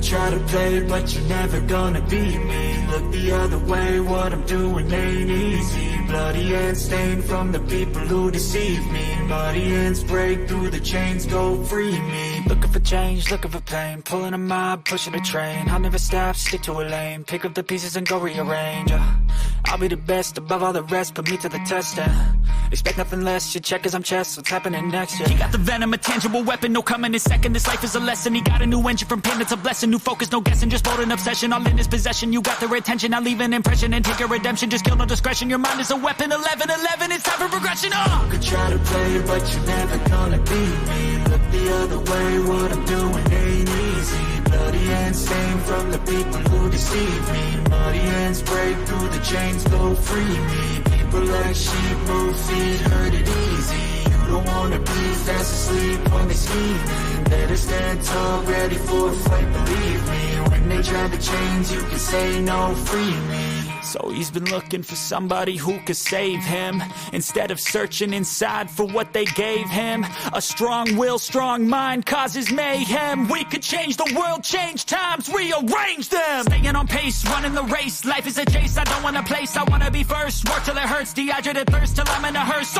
A: Try to play, but you're never gonna beat me. Look the other way, what I'm doing ain't easy. Bloody hands stained from the people who deceive me. Muddy hands break through the chains, go free me.
B: Looking for change, looking for pain. Pulling a mob, pushing a train. I'll never stop, stick to a lane. Pick up the pieces and go rearrange. I'll be the best above all the rest, put me to the test. Expect nothing less, your check as I'm chess. What's happening next? He got the venom, a tangible weapon, no coming in second. This life is a lesson. He got a new engine from pain, it's a blessing. New focus, no guessing, just bold and obsession. All in his possession, you got their attention. I'll leave an impression and take your redemption. Just kill no discretion, your mind is a weapon. 11-11, it's time for progression.
A: You could try to play, but you're never gonna beat me. Look the other way, what I'm doing ain't easy. Bloody hands stained from the people who deceive me. Muddy hands break through the chains, go free me. People like sheep move feet, hurt it easy. You don't wanna be fast asleep when they scheming. Better stand tall, ready for a fight, believe me. When they try to change, you can say no, free me.
B: So he's been looking for somebody who could save him, instead of searching inside for what they gave him. A strong will, strong mind causes mayhem. We could change the world, change times, rearrange them. Staying on pace, running the race. Life is a chase, I don't want a place, I wanna be first. Work till it hurts, dehydrated thirst till I'm in a hearse.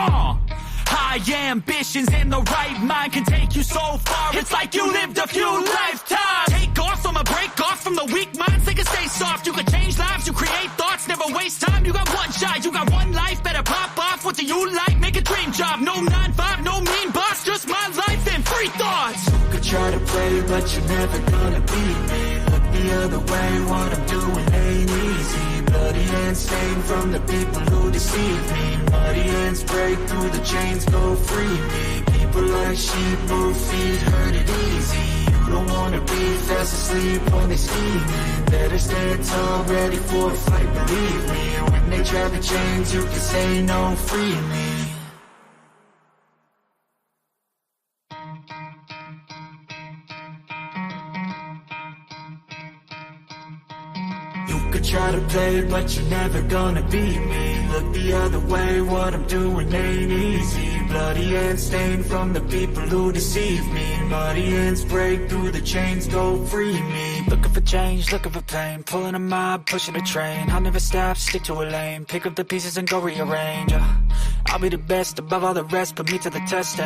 B: High ambitions and the right mind can take you so far. It's like you lived a few lifetimes. Take off from a break off from the weak minds. They can stay soft. You can change lives. You create thoughts. Never waste time. You got one shot. You got one life. Better pop off. What do you like? Make a dream job. No 9-5. No mean boss. Just my life and free thoughts.
A: You could try to play, but you're never gonna beat me. Look the other way. What I'm doing ain't easy. Bloody hands stained from the people who deceive me. Muddy hands break through the chains, go free me. People like sheep move feet, hurt it easy. You don't wanna be fast asleep when they scheming. Better stand tall, ready for a fight, believe me. When they try to change, you can say no, free me. Try to play, but you're never gonna beat me. Look the other way, what I'm doing ain't easy. Bloody hands stained from the people who deceive me. Muddy hands break through the chains, go free me.
B: Looking for change, looking for pain. Pulling a mob, pushing a train. I'll never stop, stick to a lane. Pick up the pieces and go rearrange. I'll be the best above all the rest, put me to the test.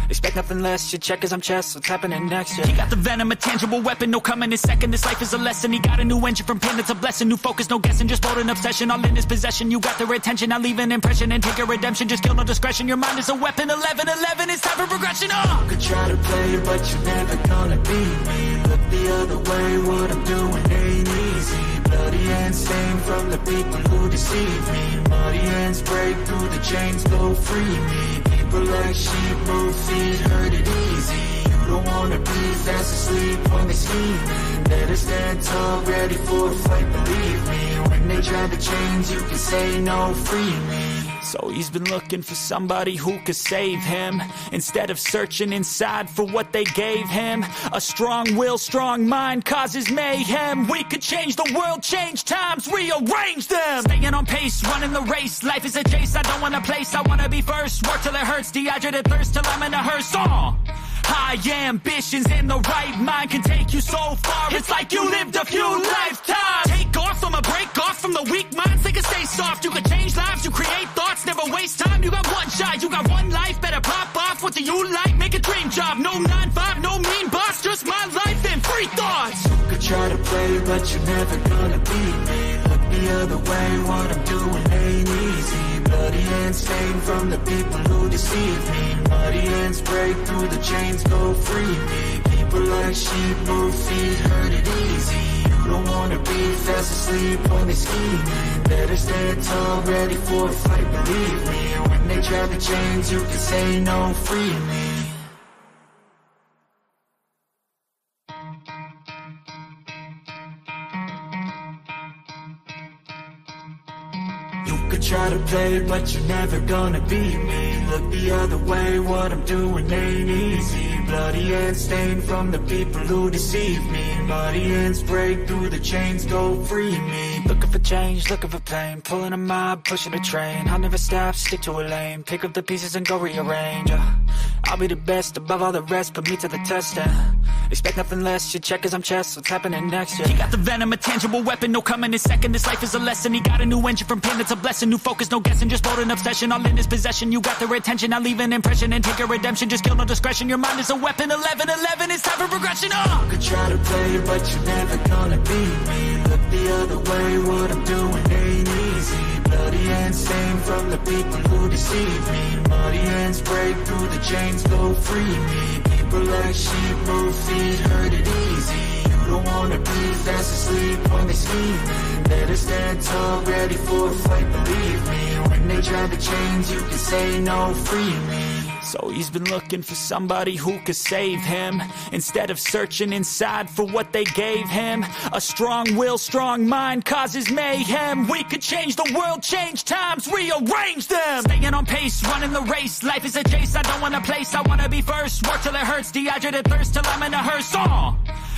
B: Expect nothing less, your check as I'm chess. What's happening next? He got the venom, a tangible weapon, no coming in second. This life is a lesson. He got a new engine from pain, it's a blessing. New focus, no guessing, just bold and obsession. All in his possession, you got their attention. I'll leave an impression and take your redemption. Just kill no discretion, your mind is a weapon. 11-11, it's time for progression.
A: You could try to play, but you're never gonna beat me. Look the other way, what I'm doing ain't easy. Bloody hands stained from the people who deceive me. Muddy hands break through the chains, go free me. People like sheep move feet, hurt it easy. You don't wanna be fast asleep when they scheming. Better stand tall, ready for a fight, believe me. When they try to change, you can say no, free me.
B: So he's been looking for somebody who could save him, instead of searching inside for what they gave him. A strong will, strong mind causes mayhem. We could change the world, change times, rearrange them. Staying on pace, running the race. Life is a chase, I don't want a place, I wanna be first. Work till it hurts, dehydrated thirst till I'm in a hearse. High ambitions and the right mind can take you so far. It's like you lived a few lifetimes. Take off from a break off from the weak minds. They can stay soft. You can change lives. You create thoughts. Never waste time. You got one shot. You got one life. Better pop off. What do you like? Make a dream job. No 9-5. No mean boss. Just my life and free thoughts.
A: You could try to play, but you're never gonna beat me. Look the other way. What I'm doing ain't easy. Bloody hands stained from the people who deceive me. Muddy hands break through the chains. Go free me. People like sheep move feet, hurt it easy. You don't wanna be fast asleep when they scheming. Better stand tall, ready for a fight, believe me. When they try to change, you can say no, free me. Try to play, but you're never gonna beat me. Look the other way, what I'm doing ain't easy. Bloody hands stained from the people who deceive me. Muddy hands break through the chains, go free me.
B: Looking for change, looking for pain. Pulling a mob, pushing a train. I'll never stop, stick to a lane. Pick up the pieces and go rearrange. I'll be the best above all the rest, put me to the test. Expect nothing less, you check as I'm chess. What's happening next? He got the venom, a tangible weapon. No coming in second, this life is a lesson. He got a new engine from pain, it's a blessing. New focus, no guessing, just bold and obsession. All in his possession, you got their attention. I leave an impression and take a redemption. Just kill no discretion, your mind is a weapon. 11-11, it's time for progression.
A: You could try to play, but you're never gonna beat me. Look the other way, what I'm doing ain't easy. Bloody hands stained from the people who deceive me. Muddy hands break through the chains, go free me. People like sheep move feet, hurt it easy. You don't wanna be fast asleep when they scheming. Better stand tall, ready for a fight, believe me. When they try to change, you can say no, free me.
B: So he's been looking for somebody who could save him, instead of searching inside for what they gave him. A strong will, strong mind causes mayhem. We could change the world, change times, rearrange them. Staying on pace, running the race. Life is a chase, I don't want a place, I wanna be first. Work till it hurts, dehydrated thirst till I'm in a hearse.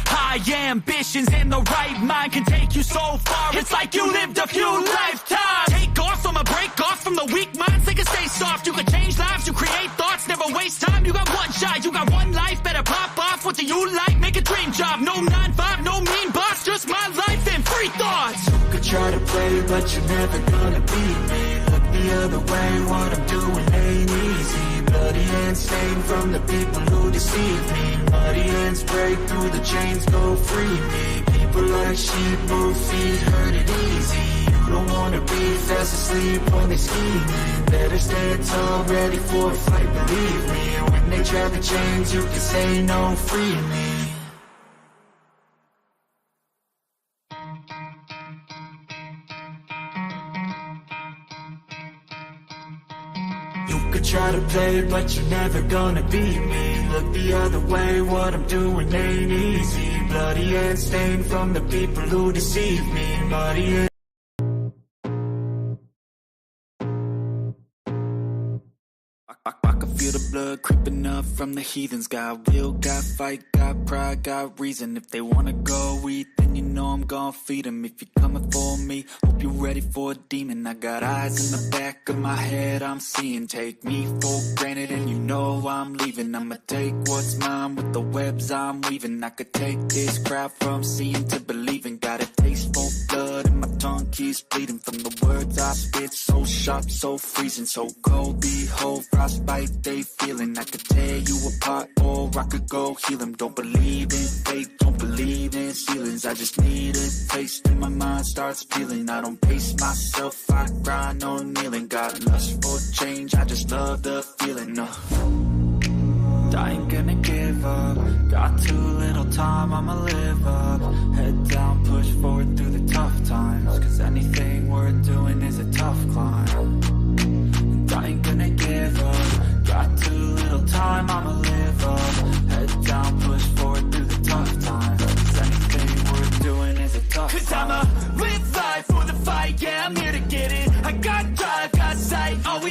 B: High ambitions and the right mind can take you so far. It's like you lived a few lifetimes. Take off from a break off from the weak minds. They can stay soft. You can change lives. You create thoughts. Never waste time. You got one shot. You got one life. Better pop off. What do you like? Make a dream job. No 9-5. No mean boss. Just my life and free thoughts.
A: You could try to play, but you're never gonna beat me. Look the other way. What I'm doing ain't easy. Bloody hands stained from the people who deceive me. Muddy hands break through the chains, go free me. People like sheep move feet, hurt it easy. You don't wanna be fast asleep when they scheming. Better stand tall, ready for a fight, believe me. When they try to change, you can say no, free me. Try to play, but you're never gonna beat me. Look the other way, what I'm doing ain't easy. Bloody hands stained from the people who deceive me. Muddy hands.
B: I can feel the blood creeping up from the heathens. Got will, got fight, got pride, got reason. If they wanna go eat, then you know I'm gonna feed them. If you're coming for me, hope you're ready for a demon. I got eyes in the back of my head, I'm seeing. Take me for granted and you know I'm leaving. I'ma take what's mine with the webs I'm weaving. I could take this crowd from seeing to believing. Got a taste for blood and my tongue keeps bleeding. From the words I spit, so sharp, so freezing. So cold, behold, frostbite they feeling. I could tear you apart or I could go heal them. Don't believe in fate, don't believe in ceilings. I just need a taste and my mind starts peeling. I don't pace myself, I grind on kneeling. Got lust for change, I just love the feeling. I ain't gonna give up. Got too little time, I'ma live up. Head down, push forward through the tough times. Cause anything worth doing is a tough climb. And I ain't gonna give up. Got too little time, I'ma live up. Head down, push forward through the tough times. Cause anything worth doing is a tough climb. Cause I'ma live life for the fight, yeah, I'm here to get it. I got drive, got sight, always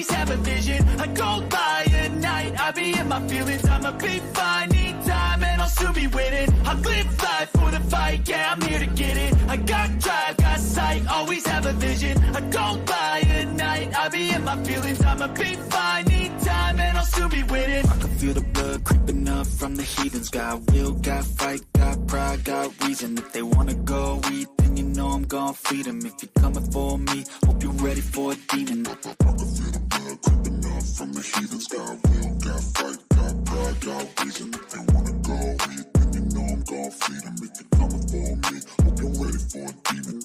A: be in my feelings, I'ma be fine. Need time and I'll soon be winning. I live life for the fight, yeah, I'm here to get it. I got drive, got sight, always have a vision. I don't lie at night, I be in my feelings, I'ma be fine. Need time and I'll soon be winning. I can feel the blood creeping up from the heathens. Got will, got fight, got pride, got reason. If they wanna go eat, then you know I'm gon' feed them. If you're coming for me, hope you're ready for a demon. I can feel the blood creeping up from the heathens. Got will, got fight, got pride, got reason. If they wanna go eat, then you know I'm gon' feed them. If you're coming for me, hope you're ready for a demon.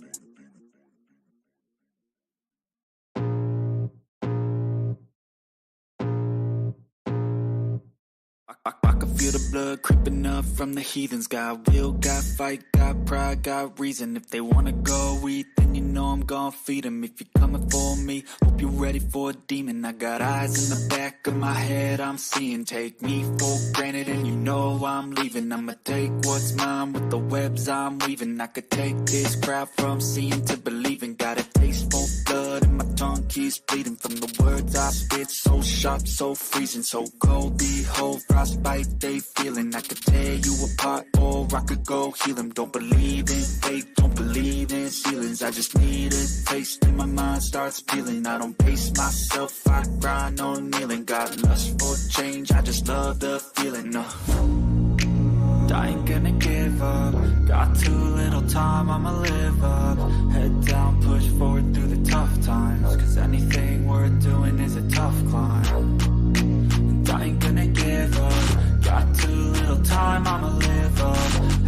A: I can feel the blood creeping up from the heathens. Got will, got fight, got pride, got reason. If they wanna go eat, then you know I'm gon' feed them. If you're coming for me, hope you're ready for a demon. I got eyes in the back of my head, I'm seeing. Take me for granted and you know I'm leaving. I'ma take what's mine with the webs I'm weaving. I could take this crowd from seeing to believing. Got a taste for blood and my tongue keeps bleeding. From the words I spit, so sharp, so freezing. So cold, behold, frostbite they feeling. I could tear you apart or I could go heal them. Don't believe in fate, don't believe in ceilings. I just need a taste and my mind starts peeling. I don't pace myself, I grind on kneeling. Got lust for change, I just love the feeling. I ain't gonna give up. Got too little time, I'ma live up. Head down, push forward through the tough times. Cause anything worth doing is a tough climb. And I ain't gonna give up. Got too little time, I'ma live up.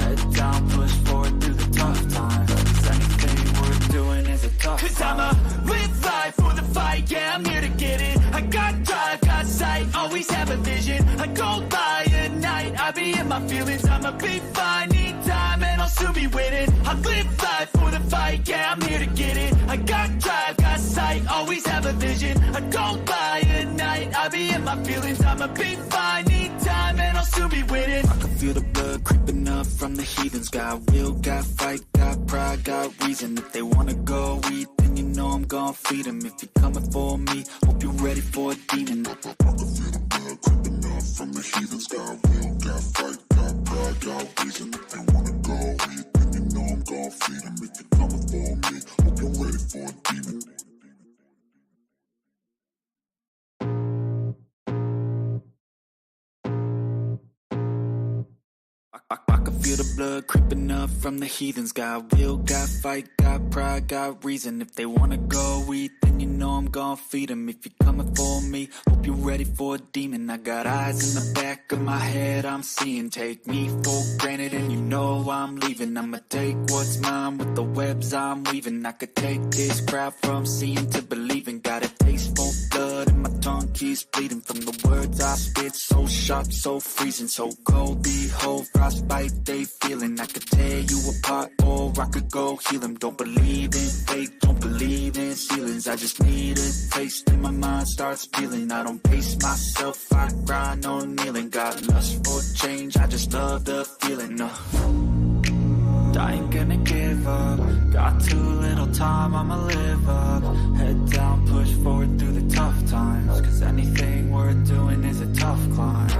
A: Head down, push forward through the tough times. Cause anything worth doing is a tough climb. Cause I'ma live life for the fight, yeah, I'm here to get it. I got drive, got sight, always have a vision. I go by at night, I be in my feelings, I'ma be fine. Need time and I'll soon be winning. I live life for the fight, yeah, I'm here to get it. I got drive, got sight, always have a vision. I go by at night, I be in my feelings, I'ma be fine. Need time and I'll soon be winning. I can feel the blood creeping up from the heathens. Got will, got fight, got pride, got reason. If they wanna go eat, then you know I'm gon' feed them. If you're coming for me, hope you're ready for a demon. I can feel the blood creeping up from the heathens. Got will, got fight, got pride, got reason. If they wanna go eat, then you know I'm gon' feed them. If you're coming for me, hope you're ready for a demon. I can feel the blood creeping up from the heathens. Got will, got fight, got pride, got reason. If they wanna go eat, then you know I'm gon' feed them. If you're coming for me, hope you're ready for a demon. I got eyes in the back of my head, I'm seeing. Take me for granted and you know I'm leaving. I'ma take what's mine with the webs I'm weaving. I could take this crowd from seeing to believing. Got a taste for blood and my tongue keeps bleeding. From the words I spit, so sharp, so freezing. So cold, behold, frostbite they feeling. I could tear you apart or I could go heal them. Don't believe in fate, don't believe in ceilings. I just need a taste and my mind starts peeling. I don't pace myself, I grind on kneeling. Got lust for change, I just love the feeling. I ain't gonna give up. Got too little time, I'ma live up. Head down, push forward through the tough times. Cause anything worth doing is a tough climb.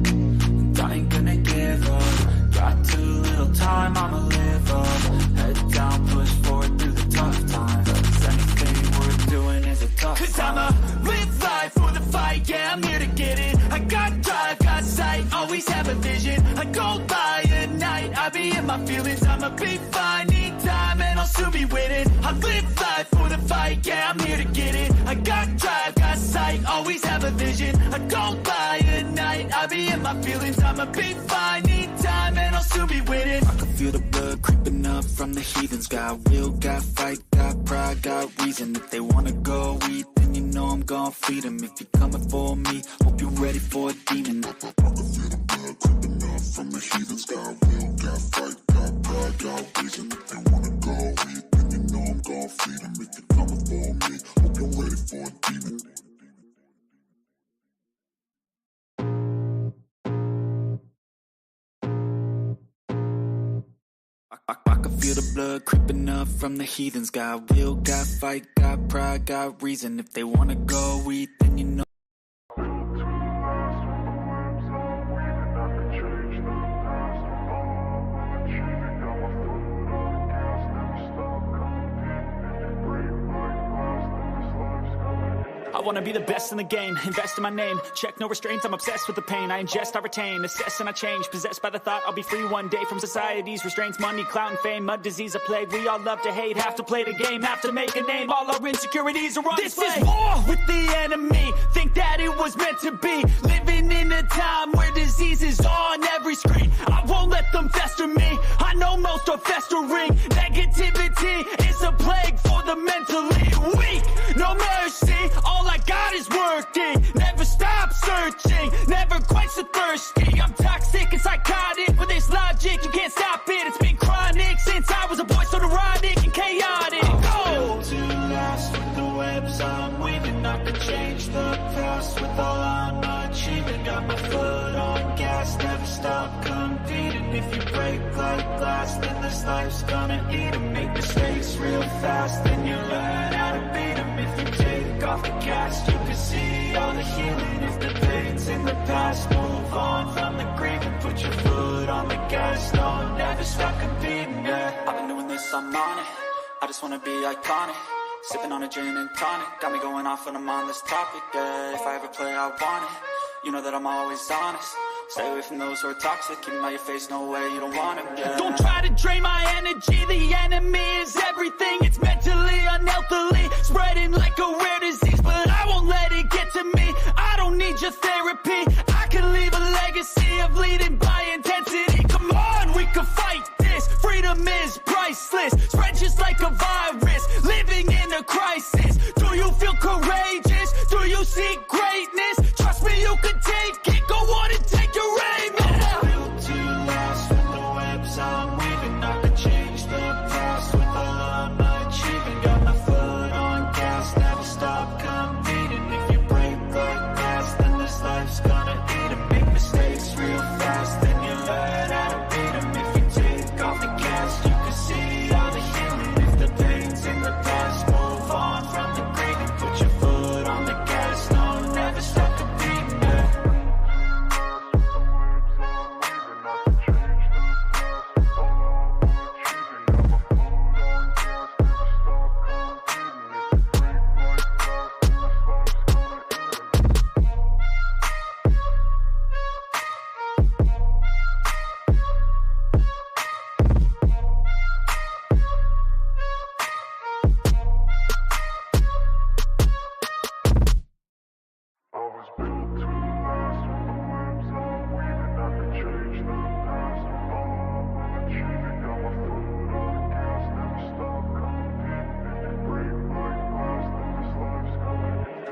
A: And I ain't gonna give up. Got too little time, I'ma live up. Head down, push forward through the tough times. Cause anything worth doing is a tough climb. Cause I'ma live life for the fight, yeah, I'm here to get it. I got drive, got sight, always have a vision. I go by at night, I be in my feelings, I'ma be fine. Need time and I'll soon be winning. I live life for the fight, yeah, I'm here to get it. I got drive, got sight, always have a vision. I go by at night, I be in my feelings, I'ma be fine. Need time and I'll soon be winning. I can feel the blood creeping up from the heathens. Got will, got fight, got pride, got reason. If they wanna go eat, then you know I'm gon' feed them. If you're coming for me, hope you're ready for a demon. I can feel the blood creeping up from the heathens. Got will, got fight, got pride, got reason. If they wanna go eat, then you know I'm gon' feed them. If you're coming for me, hope you're ready for a demon. I can feel the blood creeping up from the heathens. Got will, got fight, got pride, got reason. If they wanna go eat, then you know
B: wanna be the best in the game, invest in my name, check no restraints, I'm obsessed with the pain. I ingest, I retain, assess and I change, possessed by the thought I'll be free one day from society's restraints. Money, clout and fame, mud, disease, a plague. We all love to hate, have to play the game, have to make a name. All our insecurities are on display. This is war with the enemy, think that it was meant to be. Living in a time where disease is on every screen. I won't let them fester me, I know most are festering. Negativity is a plague for the mentally weak. No mercy, all I got is working. Never stop searching, never quench the thirsty. I'm toxic and psychotic, with this logic you can't stop it. It's been chronic since I was a boy, so neurotic and chaotic.
A: I'm built to last with the webs I'm weaving. I could change the past with all I'm achieving. Got my foot on gas, never stop competing. If you break like glass, then this life's gonna eat 'em. Make mistakes real fast, then you learn how to beat 'em. If you take off the cast, you can see all the healing. If the pain's in the past, move on from the grave and put your foot on the gas. No, never stop competing, yeah. I've been doing this, I'm on it. I just wanna be iconic. Sipping on a gin and tonic, got me going off when I'm on this topic, yeah. If I ever play, I want it. You know that I'm always honest. Stay away from those who are toxic. Keep 'em out your face, no way, you don't want it, yeah. Don't try to drain my energy, the enemy is everything. It's mentally, unhealthily, spreading like a rare disease. But I won't let it get to me, I don't need your therapy. I can leave a legacy of leading by intensity. Come on, we can fight this, freedom is priceless. Spread just like a virus, living in a crisis. Do you feel courageous? Do you seek greatness? Trust me, you can take it, go on and take your aim, yeah. I'm built to last with the webs I'm weaving. I could change the past with all I'm achieving. Got my foot on gas, never stop competing. If you break like glass, then this life's gonna eat 'em. Make mistakes real fast, then you learn how to beat 'em. If you take off the cast, you can see all the healing. If the pain's in the past, move on from the grave and put your foot on the gas. No, never stop competing, yeah.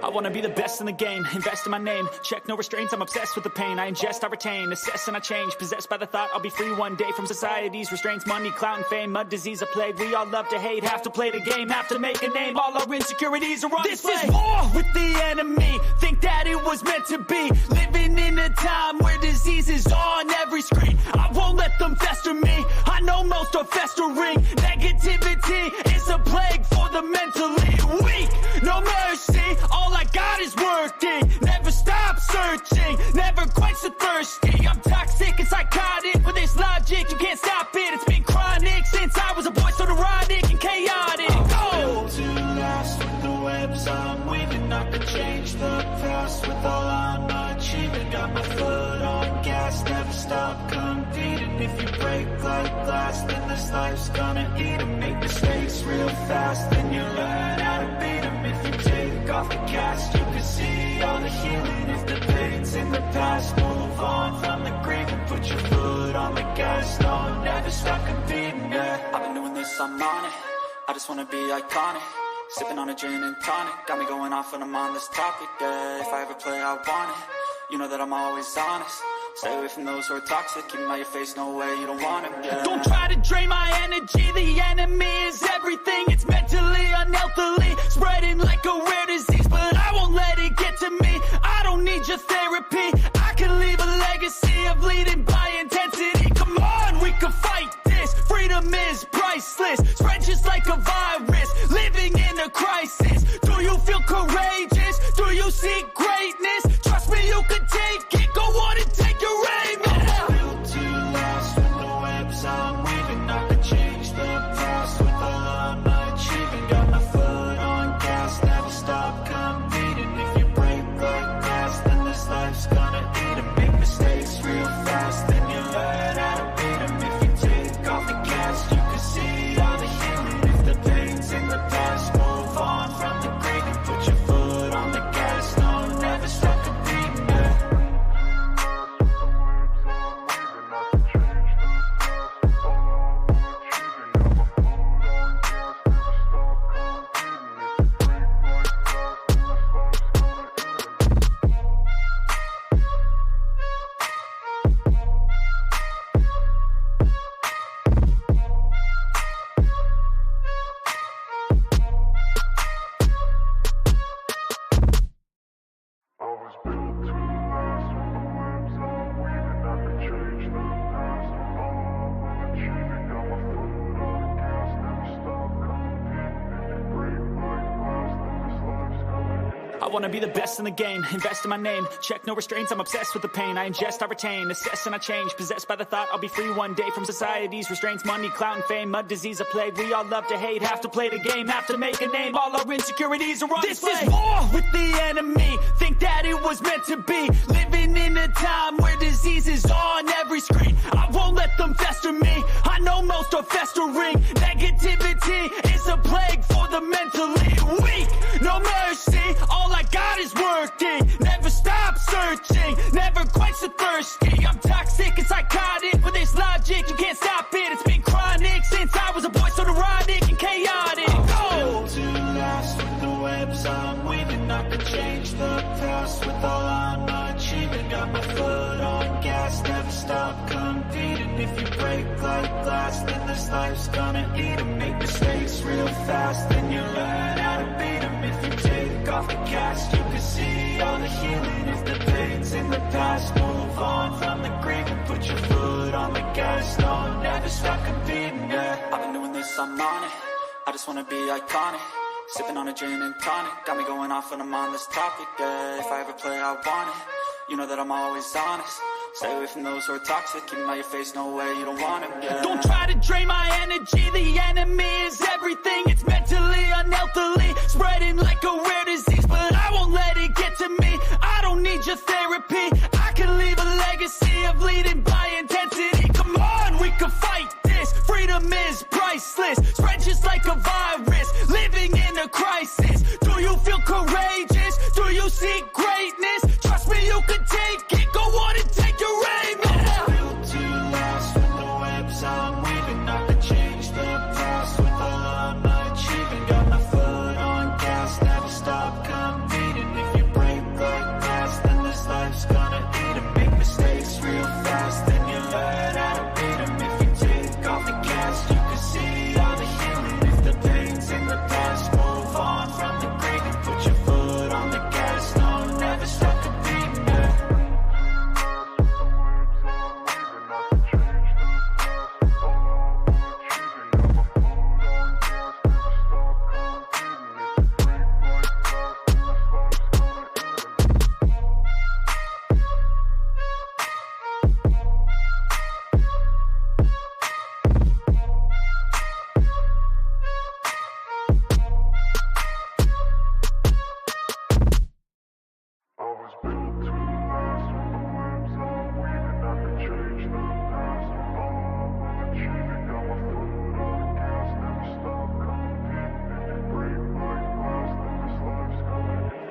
A: I wanna be the best in the game, invest in my name, check no restraints, I'm obsessed with the pain. I ingest, I retain, assess and I change, possessed by the thought I'll be free one day from society's restraints. Money, clout and fame, mud, disease, a plague. We all love to hate, have to play the game, have to make a name. All our insecurities are on display. This is war with the enemy, think that it was meant to be. Living in a time where disease is on every screen. I won't let them fester me, I know most are festering. Negativity is a plague for the mentally weak. No mercy, all I got is working. Never stop searching, never quench the thirsty. I'm toxic and psychotic, with this logic you can't stop it. It's been chronic since I was a boy, so neurotic and chaotic. I'm built to last with the webs I'm weaving. I could change the past with all I'm achieving. Got my foot on gas, never stop competing. If you break like glass, then this life's gonna eat 'em. Make mistakes real fast, then you learn how to beat 'em. If you take off the cast, you can see all the healing. If the pain's in the past, move on from the grave and put your foot on the gas. No, never stop competing, yeah. I've been doing this, I'm on it. I just wanna be iconic. Sipping on a gin and tonic, got me going off when I'm on this topic, yeah. If I ever play, I want it. You know that I'm always honest. Stay away from those who are toxic. Keep 'em out your face, no way, you don't want it, yeah. Don't try to drain my energy, the enemy is everything. It's mentally, unhealthily, spreading like a rare disease. But I won't let it get to me, I don't need your therapy. I can leave a legacy of leading by intensity. Come on, we can fight this, freedom is priceless. Spread just like a virus, living in a crisis. Do you feel courageous? Do you seek greatness? Trust me, you can take it, go on and take your aim, yeah. I'm built to last with the webs I'm weaving. I could change the past with all I'm achieving. Got my foot on gas, never stop competing. If
B: wanna be the best in the game, invest in my name, check no restraints, I'm obsessed with the pain. I ingest, I retain, assess and I change, possessed by the thought I'll be free one day from society's restraints. Money, clout and fame, mud, disease, a plague. We all love to hate, have to play the game, have to make a name. All our insecurities are on display. This is war with the enemy, think that it was meant to be. Living in a time where disease is on every screen. I won't let them fester me, I know most are festering. Negativity is a plague for the mentally weak. No mercy, all I got is working. Never stop searching, never quite so thirsty. I'm toxic and psychotic with this logic, you can't stop it. It's been chronic since I was a boy, so neurotic and chaotic.
A: Built to last with the webs I'm weaving. I could change the past with all I'm achieving. Got my foot on gas, never stop competing. If you break like glass, then this life's gonna eat 'em. Make mistakes real fast, then you learn how to beat 'em. If you take off the cast, you can see all the healing. If the pain's in the past, move on from the grave and put your foot on the gas. No, never stop competing, yeah.
B: I've been doing this, I'm on it, I just wanna be iconic. Sipping on a gin and tonic, got me going off when I'm on this topic, yeah. If I ever play, I want it, you know that I'm always honest. Stay away from those who are toxic, keep them out your face, no way, you don't want it, yeah. Don't try to drain my energy, the enemy is everything. It's mentally, unhealthily, spreading like a rare disease. But I won't let it get to me, I don't need your therapy. I can leave a legacy of leading by intensity. Come on, we can fight this, freedom is priceless. Spread just like a virus, living in a crisis. Do you feel courageous? Do you seek greatness? Trust me, you can take it, go on and take your aim, yeah.
A: Built to last with the webs I'm weaving. I could change the past with all I'm achieving. Got my foot on gas, never stop competing. If you break like glass, then this life's gonna eat 'em. Make mistakes real fast, then you learn how to beat 'em. If you take off the cast, you can see all the healing. If the pain's in the past, move on from the grave and put your foot on the gas. No, never stop competing, yeah.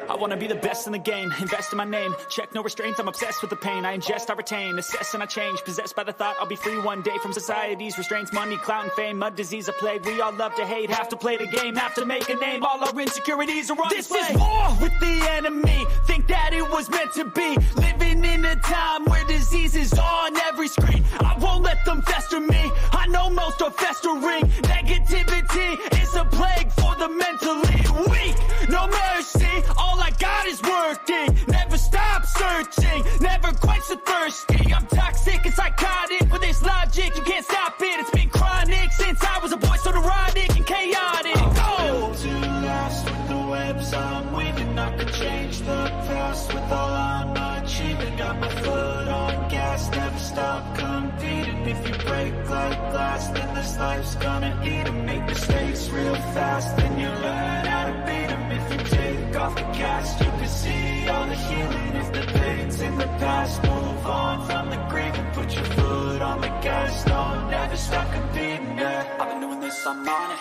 B: I wanna be the best in the game, invest in my name, check no restraints, I'm obsessed with the pain. I ingest, I retain, assess and I change, possessed by the thought I'll be free one day from society's restraints. Money, clout and fame, mud, disease, a plague. We all love to hate, have to play the game, have to make a name. All our insecurities are on display. This is war with the enemy, think that it was meant to be. Living in a time where disease is on every screen. I won't let them fester me, I know most are festering. Negativity is a plague for the mentally weak. No mercy, all I got is working. Never stop searching, never quite so thirsty. I'm toxic and psychotic with this logic, you can't stop it. It's been chronic since I was a boy, so neurotic and chaotic.
A: Built to last with the webs I'm weaving. I could change the past with all I'm achieving. Got my foot on gas, never stop competing. If you break like glass, then this life's gonna eat 'em. Make mistakes real fast, then you learn how to beat 'em. If you take off the cast, you can see all the healing. If the pain's in the past, move on from the grave and put your foot on the gas. No, never stop competing, yeah.
B: I've been doing this, I'm on it,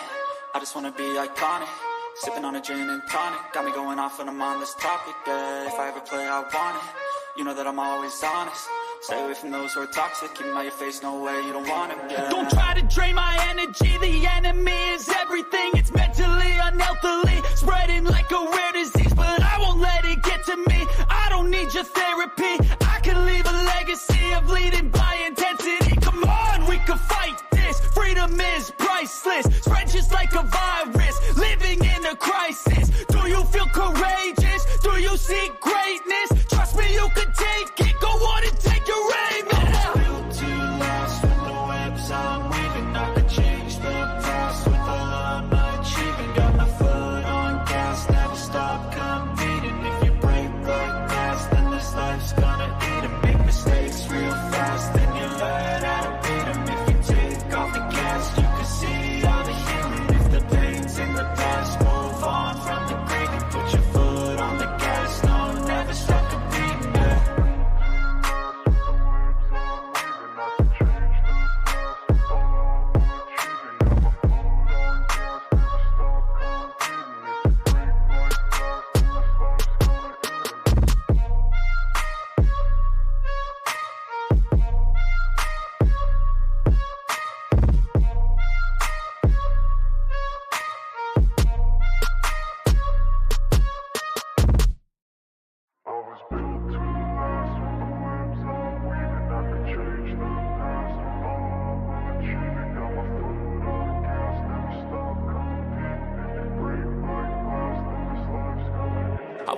B: I just wanna be iconic. Sipping on a gin and tonic, got me going off when I'm on this topic, yeah. If I ever play, I want it, you know that I'm always honest. Stay away from those who are toxic, keep them out your face, no way, you don't want it, yeah. Don't try to drain my energy, the enemy is everything. It's mentally, unhealthily, spreading like a rare disease. But I won't let it get to me, I don't need your therapy. I can leave a legacy of leading by intensity. Come on, we can fight this, freedom is priceless. Spread just like a virus, living in a crisis. Do you feel courageous? Do you seek greatness? Trust me, you can take it, go on and take your aim, yeah.
A: Built to last with the webs I'm weaving. I could change the past with all I'm achieving. Got my foot on gas, never stop competing. If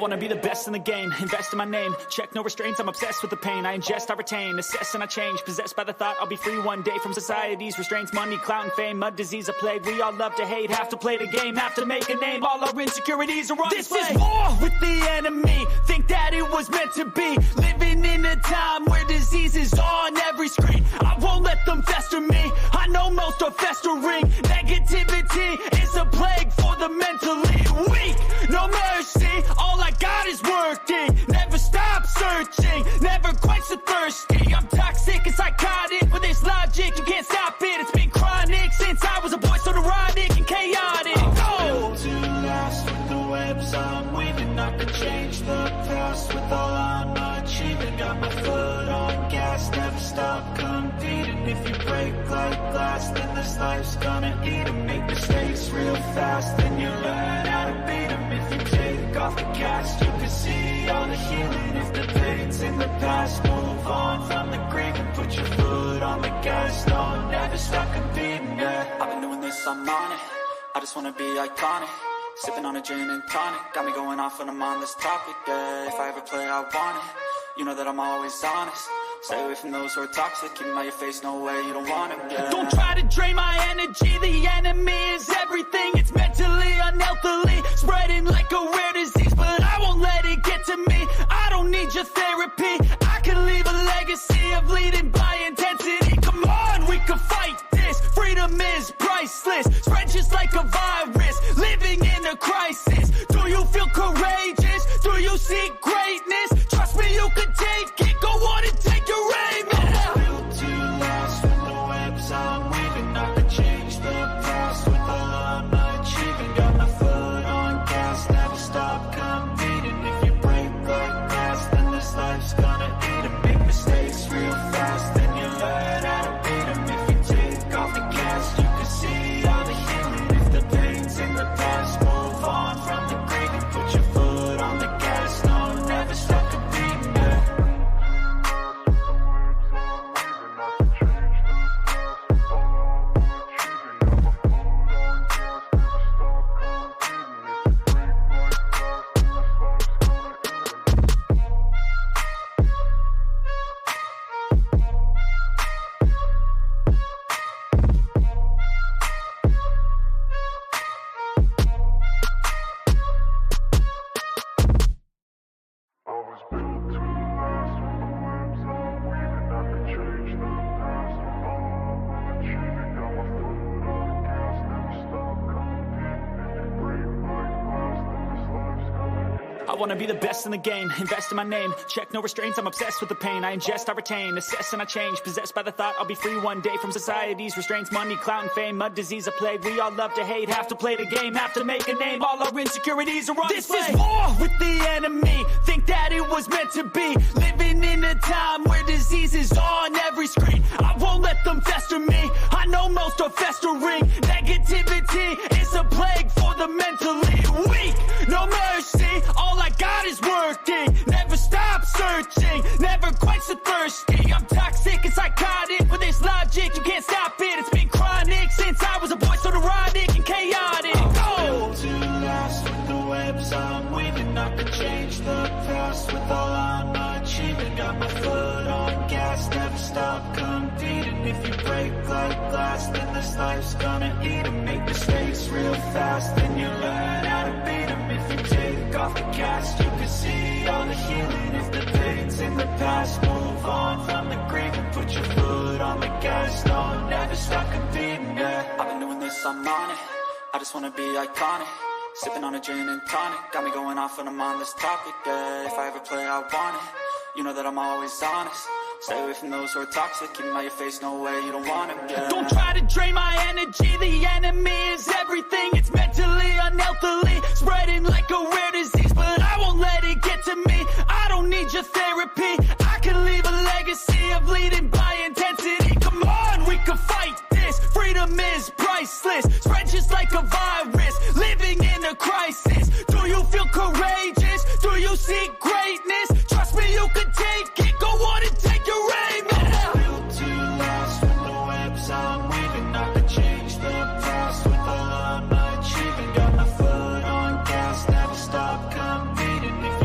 B: wanna be the best in the game, invest in my name, check no restraints, I'm obsessed with the pain. I ingest, I retain, assess and I change, possessed by the thought I'll be free one day from society's restraints. Money, clout and fame, a disease, a plague. We all love to hate, have to play the game, have to make a name. All our insecurities are on display. This is war with the enemy, think that it was meant to be. Living in a time where disease is on every screen. I won't let them fester me, I know most are festering. Negativity is a plague for the mentally weak. No mercy, all I got is working. Never stop searching, never quite so thirsty. I'm toxic and psychotic, with this logic, you can't stop it. It's been chronic since I was a boy, so neurotic and chaotic.
A: Built to last with the webs I'm weaving. I could change the past with all I'm achieving. Got my foot on gas, never stop competing. If you break like glass, then this life's gonna eat 'em. Make mistakes real fast, then you learn how to beat 'em. If you take off the cast, you can see all the healing. If the pain's in the past, move on from the grave and put your foot on the gas. No, never stop competing, yeah.
B: I've been doing this, I'm on it, I just wanna be iconic. Sipping on a gin and tonic, got me going off when I'm on this topic, yeah. If I ever play, I want it, you know that I'm always honest. Stay away from those who are toxic, keep them out your face, no way, you don't want them, yeah. Don't try to drain my energy, the enemy is everything. It's mentally, unhealthily, spreading like a rare disease. But I won't let it get to me, I don't need your therapy. I can leave a legacy of leading by intensity. Come on, we can fight this, freedom is priceless. Spread just like a virus, living in a crisis. Do you feel courageous? Do you seek greatness? Trust me, you can take it, go on and take your aim, yeah.
A: Built to last with the webs I'm weaving. I could change the past with all I'm achieving. Got my foot on gas, never stop competing. If you break like glass, then this life's gonna eat 'em. Make mistakes real fast, then you learn how to beat 'em. If you take off the gas, you can see all the healing. If the pain's in the past, move on from the grave and put your foot on the gas. No, never stop competing, yeah.
B: I wanna be the best in the game, invest in my name, check no restraints, I'm obsessed with the pain. I ingest, I retain, assess and I change, possessed by the thought I'll be free one day from society's restraints. Money, clout and fame, a disease, a plague. We all love to hate, have to play the game, have to make a name. All our insecurities are on display. This is war with the enemy, think that it was meant to be. Living in a time where disease is on every screen. I won't let them fester me, I know most are festering. Negativity is a plague for the mentally weak. No mercy, all I got is working. Never stop searching, never quite so thirsty. I'm toxic and psychotic, with this logic, you can't stop it. It's been chronic since I was a boy, so neurotic and chaotic.
A: Built to last with the webs I'm weaving. I could change the past with all I'm achieving. Got my foot on gas, never stop competing. If you break like glass, then this life's gonna eat 'em. Make mistakes real fast, then you learn how to beat 'em. If you take off the cast, you can see all the healing. If the pain's in the past, move on from the grave and put your foot on the gas. No, never stop competing, yeah.
B: I've been doing this, I'm on it, I just wanna be iconic. Sipping on a gin and tonic, got me going off when I'm on this topic, yeah. If I ever play, I want it, you know that I'm always honest. Stay away from those who are toxic, keep them out your face, no way, you don't want them, yeah. Don't try to drain my energy, the enemy is everything. It's mentally, unhealthily, spreading like a rare disease. But I won't let it get to me, I don't need your therapy. I can leave a legacy of leading by intensity. Come on, we can fight this, freedom is priceless. Spread just like a virus, living in a crisis. Do you feel courageous? Do you seek greatness? Trust me, you can take it, go on and take your aim, yeah.
A: Built to last with the webs I'm weaving. I could change the past with all I'm achieving. Got my foot on gas, never stop competing. If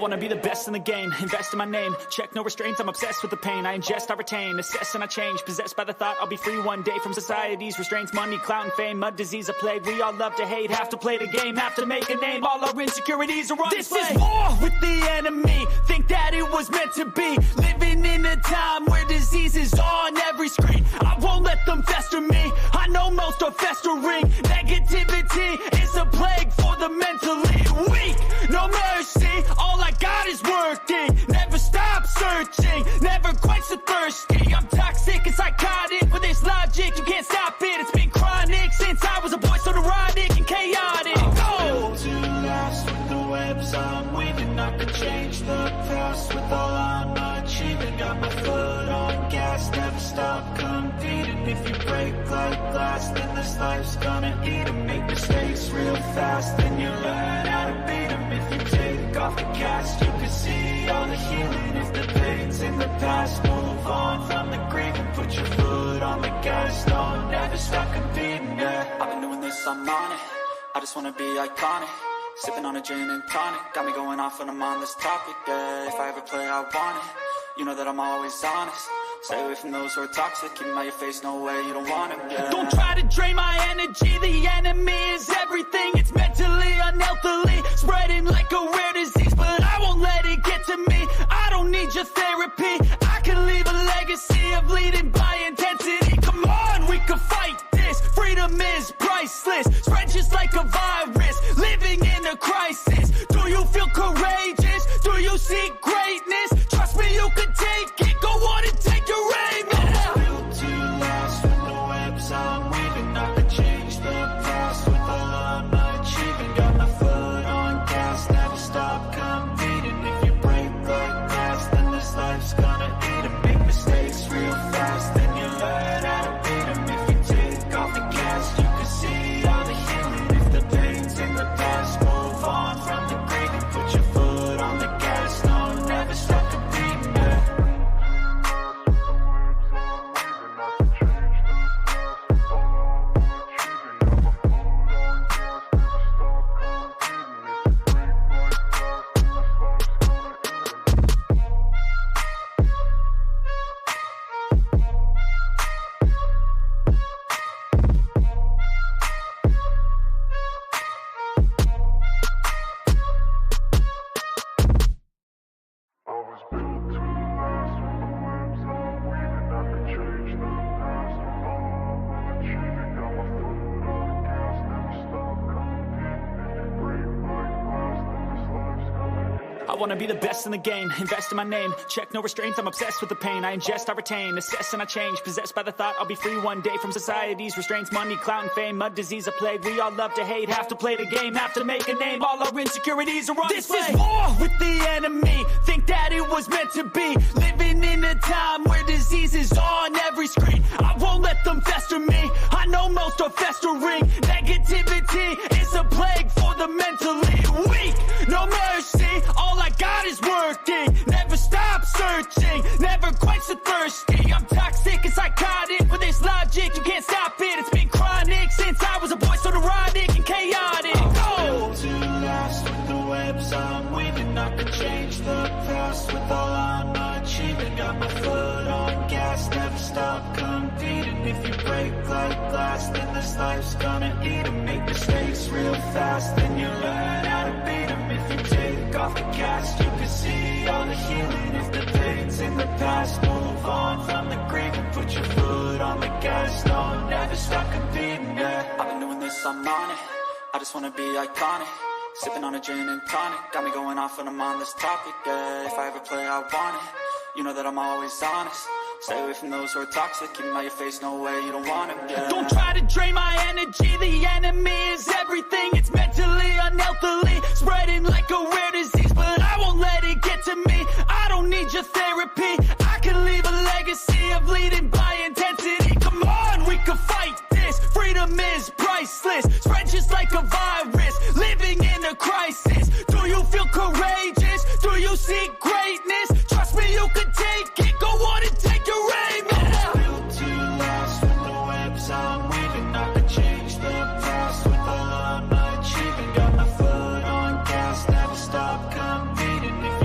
B: wanna be the best in the game, invest in my name, check no restraints, I'm obsessed with the pain. I ingest, I retain, assess and I change, possessed by the thought I'll be free one day from society's restraints. Money, clout and fame, mud, disease, a plague. We all love to hate, have to play the game, have to make a name. All our insecurities are on display. This is war with the enemy, think that it was meant to be. Living in a time where disease is on every screen. I won't let them fester me, I know most are festering. Negativity is a plague for the mentally weak. No mercy, all I got is working. Never stop searching, never quite so thirsty. I'm toxic and psychotic, with this logic you can't stop it. It's been chronic since I was a boy, so neurotic and chaotic.
A: Built to last with the webs I'm weaving. I could change the past with all I'm achieving. Got my foot on gas, never stop competing. If you break like glass, then this life's gonna eat 'em. Make mistakes real fast, then you learn how to beat 'em. If you take off the cast, you can see all the healing. If the pain's in the past, move on from the grave and put your foot on the gas. No, never stop competing, yeah. I've been doing this, I'm on it. I just wanna be iconic. Sipping on a gin and tonic, got me going off when I'm on this topic, yeah. If I ever play, I want it. You know that I'm always honest. Stay away from those who are toxic. Keep 'em out your face, no way, you don't want 'em, yeah. Don't try to drain my energy. The enemy is everything. It's mentally, unhealthily, spreading like a rare disease. But I won't let it get to me. I don't need your therapy. I can leave a legacy of leading by intensity. Come on, we can fight this. Freedom is priceless. Spread just like a virus. Living in a crisis. Do you feel courageous? Do you seek greatness? Trust me, you can take it. Go on and take your aim. Yeah. Built to last with the webs I'm weaving. I could change the past with all I'm achieving. Got my foot on gas, never stop competing. If you break like glass, then this life's gonna eat 'em. Make mistakes real fast, then you learn how to beat 'em. If you take off the gas, you can see all the healing. If the pain's in the past, move on from the grave and put your foot on the gas. No, never stop competing, yeah.
B: I wanna be the best in the game, invest in my name, check no restraints, I'm obsessed with the pain. I ingest, I retain, assess and I change, possessed by the thought I'll be free one day from society's restraints. Money, clout and fame, mud, disease, a plague. We all love to hate, have to play the game, have to make a name. All our insecurities are on display. This is war with the enemy, think that it was meant to be. Living in a time where disease is on every screen. I won't let them fester me, I know most are festering. Negativity is a plague for the mentally weak. No mercy, all I got is working. Never stop searching, never quite so thirsty. I'm toxic and psychotic, with this logic you can't stop it. It's been chronic since I was a boy, so neurotic and chaotic. Built to last with the webs I'm weaving. I could change the past with all I'm achieving. Got my foot on gas, never stop competing. If you break like glass, then this life's gonna eat 'em. Make mistakes real fast, then you learn how to beat 'em. If you take off the cast, you can see all the healing. If the pain's in the past, move on from the grave and put your foot on the gas. No, never stop competing, yeah. I've been doing this, I'm on it. I just wanna be iconic. Sipping on a gin and tonic, got me going off when I'm on this topic, yeah. If I ever play, I want it. You know that I'm always honest. Stay away from those who are toxic. Keep 'em out your face, no way, you don't want 'em, yeah. Don't try to drain my energy. The enemy is everything. It's mentally, unhealthily, spreading like a rare disease. But I won't let it get to me. I don't need your therapy. I can leave a legacy of leading by intensity. Come on, we can fight this. Freedom is priceless. Spread just like a virus. Living in a crisis. Do you feel courageous? Do you seek greatness? Trust me, you can take it. Go on and take your aim. Yeah. Built to last with the webs I'm weaving. I could change the past with all I'm achieving. Got my foot on gas, never stop competing. If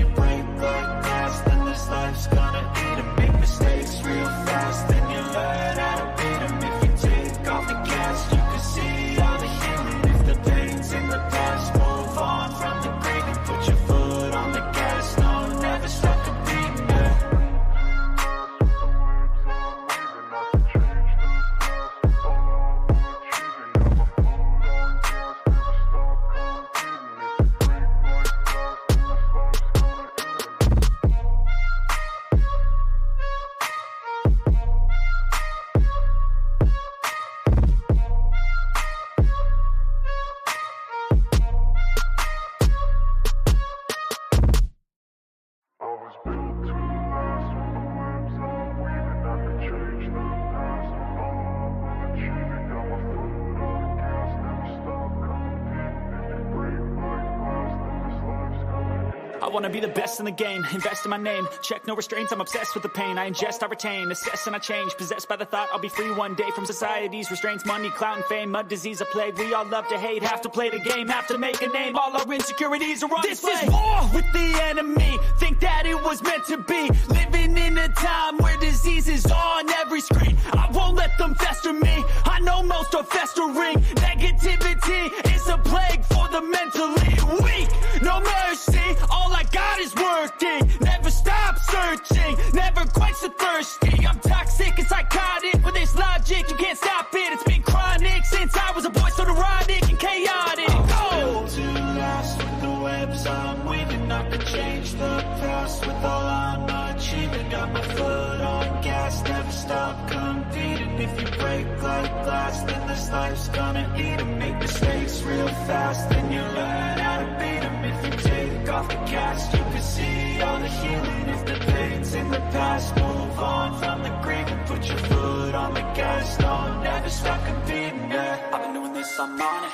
B: wanna be the best in the game, invest in my name, check no restraints, I'm obsessed with the pain. I ingest, I retain, assess and I change, possessed by the thought I'll be free one day from society's restraints. Money, clout and fame, mud, disease, a plague. We all love to hate, have to play the game, have to make a name. All our insecurities are on display. This is war with the enemy, think that it was meant to be. Living in a time where disease is on every screen. I won't let them fester me, I know most are festering. Negativity is a plague for the mentally weak. No mercy, all I got is working. Never stop searching, never quite so thirsty. I'm toxic and psychotic, with this logic you can't stop it. It's been chronic since I was a boy, so neurotic and chaotic.
A: I'm built to last with the webs I'm weaving. I could change the past with all I'm achieving. Got my foot on gas, never stop competing. If you break like glass, then this life's gonna eat 'em. Make mistakes real fast, then you learn how to beat 'em. If you take off the cast, you can see all the healing. If the pain's in the past, move on from the grave and put your foot on the gas. No, never stop competing, yeah.
B: I've been doing this, I'm on it,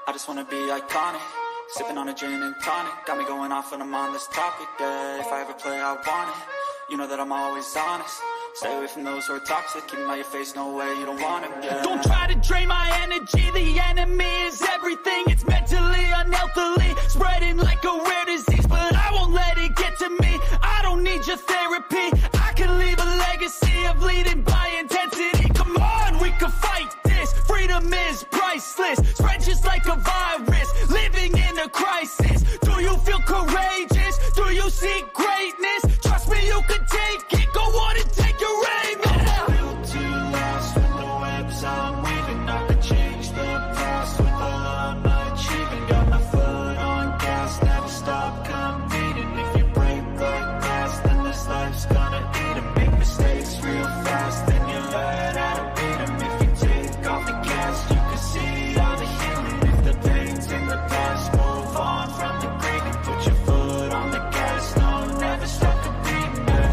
B: I just wanna be iconic. Sipping on a gin and tonic, got me going off when I'm on this topic, yeah. If I ever play, I want it, you know that I'm always honest. Stay away from those who are toxic, keep them out your face, no way, you don't want it, yeah. Don't try to drain my energy, the enemy is everything. It's mentally, unhealthily, spreading like a rare disease. But I won't let it get to me, I don't need your therapy. I can leave a legacy of leading by intensity. Come on, we can fight this, freedom is priceless. Spread just like a virus, living in a crisis. Do you feel courageous? Do you seek greatness? Trust me, you can take it, go on and take your aim.
A: I'm built to last with the webs I'm weaving. I could change the past with all I'm achieving. Got my foot on gas, never stop competing. If you break like glass, then this life's gonna eat 'em. Make mistakes real fast, then you learn how to beat 'em. If you take off the cast, you can see all the healing. If the pain's in the past, move on from the grave and put your foot on the gas. No, never stop competing, yeah.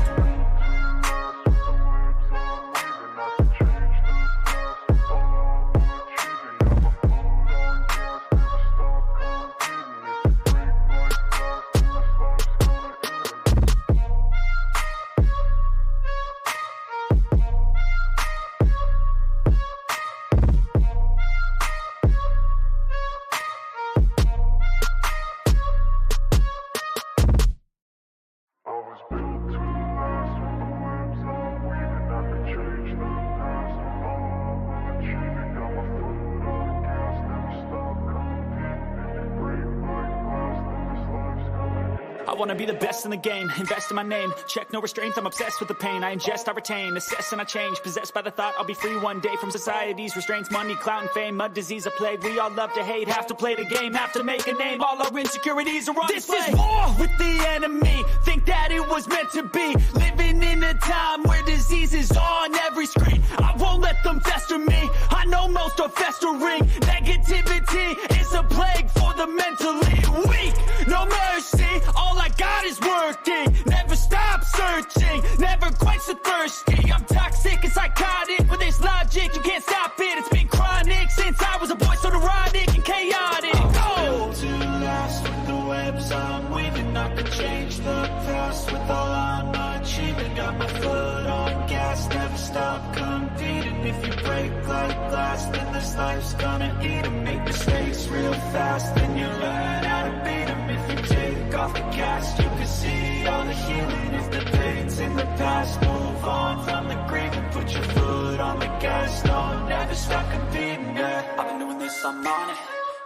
B: I wanna be the best in the game, invest in my name, check no restraints, I'm obsessed with the pain. I ingest, I retain, assess and I change, possessed by the thought I'll be free one day from society's restraints. Money, clout and fame, mud, disease, a plague. We all love to hate, have to play the game, have to make a name. All our insecurities are on display. This is war with the enemy, think that it was meant to be. Living in a time where disease is on every screen. I won't let them fester me, I know most are festering. Negativity is a plague for the mentally weak. No mercy, all I got is working. Never stop searching, never quite so thirsty. I'm toxic and psychotic, with this logic you can't stop it. It's been chronic since I was a boy, so neurotic and chaotic.
A: I'm built to last with the webs I'm weaving. I could change the past with all I'm achieving. Got my foot on gas, never stop competing. If you break like glass, then this life's gonna eat 'em. Make mistakes real fast, then you learn how to beat 'em. If you take off the cast, you can see all the healing. If the pain's in the past, move on from the grave and put your foot on the gas. No, never stop competing, yeah.
B: I've been doing this, I'm on it,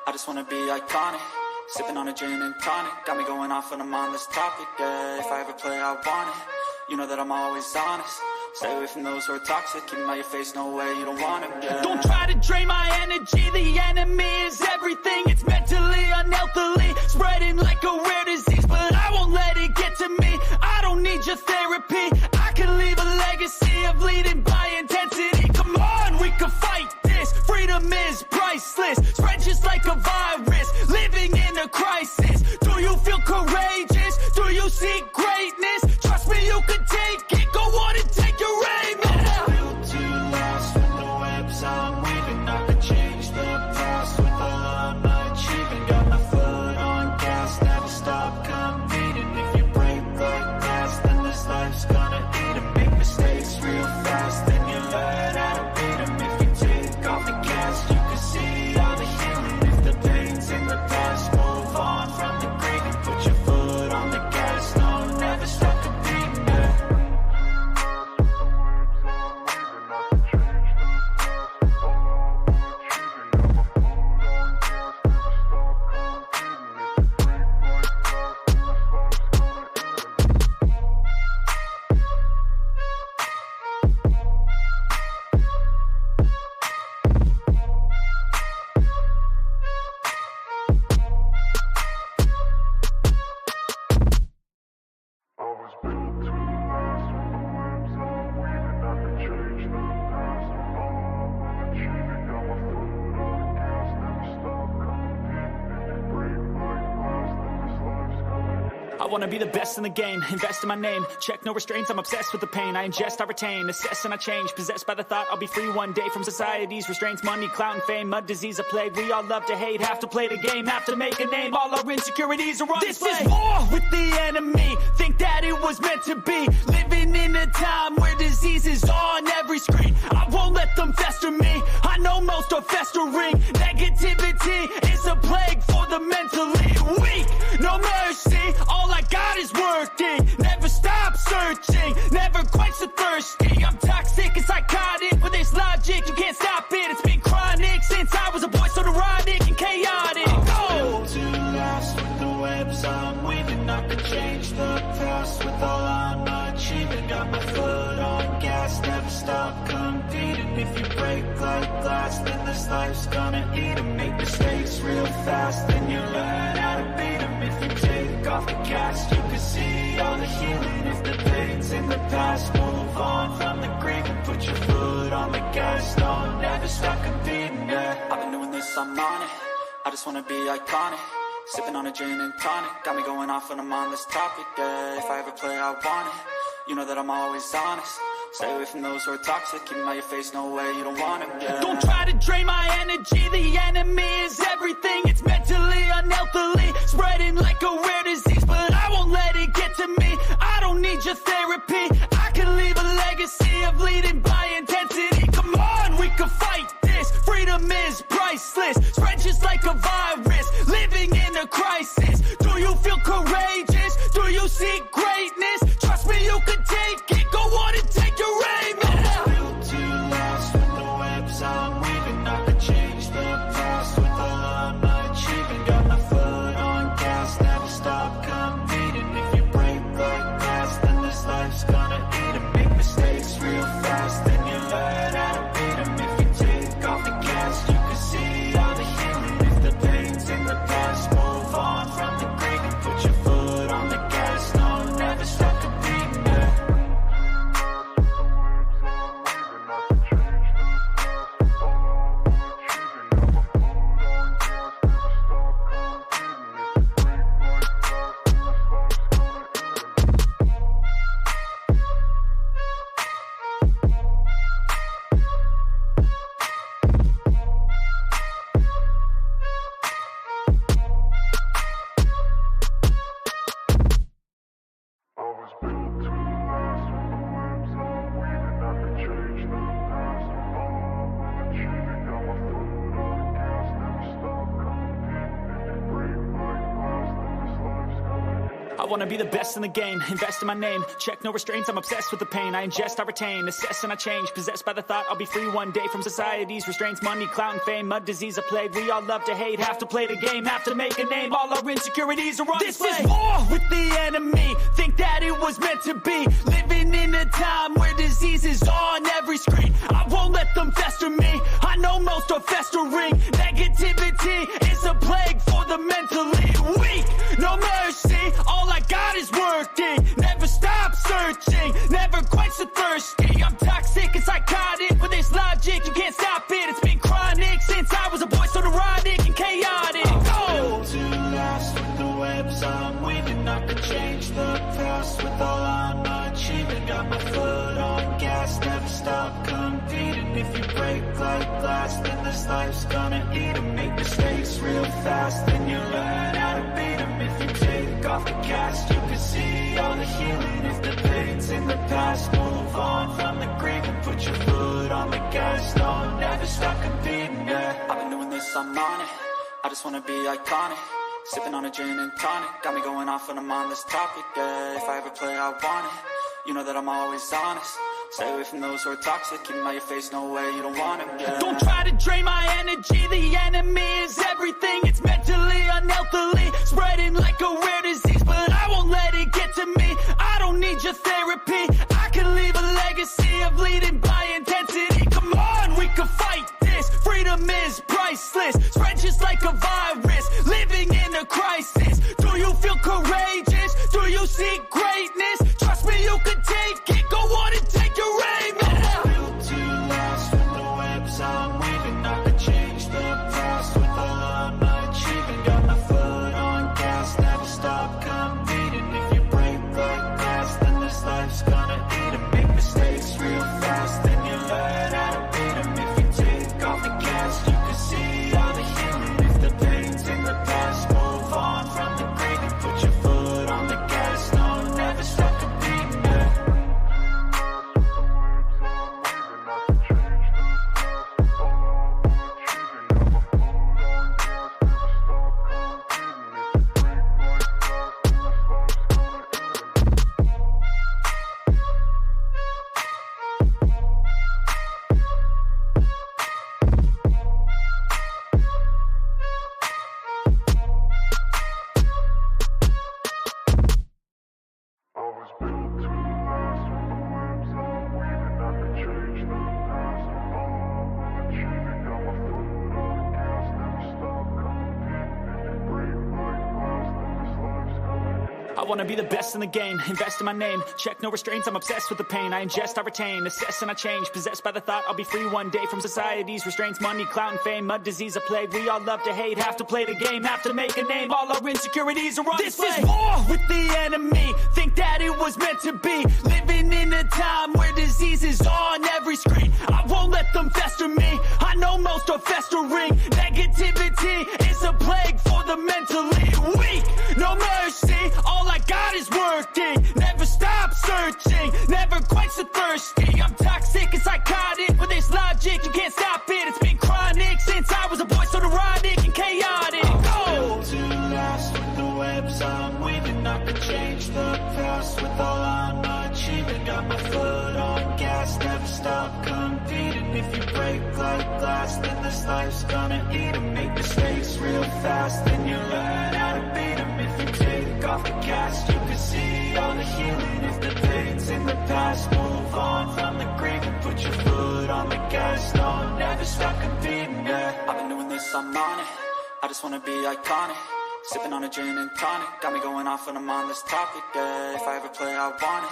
B: I just wanna be iconic. Sipping on a gin and tonic, got me going off when I'm on this topic, yeah. If I ever play, I want it, you know that I'm always honest. Stay away from those who are toxic, keep them out your face, no way, you don't want it, yeah. Don't try to drain my energy, the enemy is everything. It's mentally, unhealthily, spreading like a rare disease. But I won't let it get to me, I don't need your therapy. I can leave a legacy of leading by intensity. Come on, we can fight this, freedom is priceless. Spread just like a virus, living in a crisis. Do you feel courageous? Do you seek greatness? Trust me, you can take it, go on and take your aim.
A: I'm built to last with the webs I'm weaving. I could change the past with all I'm achieving. Got my foot on gas, never stop competing. If
B: I wanna be the best in the game, invest in my name, check no restraints, I'm obsessed with the pain. I ingest, I retain, assess and I change, possessed by the thought I'll be free one day from society's restraints. Money, clout and fame, mud, disease, a plague. We all love to hate, have to play the game, have to make a name. All our insecurities are on display. This is war with the enemy, think that it was meant to be. Living in a time where disease is on every screen. I won't let them fester me, I know most are festering. Negativity is a plague for the mentally weak. No mercy, all I got is working. Never stop searching, never quite so thirsty. I'm toxic and psychotic, with this logic you can't stop it. It's been chronic since I was a boy, so neurotic and chaotic.
A: Built to last with the webs I'm weaving. I could change the past with all I'm achieving. Got my foot on gas, never stop competing. If you break like glass, then this life's gonna eat 'em. Make mistakes real fast, then you learn how to beat 'em. If you take off the cast, you can see all the healing. If the pain's in the past, move on from the grave and put your foot on the gas. No, never stop competing, yeah.
B: I've been doing this, I'm on it, I just wanna be iconic. Sipping on a gin and tonic, got me going off when I'm on this topic, yeah. If I ever play, I want it, you know that I'm always honest. Stay away from those who are toxic, keep them out your face, no way, you don't want them, yeah. Don't try to drain my energy, the enemy is everything. It's mentally, unhealthily, spreading like a rare disease. But I won't let it get to me, I don't need your therapy. I can leave a legacy of leading by intensity. Come on, we can fight this, freedom is priceless. Spread just like a virus, living in a crisis. Do you feel courageous? Do you seek greatness? Trust me, you can take it, go on and take your aim, yeah.
A: Built to last with the webs I'm weaving. I could change the past with all I'm achieving. Got my foot on gas, never stop competing. If you break like glass, then this life's gonna eat 'em. Make mistakes real fast, then you learn how to beat 'em. If you take off the gas, you can see all the healing. If the pain's in the past, move on from the grave and put your foot on the gas. No, never stop competing, yeah.
B: I wanna be the best in the game, invest in my name, check no restraints, I'm obsessed with the pain. I ingest, I retain, assess and I change, possessed by the thought I'll be free one day from society's restraints. Money, clout and fame, mud, disease, a plague. We all love to hate, have to play the game, have to make a name. All our insecurities are on display. This is war with the enemy, think that it was meant to be. Living in a time where disease is on every screen. I won't let them fester me, I know most are festering. Negativity is a plague for the mentally weak. No mercy, all I got is working. Never stop searching, never quite so thirsty. I'm toxic and psychotic, with this logic you can't stop it. It's been chronic since I was a boy, so neurotic and chaotic.
A: Built to last with the webs I'm weaving. I could change the past with all I'm achieving. Got my foot on gas, never stop competing. If you break like glass, then this life's gonna eat 'em. Make mistakes real fast, then you learn how to beat 'em. If you take off the cast, you can see all the healing. If the pain's in the past, move on from the grave and put your foot on the gas. No, never stop competing, yeah.
B: I've been doing this, I'm on it, I just wanna be iconic. Sipping on a gin and tonic, got me going off when I'm on this topic, yeah. If I ever play, I want it, you know that I'm always honest. Stay away from those who are toxic, keep them out your face, no way, you don't want them, yeah. Don't try to drain my energy, the enemy is everything. It's mentally, unhealthily, spreading like a rare disease. But I won't let it get to me, I don't need your therapy. I can leave a legacy of leading by intensity. Come on, we can fight this, freedom is priceless. Spread just like a virus, living in a crisis. Do you feel courageous? Do you seek greatness? Trust me, you can take it, go on and take your aim, yeah.
A: Built to last with the webs I'm weaving. I could change the past with all I'm achieving. Got my foot on gas, never stop competing.
B: I wanna be the best in the game, invest in my name. Check no restraints, I'm obsessed with the pain. I ingest, I retain, assess and I change. Possessed by the thought I'll be free one day from society's restraints. Money, clout and fame, mud, disease, a plague. We all love to hate, have to play the game, have to make a name. All our insecurities are on display. This is war with the enemy, think that it was meant to be. Living in a time where disease is on every screen. I won't let them fester me, I know most are festering. Negativity is a plague for the mentally weak. No mercy, all I got is working. Never stop searching, never quite so thirsty. I'm toxic and psychotic, with this logic, you can't stop it. It's been chronic since I was a boy, so neurotic and chaotic.
A: Built to last with the webs I'm weaving. I could change the past with all I'm achieving. Got my foot on gas, never stop competing. If you break like glass, then this life's gonna eat 'em. Make mistakes real fast, then you learn how to beat 'em. If you take off the cast, you can see all the healing. If the pain's in the past, move on from the grave and put your foot on the gas. No, never stop competing, yeah.
B: I've been doing this, I'm on it. I just wanna be iconic. Sipping on a gin and tonic, got me going off when I'm on this topic, yeah. If I ever play, I want it.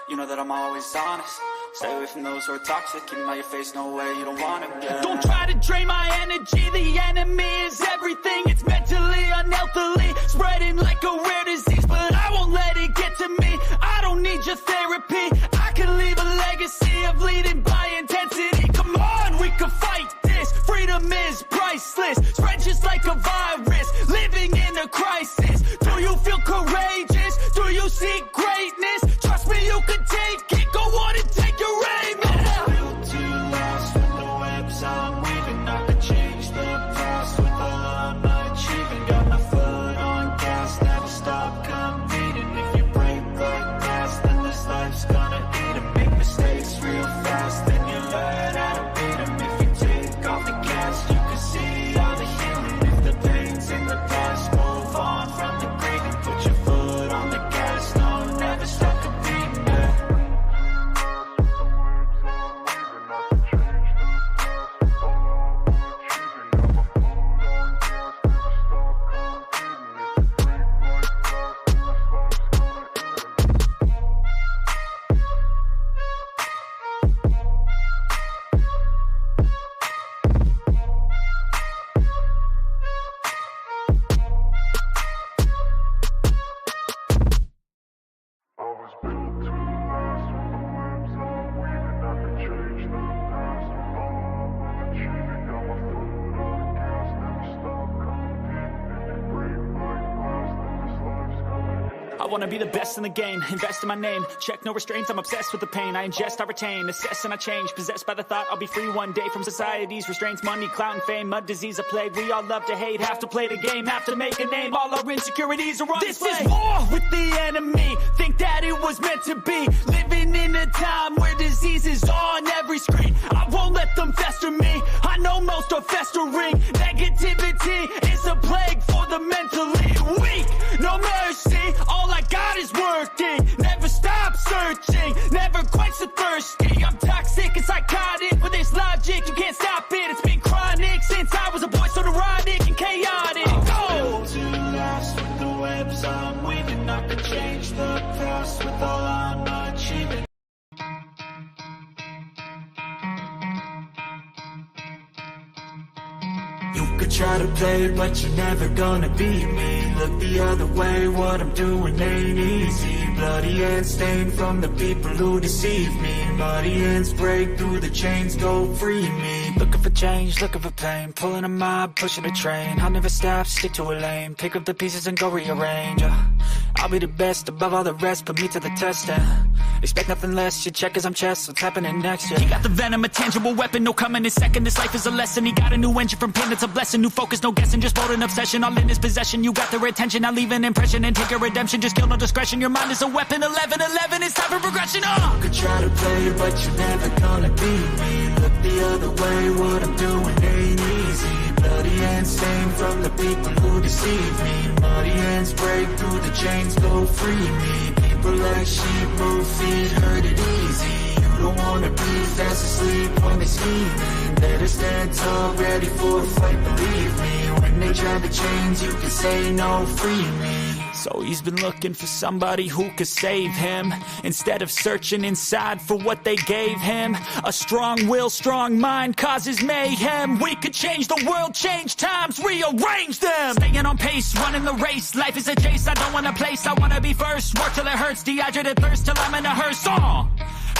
B: You know that I'm always honest. Stay away from those who are toxic. Keep 'em out your face, no way, you don't want it, yeah. Don't try to drain my energy. The enemy is everything. It's mentally, unhealthily, spreading like a rare disease. But I won't let it get to me. I don't need your therapy. I can leave a legacy of leading by intensity. Come on, we can fight this. Freedom is priceless. Spread just like a virus. Living in a crisis. Do you feel courageous? Do you seek greatness? Trust me, you can take it. Go on and take your aim.
A: Built to last with the webs I'm weaving. I could change the past with all I'm achieving. Got my foot on gas, never stop competing. If you break like glass, then this life's gonna eat 'em. Make mistakes real fast, then you learn how to beat 'em. If you take off the gas, you can see all the healing. If the pain's in the past, move on from the grave and put your foot on the gas. No, never stop competing, yeah.
B: I wanna be the best in the game, invest in my name. Check no restraints, I'm obsessed with the pain. I ingest, I retain, assess and I change. Possessed by the thought I'll be free one day from society's restraints. Money, clout and fame, mud, disease, a plague. We all love to hate, have to play the game, have to make a name. All our insecurities are on display. This is war with the enemy, think that it was meant to be. Living in a time where disease is on every screen. I won't let them fester me, I know most are festering. Negativity is a plague for the mentally weak. No mercy, all I got is working. Never stop searching, never quite so thirsty. I'm toxic and psychotic, with this logic, you can't stop it. It's been chronic since I was a boy, so neurotic and chaotic.
A: Built to last with the webs I'm weaving. I could change the past with all I'm achieving. You could try to play, but you're never gonna beat me. Look the other way, what I'm doing ain't easy. Bloody hands stained from the people who deceive me. Muddy hands break through the chains, go free me.
B: Looking for change, looking for pain. Pulling a mob, pushing a train. I'll never stop, stick to a lane. Pick up the pieces and go rearrange. I'll be the best above all the rest, put me to the test. Expect nothing less, your check is I'm chess. What's happening next? Yeah. He got the venom, a tangible weapon, no coming in second. This life is a lesson. He got a new engine from pain, it's a blessing. New focus, no guessing, just bold an obsession. All in his possession, you got their attention. I'll leave an impression and take your redemption. Just kill no discretion, your mind is a weapon. 11-11, it's time for progression.
A: You could try to play, but you're never gonna beat me. Look the other way, what I'm doing ain't easy. Bloody hands stained from the people who deceive me. Muddy hands break through the chains, go free me. People like sheep move feet, hurt it easy. You don't wanna be fast asleep when they scheming. Better stand tall, ready for a fight, believe me. When they try to change, you can say no, free me.
B: So he's been looking for somebody who could save him, instead of searching inside for what they gave him. A strong will, strong mind causes mayhem. We could change the world, change times, rearrange them. Staying on pace, running the race. Life is a chase, I don't want a place, I want to be first. Work till it hurts, dehydrated thirst till I'm in a hearse.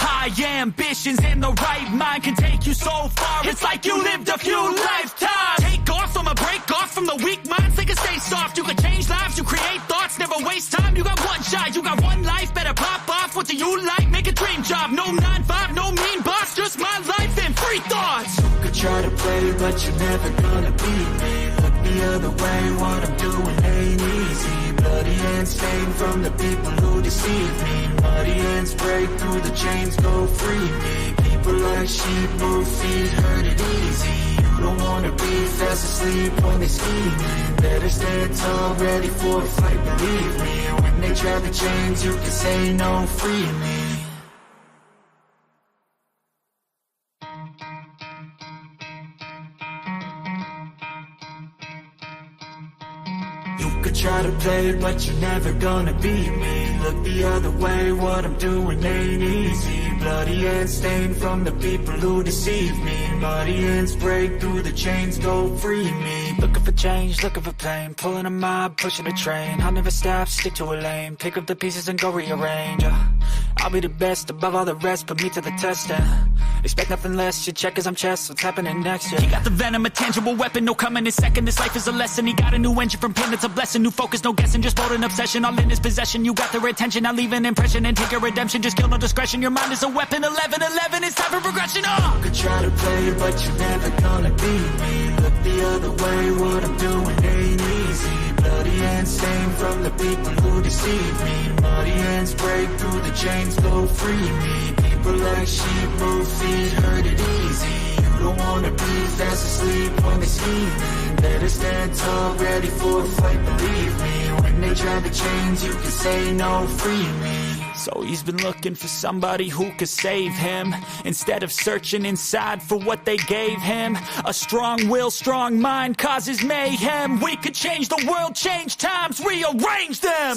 B: High ambitions and the right mind can take you so far. It's like you lived a few lifetimes. Take off from a break off from the weak minds. They can stay soft. You can change lives. You create thoughts. Never waste time. You got one shot. You got one life. Better pop off. What do you like? Make a dream job. No 9-5. No mean boss. Just my life and free thoughts.
A: You could try to play, but you're never gonna beat me. Look the other way. What I'm doing ain't easy. Bloody hands stained from the people who deceive me. Muddy hands break through the chains, go free me. People like sheep move feet, hurt it easy. You don't wanna be fast asleep when they scheming. Better stand tall, ready for a fight, believe me. When they try the chains, you can say no, free me. You could try to play, but you're never gonna beat me. Look the other way, what I'm doing ain't easy. Bloody hands stained from the people who deceive me. Muddy hands break through the chains, go free me.
B: Looking for change, looking for pain. Pulling a mob, pushing a train. I'll never stop, stick to a lane. Pick up the pieces and go rearrange. I'll be the best above all the rest, put me to the test and expect nothing less. Your check is I'm chess, what's happening next? Yeah. He got the venom, a tangible weapon, no coming in second. This life is a lesson. He got a new engine from pain, it's a blessing. New focus, no guessing, just bold an obsession. All in his possession, you got their attention. I'll leave an impression and take your redemption. Just kill no discretion, your mind is a weapon. 11-11, it's time for progression.
A: You could try to play, but you're never gonna beat me. Look the other way, what I'm doing ain't easy. Bloody hands stained from the people who deceive me. Muddy hands break through the chains, go free me. People like sheep move feet, hurt it easy. You don't wanna be fast asleep when they scheming. Better stand tall, ready for a fight, believe me. When they try the chains, you can say no, free me.
B: So he's been looking for somebody who could save him, instead of searching inside for what they gave him. A strong will, strong mind causes mayhem. We could change the world, change times, rearrange them.